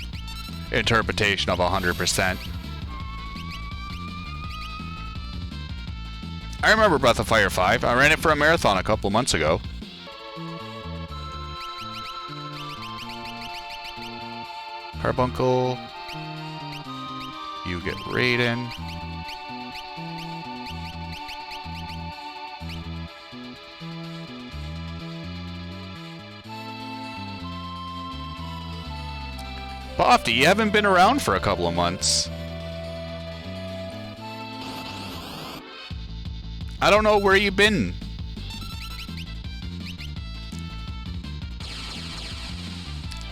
interpretation of 100%. I remember Breath of Fire 5. I ran it for a marathon a couple months ago. Carbuncle. You get Raiden. Bofty, you haven't been around for a couple of months. I don't know where you've been.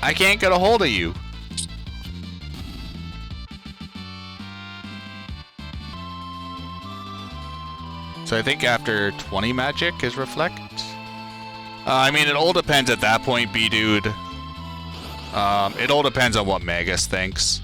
I can't get a hold of you. So I think after 20 magic is Reflect. I mean, it all depends at that point, B-Dude. It all depends on what Magus thinks.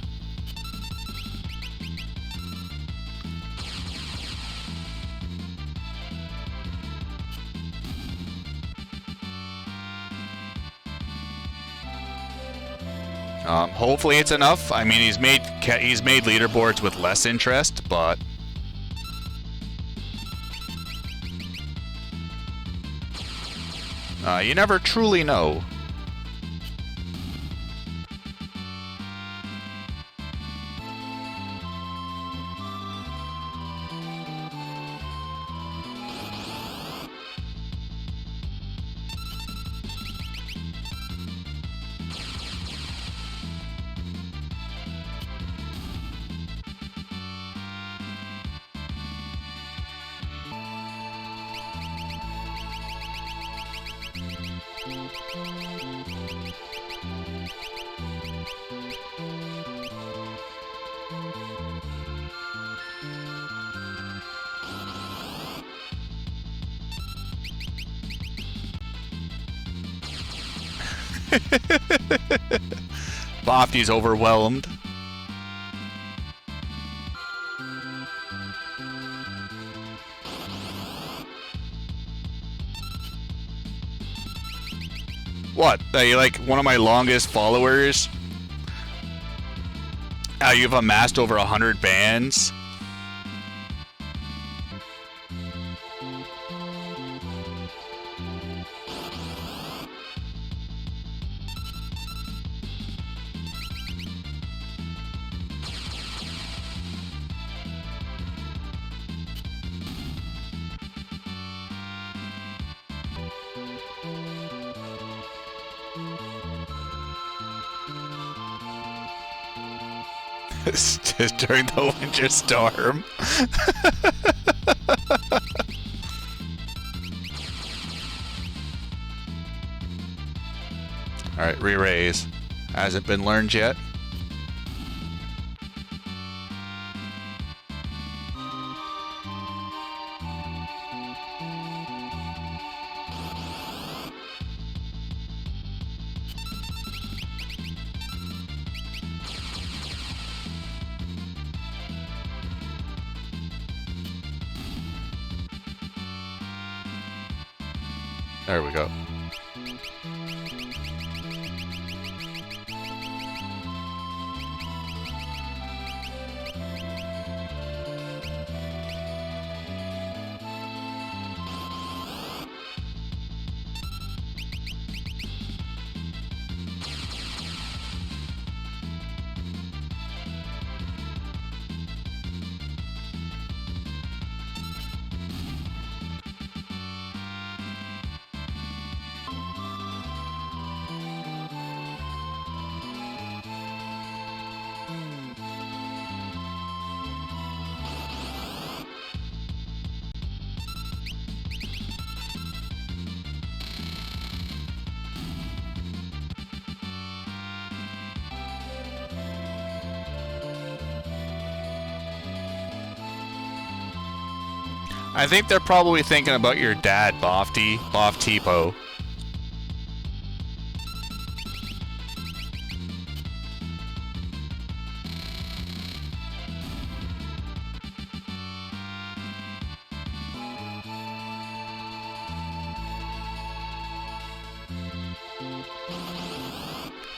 Hopefully it's enough. I mean, he's made leaderboards with less interest, but you never truly know. Bofty's overwhelmed. What? Are you like one of my longest followers? You've amassed over 100 bands? Just during the winter storm. Alright, re-raise. Hasn't been learned yet. There we go. I think they're probably thinking about your dad, Bofty. Boff Tipo.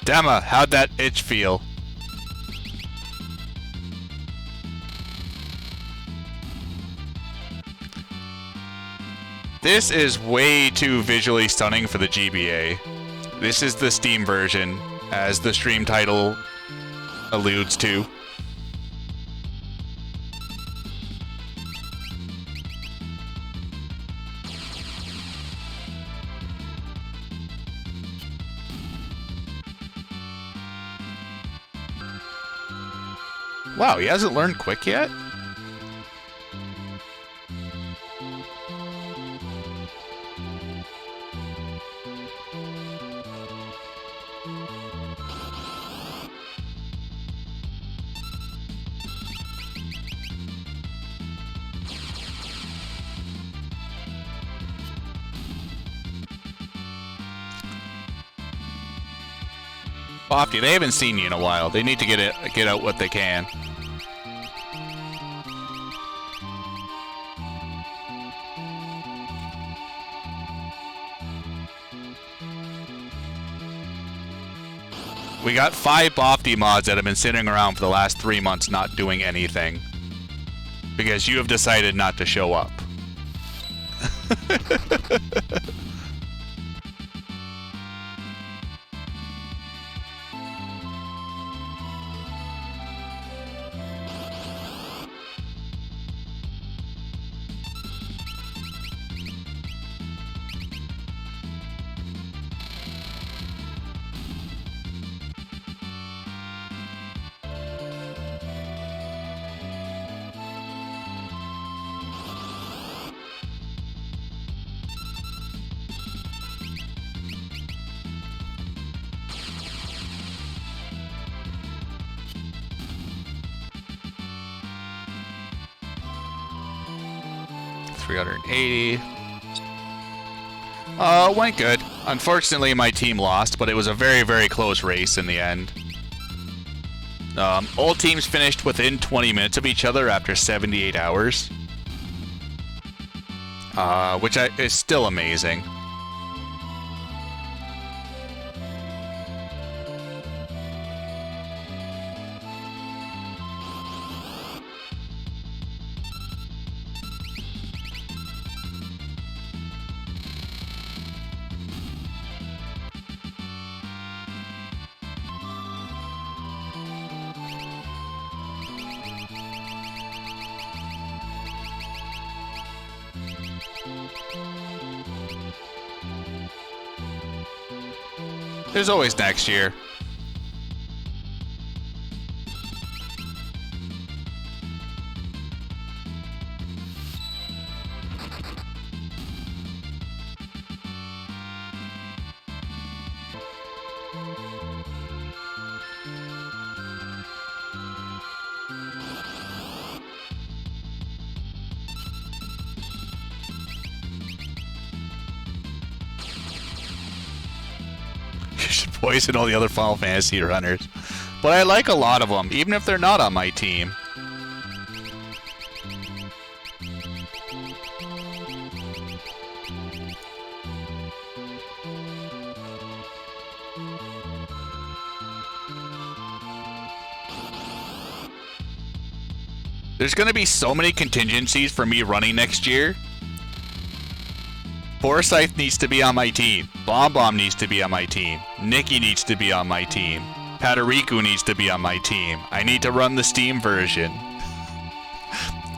Dema, how'd that itch feel? This is way too visually stunning for the GBA. This is the Steam version, as the stream title alludes to. Wow, he hasn't learned Quick yet? Bofty, they haven't seen you in a while. They need to get out what they can. We got 5 Bofty mods that have been sitting around for the last 3 months not doing anything. Because you have decided not to show up. $380. Went good. Unfortunately, my team lost, but it was a very, very close race in the end. All teams finished within 20 minutes of each other after 78 hours. Which is still amazing. There's always next year. Poison all the other Final Fantasy runners. But I like a lot of them, even if they're not on my team. There's gonna be so many contingencies for me running next year. Forsyth needs to be on my team. Bomb Bomb needs to be on my team. Nikki needs to be on my team. Patariku needs to be on my team. I need to run the Steam version.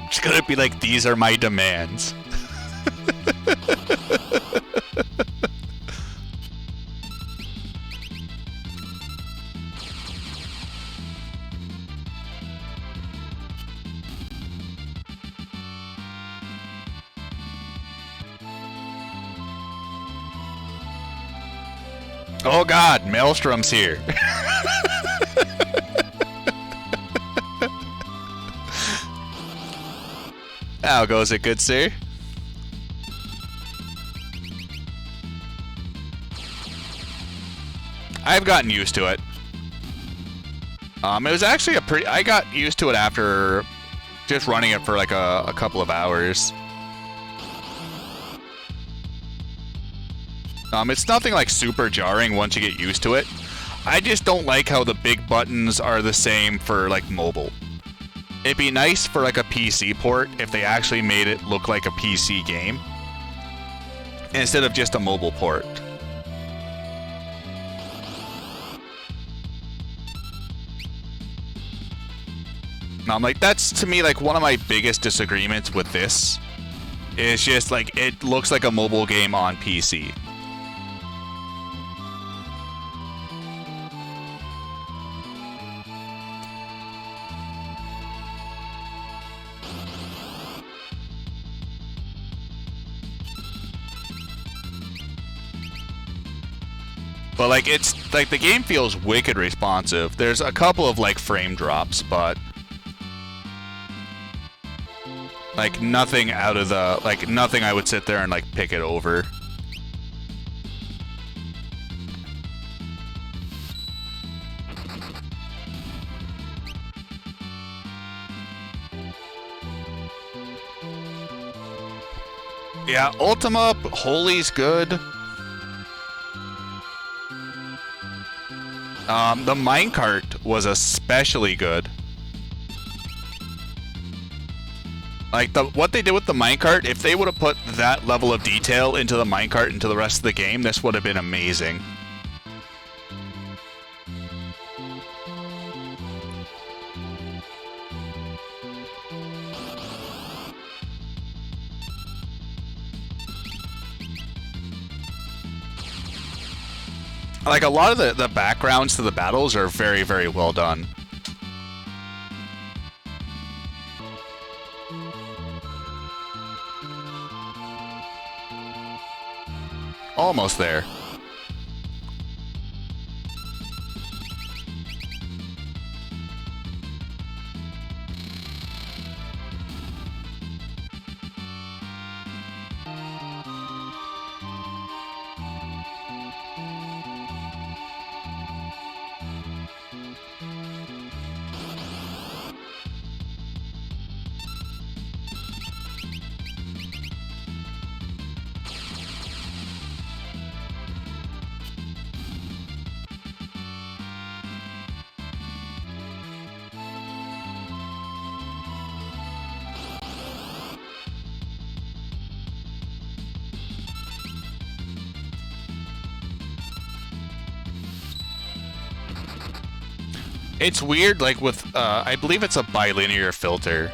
It's gonna be like, these are my demands. Oh god, Maelstrom's here. How goes it, good sir? I've gotten used to it. It was actually I got used to it after just running it for like a couple of hours. It's nothing like super jarring once you get used to it. I just don't like how the big buttons are the same for like mobile. It'd be nice for like a PC port if they actually made it look like a PC game instead of just a mobile port. And I'm like, that's to me like one of my biggest disagreements with this. It's just like it looks like a mobile game on PC. But like it's like the game feels wicked responsive. There's a couple of like frame drops, but like nothing out of the like nothing I would sit there and like pick it over. Yeah, Ultima Holy's good. The minecart was especially good. Like what they did with the minecart, if they would have put that level of detail into the minecart into the rest of the game, this would have been amazing. Like a lot of the backgrounds to the battles are very, very well done. Almost there. It's weird, like with, I believe it's a bilinear filter.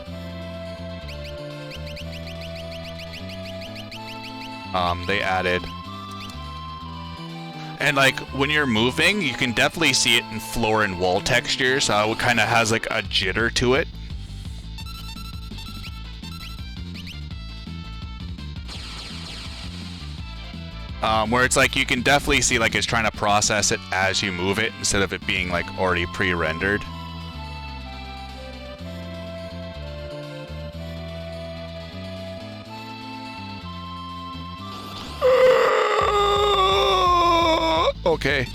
They added. And like, when you're moving, you can definitely see it in floor and wall textures. It kind of has like a jitter to it. Where it's like you can definitely see like it's trying to process it as you move it instead of it being like already pre-rendered. Okay.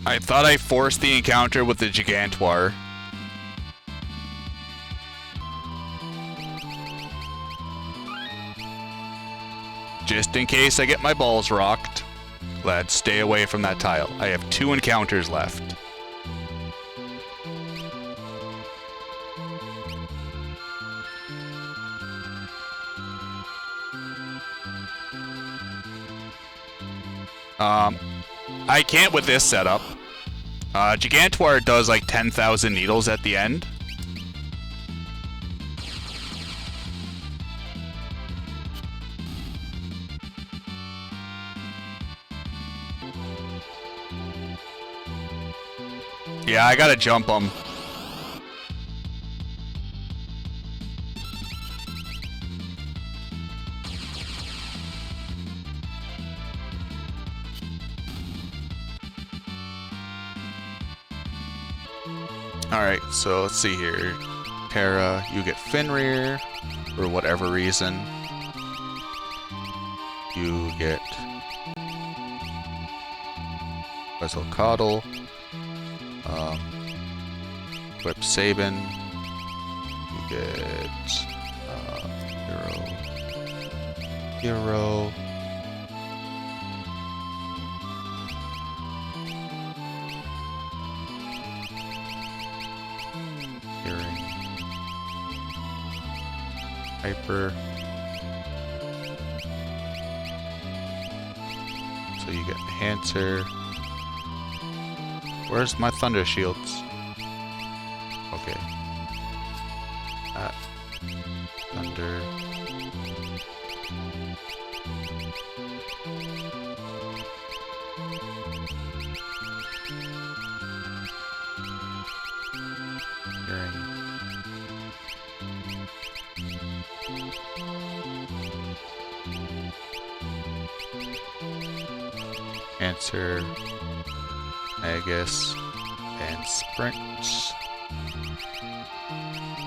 I thought I forced the encounter with the Gigantoir. Just in case I get my balls rocked, let's stay away from that tile. I have 2 encounters left. I can't with this setup. Gigantoir does like 10,000 needles at the end. Yeah, I gotta jump him. Alright, so let's see here. Terra, you get Fenrir, for whatever reason. You get Quetzalcoatl, Equip Sabin. You get Hero. Hearing. Hyper. So you get Enhancer. Where's my Thunder Shields? Okay. Thunder. Hearing. Answer. Magus. And Sprint.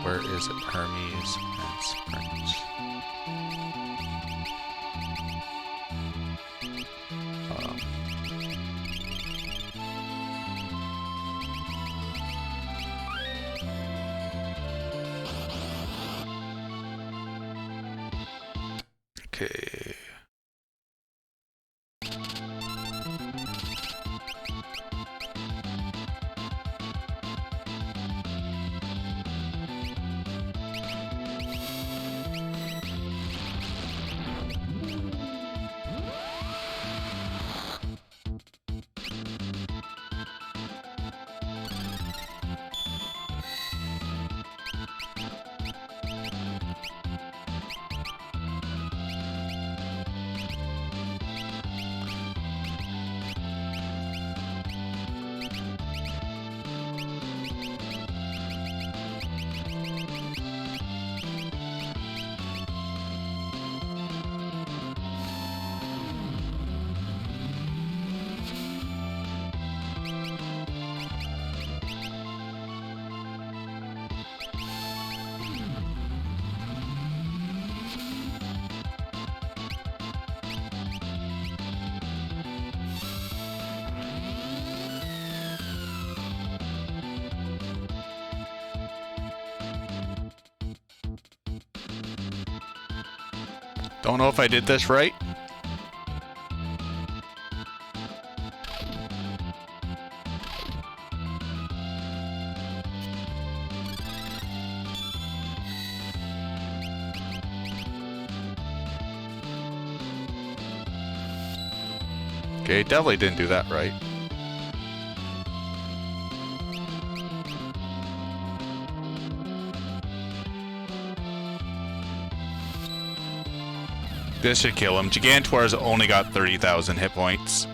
Where is it? Hermes and Sprint. Okay. Don't know if I did this right. Okay, definitely didn't do that right. This should kill him. Gigantor's only got 30,000 hit points.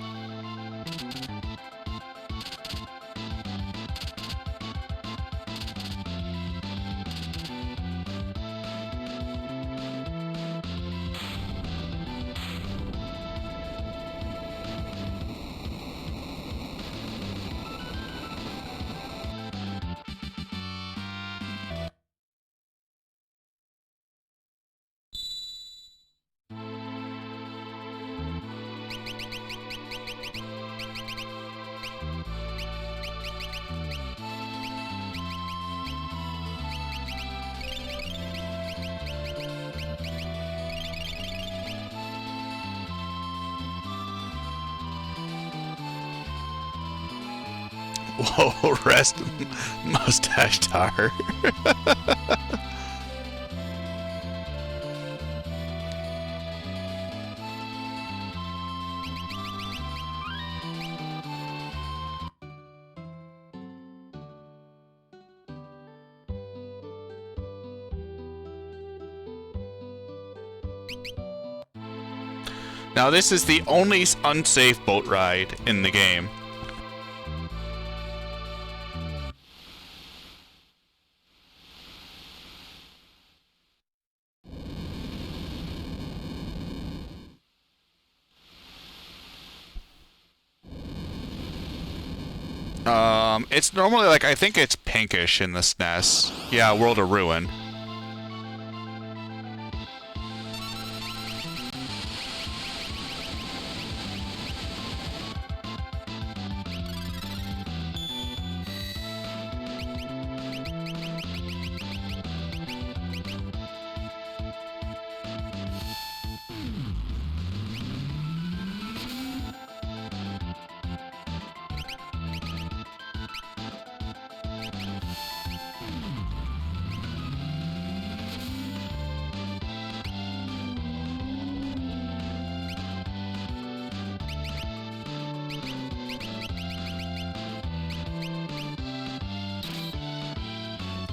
Whoa, rest mustache tar. Now this is the only unsafe boat ride in the game. It's normally like, I think it's pinkish in the SNES. Yeah, World of Ruin.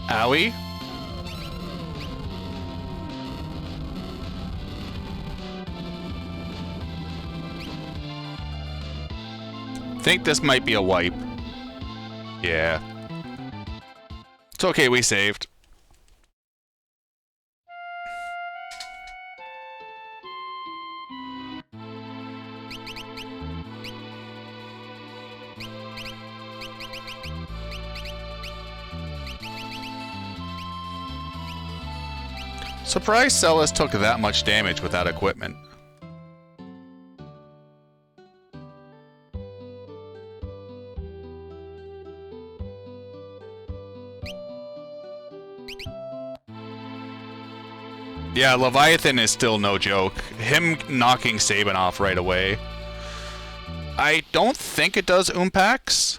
Owie. Think this might be a wipe. Yeah. It's okay, we saved. Surprised Celis took that much damage without equipment. Yeah, Leviathan is still no joke. Him knocking Sabin off right away. I don't think it does Oompax.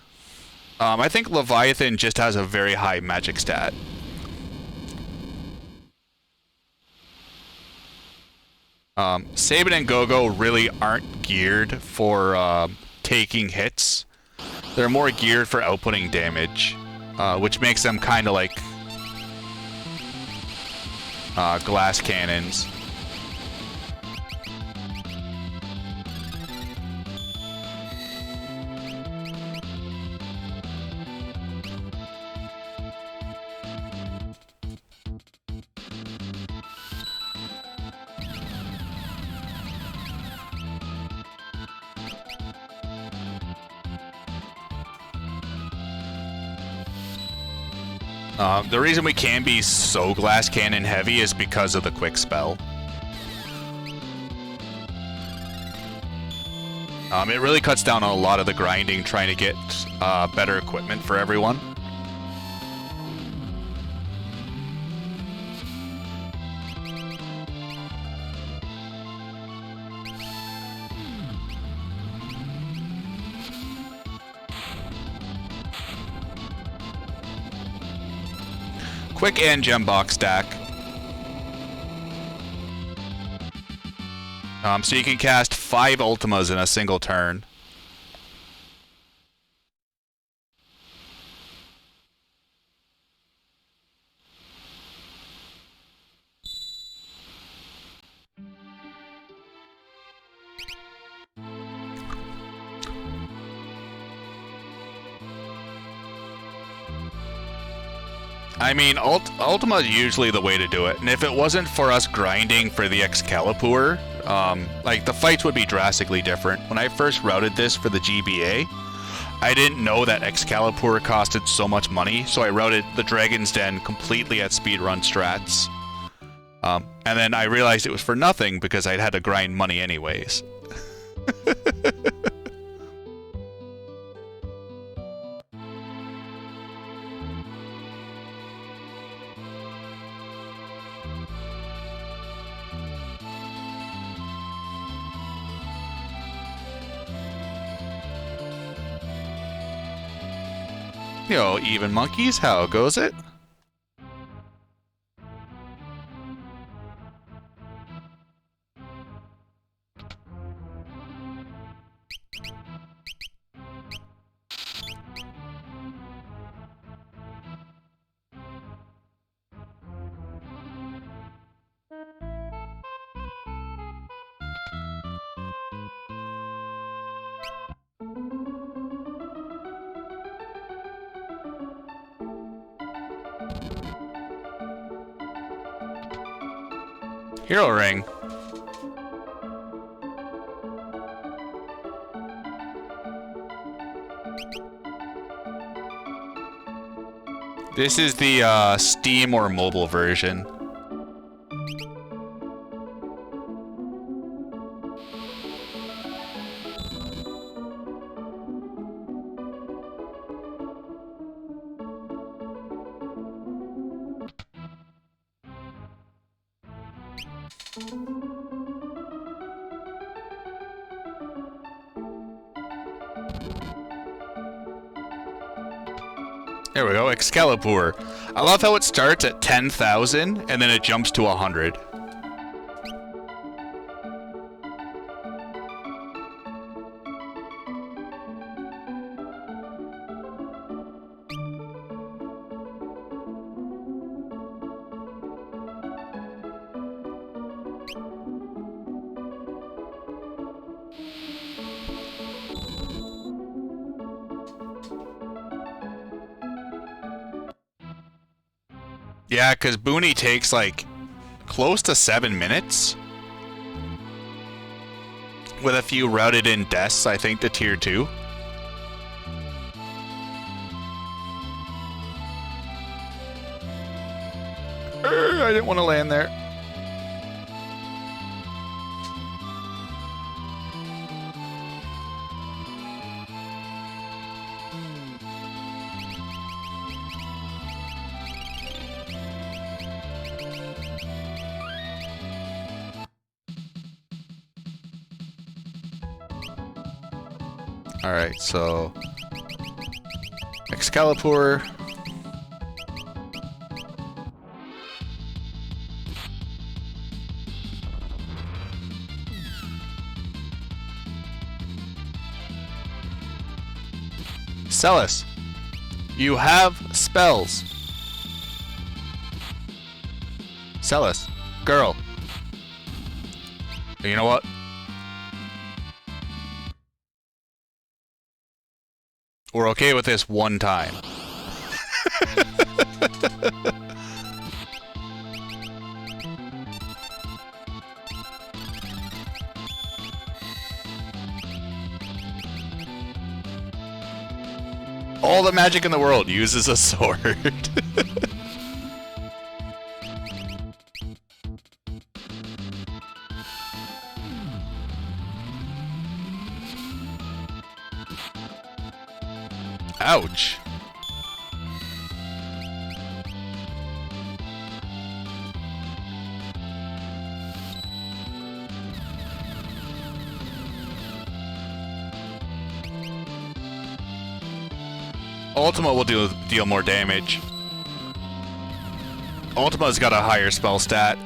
I think Leviathan just has a very high magic stat. Sabin and Gogo really aren't geared for taking hits. They're more geared for outputting damage, which makes them kind of like glass cannons. The reason we can be so glass cannon heavy is because of the quick spell. It really cuts down on a lot of the grinding trying to get better equipment for everyone. Quick and gem box stack. So you can cast 5 Ultimas in a single turn. I mean, Ultima is usually the way to do it, and if it wasn't for us grinding for the Excalibur, like, the fights would be drastically different. When I first routed this for the GBA, I didn't know that Excalibur costed so much money, so I routed the Dragon's Den completely at speedrun strats. And then I realized it was for nothing because I'd had to grind money anyways. Yo, even monkeys, how goes it? Hero Ring. This is the Steam or mobile version. There we go, Excalibur. I love how it starts at 10,000 and then it jumps to 100. Yeah, because Booney takes like close to 7 minutes. With a few routed in deaths, I think, to tier 2. I didn't want to land there. Alright, so Excalibur. Celis, you have spells. Celis, girl. You know what? We're okay with this one time. All the magic in the world uses a sword. Ouch. Ultima will deal more damage. Ultima's got a higher spell stat.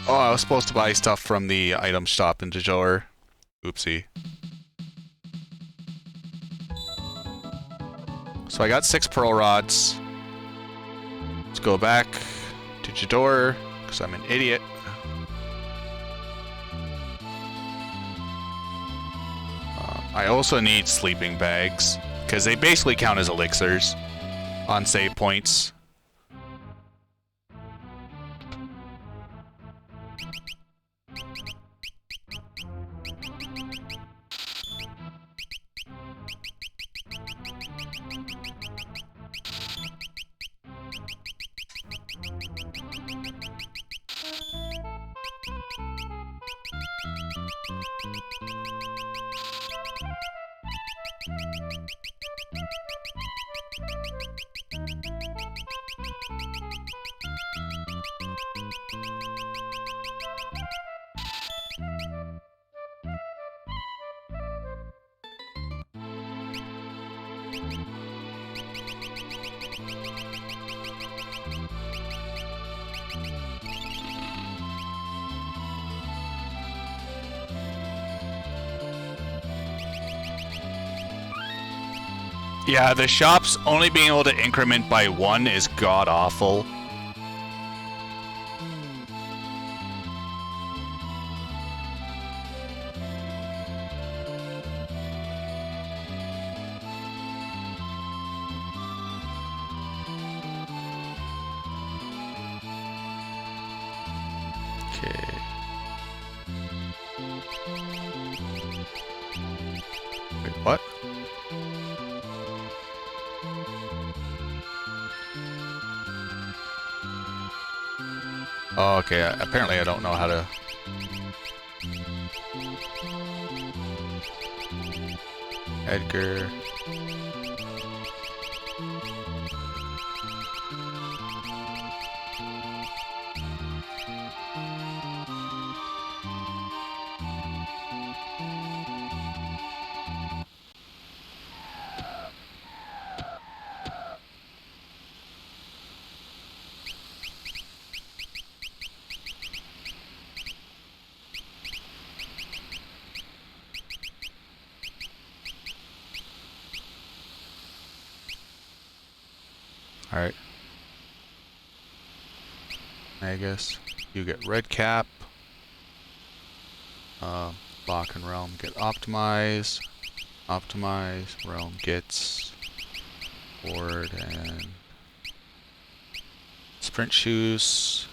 Oh, I was supposed to buy stuff from the item shop in Jajor. Oopsie. So I got 6 pearl rods. Let's go back to Jador, because I'm an idiot. I also need sleeping bags, because they basically count as elixirs on save points. Yeah, the shops only being able to increment by 1 is god-awful. Okay. Wait, what? Oh, okay, apparently I don't know how to... Edgar... Alright. I guess. You get red cap. Lock and realm get optimize. Optimize. Realm gets board and sprint shoes.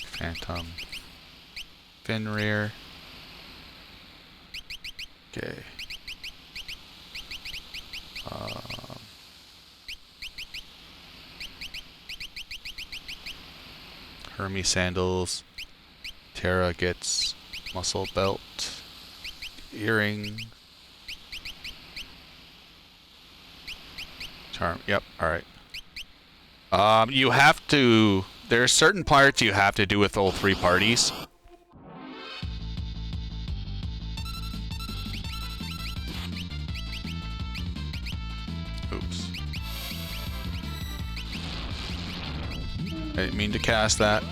Phantom. Fenrir. Okay. Hermes sandals. Terra gets muscle belt. Earring. Charm. Yep. All right. You have to. There are certain parts you have to do with all three parties. Oops. I didn't mean to cast that.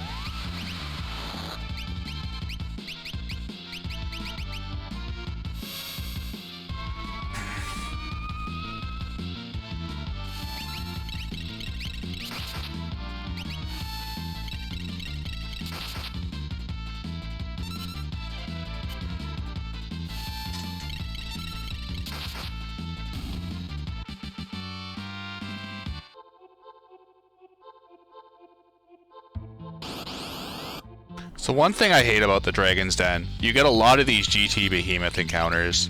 So one thing I hate about the Dragon's Den, you get a lot of these GT Behemoth encounters.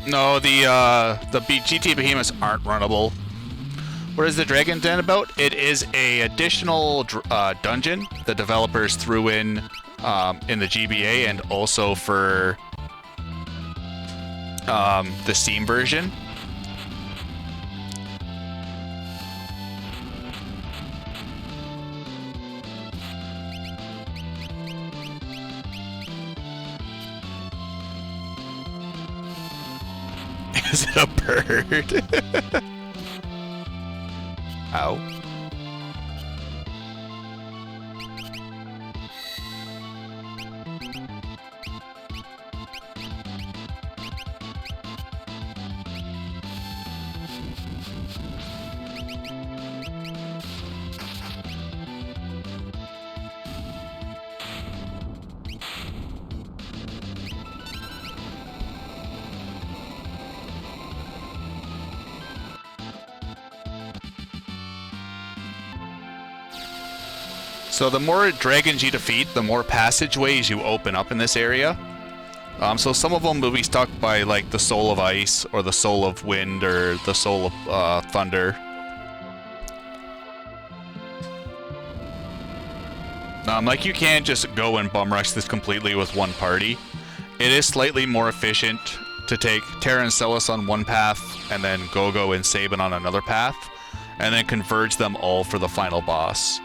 No, the GT Behemoths aren't runnable. What is the Dragon Den about? It is a additional dungeon the developers threw in the GBA and also for the Steam version. Is it a bird? Ow. So the more dragons you defeat, the more passageways you open up in this area. So some of them will be stuck by like the Soul of Ice, or the Soul of Wind, or the Soul of Thunder. Like you can't just go and bum rush this completely with one party. It is slightly more efficient to take Terra and Celis on one path, and then Gogo and Sabin on another path, and then converge them all for the final boss.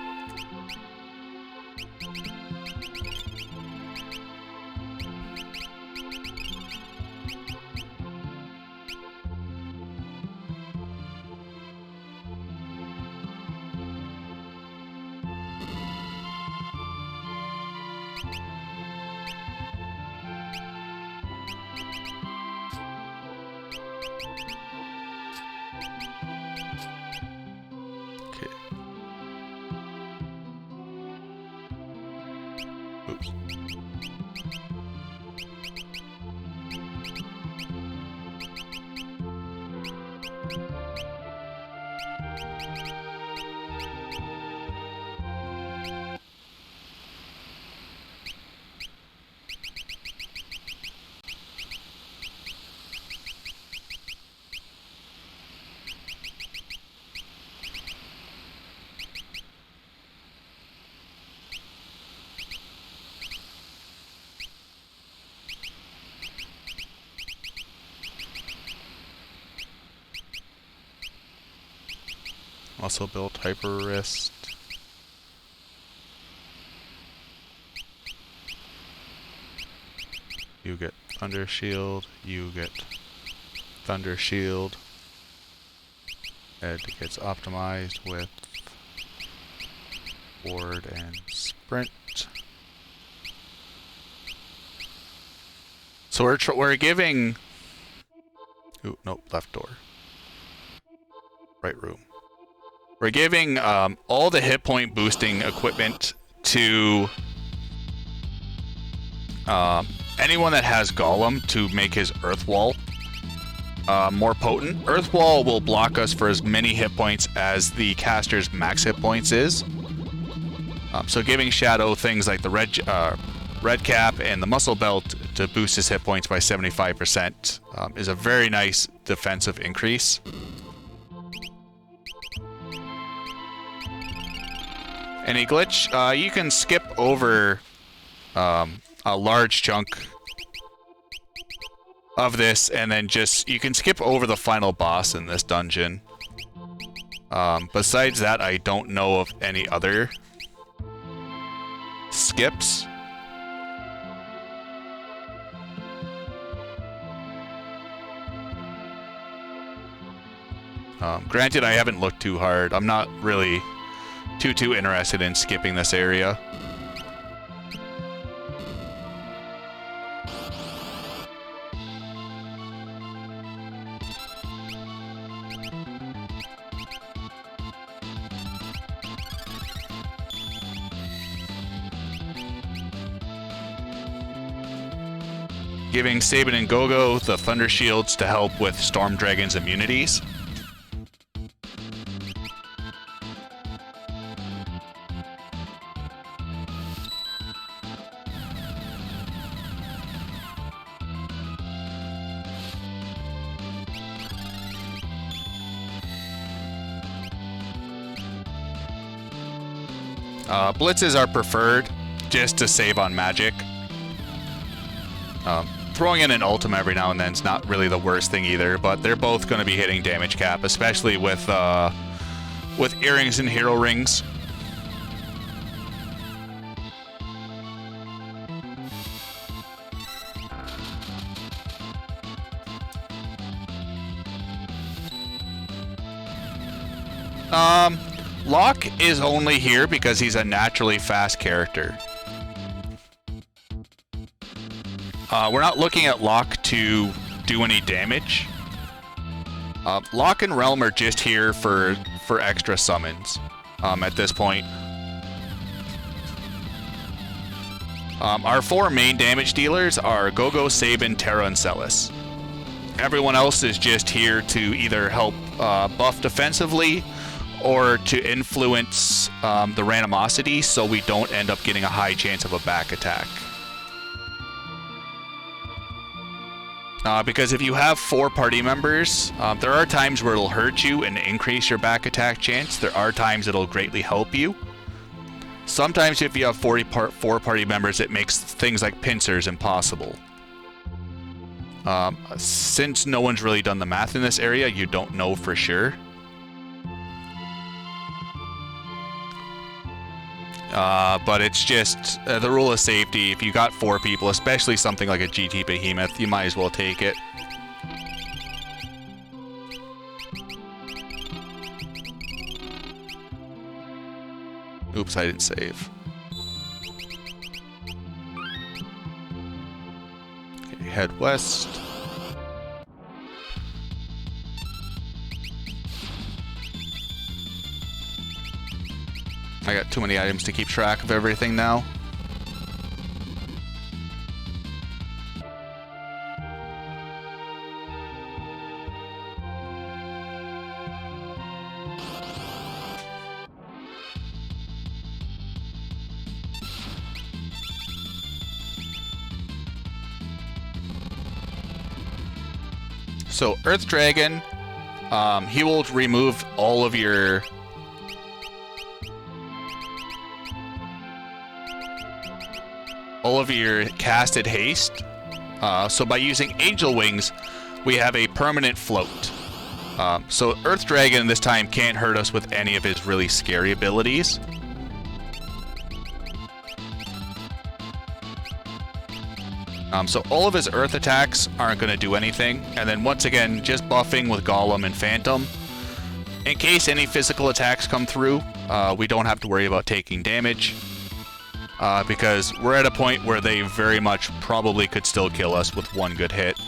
Muscle built hyper wrist. You get thunder shield. You get thunder shield. Ed gets optimized with ward and sprint. So we're giving. Ooh, nope, left door. Right room. We're giving all the hit point boosting equipment to anyone that has Golem to make his Earth Wall more potent. Earth Wall will block us for as many hit points as the caster's max hit points is. So giving Shadow things like the red cap and the muscle belt to boost his hit points by 75% is a very nice defensive increase. Any glitch? You can skip over a large chunk of this, and then you can skip over the final boss in this dungeon. Besides that, I don't know of any other skips. Granted, I haven't looked too hard. I'm not really too interested in skipping this area. Giving Sabin and Gogo the Thunder Shields to help with Storm Dragon's immunities. Blitzes are preferred just to save on magic. Throwing in an ultim every now and then is not really the worst thing either, but they're both going to be hitting damage cap, especially with earrings and hero rings. Locke is only here because he's a naturally fast character. We're not looking at Locke to do any damage. Locke and Realm are just here for extra summons at this point. Our four main damage dealers are Gogo, Sabin, Terra, and Celis. Everyone else is just here to either help buff defensively or to influence the randomosity so we don't end up getting a high chance of a back attack. Because if you have 4 party members, there are times where it'll hurt you and increase your back attack chance. There are times it'll greatly help you. Sometimes if you have 4 party members, it makes things like pincers impossible. Since no one's really done the math in this area, you don't know for sure. But it's just the rule of safety. If you got 4 people, especially something like a GT Behemoth, you might as well take it. Oops, I didn't save. Okay, head west. I got too many items to keep track of everything now. So Earth Dragon, he will remove all of your casted haste. So by using Angel Wings, we have a permanent float. So Earth Dragon this time can't hurt us with any of his really scary abilities. So all of his Earth attacks aren't going to do anything. And then once again, just buffing with Golem and Phantom. In case any physical attacks come through, we don't have to worry about taking damage. Because we're at a point where they very much probably could still kill us with one good hit.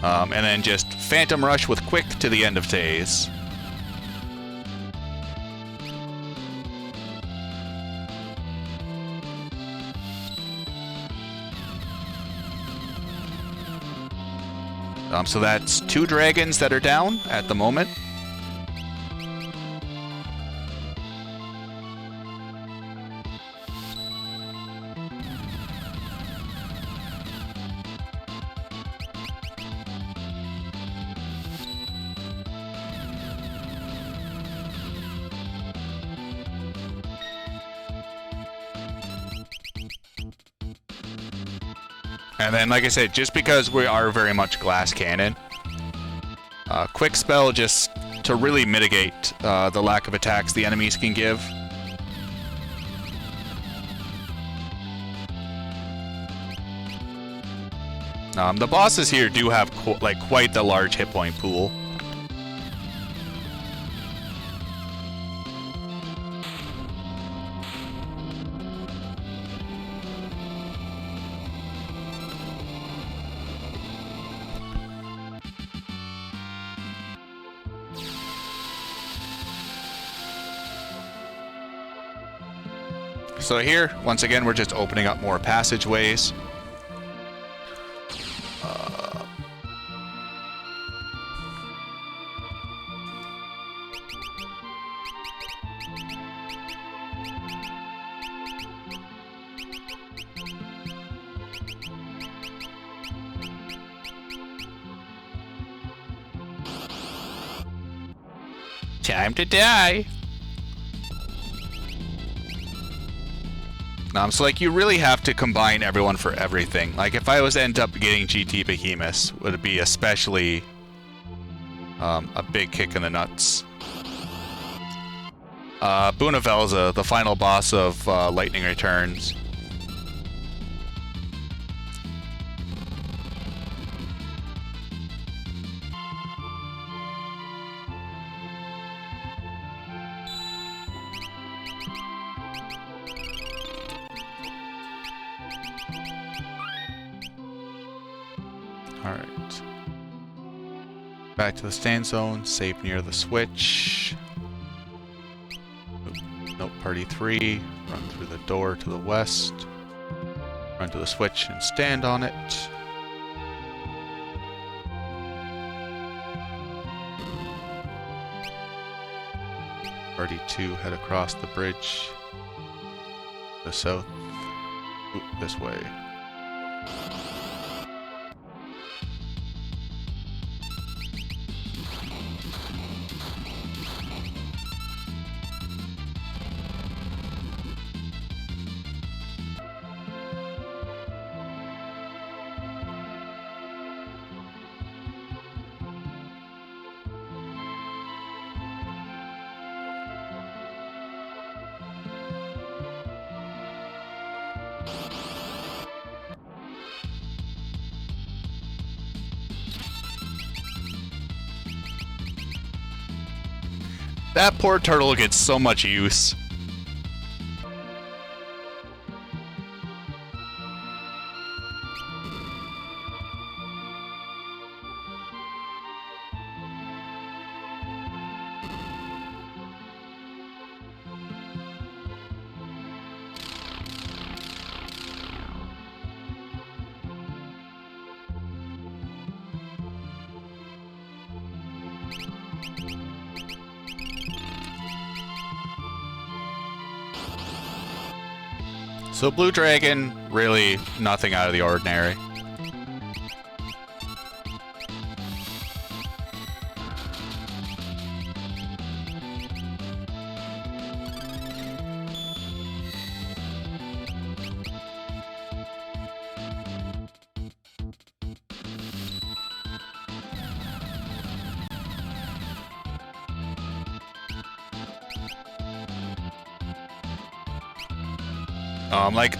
And then just Phantom Rush with Quick to the end of phase. So that's 2 dragons that are down at the moment. And then, like I said, just because we are very much Glass Cannon, Quick Spell just to really mitigate the lack of attacks the enemies can give. The bosses here do have quite the large hit point pool. So here, once again, we're just opening up more passageways. Time to die. So like you really have to combine everyone for everything. Like if I was to end up getting GT Behemoths, would it be especially a big kick in the nuts. Bunavelza, the final boss of Lightning Returns. Alright. Back to the stand zone, save near the switch. Nope, party 3. Run through the door to the west. Run to the switch and stand on it. Party 2, head across the bridge. The south. Oop, this way. That poor turtle gets so much use. So Blue Dragon, really nothing out of the ordinary. Like,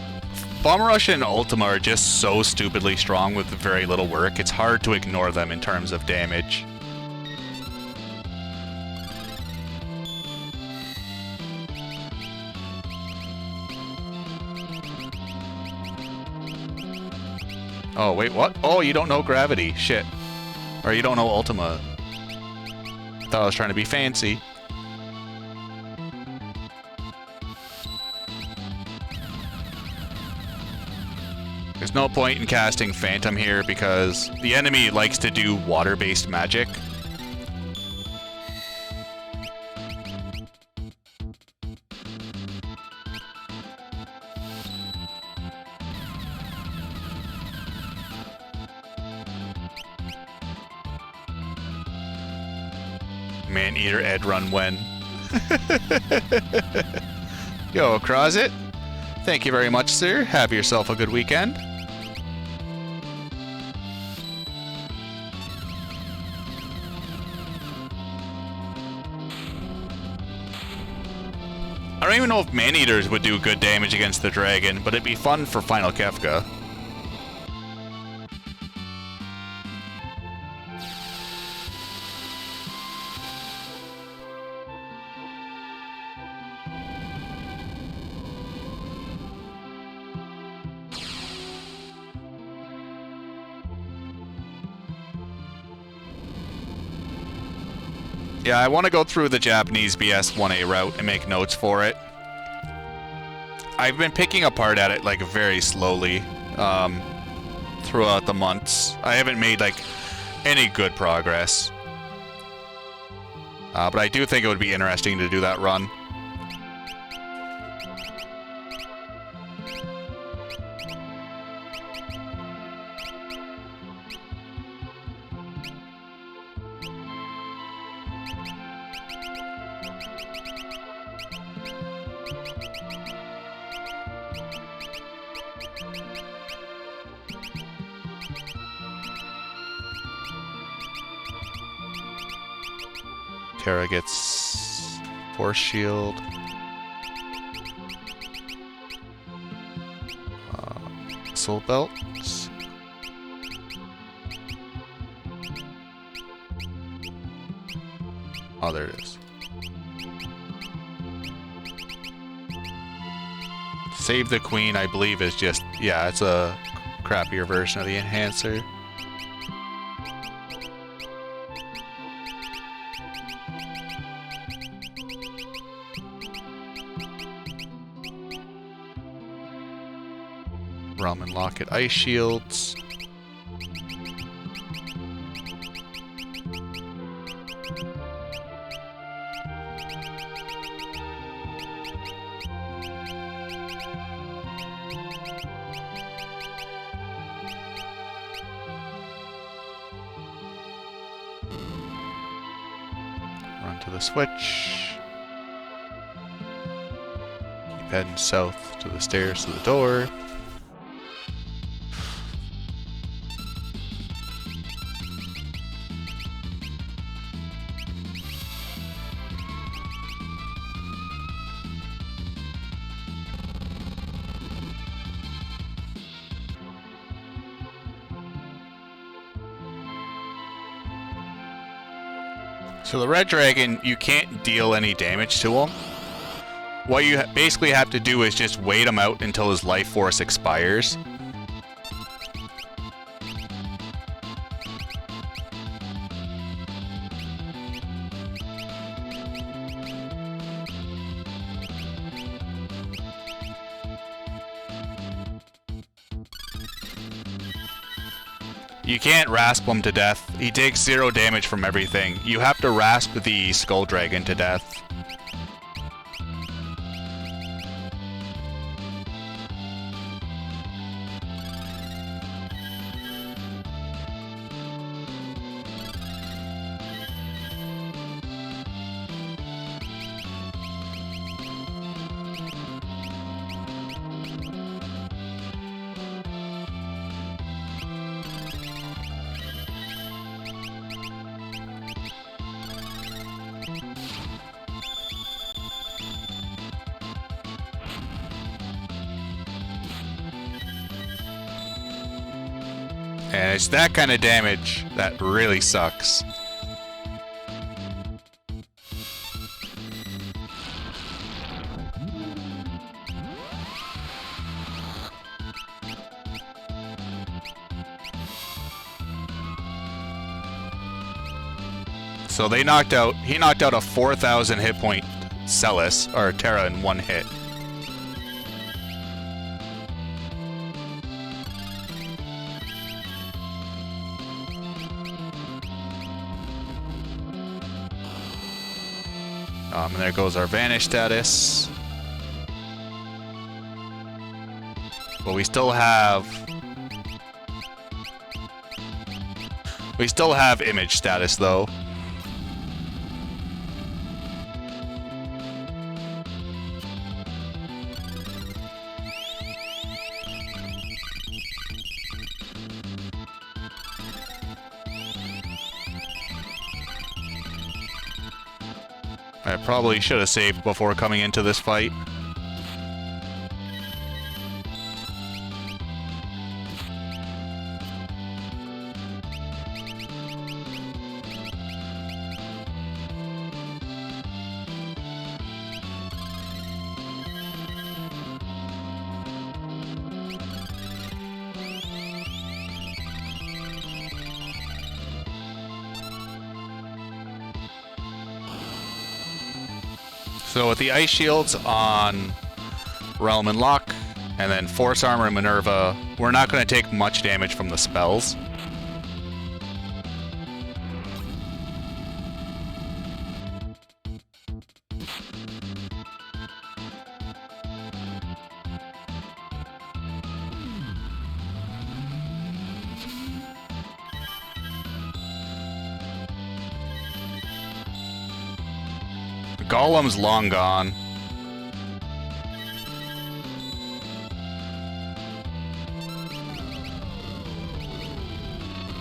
Bomb Rush and Ultima are just so stupidly strong with very little work. It's hard to ignore them in terms of damage. Oh, wait, what? Oh, you don't know Gravity. Shit. Or you don't know Ultima. I thought I was trying to be fancy. There's no point in casting Phantom here because the enemy likes to do water-based magic. Man-Eater Ed run when. Yo, Crozit. Thank you very much, sir. Have yourself a good weekend. I don't even know if Man-Eaters would do good damage against the dragon, but it'd be fun for Final Kefka. Yeah, I want to go through the Japanese BS 1A route and make notes for it. I've been picking apart at it like very slowly throughout the months. I haven't made like any good progress. But I do think it would be interesting to do that run. Terra gets Force Shield. Soul Belts. Oh, there it is. Save the Queen, I believe, is just... yeah, it's a crappier version of the Enhancer. Realm and Locket Ice Shields. Run to the switch. Keep heading south to the stairs to the door. So the red dragon, you can't deal any damage to him. What you basically have to do is just wait him out until his life force expires. You can't rasp him to death. He takes 0 damage from everything. You have to rasp the Skull Dragon to death. And it's that kind of damage that really sucks. So he knocked out a 4,000 hit point Celis, or Terra, in one hit. And there goes our Vanish status. But we still have image status though. I probably should have saved before coming into this fight. So with the Ice Shields on Realm and Lock, and then Force Armor and Minerva, we're not going to take much damage from the spells. Golem's long gone.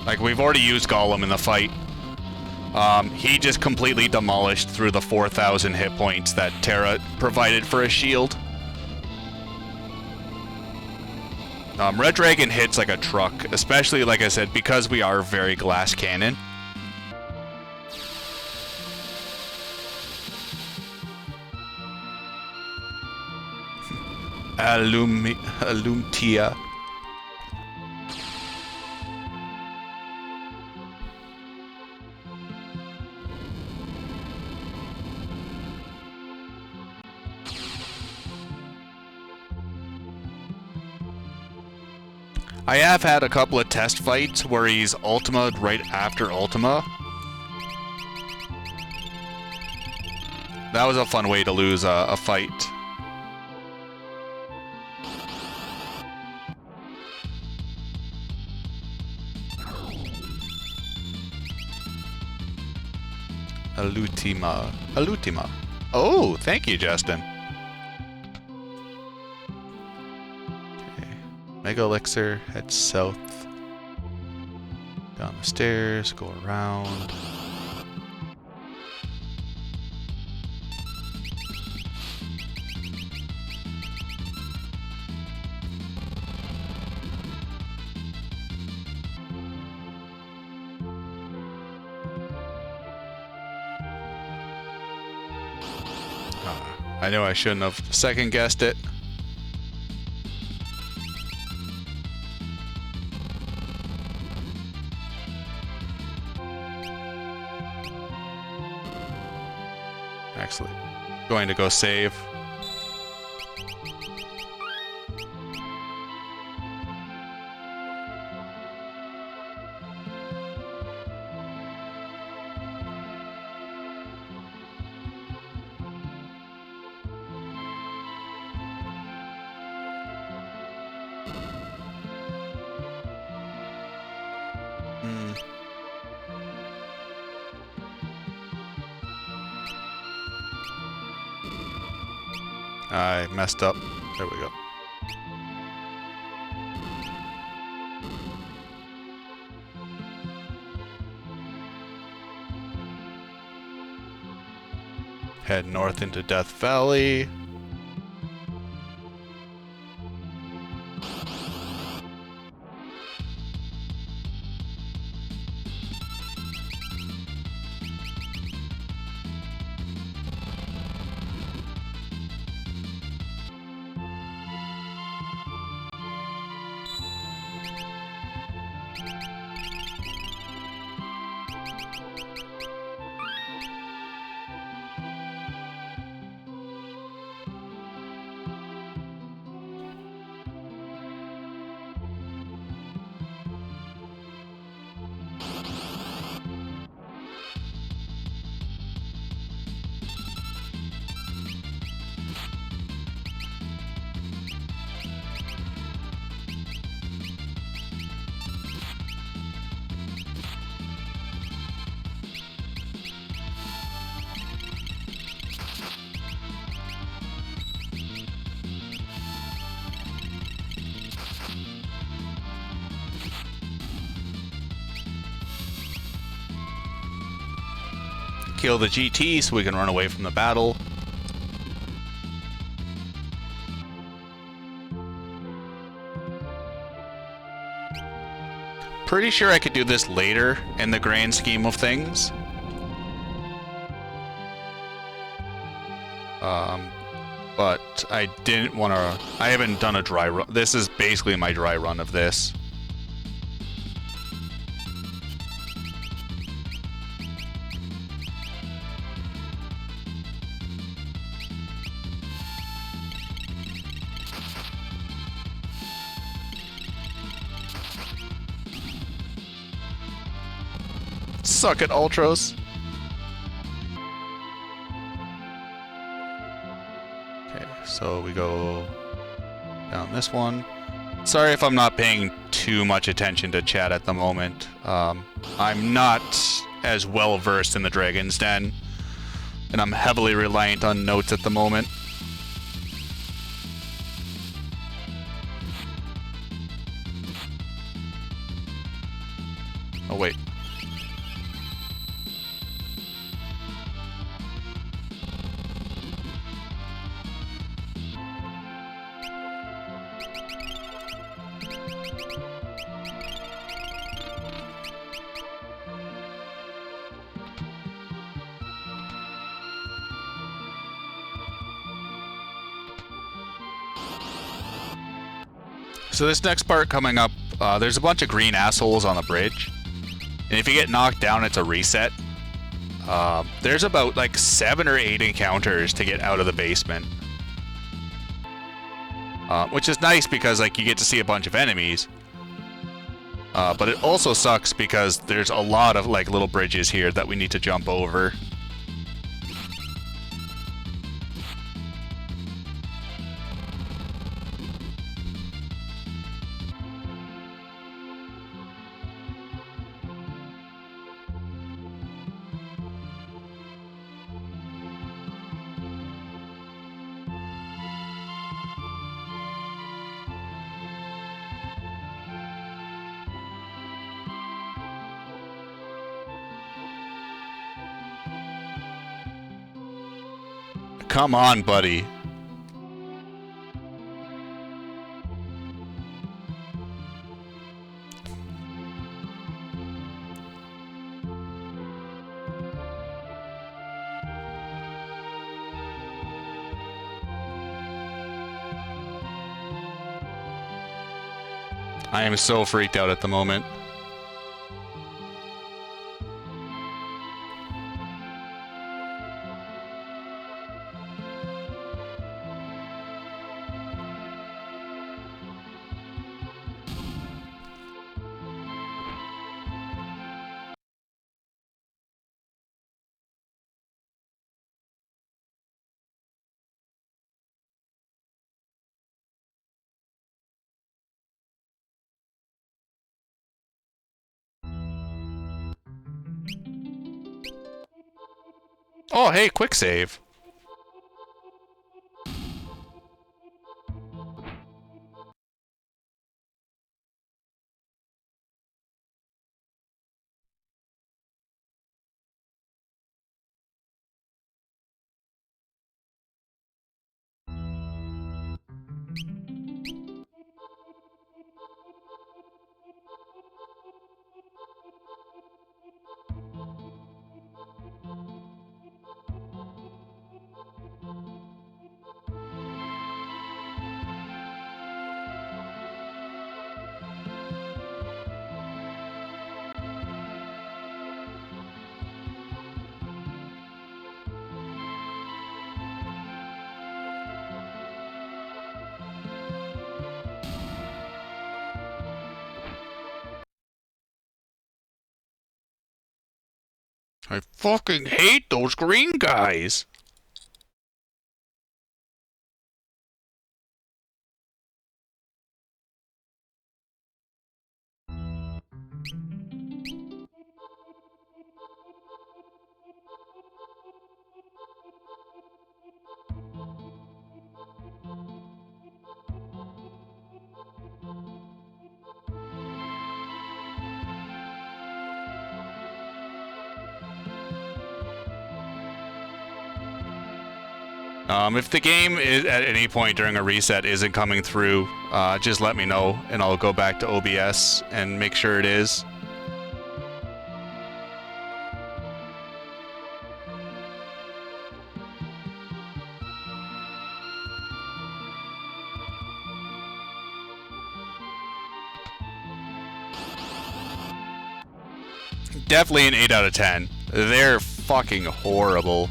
Like, we've already used Golem in the fight. He just completely demolished through the 4,000 hit points that Terra provided for a shield. Red Dragon hits like a truck, especially, like I said, because we are very glass cannon. Alumtia. I have had a couple of test fights where he's ultima'd right after Ultima. That was a fun way to lose a fight. Alutima. Oh, thank you, Justin. Okay. Mega Elixir, head south. Down the stairs, go around. I know I shouldn't have second-guessed it. Actually, going to go save. I messed up. There we go. Head north into Death Valley. Kill the GT so we can run away from the battle. Pretty sure I could do this later in the grand scheme of things. But I didn't want to... I haven't done a dry run. This is basically my dry run of this. Suck it, Ultros. Okay, so we go down this one. Sorry if I'm not paying too much attention to chat at the moment. I'm not as well versed in the Dragon's Den, and I'm heavily reliant on notes at the moment. Oh, wait. So this next part coming up, there's a bunch of green assholes on the bridge. And if you get knocked down, it's a reset. There's about like 7 or 8 encounters to get out of the basement. Which is nice because like you get to see a bunch of enemies. But it also sucks because there's a lot of like little bridges here that we need to jump over. Come on, buddy. I am so freaked out at the moment. Oh, hey, quick save. I fucking hate those green guys. If the game is at any point during a reset isn't coming through, just let me know and I'll go back to OBS and make sure it is. Definitely an 8 out of 10. They're fucking horrible.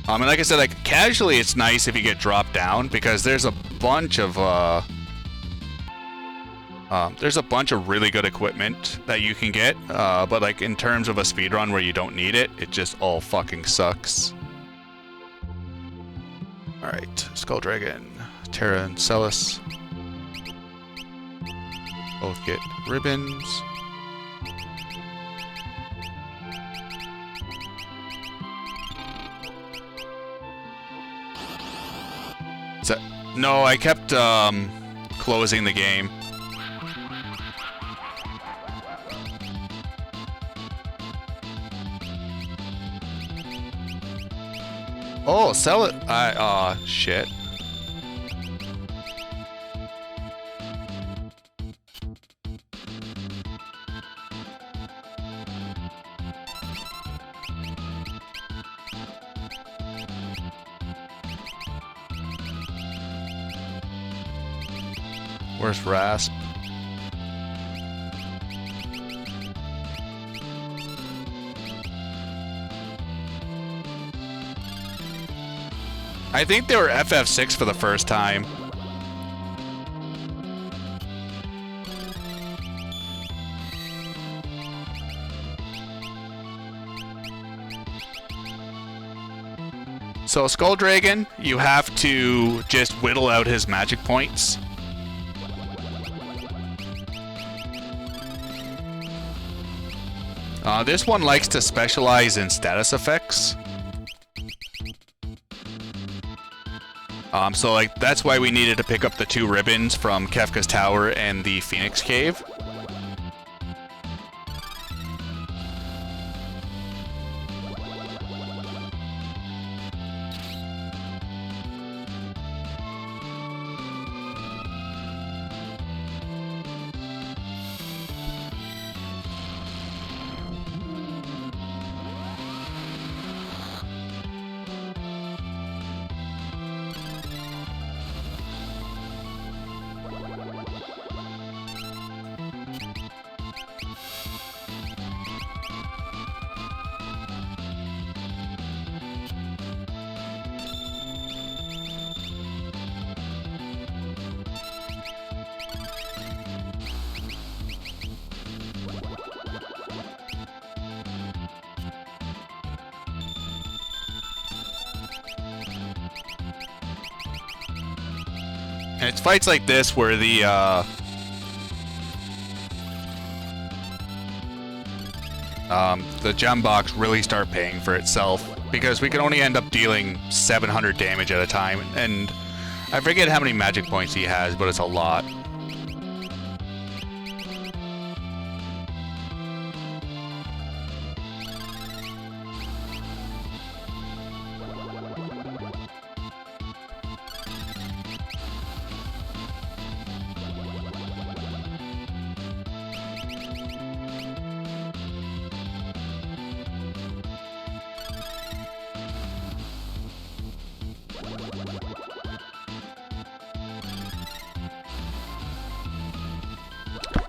And like I said, like casually, it's nice if you get dropped down because there's a bunch of really good equipment that you can get. But like in terms of a speedrun where you don't need it, it just all fucking sucks. All right, Skull Dragon, Terra, and Celis both get ribbons. No, I kept closing the game. Oh, sell it. Shit. Where's Rasp? I think they were FF6 for the first time. So Skull Dragon, you have to just whittle out his magic points. This one likes to specialize in status effects. So like that's why we needed to pick up the 2 ribbons from Kefka's Tower and the Phoenix Cave. And it's fights like this where the gem box really start paying for itself because we can only end up dealing 700 damage at a time, and I forget how many magic points he has, but it's a lot.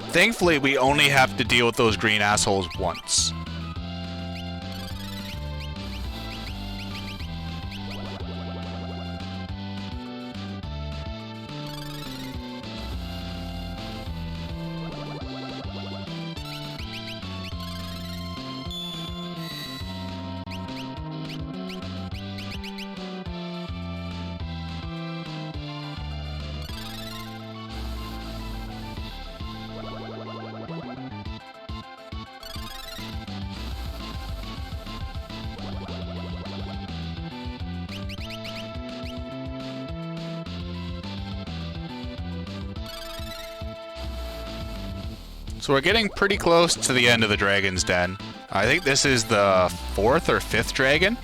Thankfully, we only have to deal with those green assholes once. So we're getting pretty close to the end of the Dragon's Den. I think this is the 4th or 5th dragon.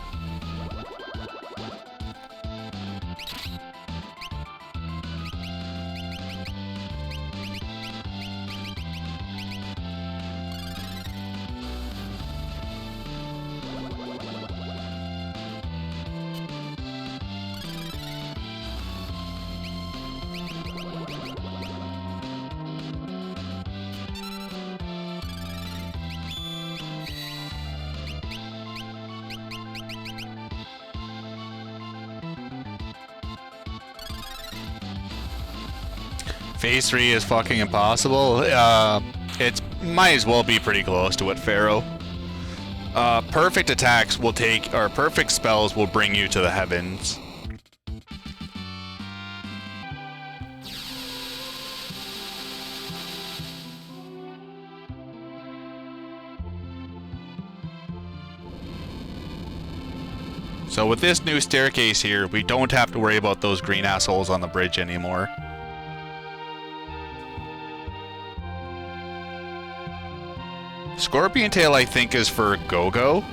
Phase 3 is fucking impossible. It might as well be pretty close to what Pharaoh. Perfect attacks will take, or perfect spells will bring you to the heavens. So with this new staircase here, we don't have to worry about those green assholes on the bridge anymore. Scorpion Tail, I think, is for Go-Go.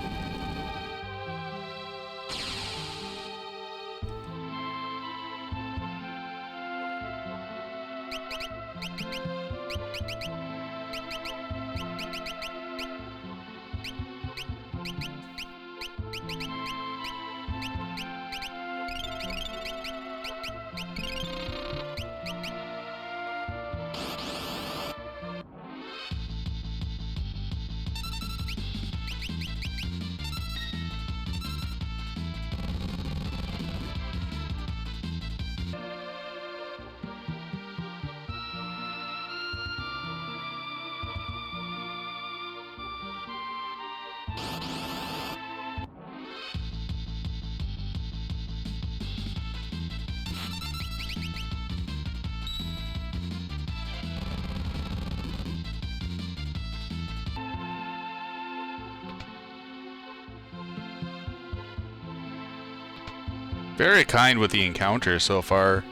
Very kind with the encounter so far,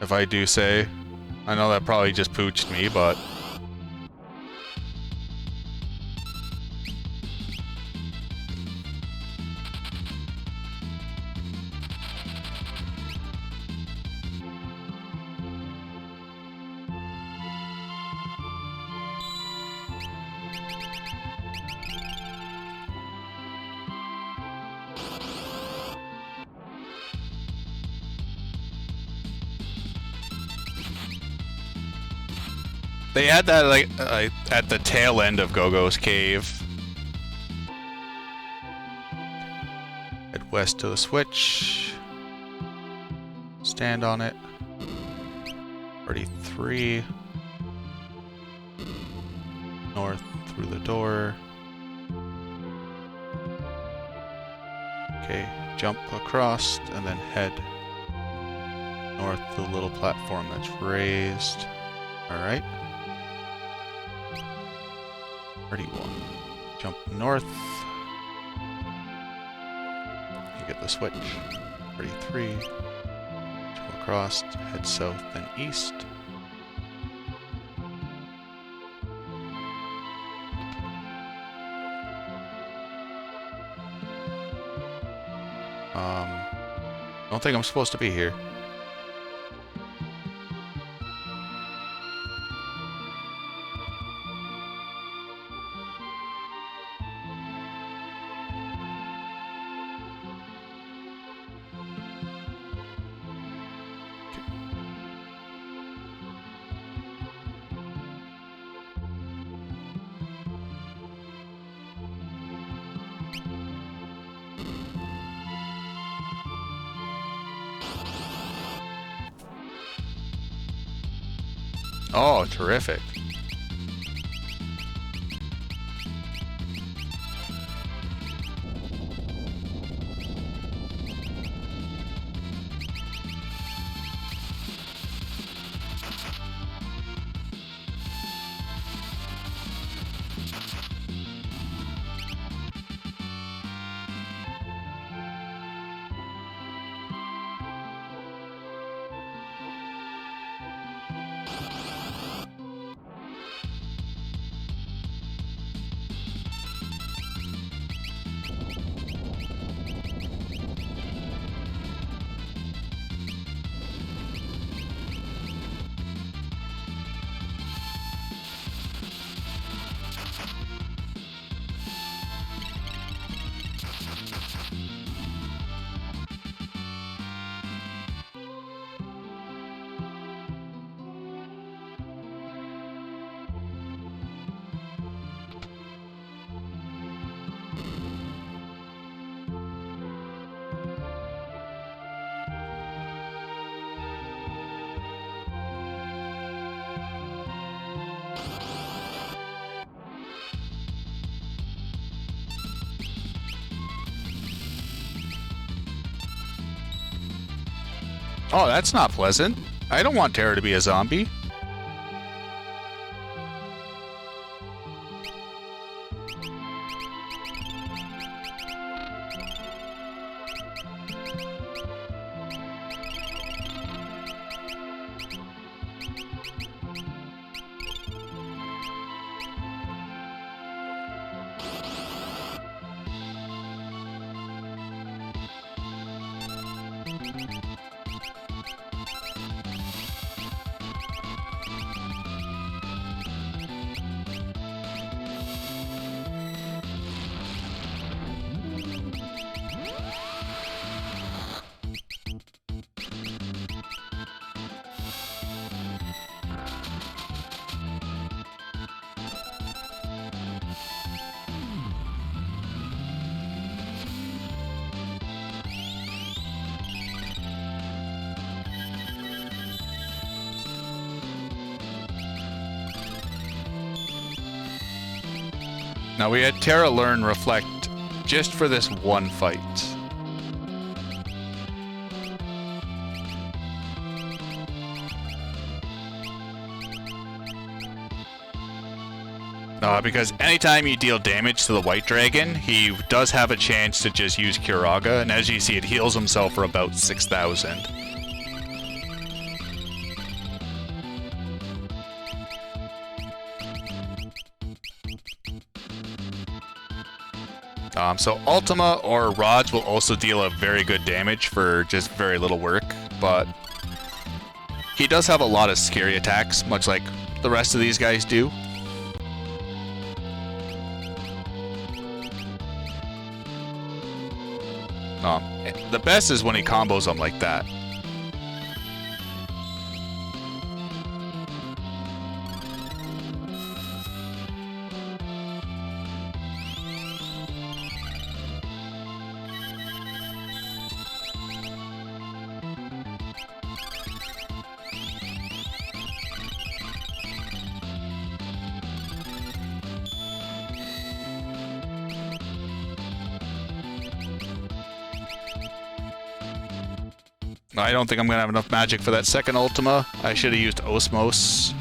if I do say. I know that probably just pooched me, but... They had that like at the tail end of Go-Go's cave. Head west to the switch. Stand on it. 43. North through the door. Okay, jump across and then head north to the little platform that's raised. Alright. 31. Jump north. You get the switch. 33. Jump across, head south and east. I don't think I'm supposed to be here. Oh, terrific. Oh, that's not pleasant. I don't want Terra to be a zombie. Now we had Terra learn Reflect just for this one fight. Because anytime you deal damage to the White Dragon, he does have a chance to just use Kiraga, and as you see, it heals himself for about 6,000. So Ultima or Rods will also deal a very good damage for just very little work, but he does have a lot of scary attacks, much like the rest of these guys do. The best is when he combos them like that. I don't think I'm going to have enough magic for that second Ultima. I should have used Osmos.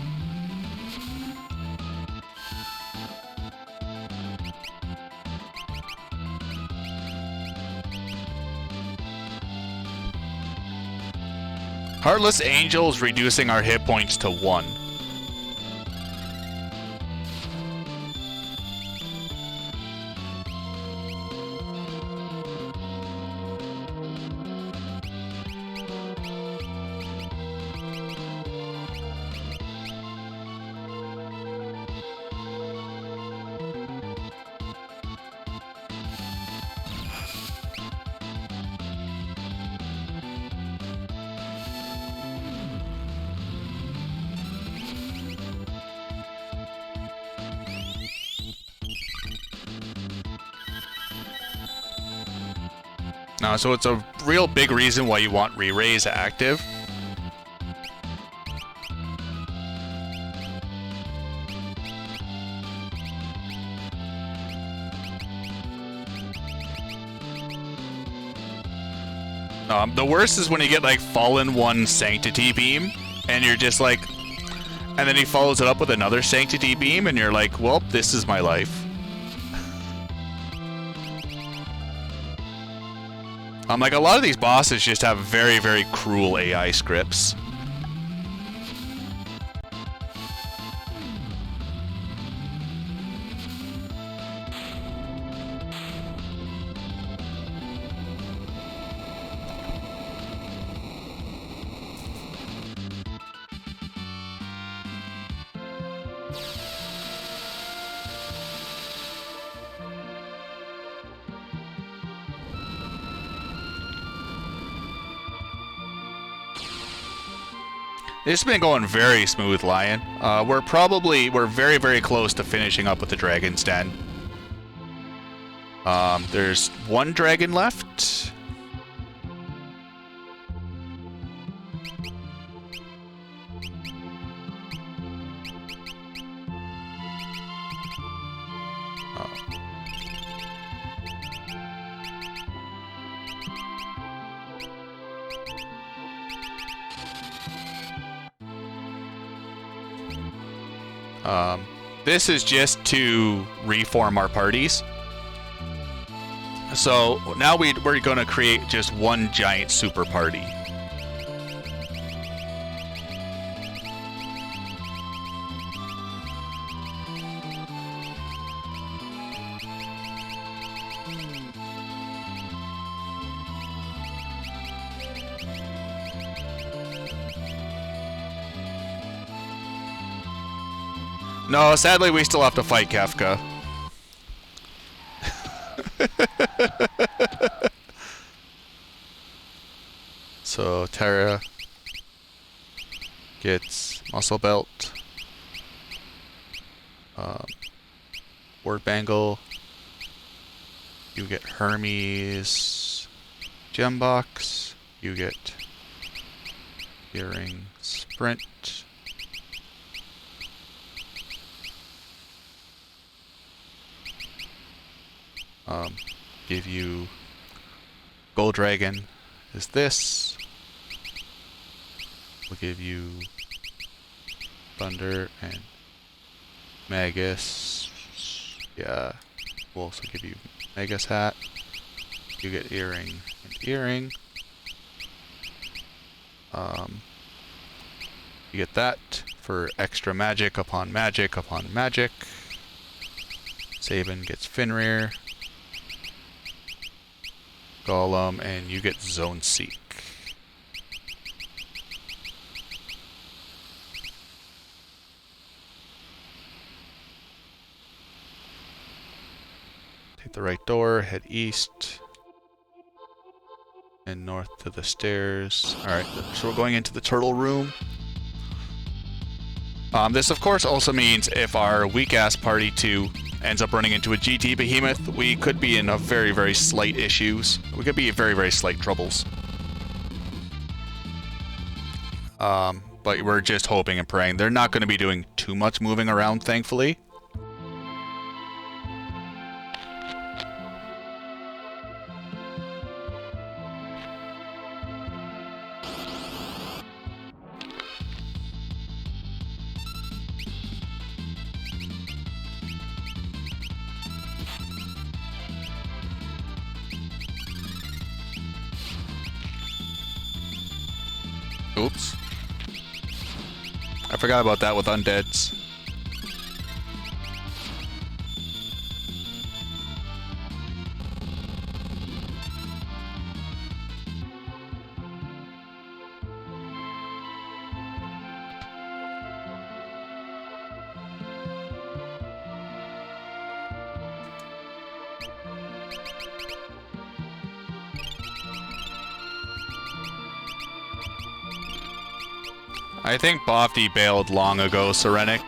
Heartless Angel is reducing our hit points to 1. So it's a real big reason why you want Re-Raise active. The worst is when you get like Fallen 1 Sanctity Beam, and you're just like... And then he follows it up with another Sanctity Beam, and you're like, well, this is my life. Like, a lot of these bosses just have very, very cruel AI scripts. It's been going very smooth, Lion. We're very, very close to finishing up with the Dragon's Den. There's one dragon left. This is just to reform our parties. So now we're going to create just one giant super party. No, sadly we still have to fight Kefka. So Terra gets Muscle Belt, Ward Bangle, you get Hermes Gem Box, you get Earring Sprint, give you Gold Dragon is this. We'll give you Thunder and Magus. Yeah, we'll also give you Magus Hat. You get Earring and Earring. You get that for extra magic upon magic upon magic. Sabin gets Fenrir. Golem, and you get Zone Seek. Take the right door, head east, and north to the stairs. Alright, so we're going into the turtle room. This of course also means if our weak-ass party 2 ends up running into a GT behemoth, we could be in a very, very slight issues. We could be in very, very slight troubles. But we're just hoping and praying. They're not going to be doing too much moving around, thankfully. Oops. I forgot about that with undeads. I think Bofty bailed long ago, Serenic.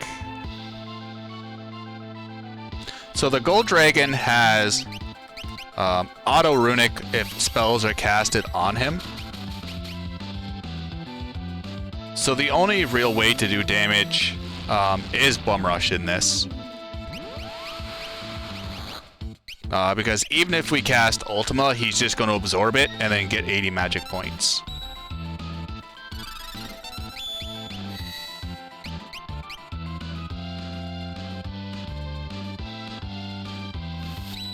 So the Gold Dragon has auto runic if spells are casted on him. So the only real way to do damage is Bum Rush in this. Because even if we cast Ultima, he's just going to absorb it and then get 80 magic points.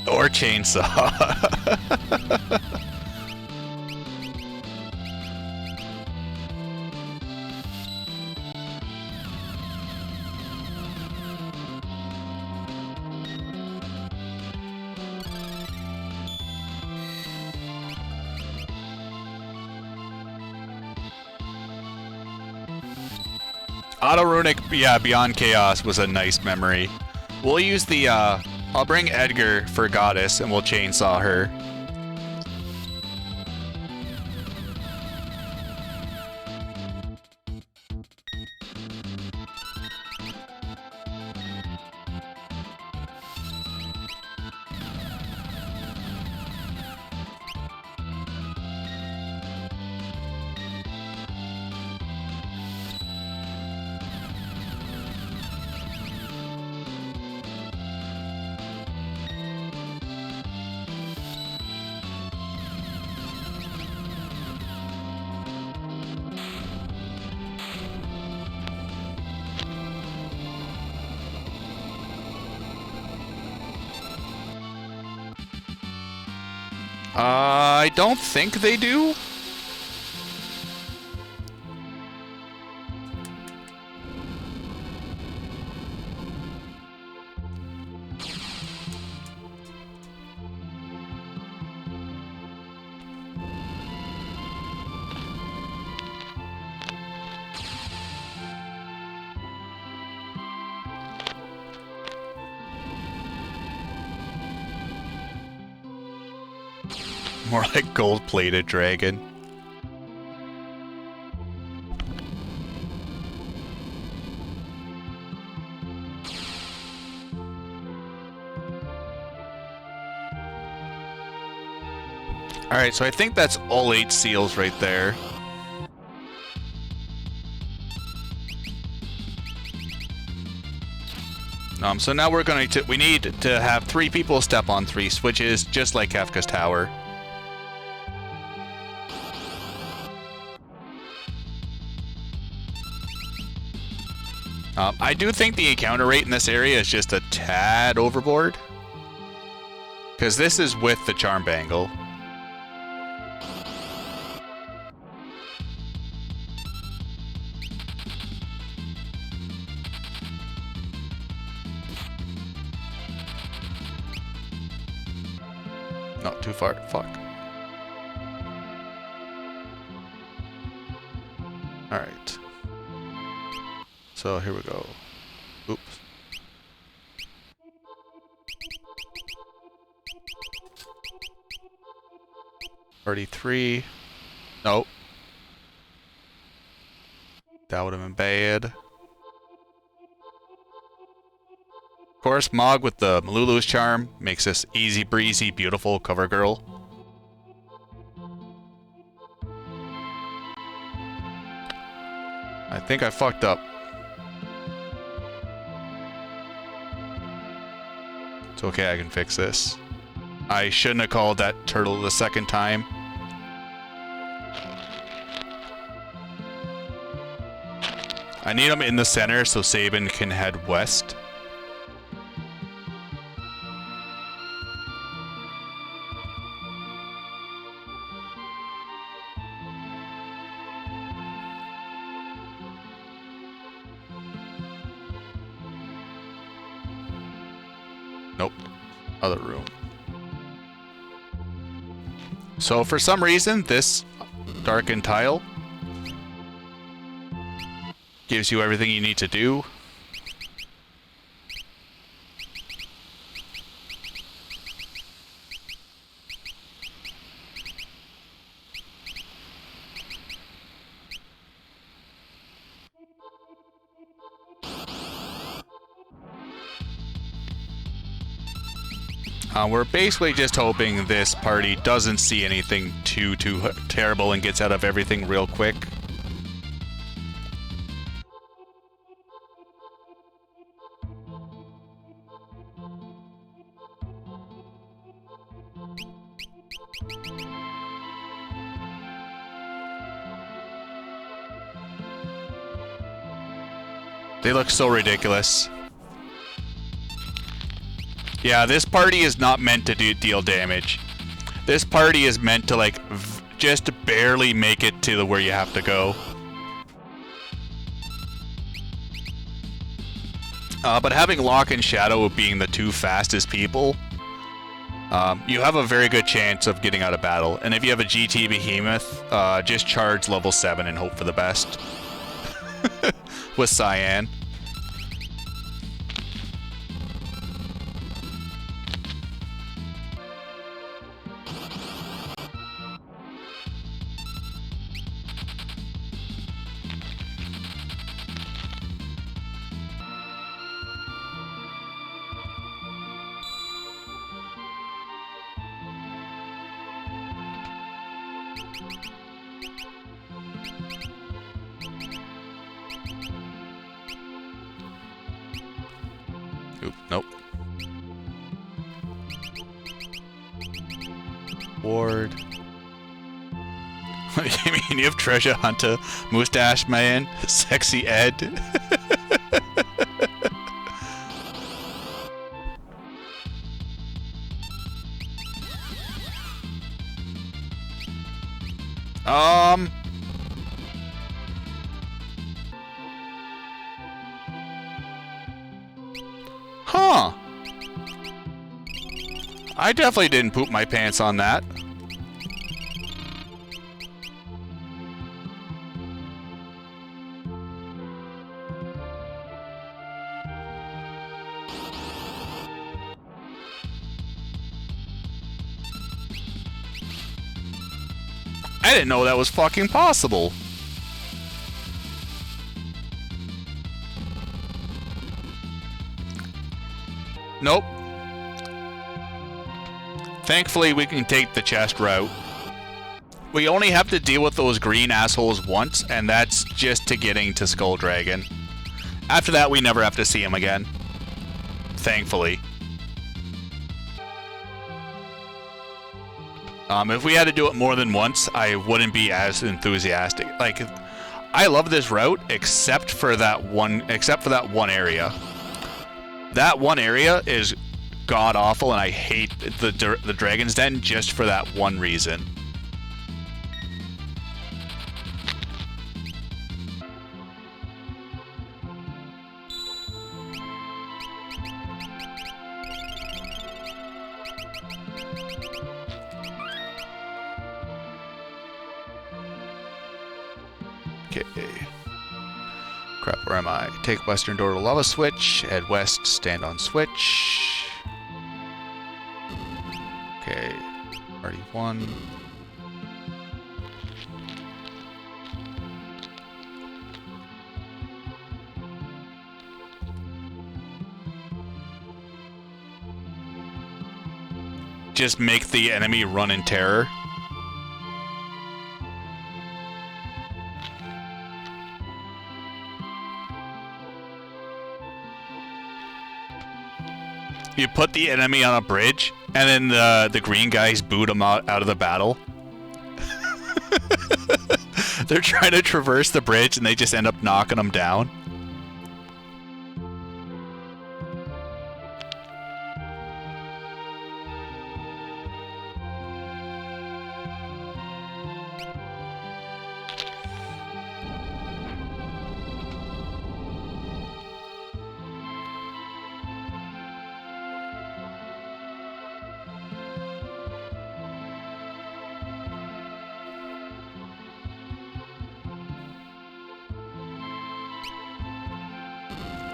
Or chainsaw. Auto Runic, yeah, Beyond Chaos was a nice memory. We'll use the, I'll bring Edgar for Goddess and we'll chainsaw her. I don't think they do. More like gold-plated dragon. Alright, so I think that's all 8 seals right there. So now we're going to... We need to have 3 people step on 3 switches, just like Kefka's Tower. I do think the encounter rate in this area is just a tad overboard. Because this is with the Charm Bangle. Not too far. Fuck. Alright. So here we go. Oops. Already 3. Nope. That would have been bad. Of course, Mog with the Malulu's charm makes this easy breezy, beautiful cover girl. I think I fucked up. It's okay, I can fix this. I shouldn't have called that turtle the second time. I need him in the center so Sabin can head west. Nope. Other room. So for some reason, this darkened tile gives you everything you need to do. We're basically just hoping this party doesn't see anything too terrible and gets out of everything real quick. They look so ridiculous. Yeah, this party is not meant to deal damage. This party is meant to, like, just barely make it to where you have to go. But having Locke and Shadow being the 2 fastest people, you have a very good chance of getting out of battle. And if you have a GT Behemoth, just charge level 7 and hope for the best. With Cyan. Oop, nope. Ward. You mean you have Treasure Hunter, Mustache Man, Sexy Ed? Um... Huh. I definitely didn't poop my pants on that. I didn't know that was fucking possible. Nope. Thankfully, we can take the chest route. We only have to deal with those green assholes once, and that's just to getting to Skull Dragon. After that, we never have to see him again. Thankfully. If we had to do it more than once, I wouldn't be as enthusiastic. Like, I love this route, except for that one area. That one area is god-awful, and I hate the Dragon's Den just for that one reason. Okay. Crap, where am I? Take western door to lava switch. Head west, stand on switch. Okay. Already won. Just make the enemy run in terror. You put the enemy on a bridge, and then the green guys boot them out of the battle. They're trying to traverse the bridge, and they just end up knocking them down.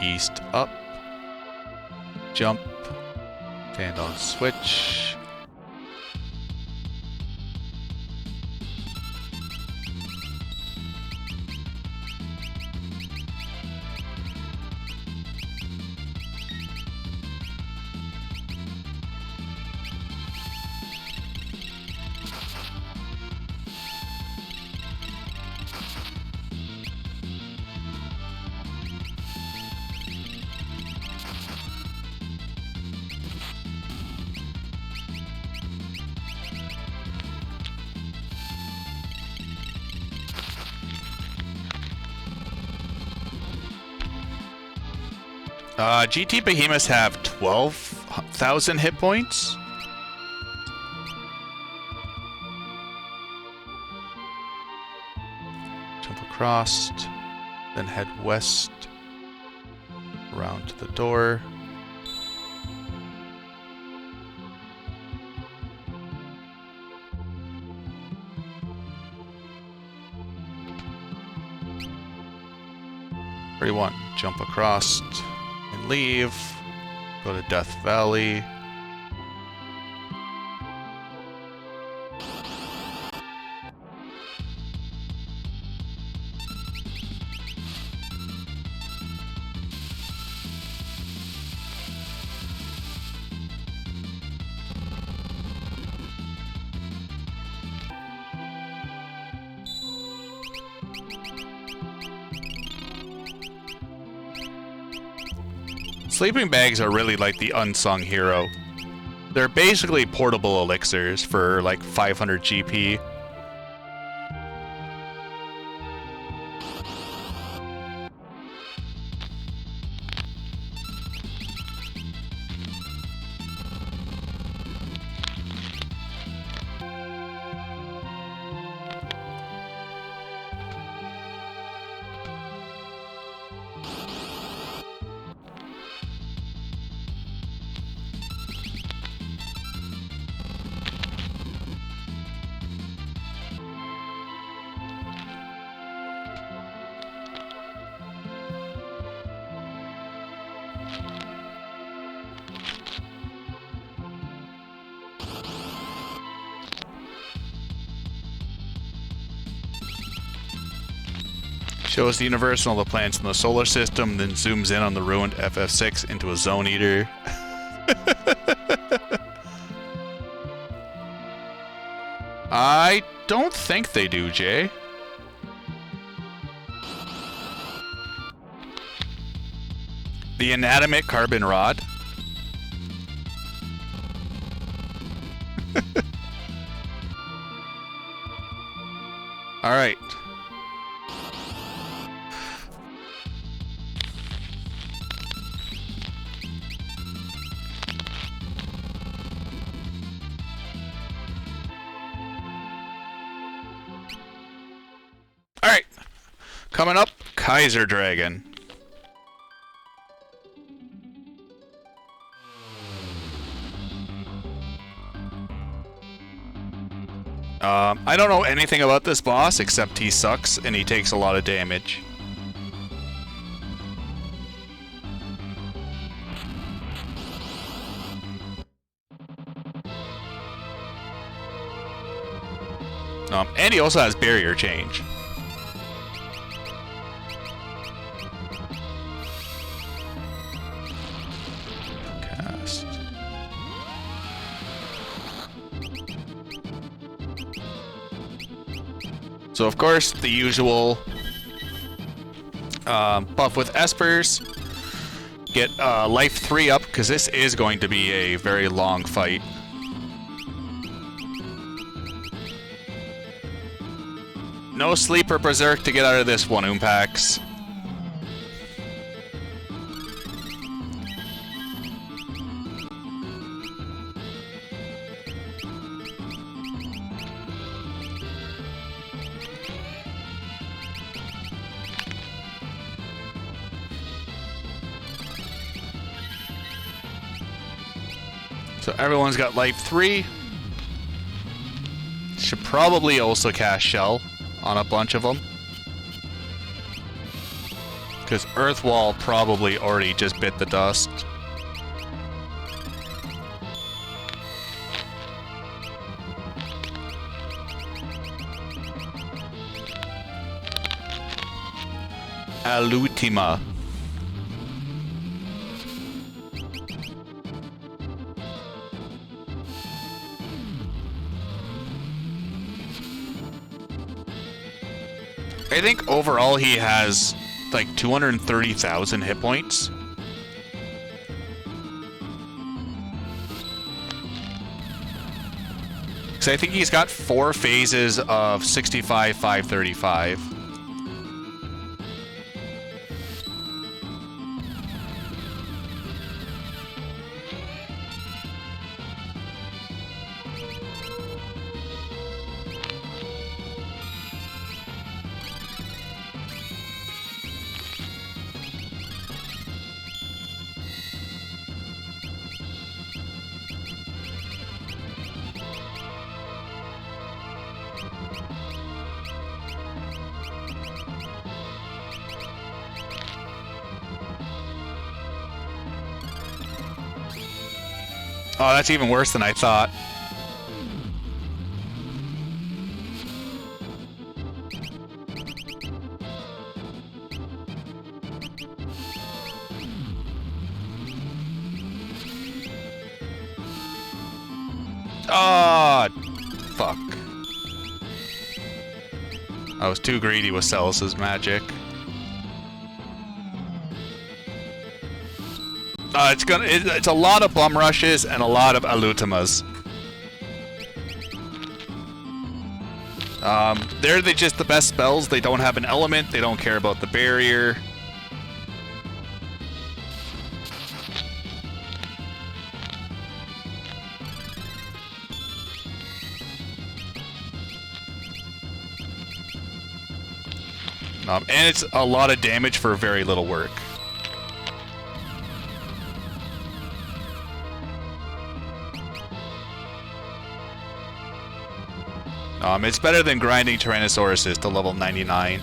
East up, jump, stand on switch. GT Behemoths have 12,000 hit points. Jump across, then head west, around to the door. One, jump across and leave. Go to Death Valley. Sleeping bags are really like the unsung hero. They're basically portable elixirs for like 500 GP. Shows the universe and all the planets in the solar system, then zooms in on the ruined FF6 into a zone eater. I don't think they do, Jay. The inanimate carbon rod. All right. All right. Coming up, Kaiser Dragon. I don't know anything about this boss except he sucks and he takes a lot of damage. And he also has barrier change. Cast. So of course, the usual buff with Espers. Get life 3 up, because this is going to be a very long fight. No sleep or berserk to get out of this one, Oompax. So everyone's got life 3. Should probably also cast Shell on a bunch of them. Because Earthwall probably already just bit the dust. Alutima. I think overall he has like 230,000 hit points. So I think he's got 4 phases of 65, 535. Oh, that's even worse than I thought. Ah, fuck. I was too greedy with Celis's magic. It's a lot of bum rushes and a lot of alutimas. They're just the best spells. They don't have an element. They don't care about the barrier. And it's a lot of damage for very little work. It's better than grinding Tyrannosauruses to level 99.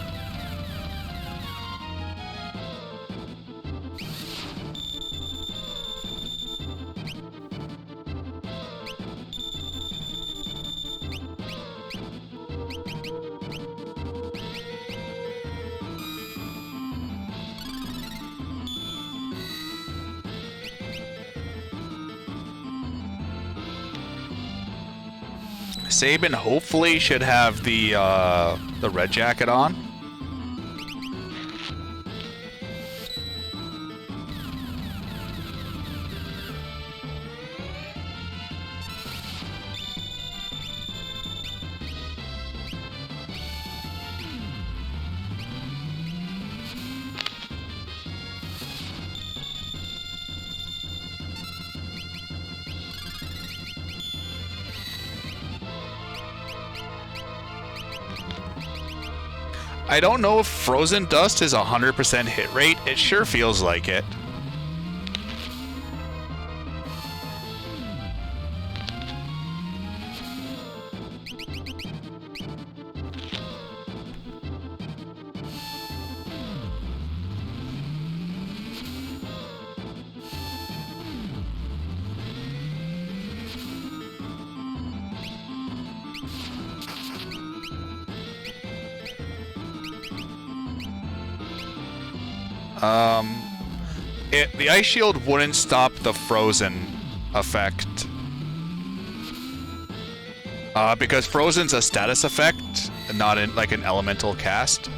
Sabin hopefully should have the red jacket on. I don't know if Frozen Dust is 100% hit rate. It sure feels like it. The Ice Shield wouldn't stop the Frozen effect. Because Frozen's a status effect, not like an elemental cast.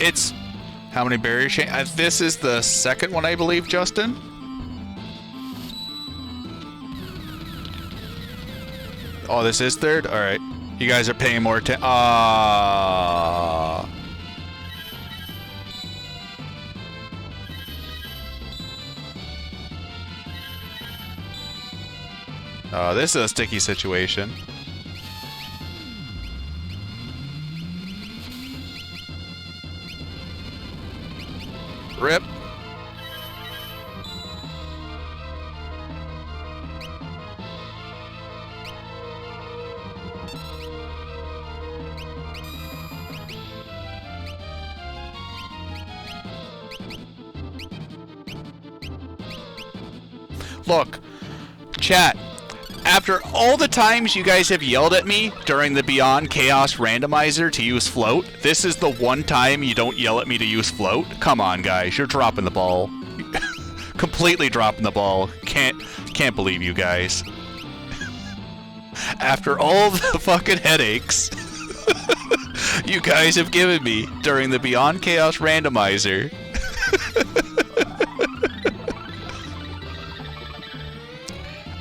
It's... How many barrier chains? This is the second one, I believe, Justin? Oh, this is third? Alright. You guys are paying more attention. This is a sticky situation. Rip. Look, chat. After all the times you guys have yelled at me during the Beyond Chaos randomizer to use float, this is the one time you don't yell at me to use float? Come on, guys, you're dropping the ball. Completely dropping the ball. Can't believe you guys. After all the fucking headaches you guys have given me during the Beyond Chaos randomizer.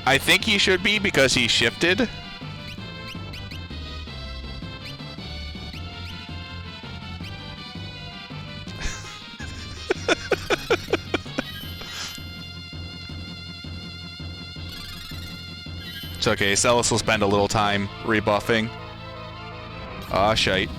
I think he should be because he shifted. It's okay, Celis will spend a little time rebuffing. Ah, shite.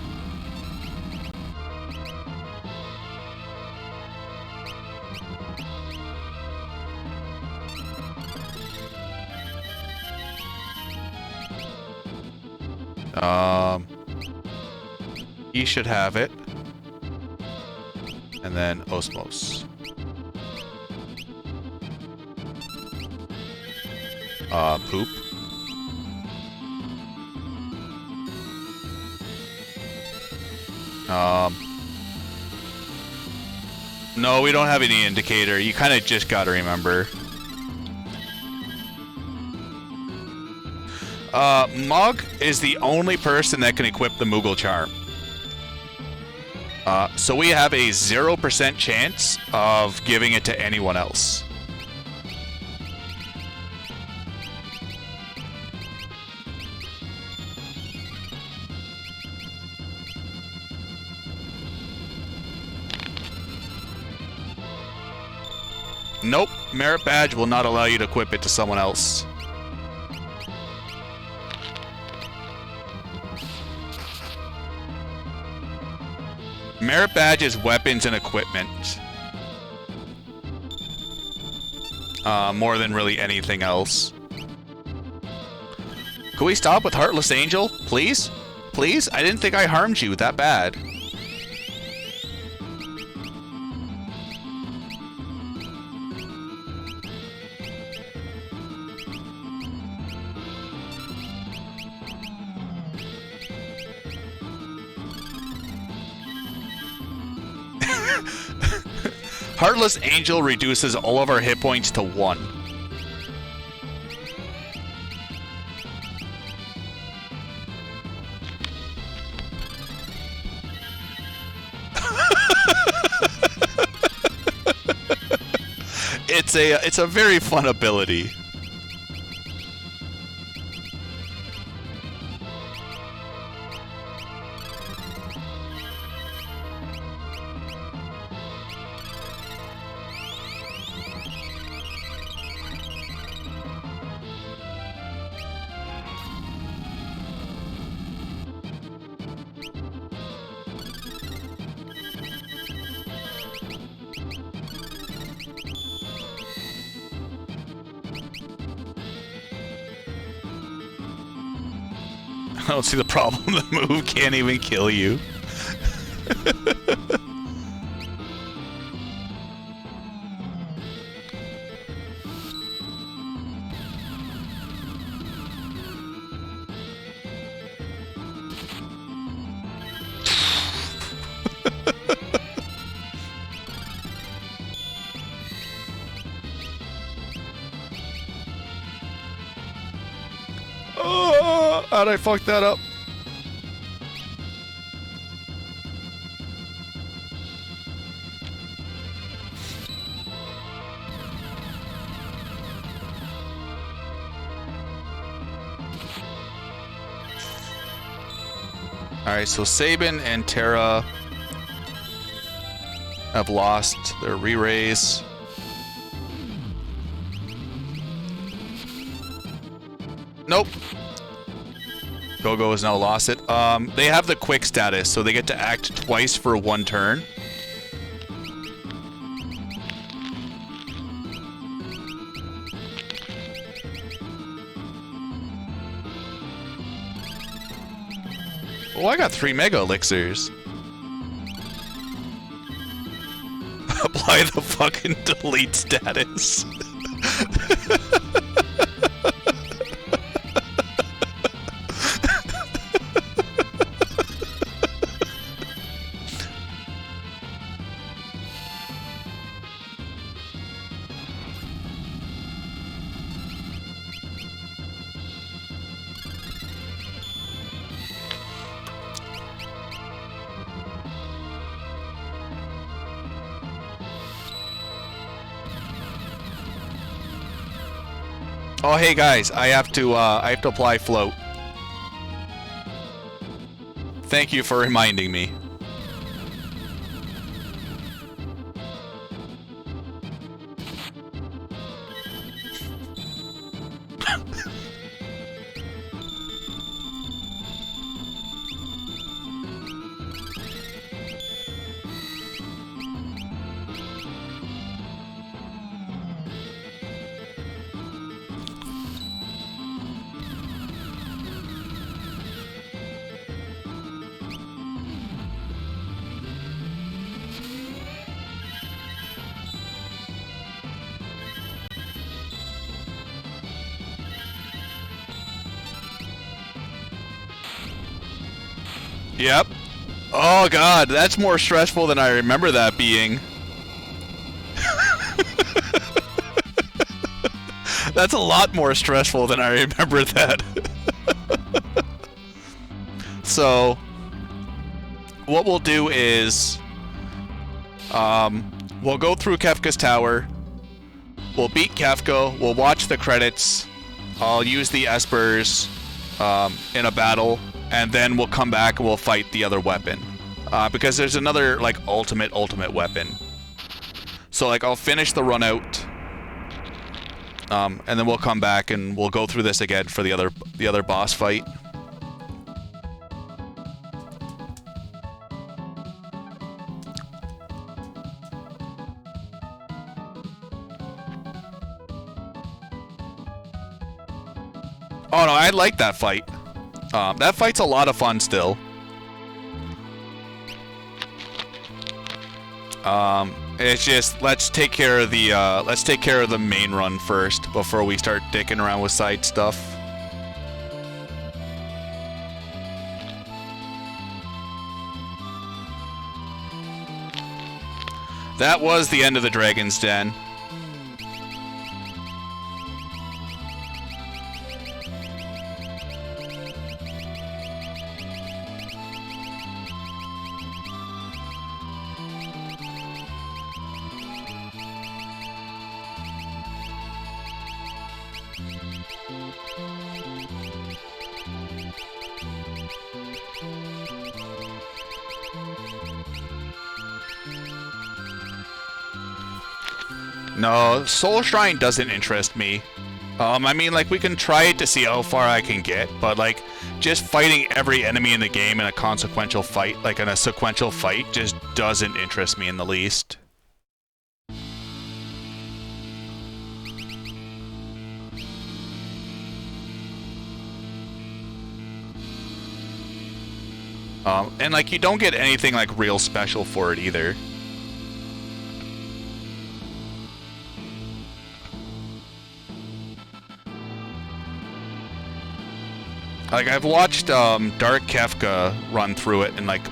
He should have it. And then Osmos. Poop. No, we don't have any indicator. You kind of just gotta remember. Mug is the only person that can equip the Moogle Charm. So we have a 0% chance of giving it to anyone else. Nope. Merit badge will not allow you to equip it to someone else. Merit badge is weapons and equipment. More than really anything else. Can we stop with Heartless Angel? Please? Please? I didn't think I harmed you that bad. Heartless Angel reduces all of our hit points to 1. It's a very fun ability. I don't see the problem. The move can't even kill you. Oh, how'd I fuck that up? Alright, so Sabin and Terra have lost their re-raise. Nope. Gogo has now lost it. They have the quick status, so they get to act twice for 1 turn. Oh, I got 3 Mega Elixirs. Apply the fucking delete status. Oh, hey guys, I have to apply float. Thank you for reminding me. Yep. Oh god, that's more stressful than I remember that being. That's a lot more stressful than I remember that. So, what we'll do is, we'll go through Kefka's tower, we'll beat Kefka, we'll watch the credits, I'll use the Espers in a battle, and then we'll come back and we'll fight the other weapon. Because there's another, like, ultimate weapon. So, like, I'll finish the run out, And then we'll come back and we'll go through this again for the other boss fight. Oh no, I like that fight. That fight's a lot of fun still. It's just let's take care of the main run first before we start dicking around with side stuff. That was the end of the Dragon's Den. No, Soul Shrine doesn't interest me. I mean, like, we can try it to see how far I can get, but, like, just fighting every enemy in the game in a consequential fight, like in a sequential fight, just doesn't interest me in the least. And, like, you don't get anything, like, real special for it either. Like, I've watched Dark Kefka run through it and, like,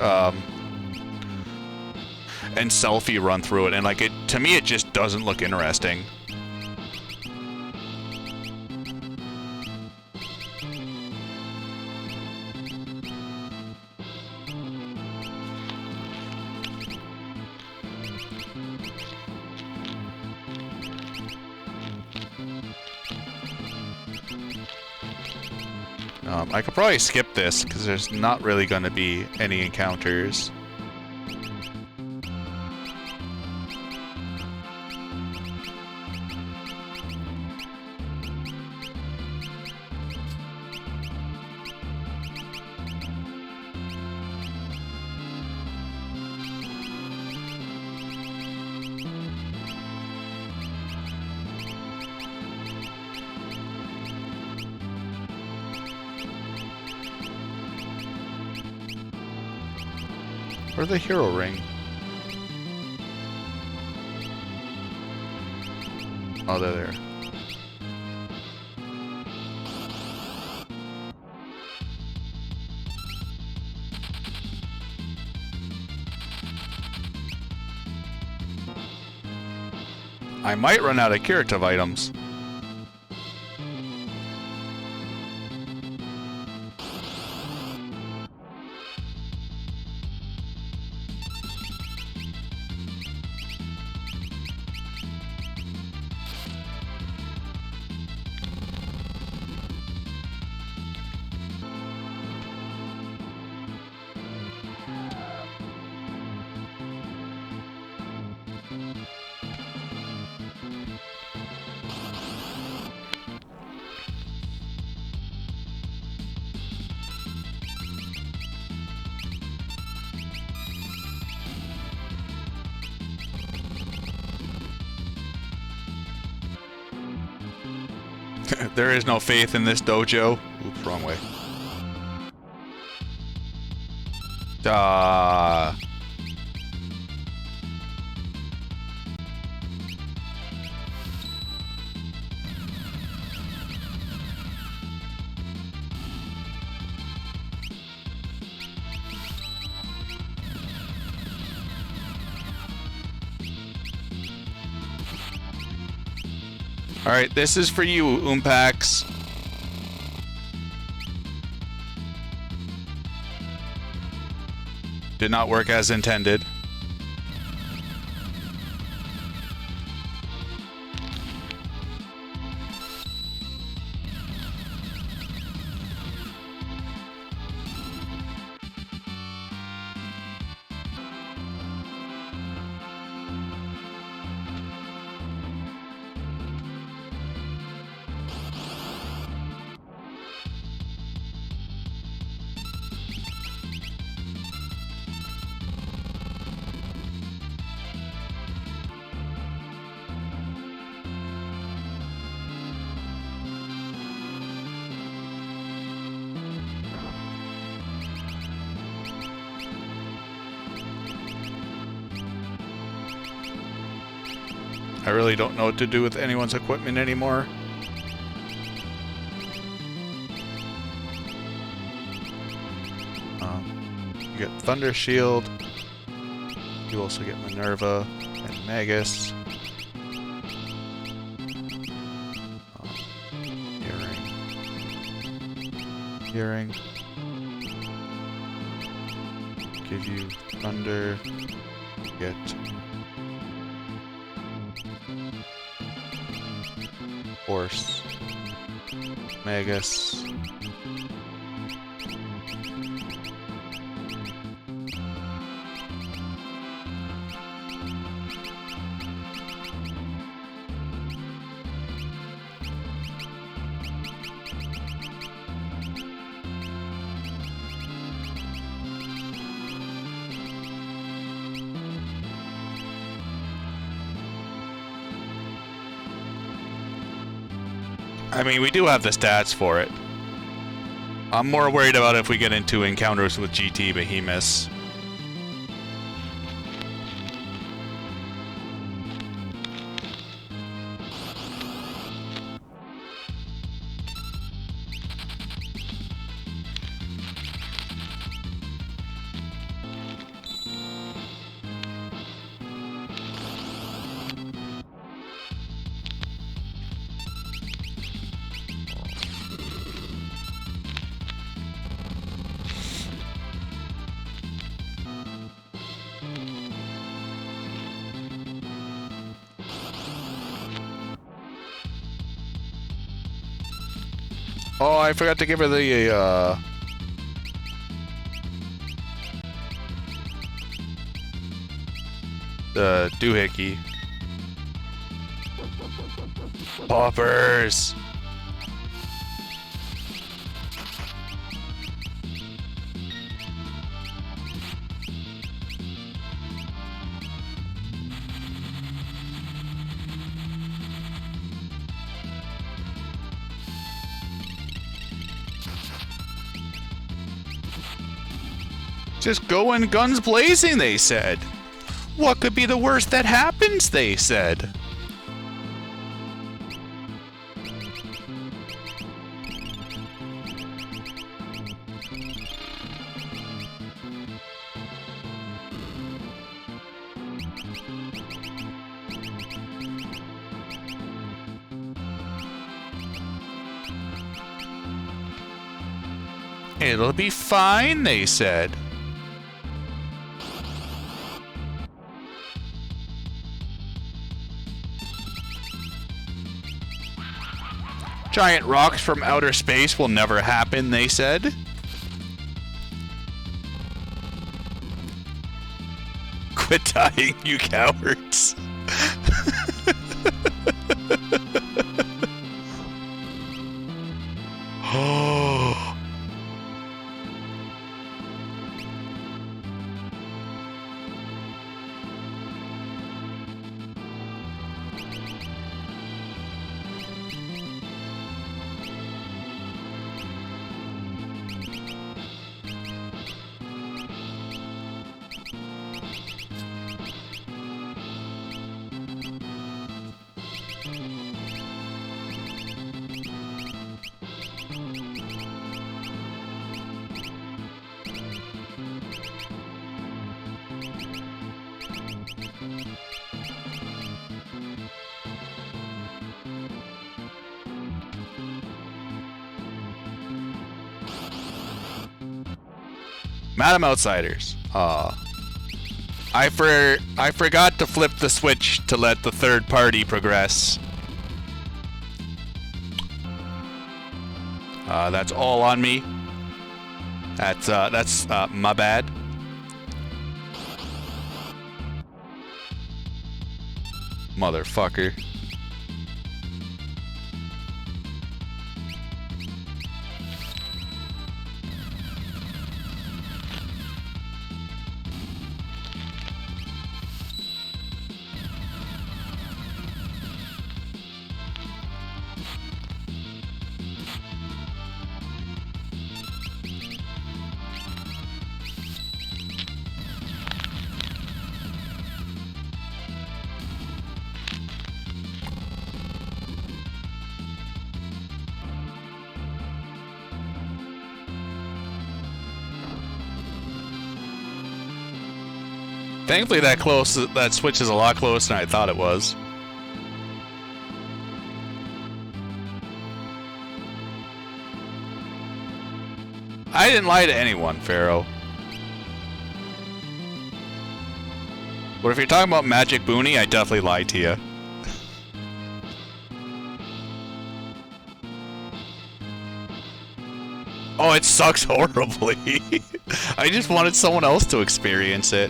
and Selfie run through it, and, like, to me it just doesn't look interesting. I could probably skip this, because there's not really going to be any encounters. Or the hero ring. Oh, they're there. I might run out of curative items. There is no faith in this dojo. Oops, wrong way. Alright, this is for you, Oompax. Did not work as intended. I really don't know what to do with anyone's equipment anymore. You get Thunder Shield. You also get Minerva and Magus. Hearing. Give you Thunder. Get Horse. Magus. I mean, we do have the stats for it. I'm more worried about if we get into encounters with GT behemoths. Oh, I forgot to give her the doohickey. Poppers! Just going guns blazing, they said. What could be the worst that happens, they said. It'll be fine, they said. Giant rocks from outer space will never happen, they said. Quit dying, you cowards. Oh. Madam Outsiders. I forgot to flip the switch to let the third party progress. That's all on me. That's my bad. Motherfucker. Thankfully that switch is a lot closer than I thought it was. I didn't lie to anyone, Pharaoh. But if you're talking about Magic Boonie, I definitely lied to you. Oh, it sucks horribly. I just wanted someone else to experience it.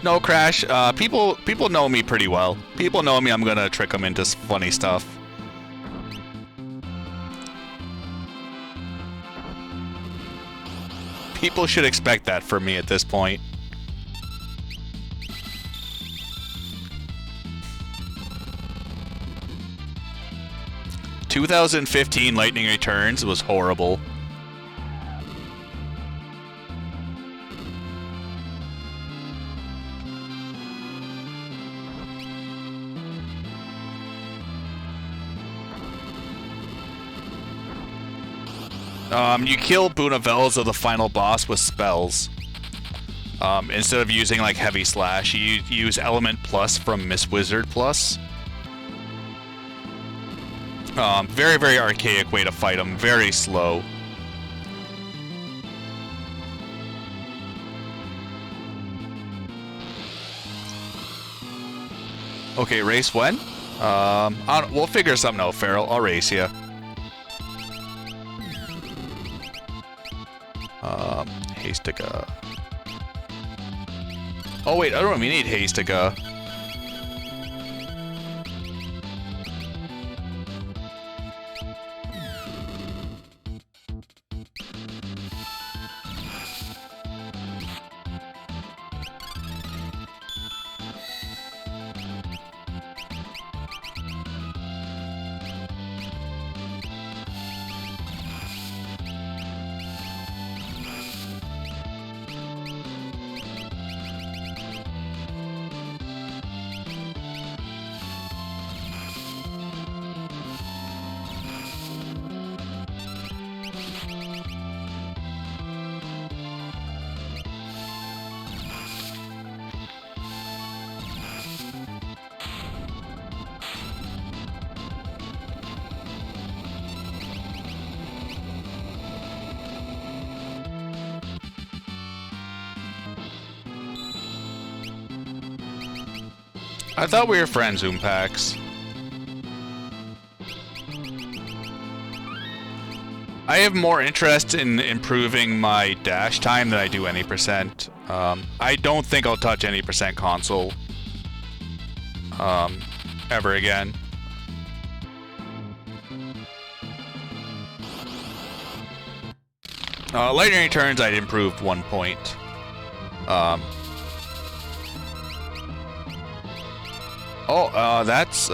No, Crash. People know me pretty well. People know me. I'm gonna trick them into funny stuff. People should expect that from me at this point. "2015 Lightning Returns" was horrible. You kill Boonavels, the final boss, with spells. Instead of using like Heavy Slash, you use Element Plus from Miss Wizard Plus. Very, very archaic way to fight them. Very slow. Okay, race when? We'll figure something out, Farrell. I'll race you. Hastica. Oh wait, I don't even need Hastica. I thought we were friends, Oompax. I have more interest in improving my dash time than I do any percent. I don't think I'll touch any percent console ever again. Lightning Returns, I'd improved 1 point. That's,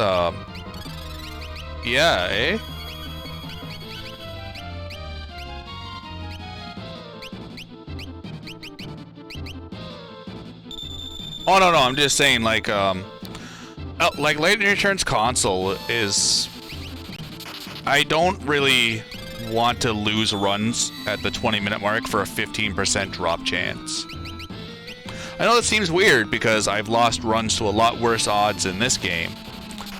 yeah, eh? Oh, no, I'm just saying, like Lightning Returns console is... I don't really want to lose runs at the 20-minute mark for a 15% drop chance. I know that seems weird because I've lost runs to a lot worse odds in this game,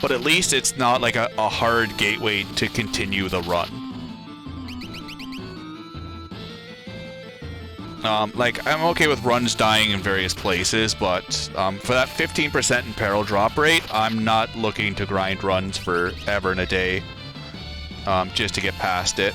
but at least it's not like a hard gateway to continue the run. Like, I'm okay with runs dying in various places, but for that 15% in peril drop rate, I'm not looking to grind runs forever and a day just to get past it.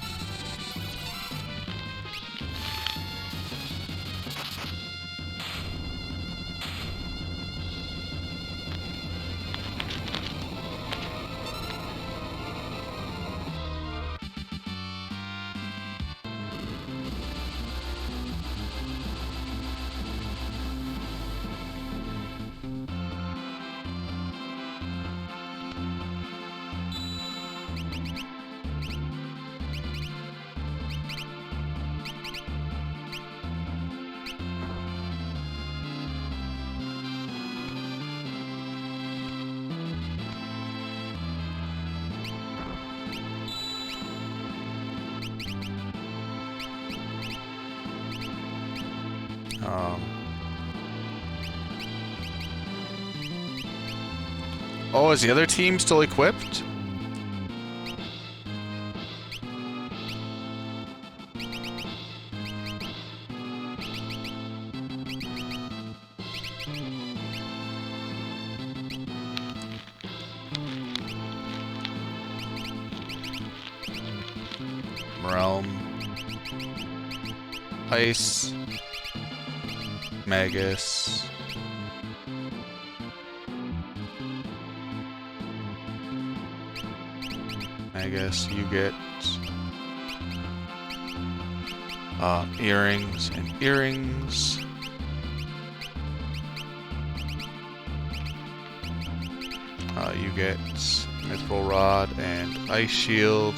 Oh, is the other team still equipped? Realm. Ice. Magus. Magus, you get earrings and earrings. You get Mithril Rod and Ice Shield.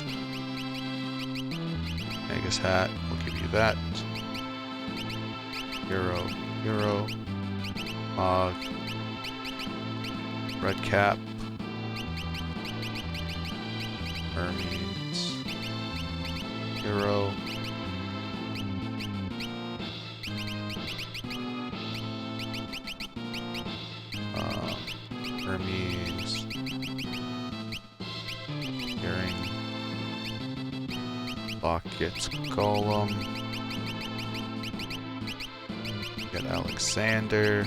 Magus Hat, we'll give you that. Hero. Mog. Red Cap. Hermes. Hero. Hermes. Earring. Lock gets Golem. Get Alexander.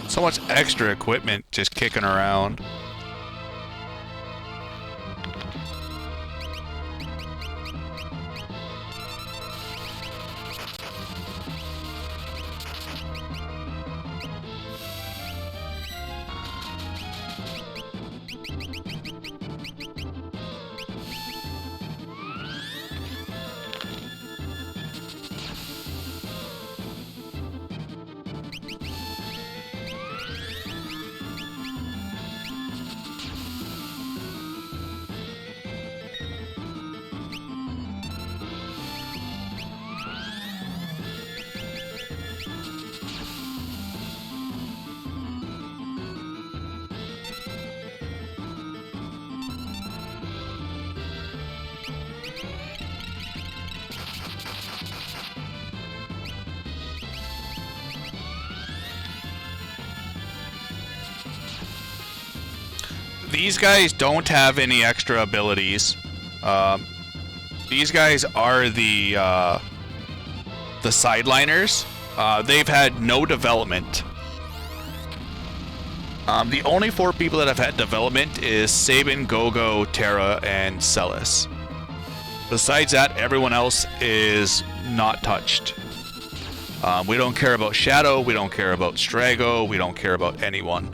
So much extra equipment just kicking around. These guys don't have any extra abilities. These guys are the sideliners. They've had no development. The only 4 people that have had development is Sabin, Gogo, Terra, and Celis. Besides that, everyone else is not touched. We don't care about Shadow, we don't care about Strago, we don't care about anyone.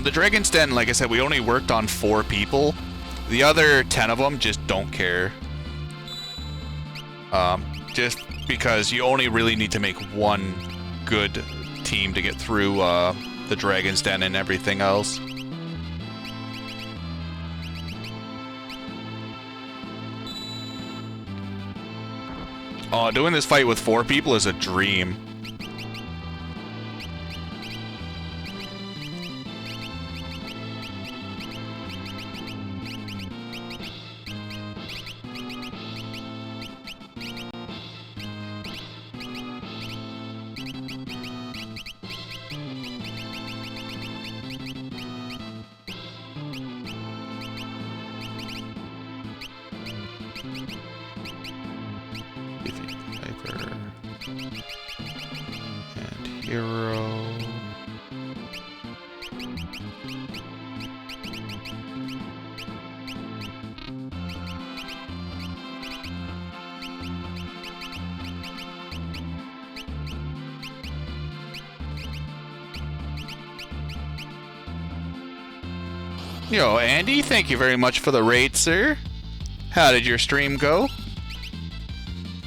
The Dragon's Den, like I said, we only worked on 4 people. The other 10 of them just don't care. Just because you only really need to make one good team to get through the Dragon's Den and everything else. Oh, doing this fight with 4 people is a dream. Yo, Andy, thank you very much for the raid, sir. How did your stream go?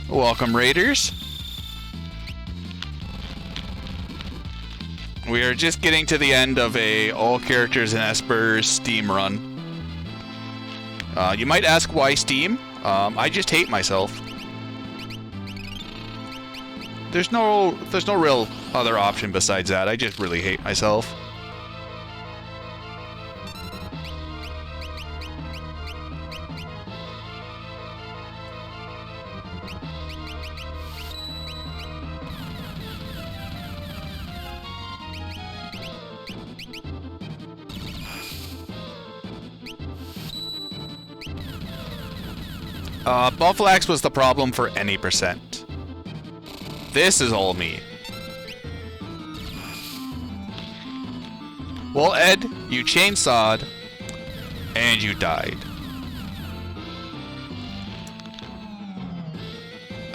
Welcome, raiders. We are just getting to the end of a all characters in Espers Steam run. You might ask why Steam? I just hate myself. There's no real other option besides that. I just really hate myself. Buffalax was the problem for any percent. This is all me. Well, Ed, you chainsawed, and you died.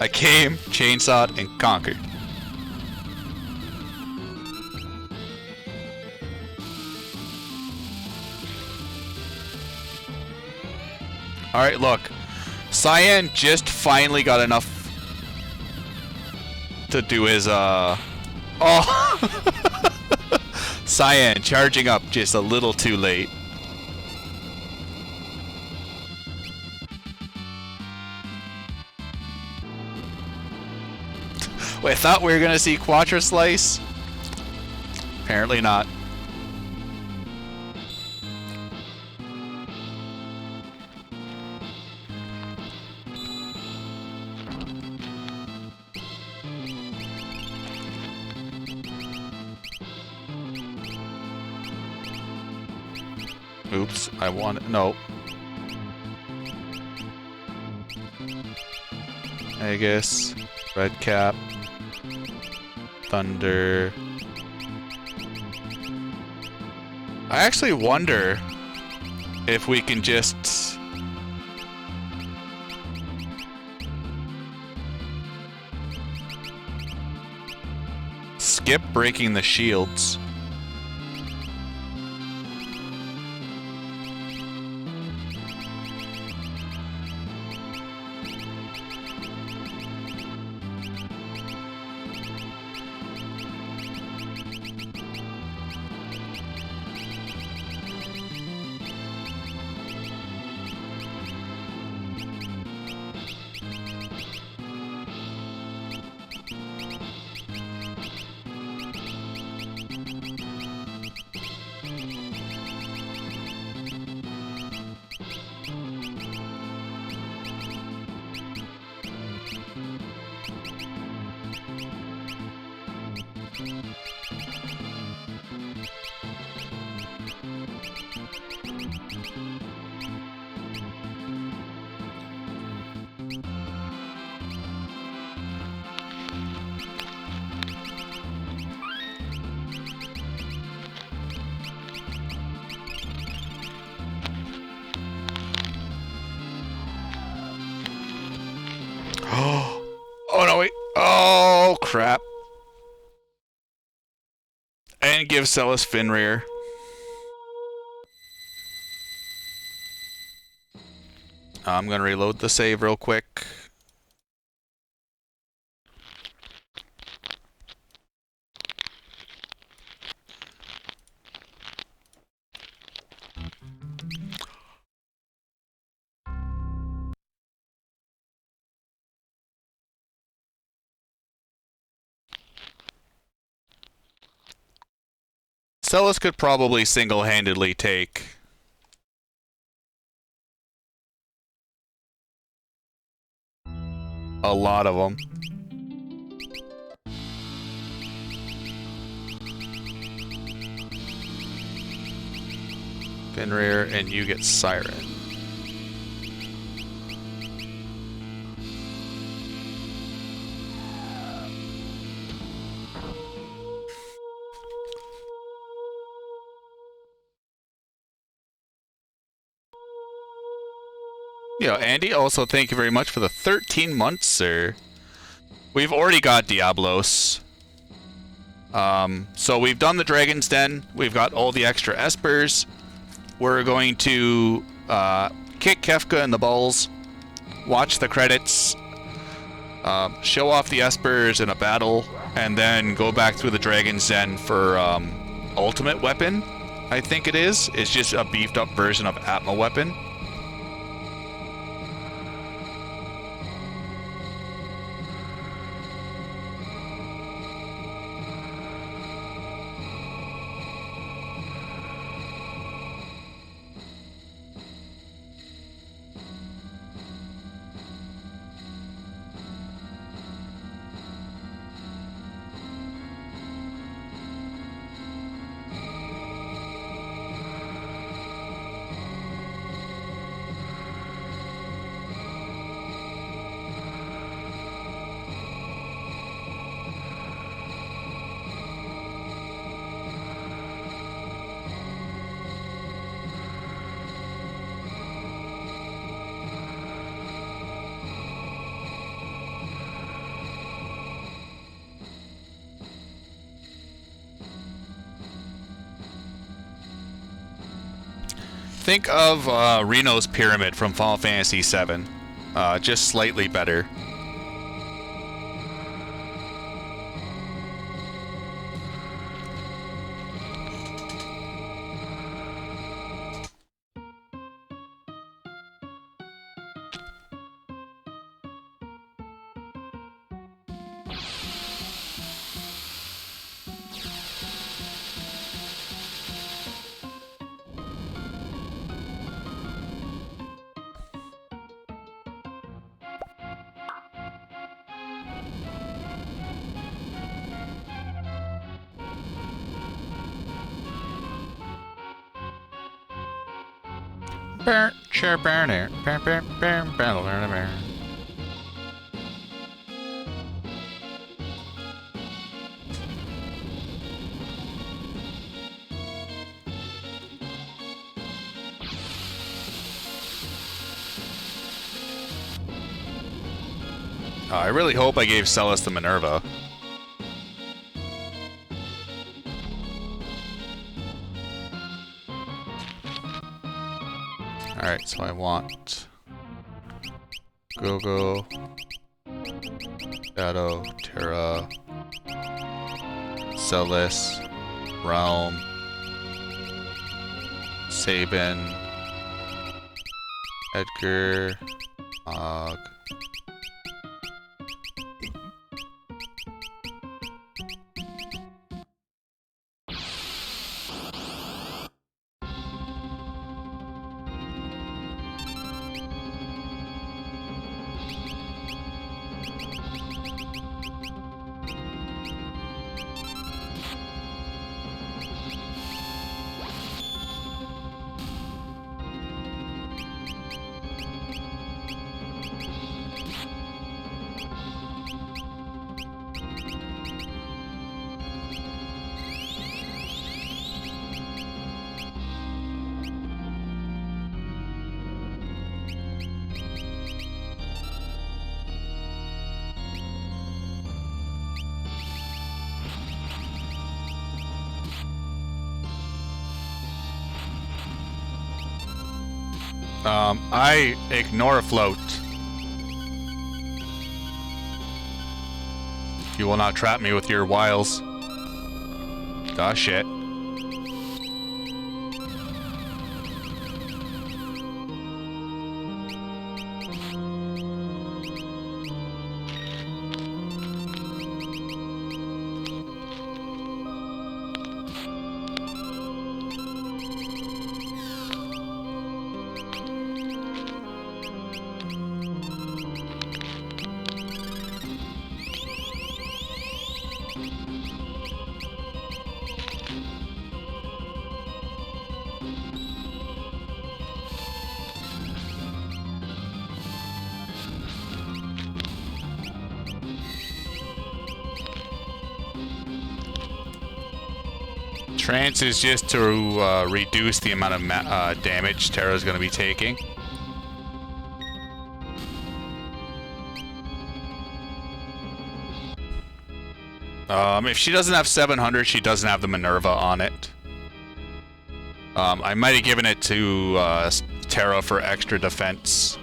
I came, chainsawed, and conquered. Alright, look. Cyan just finally got enough to do his, Oh! Cyan charging up just a little too late. Wait, I thought we were gonna see Quattro Slice? Apparently not. Oops, I want no. I guess Red Cap, Thunder. I actually wonder if we can just skip breaking the shields. Oh no, wait. Oh crap. And give Celis Finrear. I'm gonna reload the save real quick. Celis could probably single-handedly take a lot of them. Finrear, and you get Siren. Yeah, Andy, also thank you very much for the 13 months, sir. We've already got Diablos. So we've done the Dragon's Den. We've got all the extra Espers. We're going to kick Kefka in the balls, watch the credits, Show off the Espers in a battle, and then go back through the Dragon's Den for ultimate weapon, I think it is. It's just a beefed up version of Atma weapon. Think of Reno's Pyramid from Final Fantasy VII, just slightly better. I really hope I gave Celis the Minerva. Alright, so I want Gogo, Shadow, Terra, Celis, Realm, Sabin, Edgar, Og. I ignore a float. You will not trap me with your wiles. Ah, shit. Trance is just to reduce the amount of damage Terra's going to be taking. If she doesn't have 700, she doesn't have the Minerva on it. I might have given it to Terra for extra defense.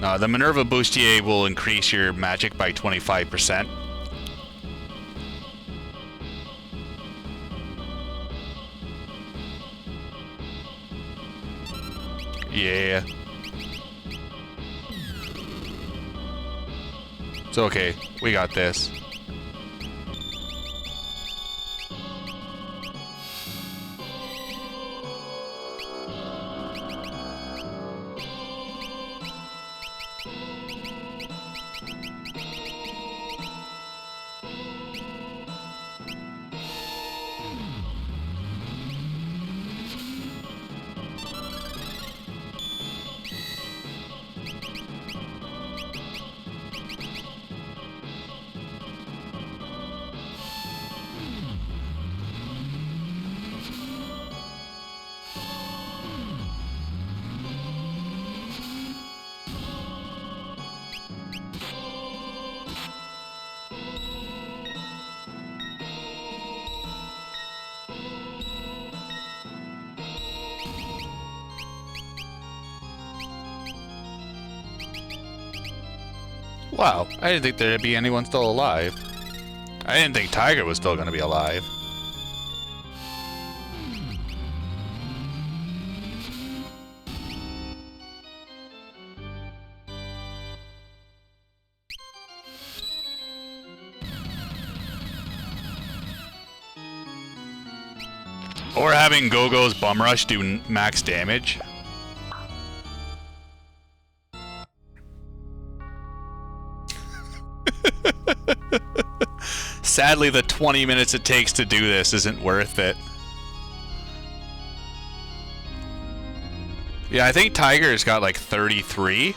The Minerva Bustier will increase your magic by 25%. Yeah. It's okay. We got this. Wow, I didn't think there'd be anyone still alive. I didn't think Tiger was still gonna be alive. Or having Go-Go's Bum Rush do max damage. Sadly, the 20 minutes it takes to do this isn't worth it. Yeah, I think Tiger's got like 33.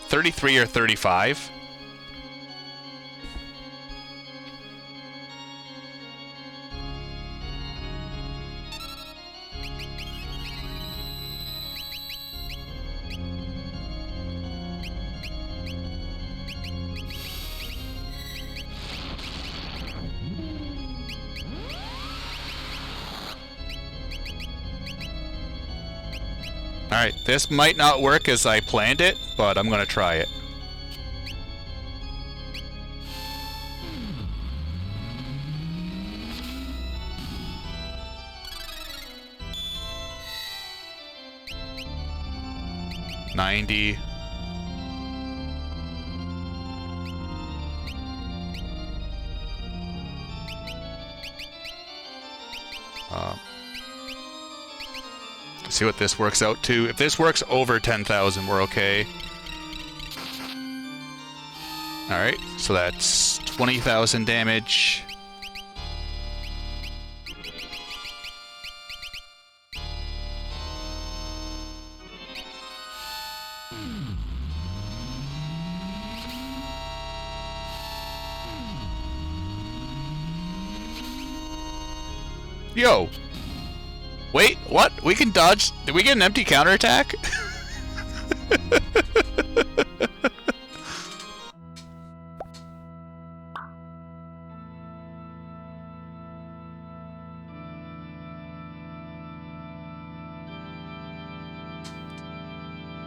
33 or 35. Alright, this might not work as I planned it, but I'm gonna try it. $90. See what this works out to. If this works over 10,000, we're okay. Alright, so that's 20,000 damage. Yo! Wait, what? We can dodge... Did we get an empty counterattack?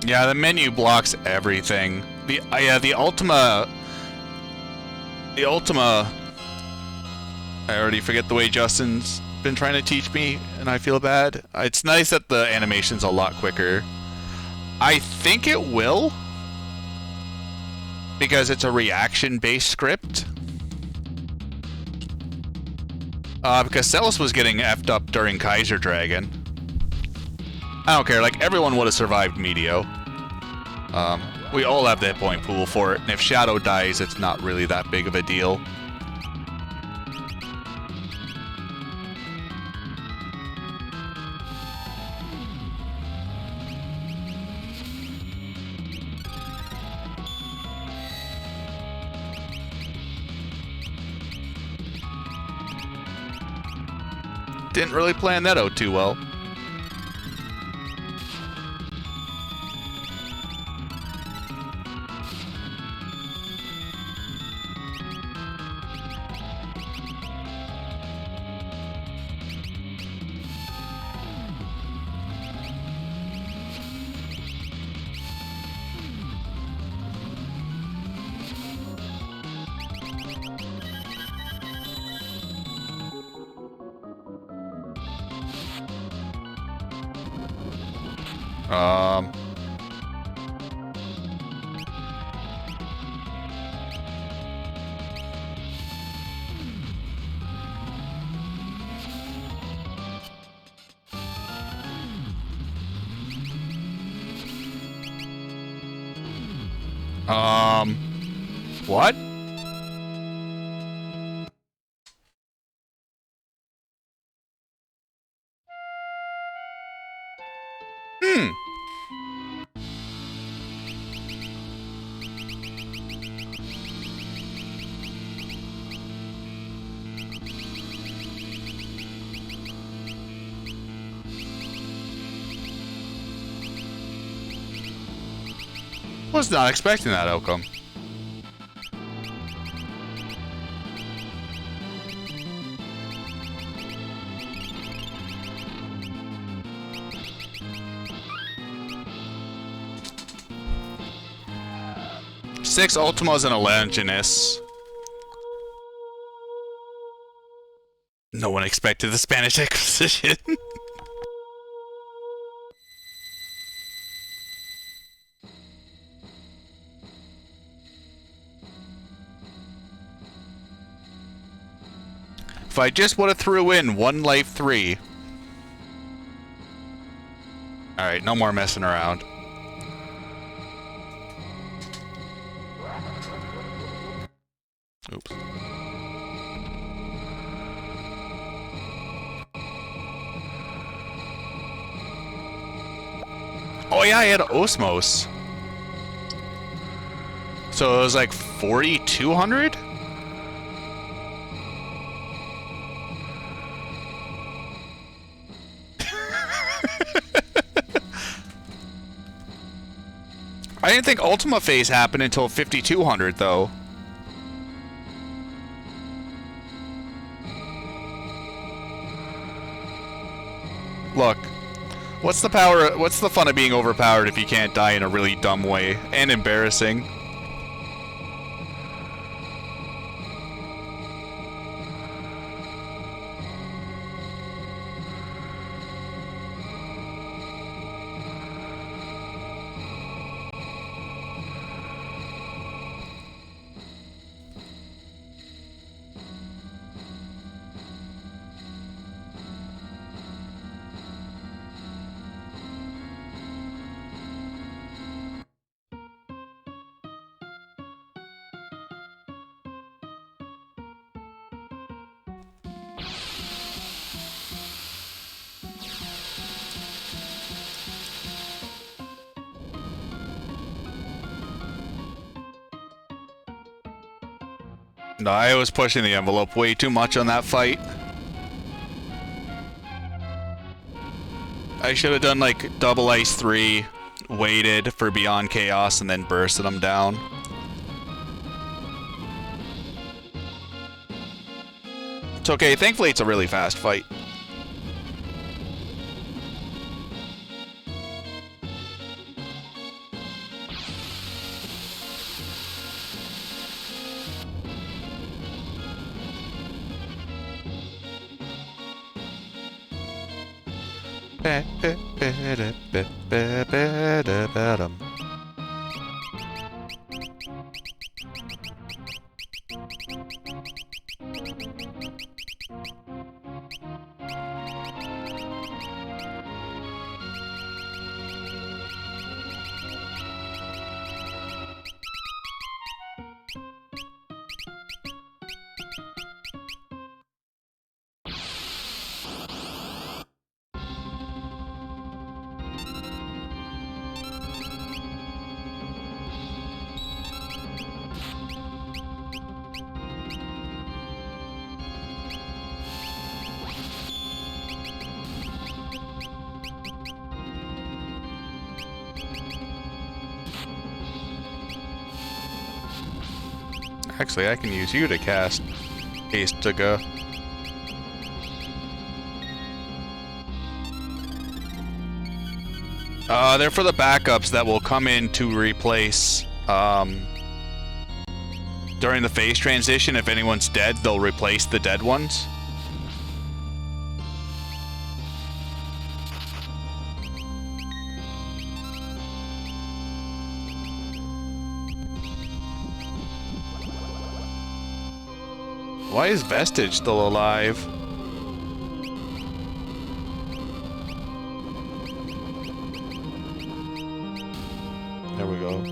Yeah, the menu blocks everything. The Ultima... The Ultima... I already forget the way Justin's been trying to teach me, and I feel bad. It's nice that the animation's a lot quicker. I think it will, because it's a reaction-based script. Because Celis was getting effed up during Kaiser Dragon. I don't care, like, everyone would have survived Medio. We all have the hit point pool for it, and if Shadow dies, it's not really that big of a deal. Didn't really plan that out too well. Um... What? Hmm. Was not expecting that outcome. Six Ultimas and a Legioness. No one expected the Spanish Inquisition. If I just would have threw in 1 life 3. Alright, no more messing around. Oops. Oh yeah, I had Osmos. So it was like 4,200? I didn't think Ultima phase happened until 5,200 though. Look, what's the fun of being overpowered if you can't die in a really dumb way and embarrassing? No, I was pushing the envelope way too much on that fight. I should have done like double ice 3, waited for Beyond Chaos, and then bursted them down. It's okay, thankfully it's a really fast fight. Actually, I can use you to cast Haste to Go. They're for the backups that will come in to replace, during the phase transition, if anyone's dead, they'll replace the dead ones. Why is Vestige still alive? There we go.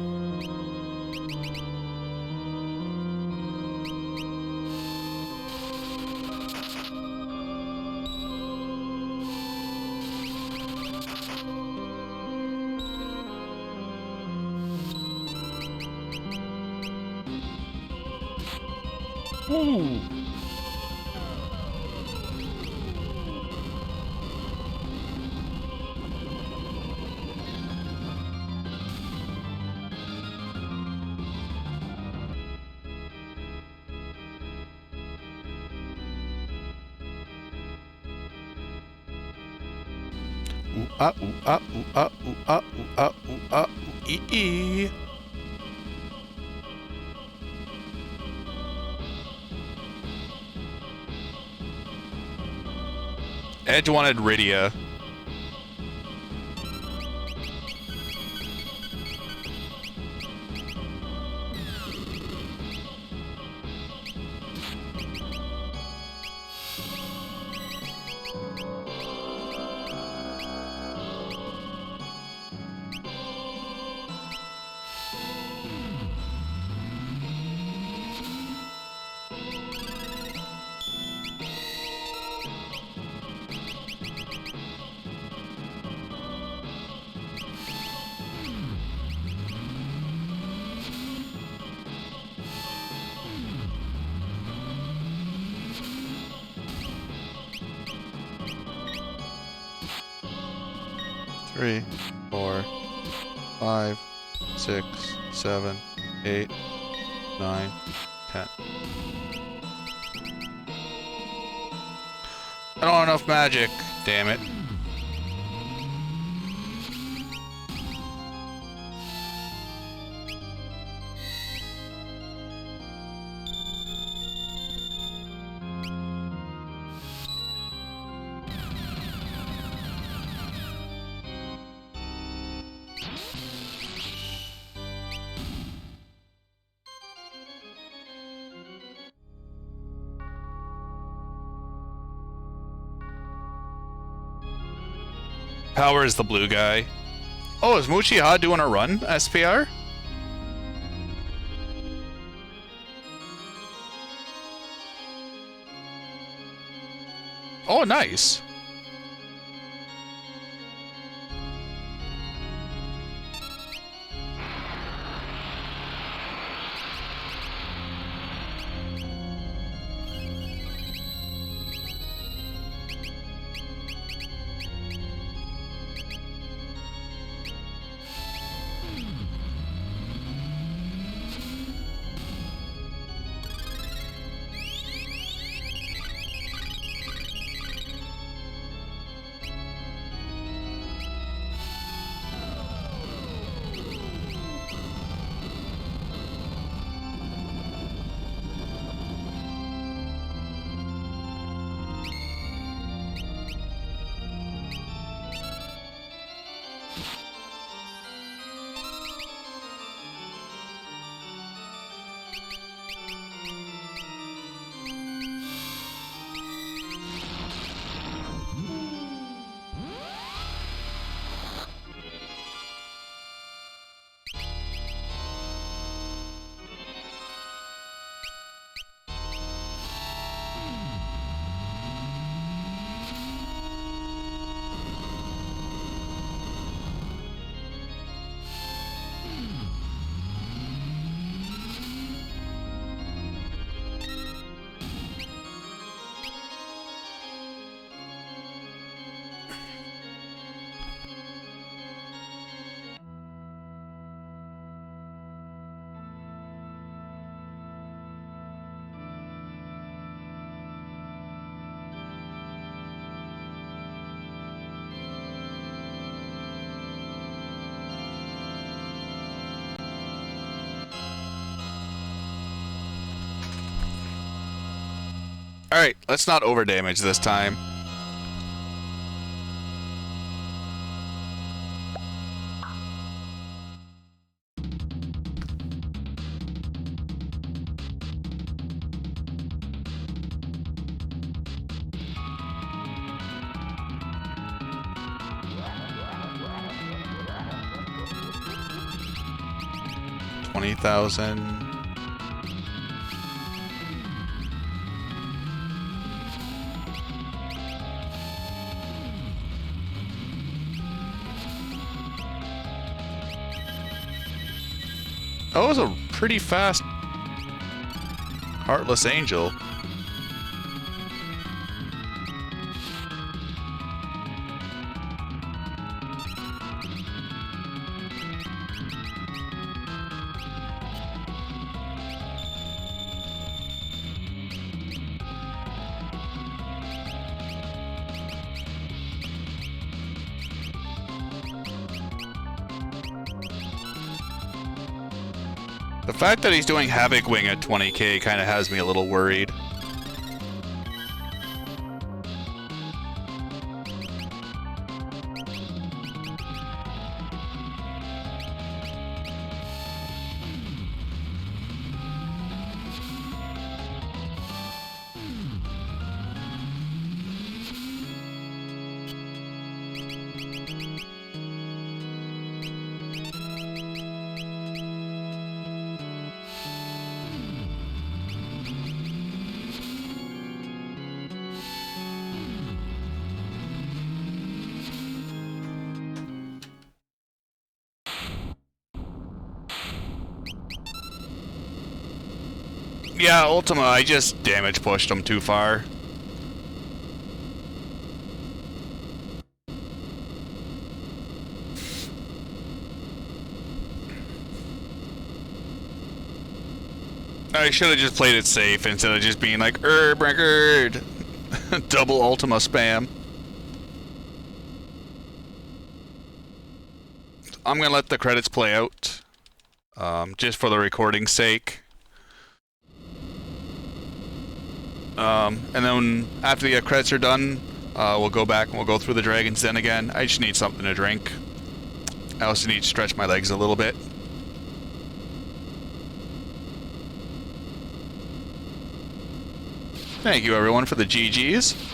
Ooh. Ooh ah ooh ah ooh ah ooh ah ooh ah ooh ah ooh ee. Edge wanted Rydia. Three, 4, 5, 6, 7, 8, 9, 10. I don't have enough magic. Damn it. Power is the blue guy. Oh, is Muchiha doing a run, SPR? Oh, nice. Alright, let's not overdamage this time. 20,000. Oh, it was a pretty fast Heartless Angel. The fact that he's doing Havoc Wing at 20k kind of has me a little worried. Yeah, Ultima, I just damage pushed him too far. I should have just played it safe instead of just being like, record. Double Ultima spam. I'm gonna let the credits play out. Just for the recording's sake. And then after the credits are done, we'll go back and we'll go through the Dragon's Den again. I just need something to drink. I also need to stretch my legs a little bit. Thank you everyone for the GGs.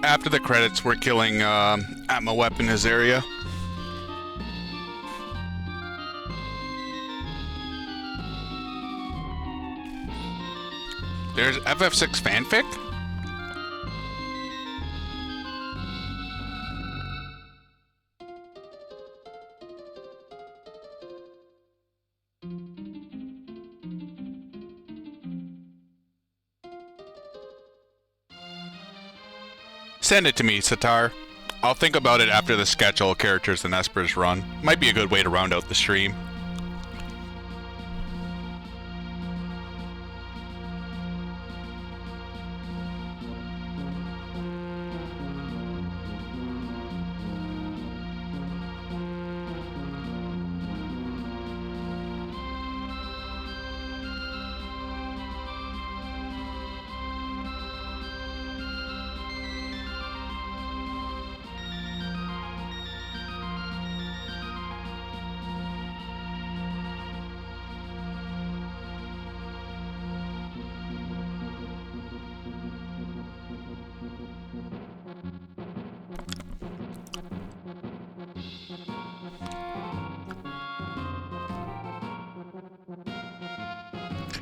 After the credits, we're killing Atma Wep in his area. There's FF6 fanfic? Send it to me, Sitar. I'll think about it after the sketch all characters and Espers run. Might be a good way to round out the stream.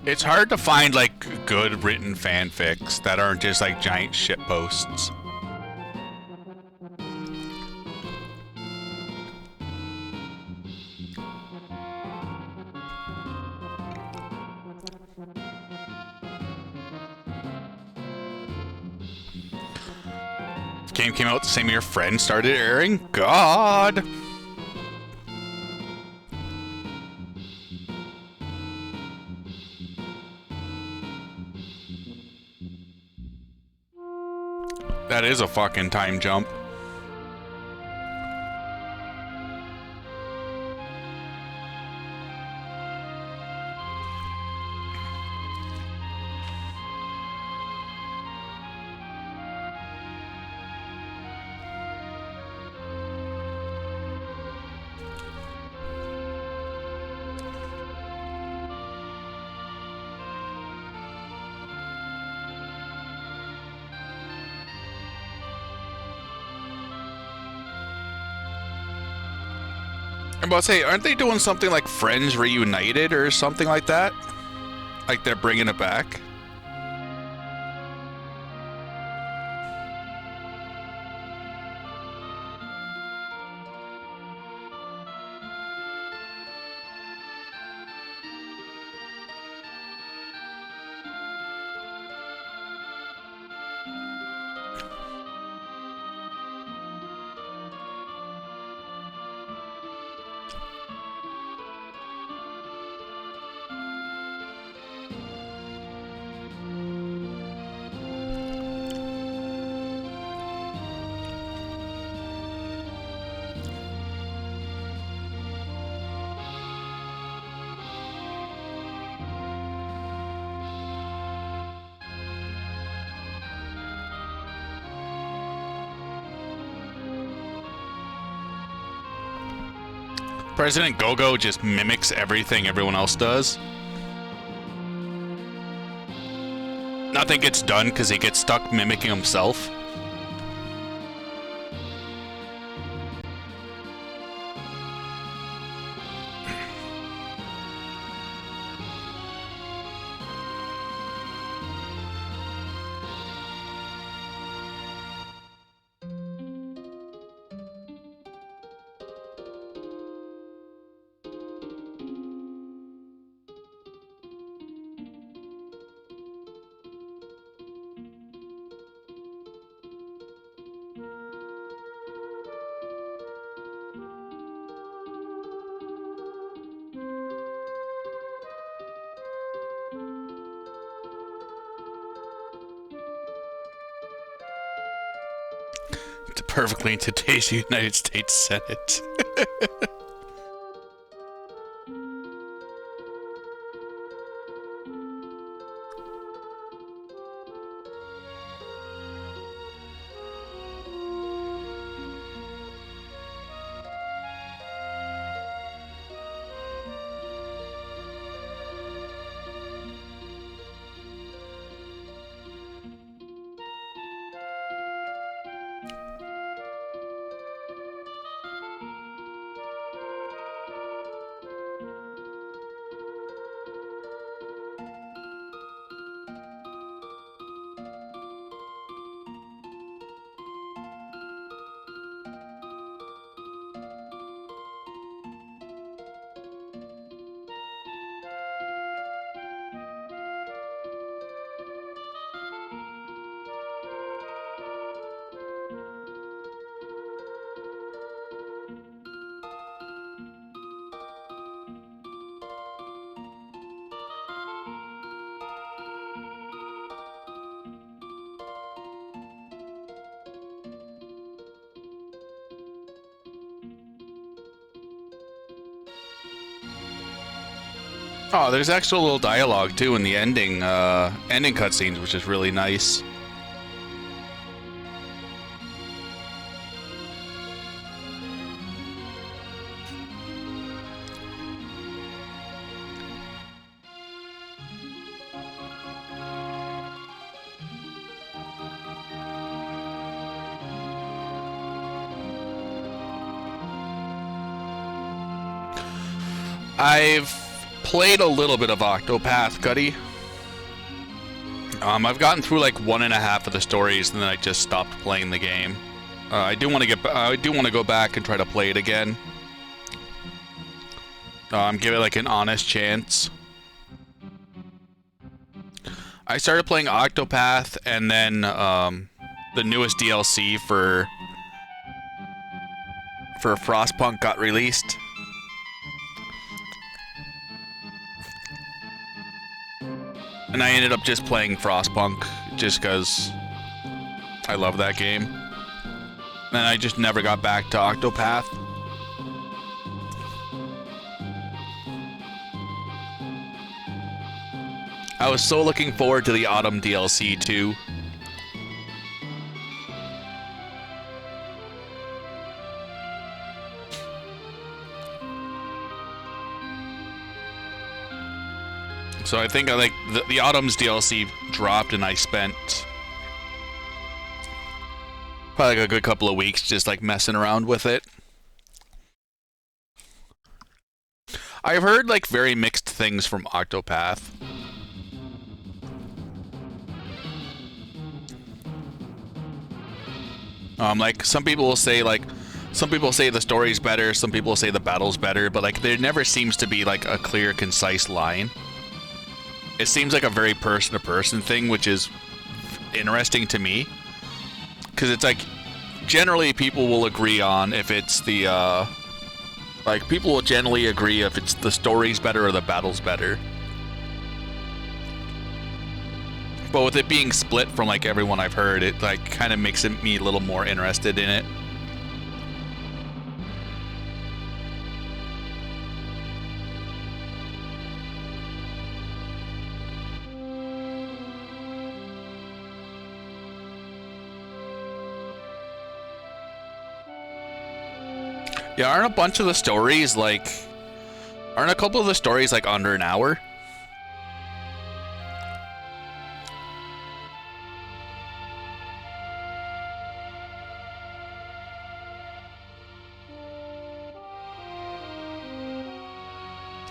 It's hard to find, like, good written fanfics that aren't just, like, giant shit posts. Game came out the same year Friends started airing? God! That is a fucking time jump. I'm about to say, aren't they doing something like Friends Reunited or something like that? Like they're bringing it back? President Gogo just mimics everything everyone else does. Nothing gets done because he gets stuck mimicking himself. Perfectly in today's United States Senate. Oh, there's actual little dialogue too in the ending cutscenes, which is really nice. I've played a little bit of Octopath, Cuddy. I've gotten through like 1.5 of the stories, and then I just stopped playing the game. I do want to go back and try to play it again. Give it like an honest chance. I started playing Octopath, and then the newest DLC for Frostpunk got released. And I ended up just playing Frostpunk just because I love that game. And I just never got back to Octopath. I was so looking forward to the Autumn DLC too. So I think the Autumn's DLC dropped, and I spent probably like a good couple of weeks just like messing around with it. I've heard like very mixed things from Octopath. Like some people say the story's better, some people say the battle's better, but like there never seems to be like a clear, concise line. It seems like a very person-to-person thing, which is interesting to me. Because it's like, generally people will agree on if it's the, like, people will generally agree if it's the story's better or the battle's better. But with it being split from, like, everyone I've heard, it, like, kind of makes me a little more interested in it. Yeah, aren't a couple of the stories like under an hour?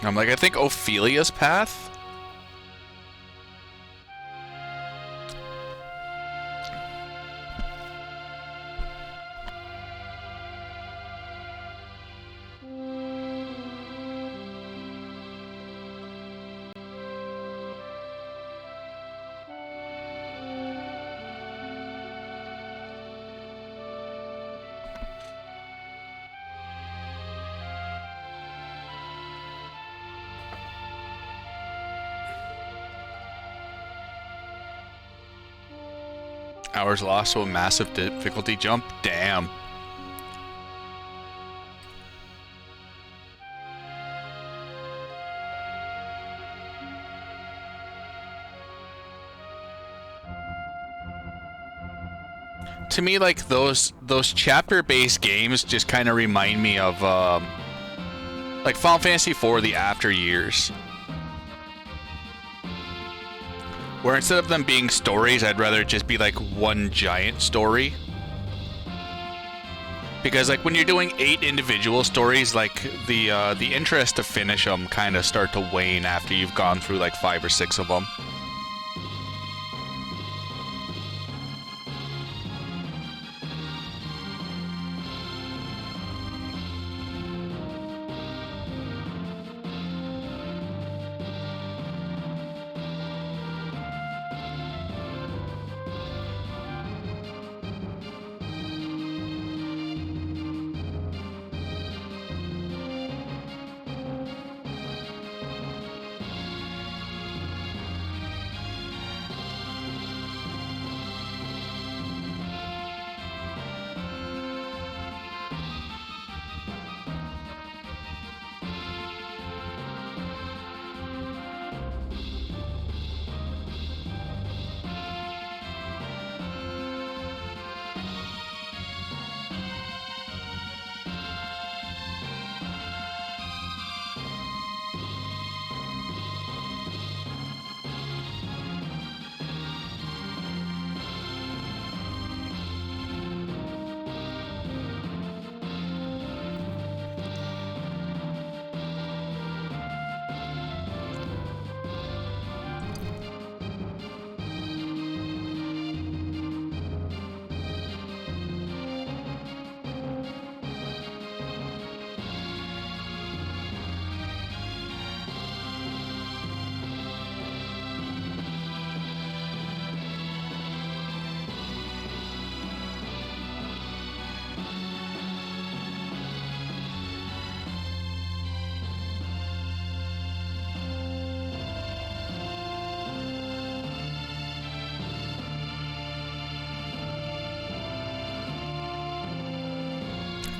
I'm like, I think Ophelia's Path? Hours lost to a massive difficulty jump? Damn. To me, like, those chapter-based games just kind of remind me of, like, Final Fantasy IV, the After Years. Where instead of them being stories, I'd rather it just be like one giant story. Because like when you're doing 8 individual stories, like the interest to finish them kind of start to wane after you've gone through like 5 or 6 of them.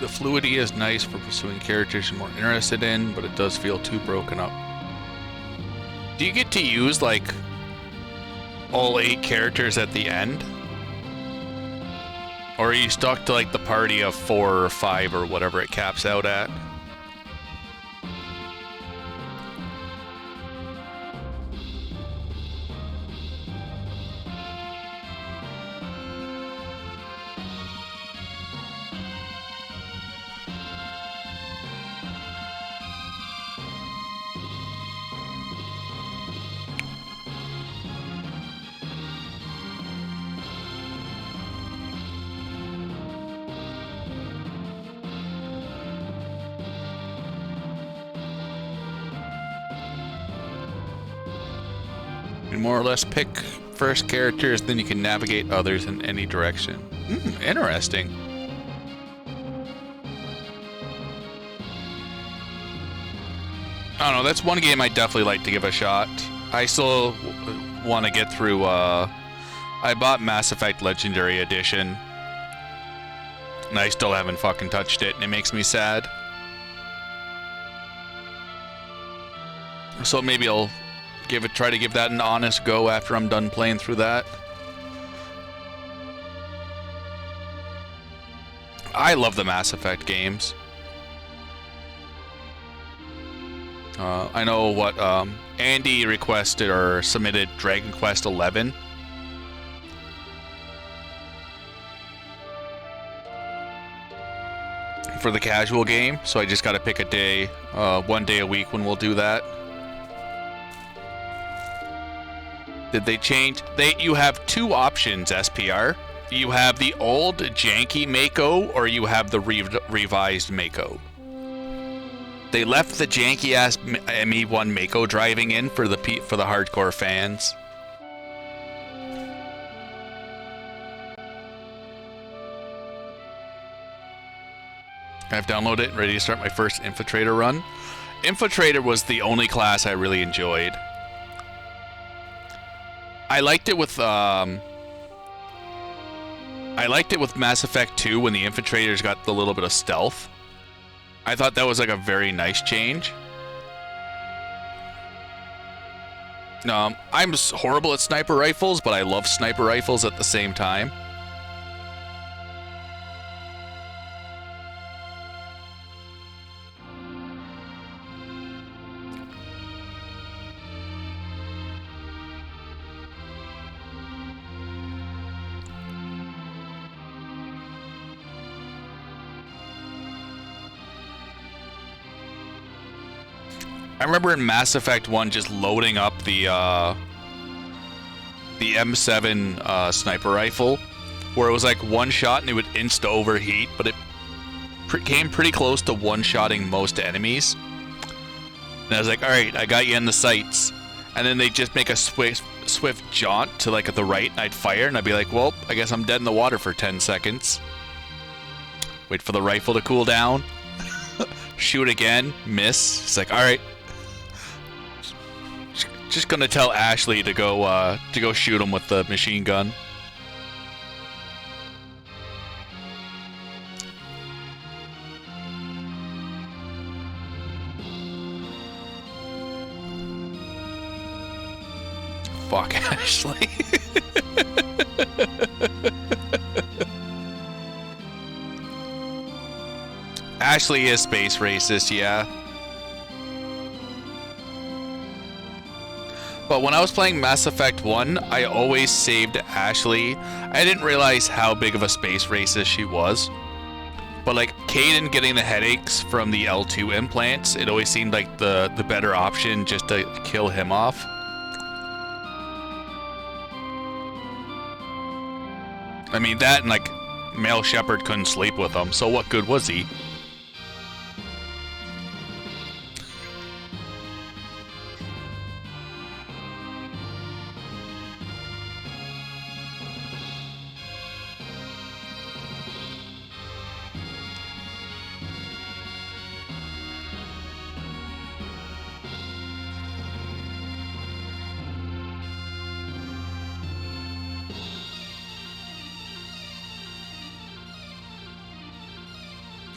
The fluidity is nice for pursuing characters you're more interested in, but it does feel too broken up. Do you get to use, like, all 8 characters at the end? Or are you stuck to, like, the party of 4 or 5 or whatever it caps out at? You more or less pick first characters, then you can navigate others in any direction. Interesting. I don't know, that's one game I'd definitely like to give a shot. I still want to get through, I bought Mass Effect Legendary Edition, and I still haven't fucking touched it, and it makes me sad. So maybe I'll try to give that an honest go after I'm done playing through that. I love the Mass Effect games. I know what Andy requested or submitted Dragon Quest XI. For the casual game, so I just gotta pick a day, one day a week when we'll do that. Did they change? You have 2 options, SPR. You have the old janky Mako, or you have the revised Mako. They left the janky ass ME1 Mako driving in for the hardcore fans. I've downloaded it and ready to start my first Infiltrator run. Infiltrator was the only class I really enjoyed. I liked it with Mass Effect 2 when the Infiltrators got the little bit of stealth. I thought that was like a very nice change. I'm horrible at sniper rifles, but I love sniper rifles at the same time. I remember in Mass Effect 1 just loading up the M7 sniper rifle, where it was like one shot and it would insta-overheat, but it came pretty close to one-shotting most enemies. And I was like, alright, I got you in the sights. And then they'd just make a swift jaunt to like at the right, and I'd fire, and I'd be like, well, I guess I'm dead in the water for 10 seconds. Wait for the rifle to cool down. Shoot again, miss. It's like, alright. Just gonna tell Ashley to go shoot him with the machine gun. Fuck Ashley. Ashley is space racist, yeah. But when I was playing Mass Effect 1, I always saved Ashley. I didn't realize how big of a space racist she was. But like Kaidan getting the headaches from the L2 implants, it always seemed like the better option just to kill him off. I mean, that and like Male Shepherd couldn't sleep with him, so what good was he?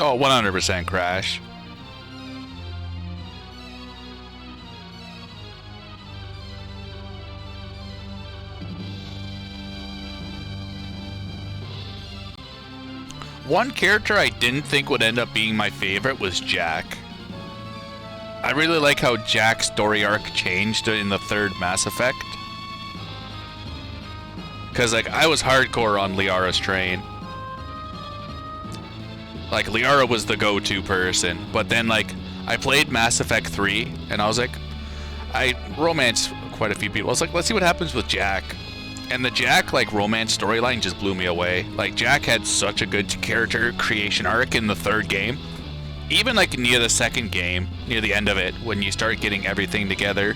Oh, 100% crash. One character I didn't think would end up being my favorite was Jack. I really like how Jack's story arc changed in the third Mass Effect. Because, like, I was hardcore on Liara's train. Like, Liara was the go-to person. But then, like, I played Mass Effect 3, and I was like, I romanced quite a few people. I was like, let's see what happens with Jack. And the Jack, like, romance storyline just blew me away. Like, Jack had such a good character creation arc in the third game. Even, like, near the second game, near the end of it, when you start getting everything together.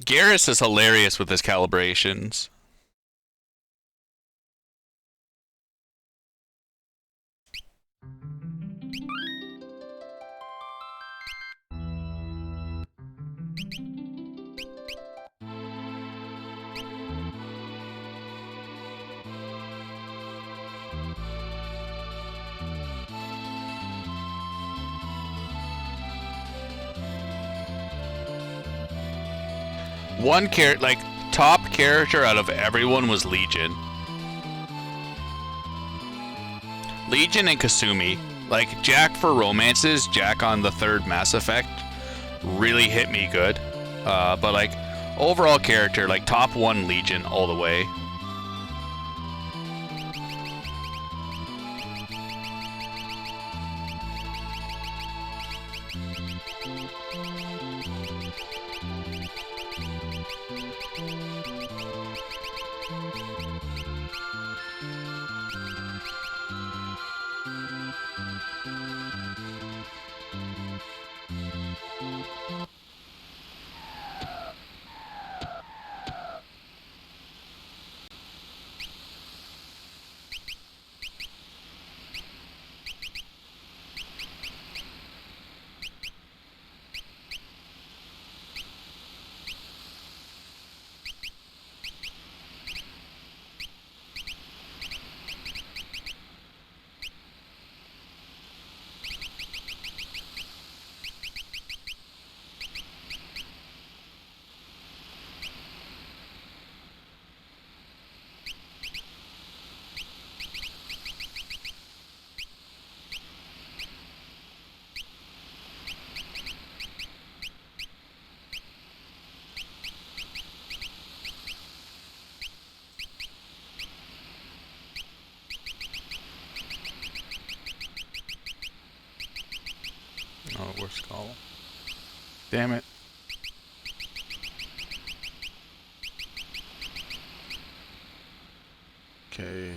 Garrus is hilarious with his calibrations. One character, like, top character out of everyone was Legion. Legion and Kasumi. Like, Jack for romances, Jack on the third Mass Effect really hit me good. But, like, overall character, like, top one Legion all the way. Oh, worst call. Damn it. Okay.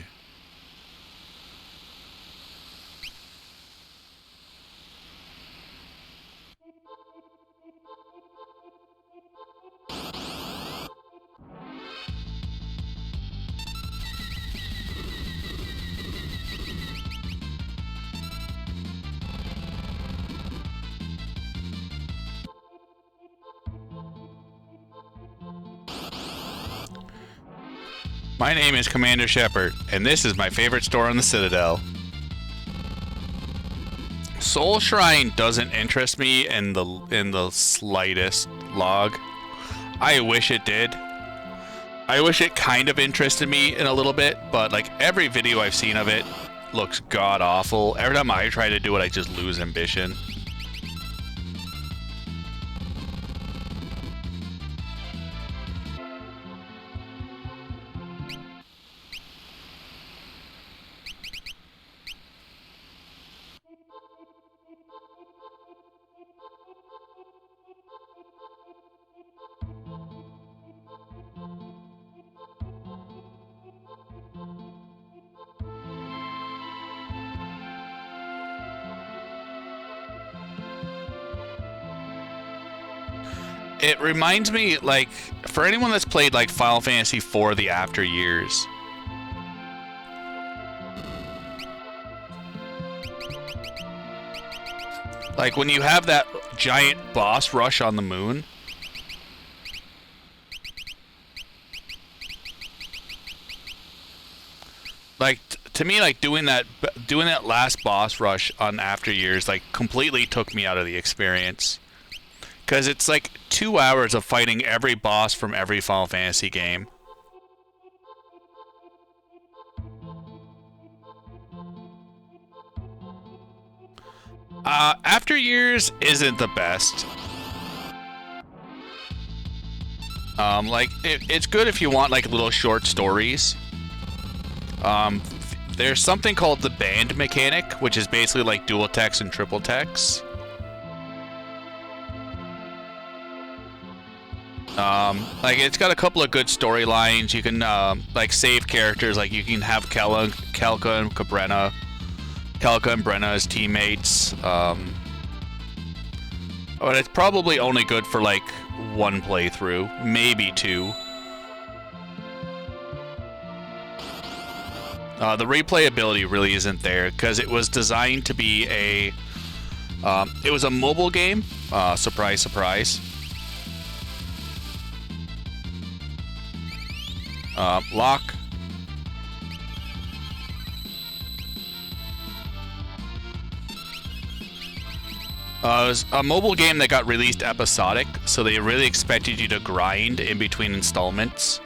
My name is Commander Shepard, and this is my favorite store on the Citadel. Soul Shrine doesn't interest me in the slightest log. I wish it did. I wish it kind of interested me in a little bit, but like every video I've seen of it looks god awful. Every time I try to do it, I just lose ambition. It reminds me, like, for anyone that's played like Final Fantasy IV: The After Years. Like when you have that giant boss rush on the moon. Like to me, like doing that last boss rush on After Years, like completely took me out of the experience. Because it's like 2 hours of fighting every boss from every Final Fantasy game. After Years isn't the best. Like it's good if you want like little short stories. There's something called the band mechanic, which is basically like dual text and triple text. Like it's got a couple of good storylines. You can like save characters. Like you can have Kelka and Brenna as teammates. But it's probably only good for like one playthrough, maybe two. The replayability really isn't there because it was designed to be a it was a mobile game. Surprise, surprise. Lock. It was a mobile game that got released episodic, so they really expected you to grind in between installments.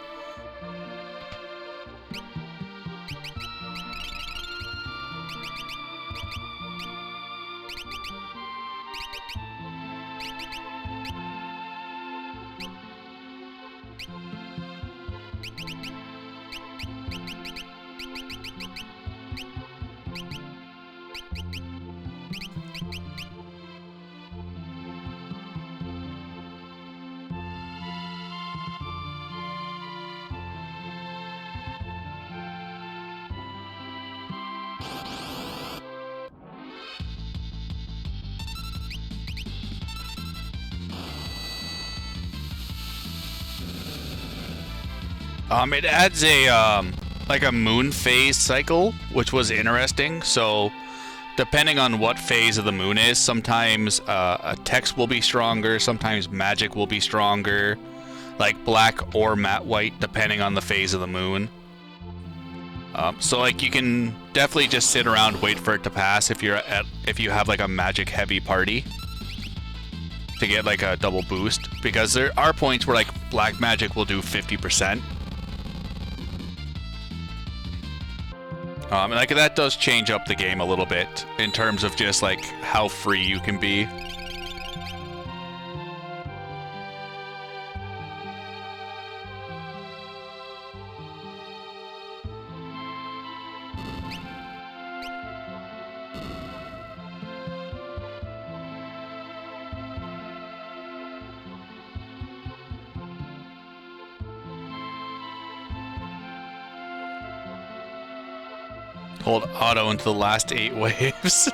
It adds a like a moon phase cycle, which was interesting. So, depending on what phase of the moon is, sometimes a text will be stronger, sometimes magic will be stronger, like black or matte white, depending on the phase of the moon. So, like, you can definitely just sit around, wait for it to pass if you have like a magic heavy party to get like a double boost, because there are points where like black magic will do 50%. And like that does change up the game a little bit in terms of just like how free you can be. Hold auto into the last 8 waves.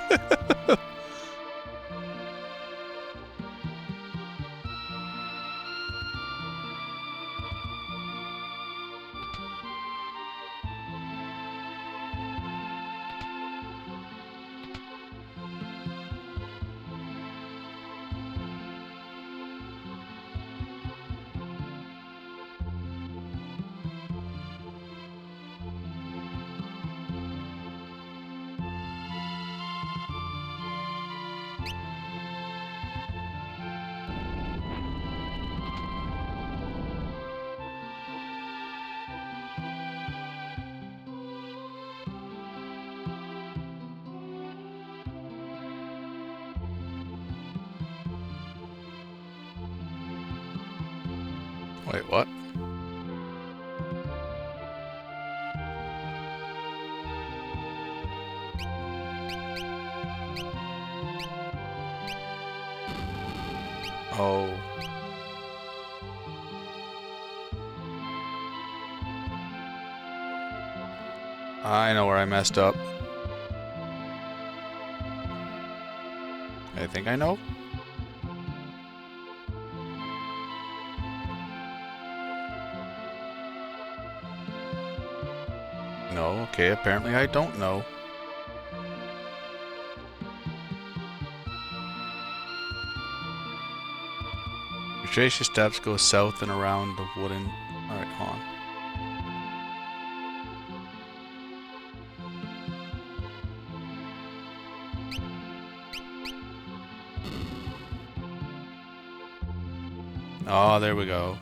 Wait, what? Oh. I know where I messed up. I think I know. Okay, apparently I don't know. You trace your steps, go south and around the wooden... Alright, hold on. Oh, there we go.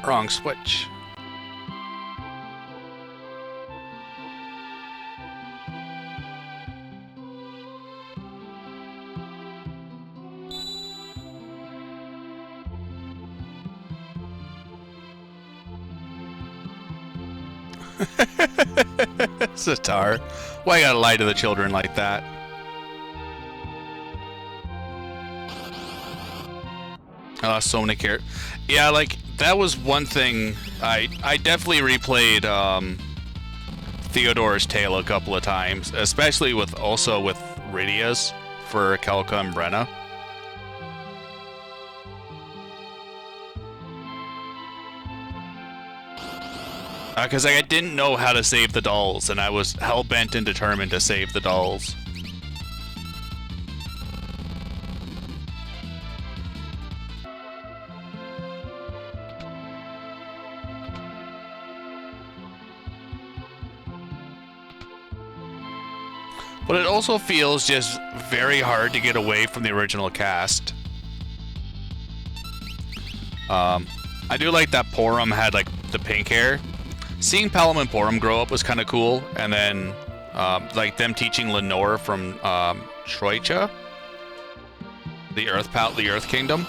Wrong switch. Sitar. Why you gotta lie to the children like that? So many characters. Yeah, like, that was one thing. I definitely replayed Theodore's Tale a couple of times, especially with Rydia's for Kelka and Brenna. Because I didn't know how to save the dolls, and I was hell-bent and determined to save the dolls. But it also feels just very hard to get away from the original cast. I do like that Porum had, like, the pink hair. Seeing Palom and Porum grow up was kind of cool, and then, like, them teaching Lenore from, Troicha, the Earth Kingdom.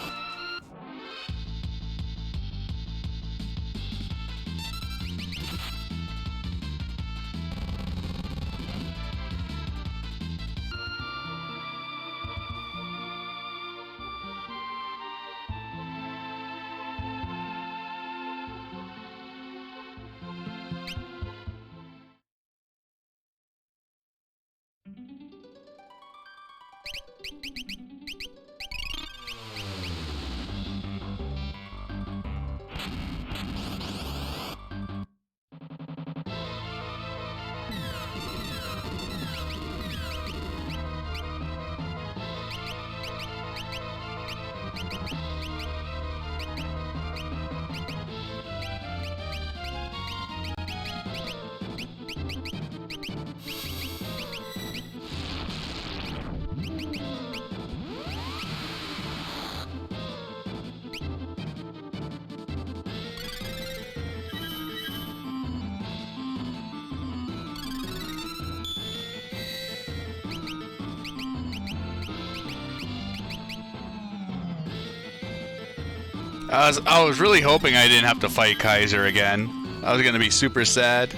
I was really hoping I didn't have to fight Kaiser again. I was gonna be super sad.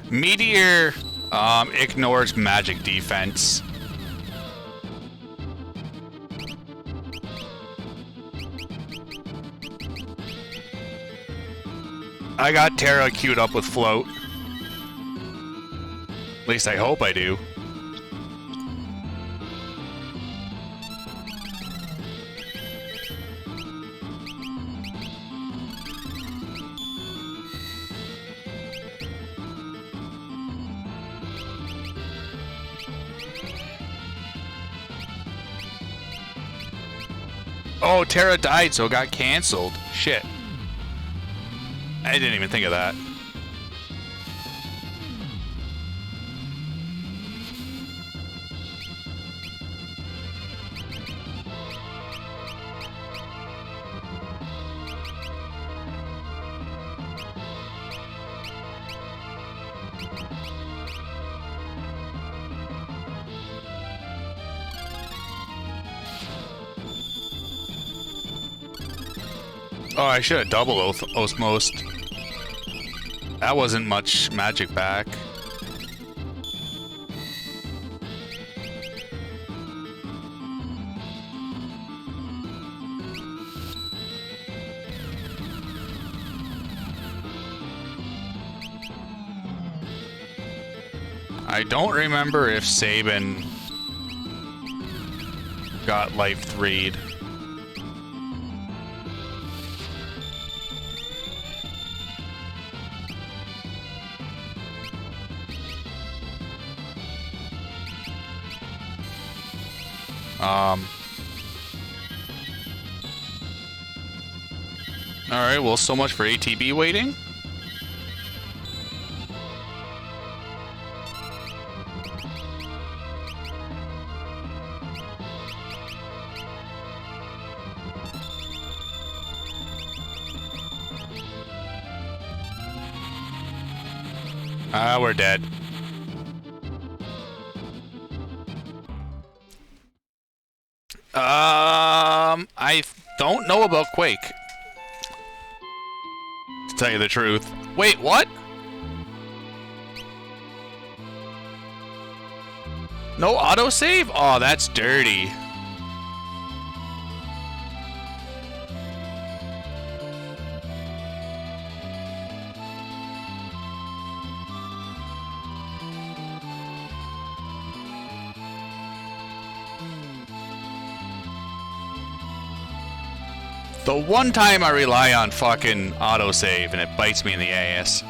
Meteor ignores magic defense. I got Terra queued up with Float. At least I hope I do. Oh, Terra died, so it got canceled. Shit. I didn't even think of that. Oh, I should have double Osmosed. That wasn't much magic back. I don't remember if Sabin got life 3'd. Alright, well, so much for ATB waiting. Ah, we're dead. I don't know about Quake. To tell you the truth. Wait, what? No autosave? Oh, that's dirty. The one time I rely on fucking autosave and it bites me in the ass.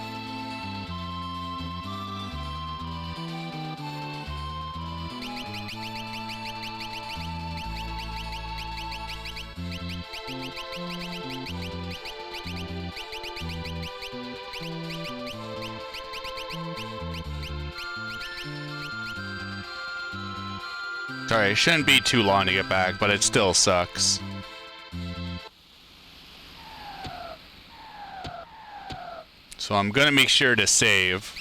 Sorry, it shouldn't be too long to get back, but it still sucks. So I'm gonna make sure to save.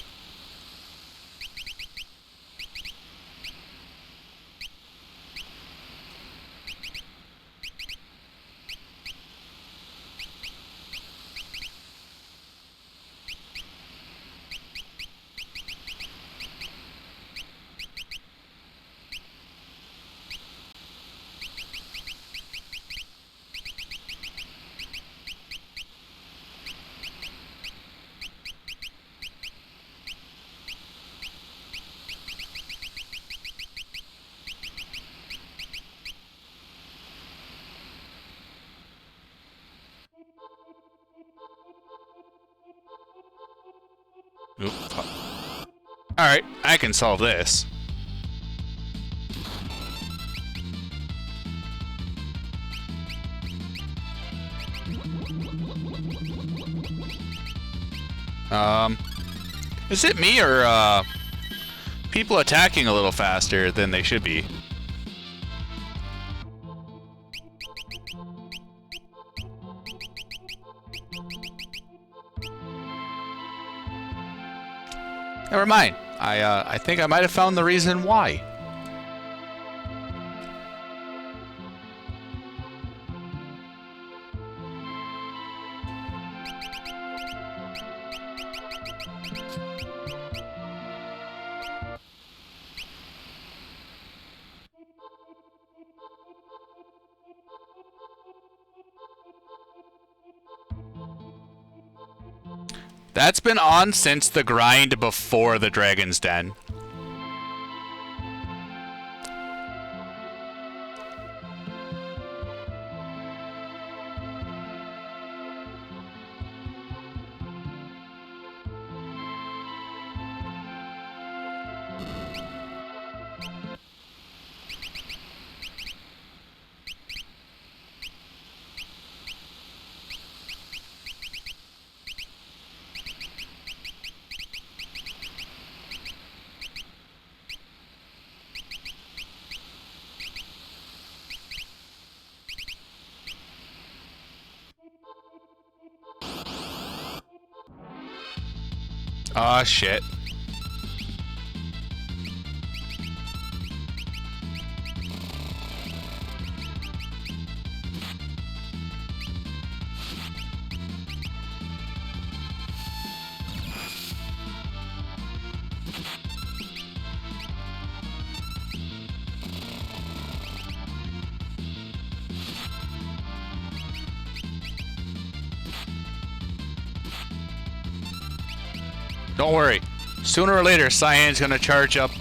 Alright, I can solve this. Is it me or, people attacking a little faster than they should be? Never mind. I think I might have found the reason why. That's been on since the grind before the Dragon's Den. Aw, shit. Don't worry. Sooner or later, Cyan's gonna charge up.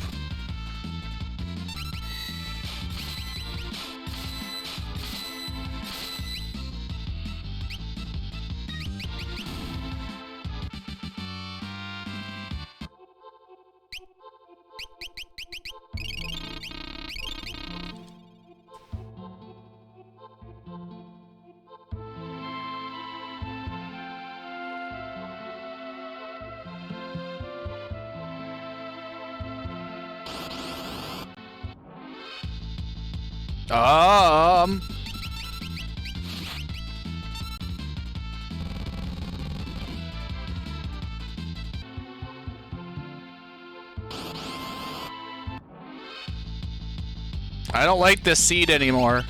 I don't like this seed anymore.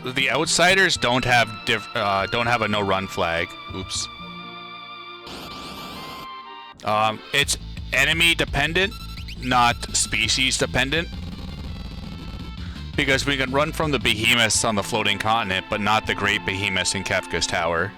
The outsiders don't have a no run flag. Oops. It's enemy dependent, not species dependent. Because we can run from the behemoths on the floating continent, but not the great behemoths in Kefka's tower.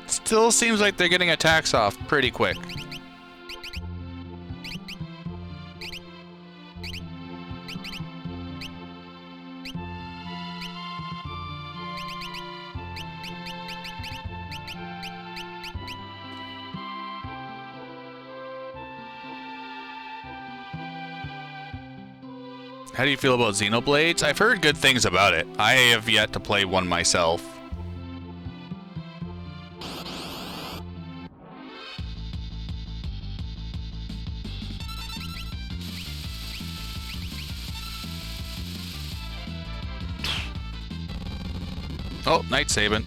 Still seems like they're getting attacks off pretty quick. How do you feel about Xenoblades? I've heard good things about it. I have yet to play one myself. Oh, Night Sabin.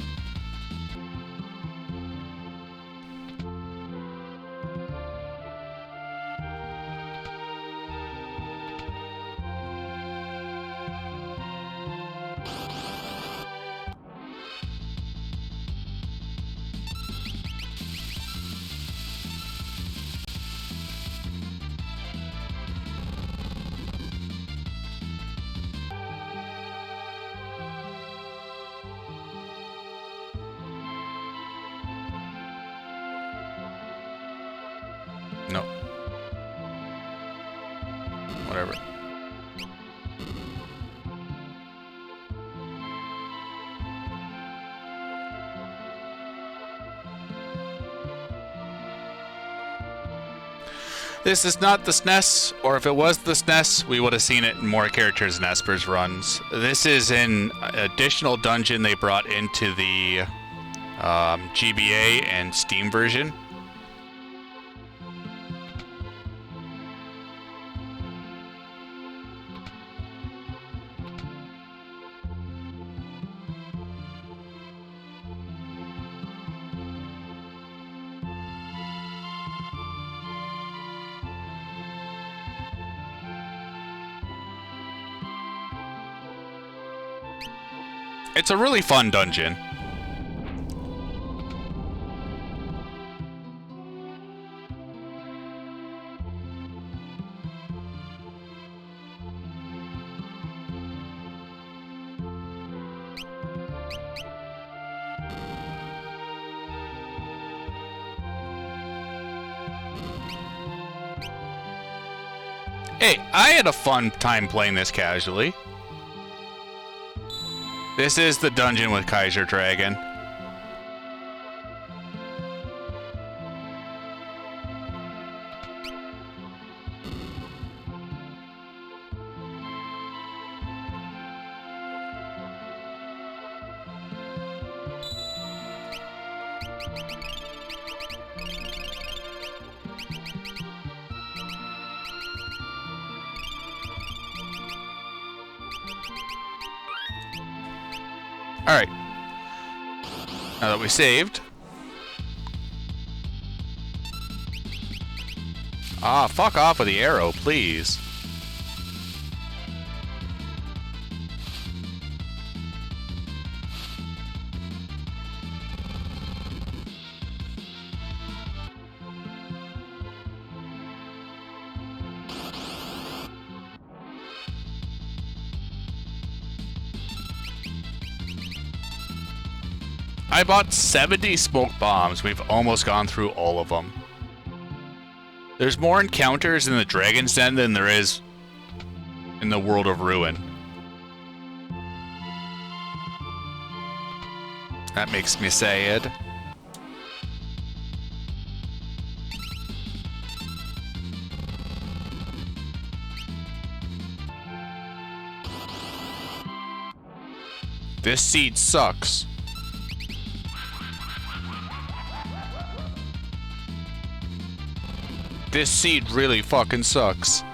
No. Whatever. This is not the SNES, or if it was the SNES, we would have seen it in more characters in Espers runs. This is an additional dungeon they brought into the GBA and Steam version. It's a really fun dungeon. Hey, I had a fun time playing this casually. This is the dungeon with Kaiser Dragon. Alright. Now that we saved, Ah, fuck off with the arrow, please. I bought 70 smoke bombs. We've almost gone through all of them. There's more encounters in the Dragon's Den than there is in the World of Ruin. That makes me sad. This seed sucks. This seed really fucking sucks.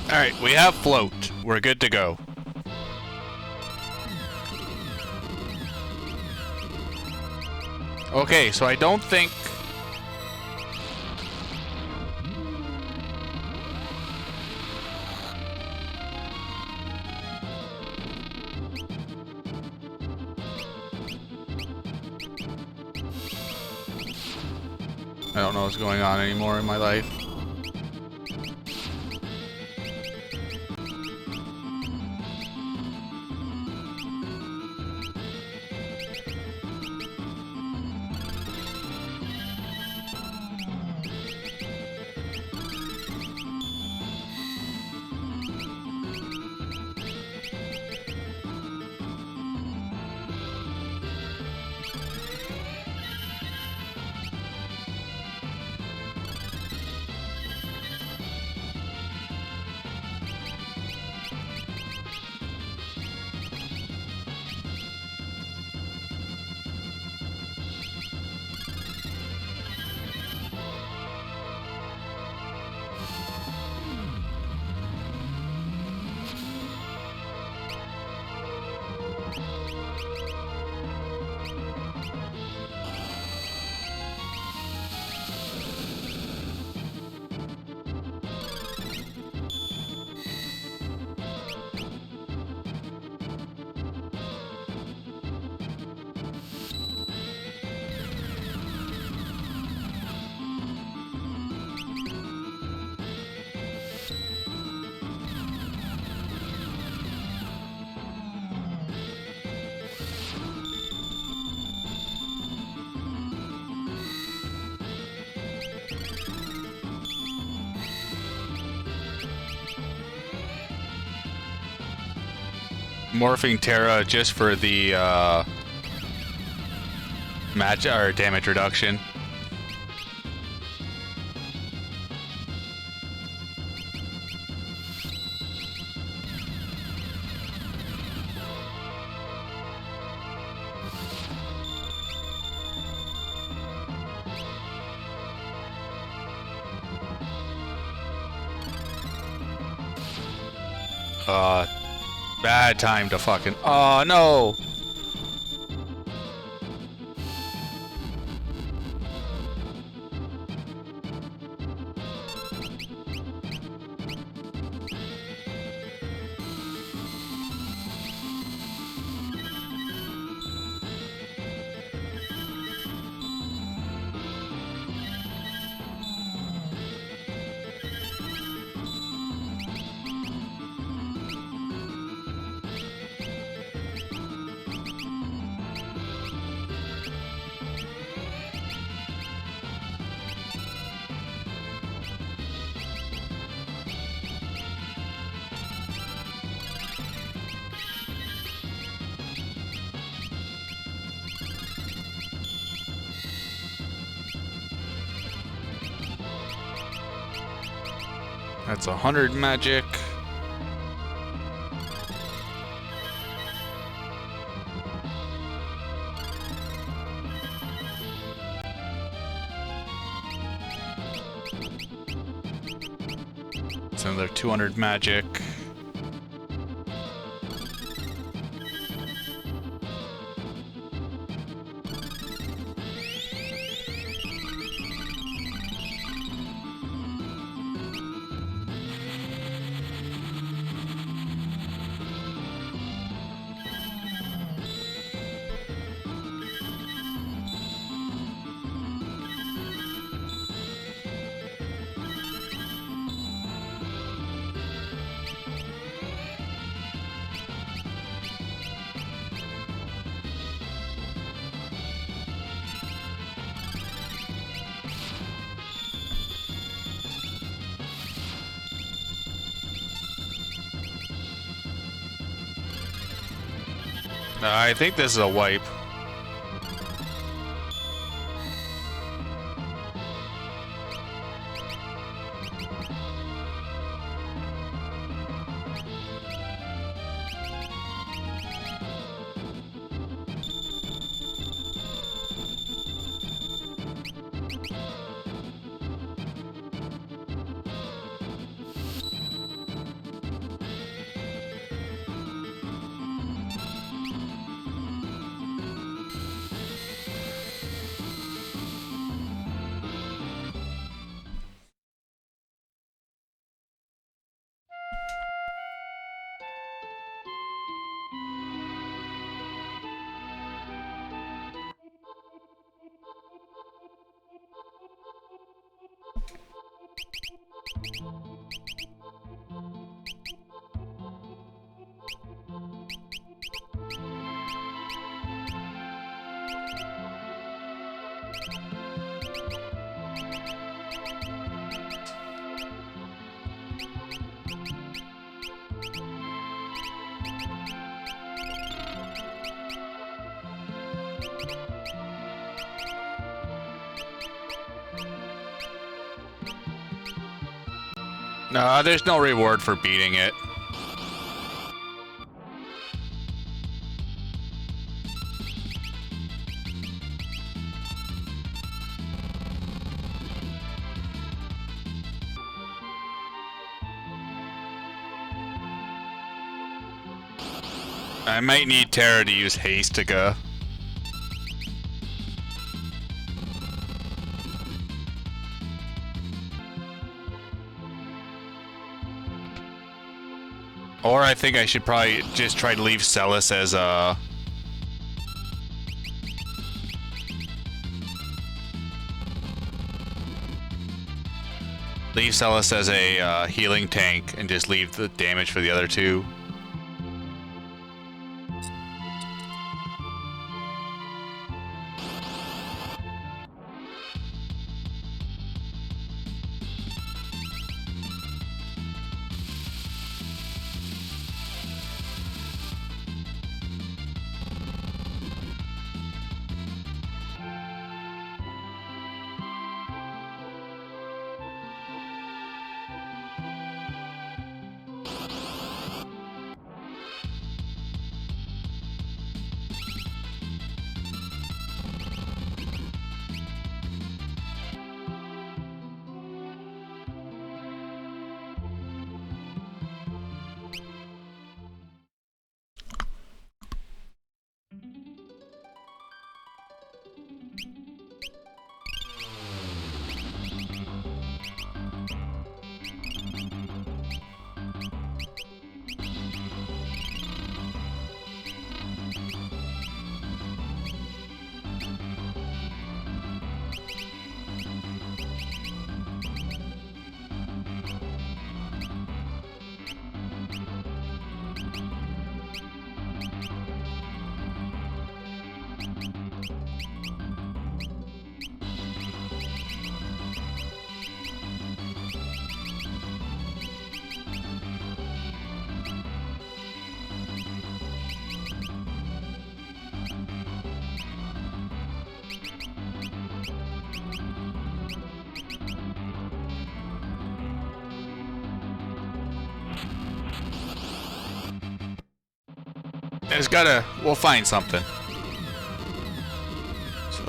Alright, we have float. We're good to go. Okay, so I don't think... I don't know what's going on anymore in my life. Morphing Terra just for the match or damage reduction. Bad time to fucking... Oh, no! That's 100 magic. It's another 200 magic. I think this is a wipe. No, there's no reward for beating it. I might need Terra to use haste to go. Or I think I should probably just try to leave Celis as a... Leave Celis as a healing tank and just leave the damage for the other two. It's gotta... We'll find something. So.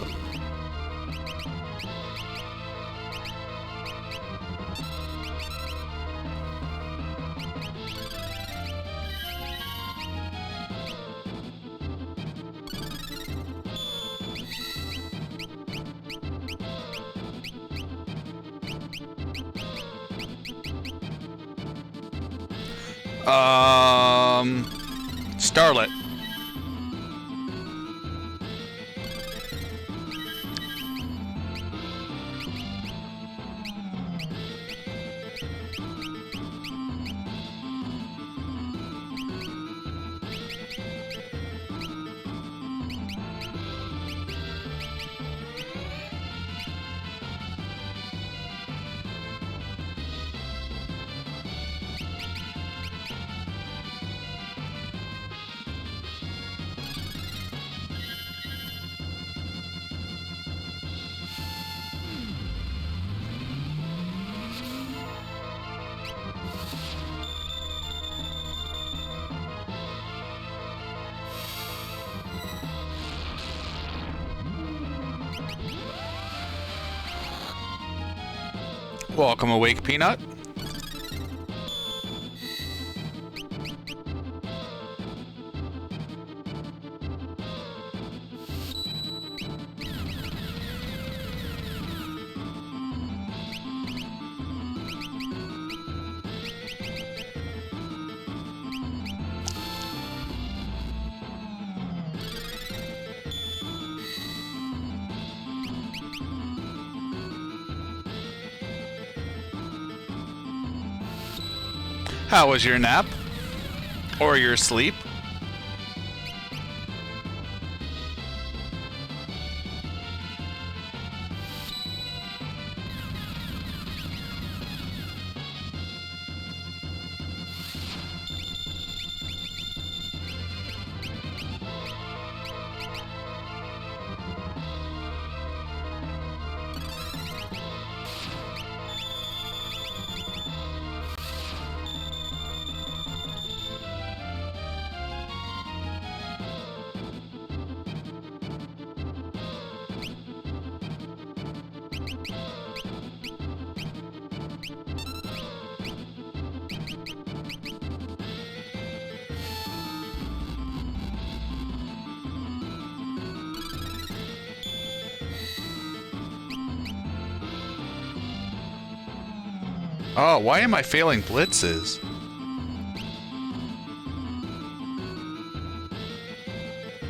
Starlet. Welcome, Awake Peanut. How was your nap? Or your sleep? Oh, why am I failing blitzes?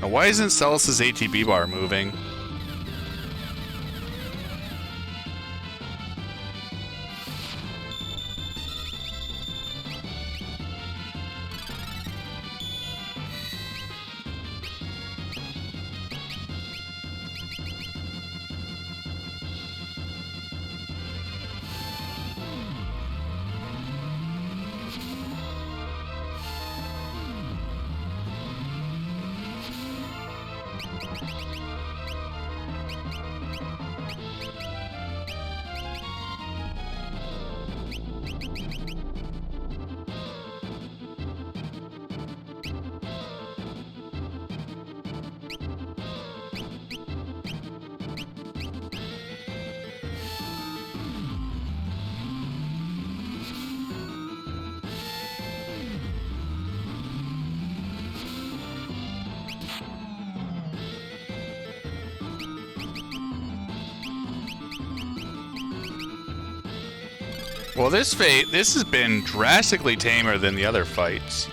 Now, why isn't Celus's ATB bar moving? Well, this has been drastically tamer than the other fights.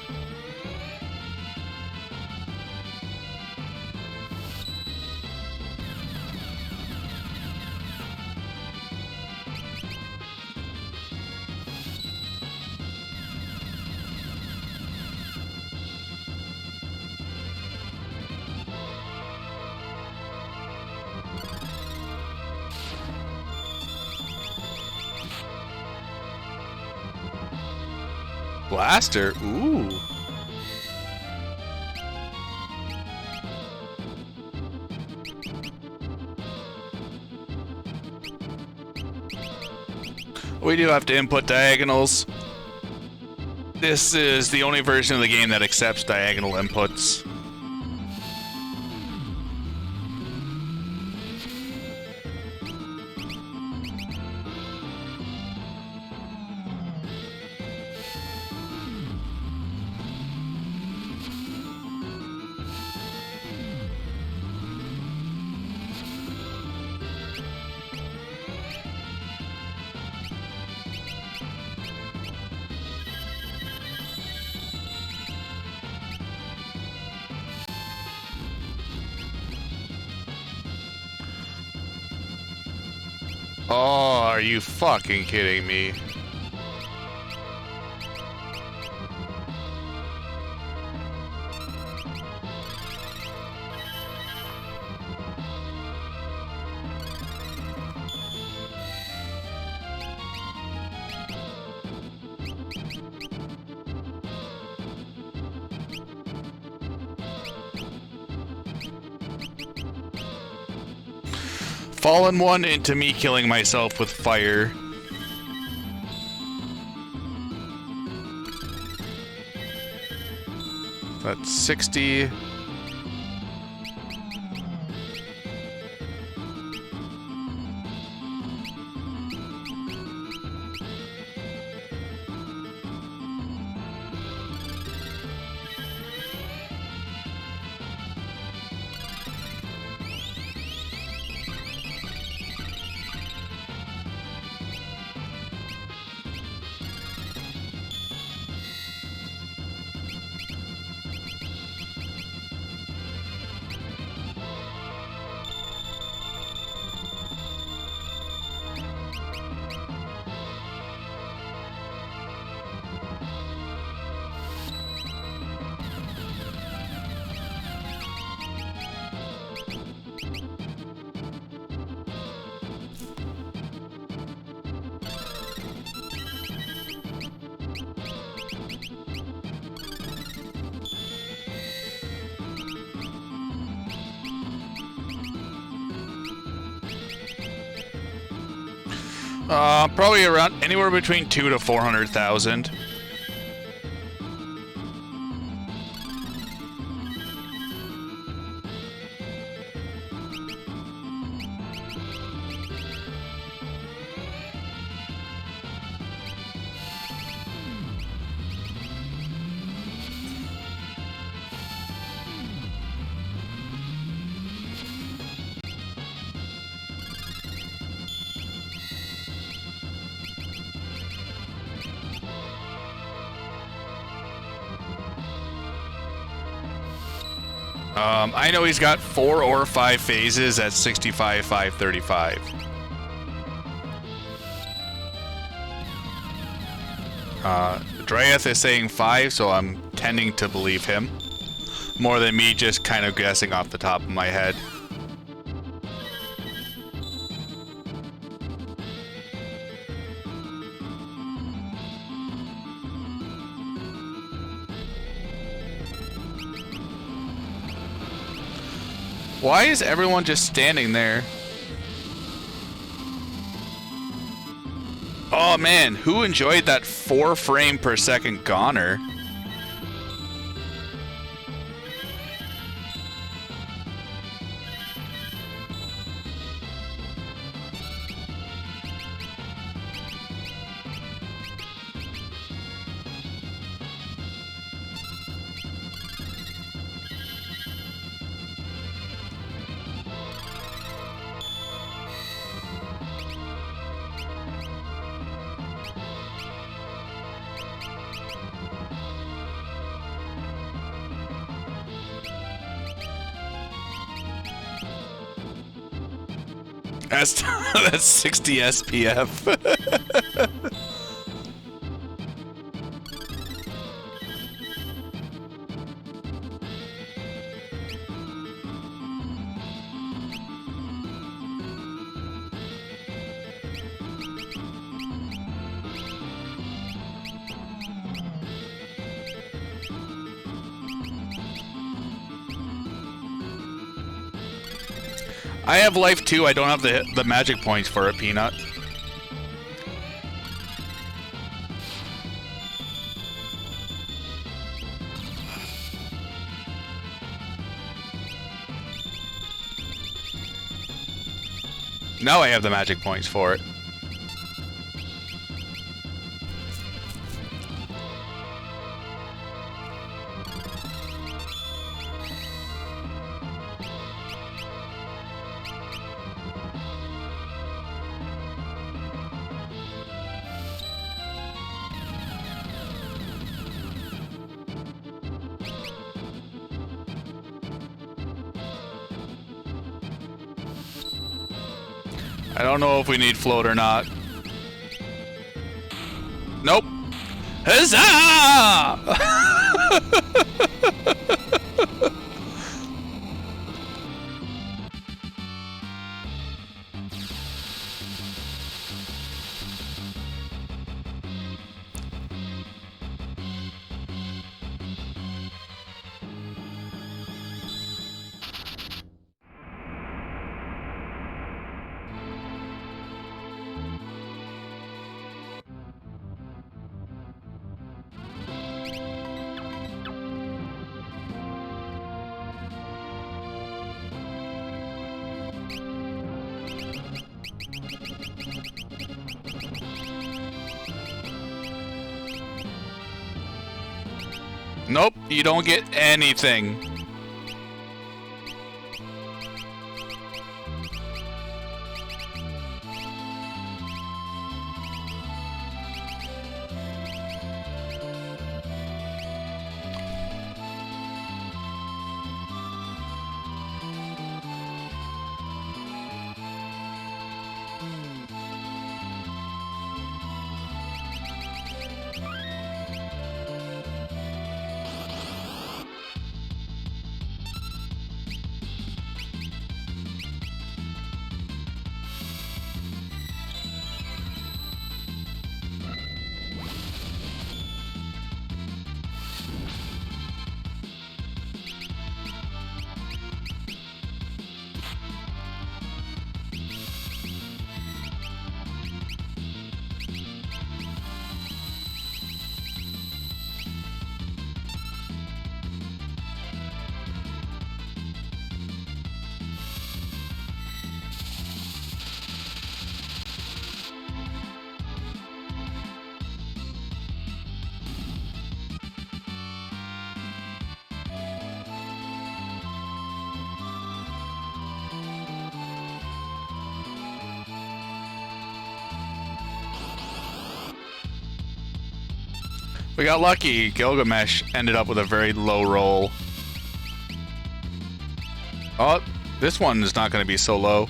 Blaster? Ooh. We do have to input diagonals. This is the only version of the game that accepts diagonal inputs. Oh, are you fucking kidding me? Fallen one into me killing myself with fire. That's 60. Probably around anywhere between 200,000 to 400,000. I know he's got 4 or 5 phases at 65, 535. Dreyeth is saying 5, so I'm tending to believe him. More than me just kind of guessing off the top of my head. Why is everyone just standing there? Oh man, who enjoyed that 4 frame per second goner? That's 60 SPF. I have life too. I don't have the magic points for a Peanut. Now I have the magic points for it. I don't know if we need float or not. Nope. Huzzah! Nope, you don't get anything. We got lucky. Gilgamesh ended up with a very low roll. Oh, this one is not going to be so low.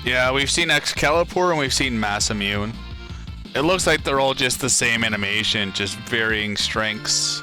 Yeah, we've seen Excalibur and we've seen Mass Immune. It looks like they're all just the same animation, just varying strengths.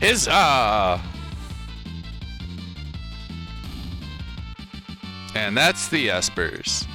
Huzzah! And that's the Espers.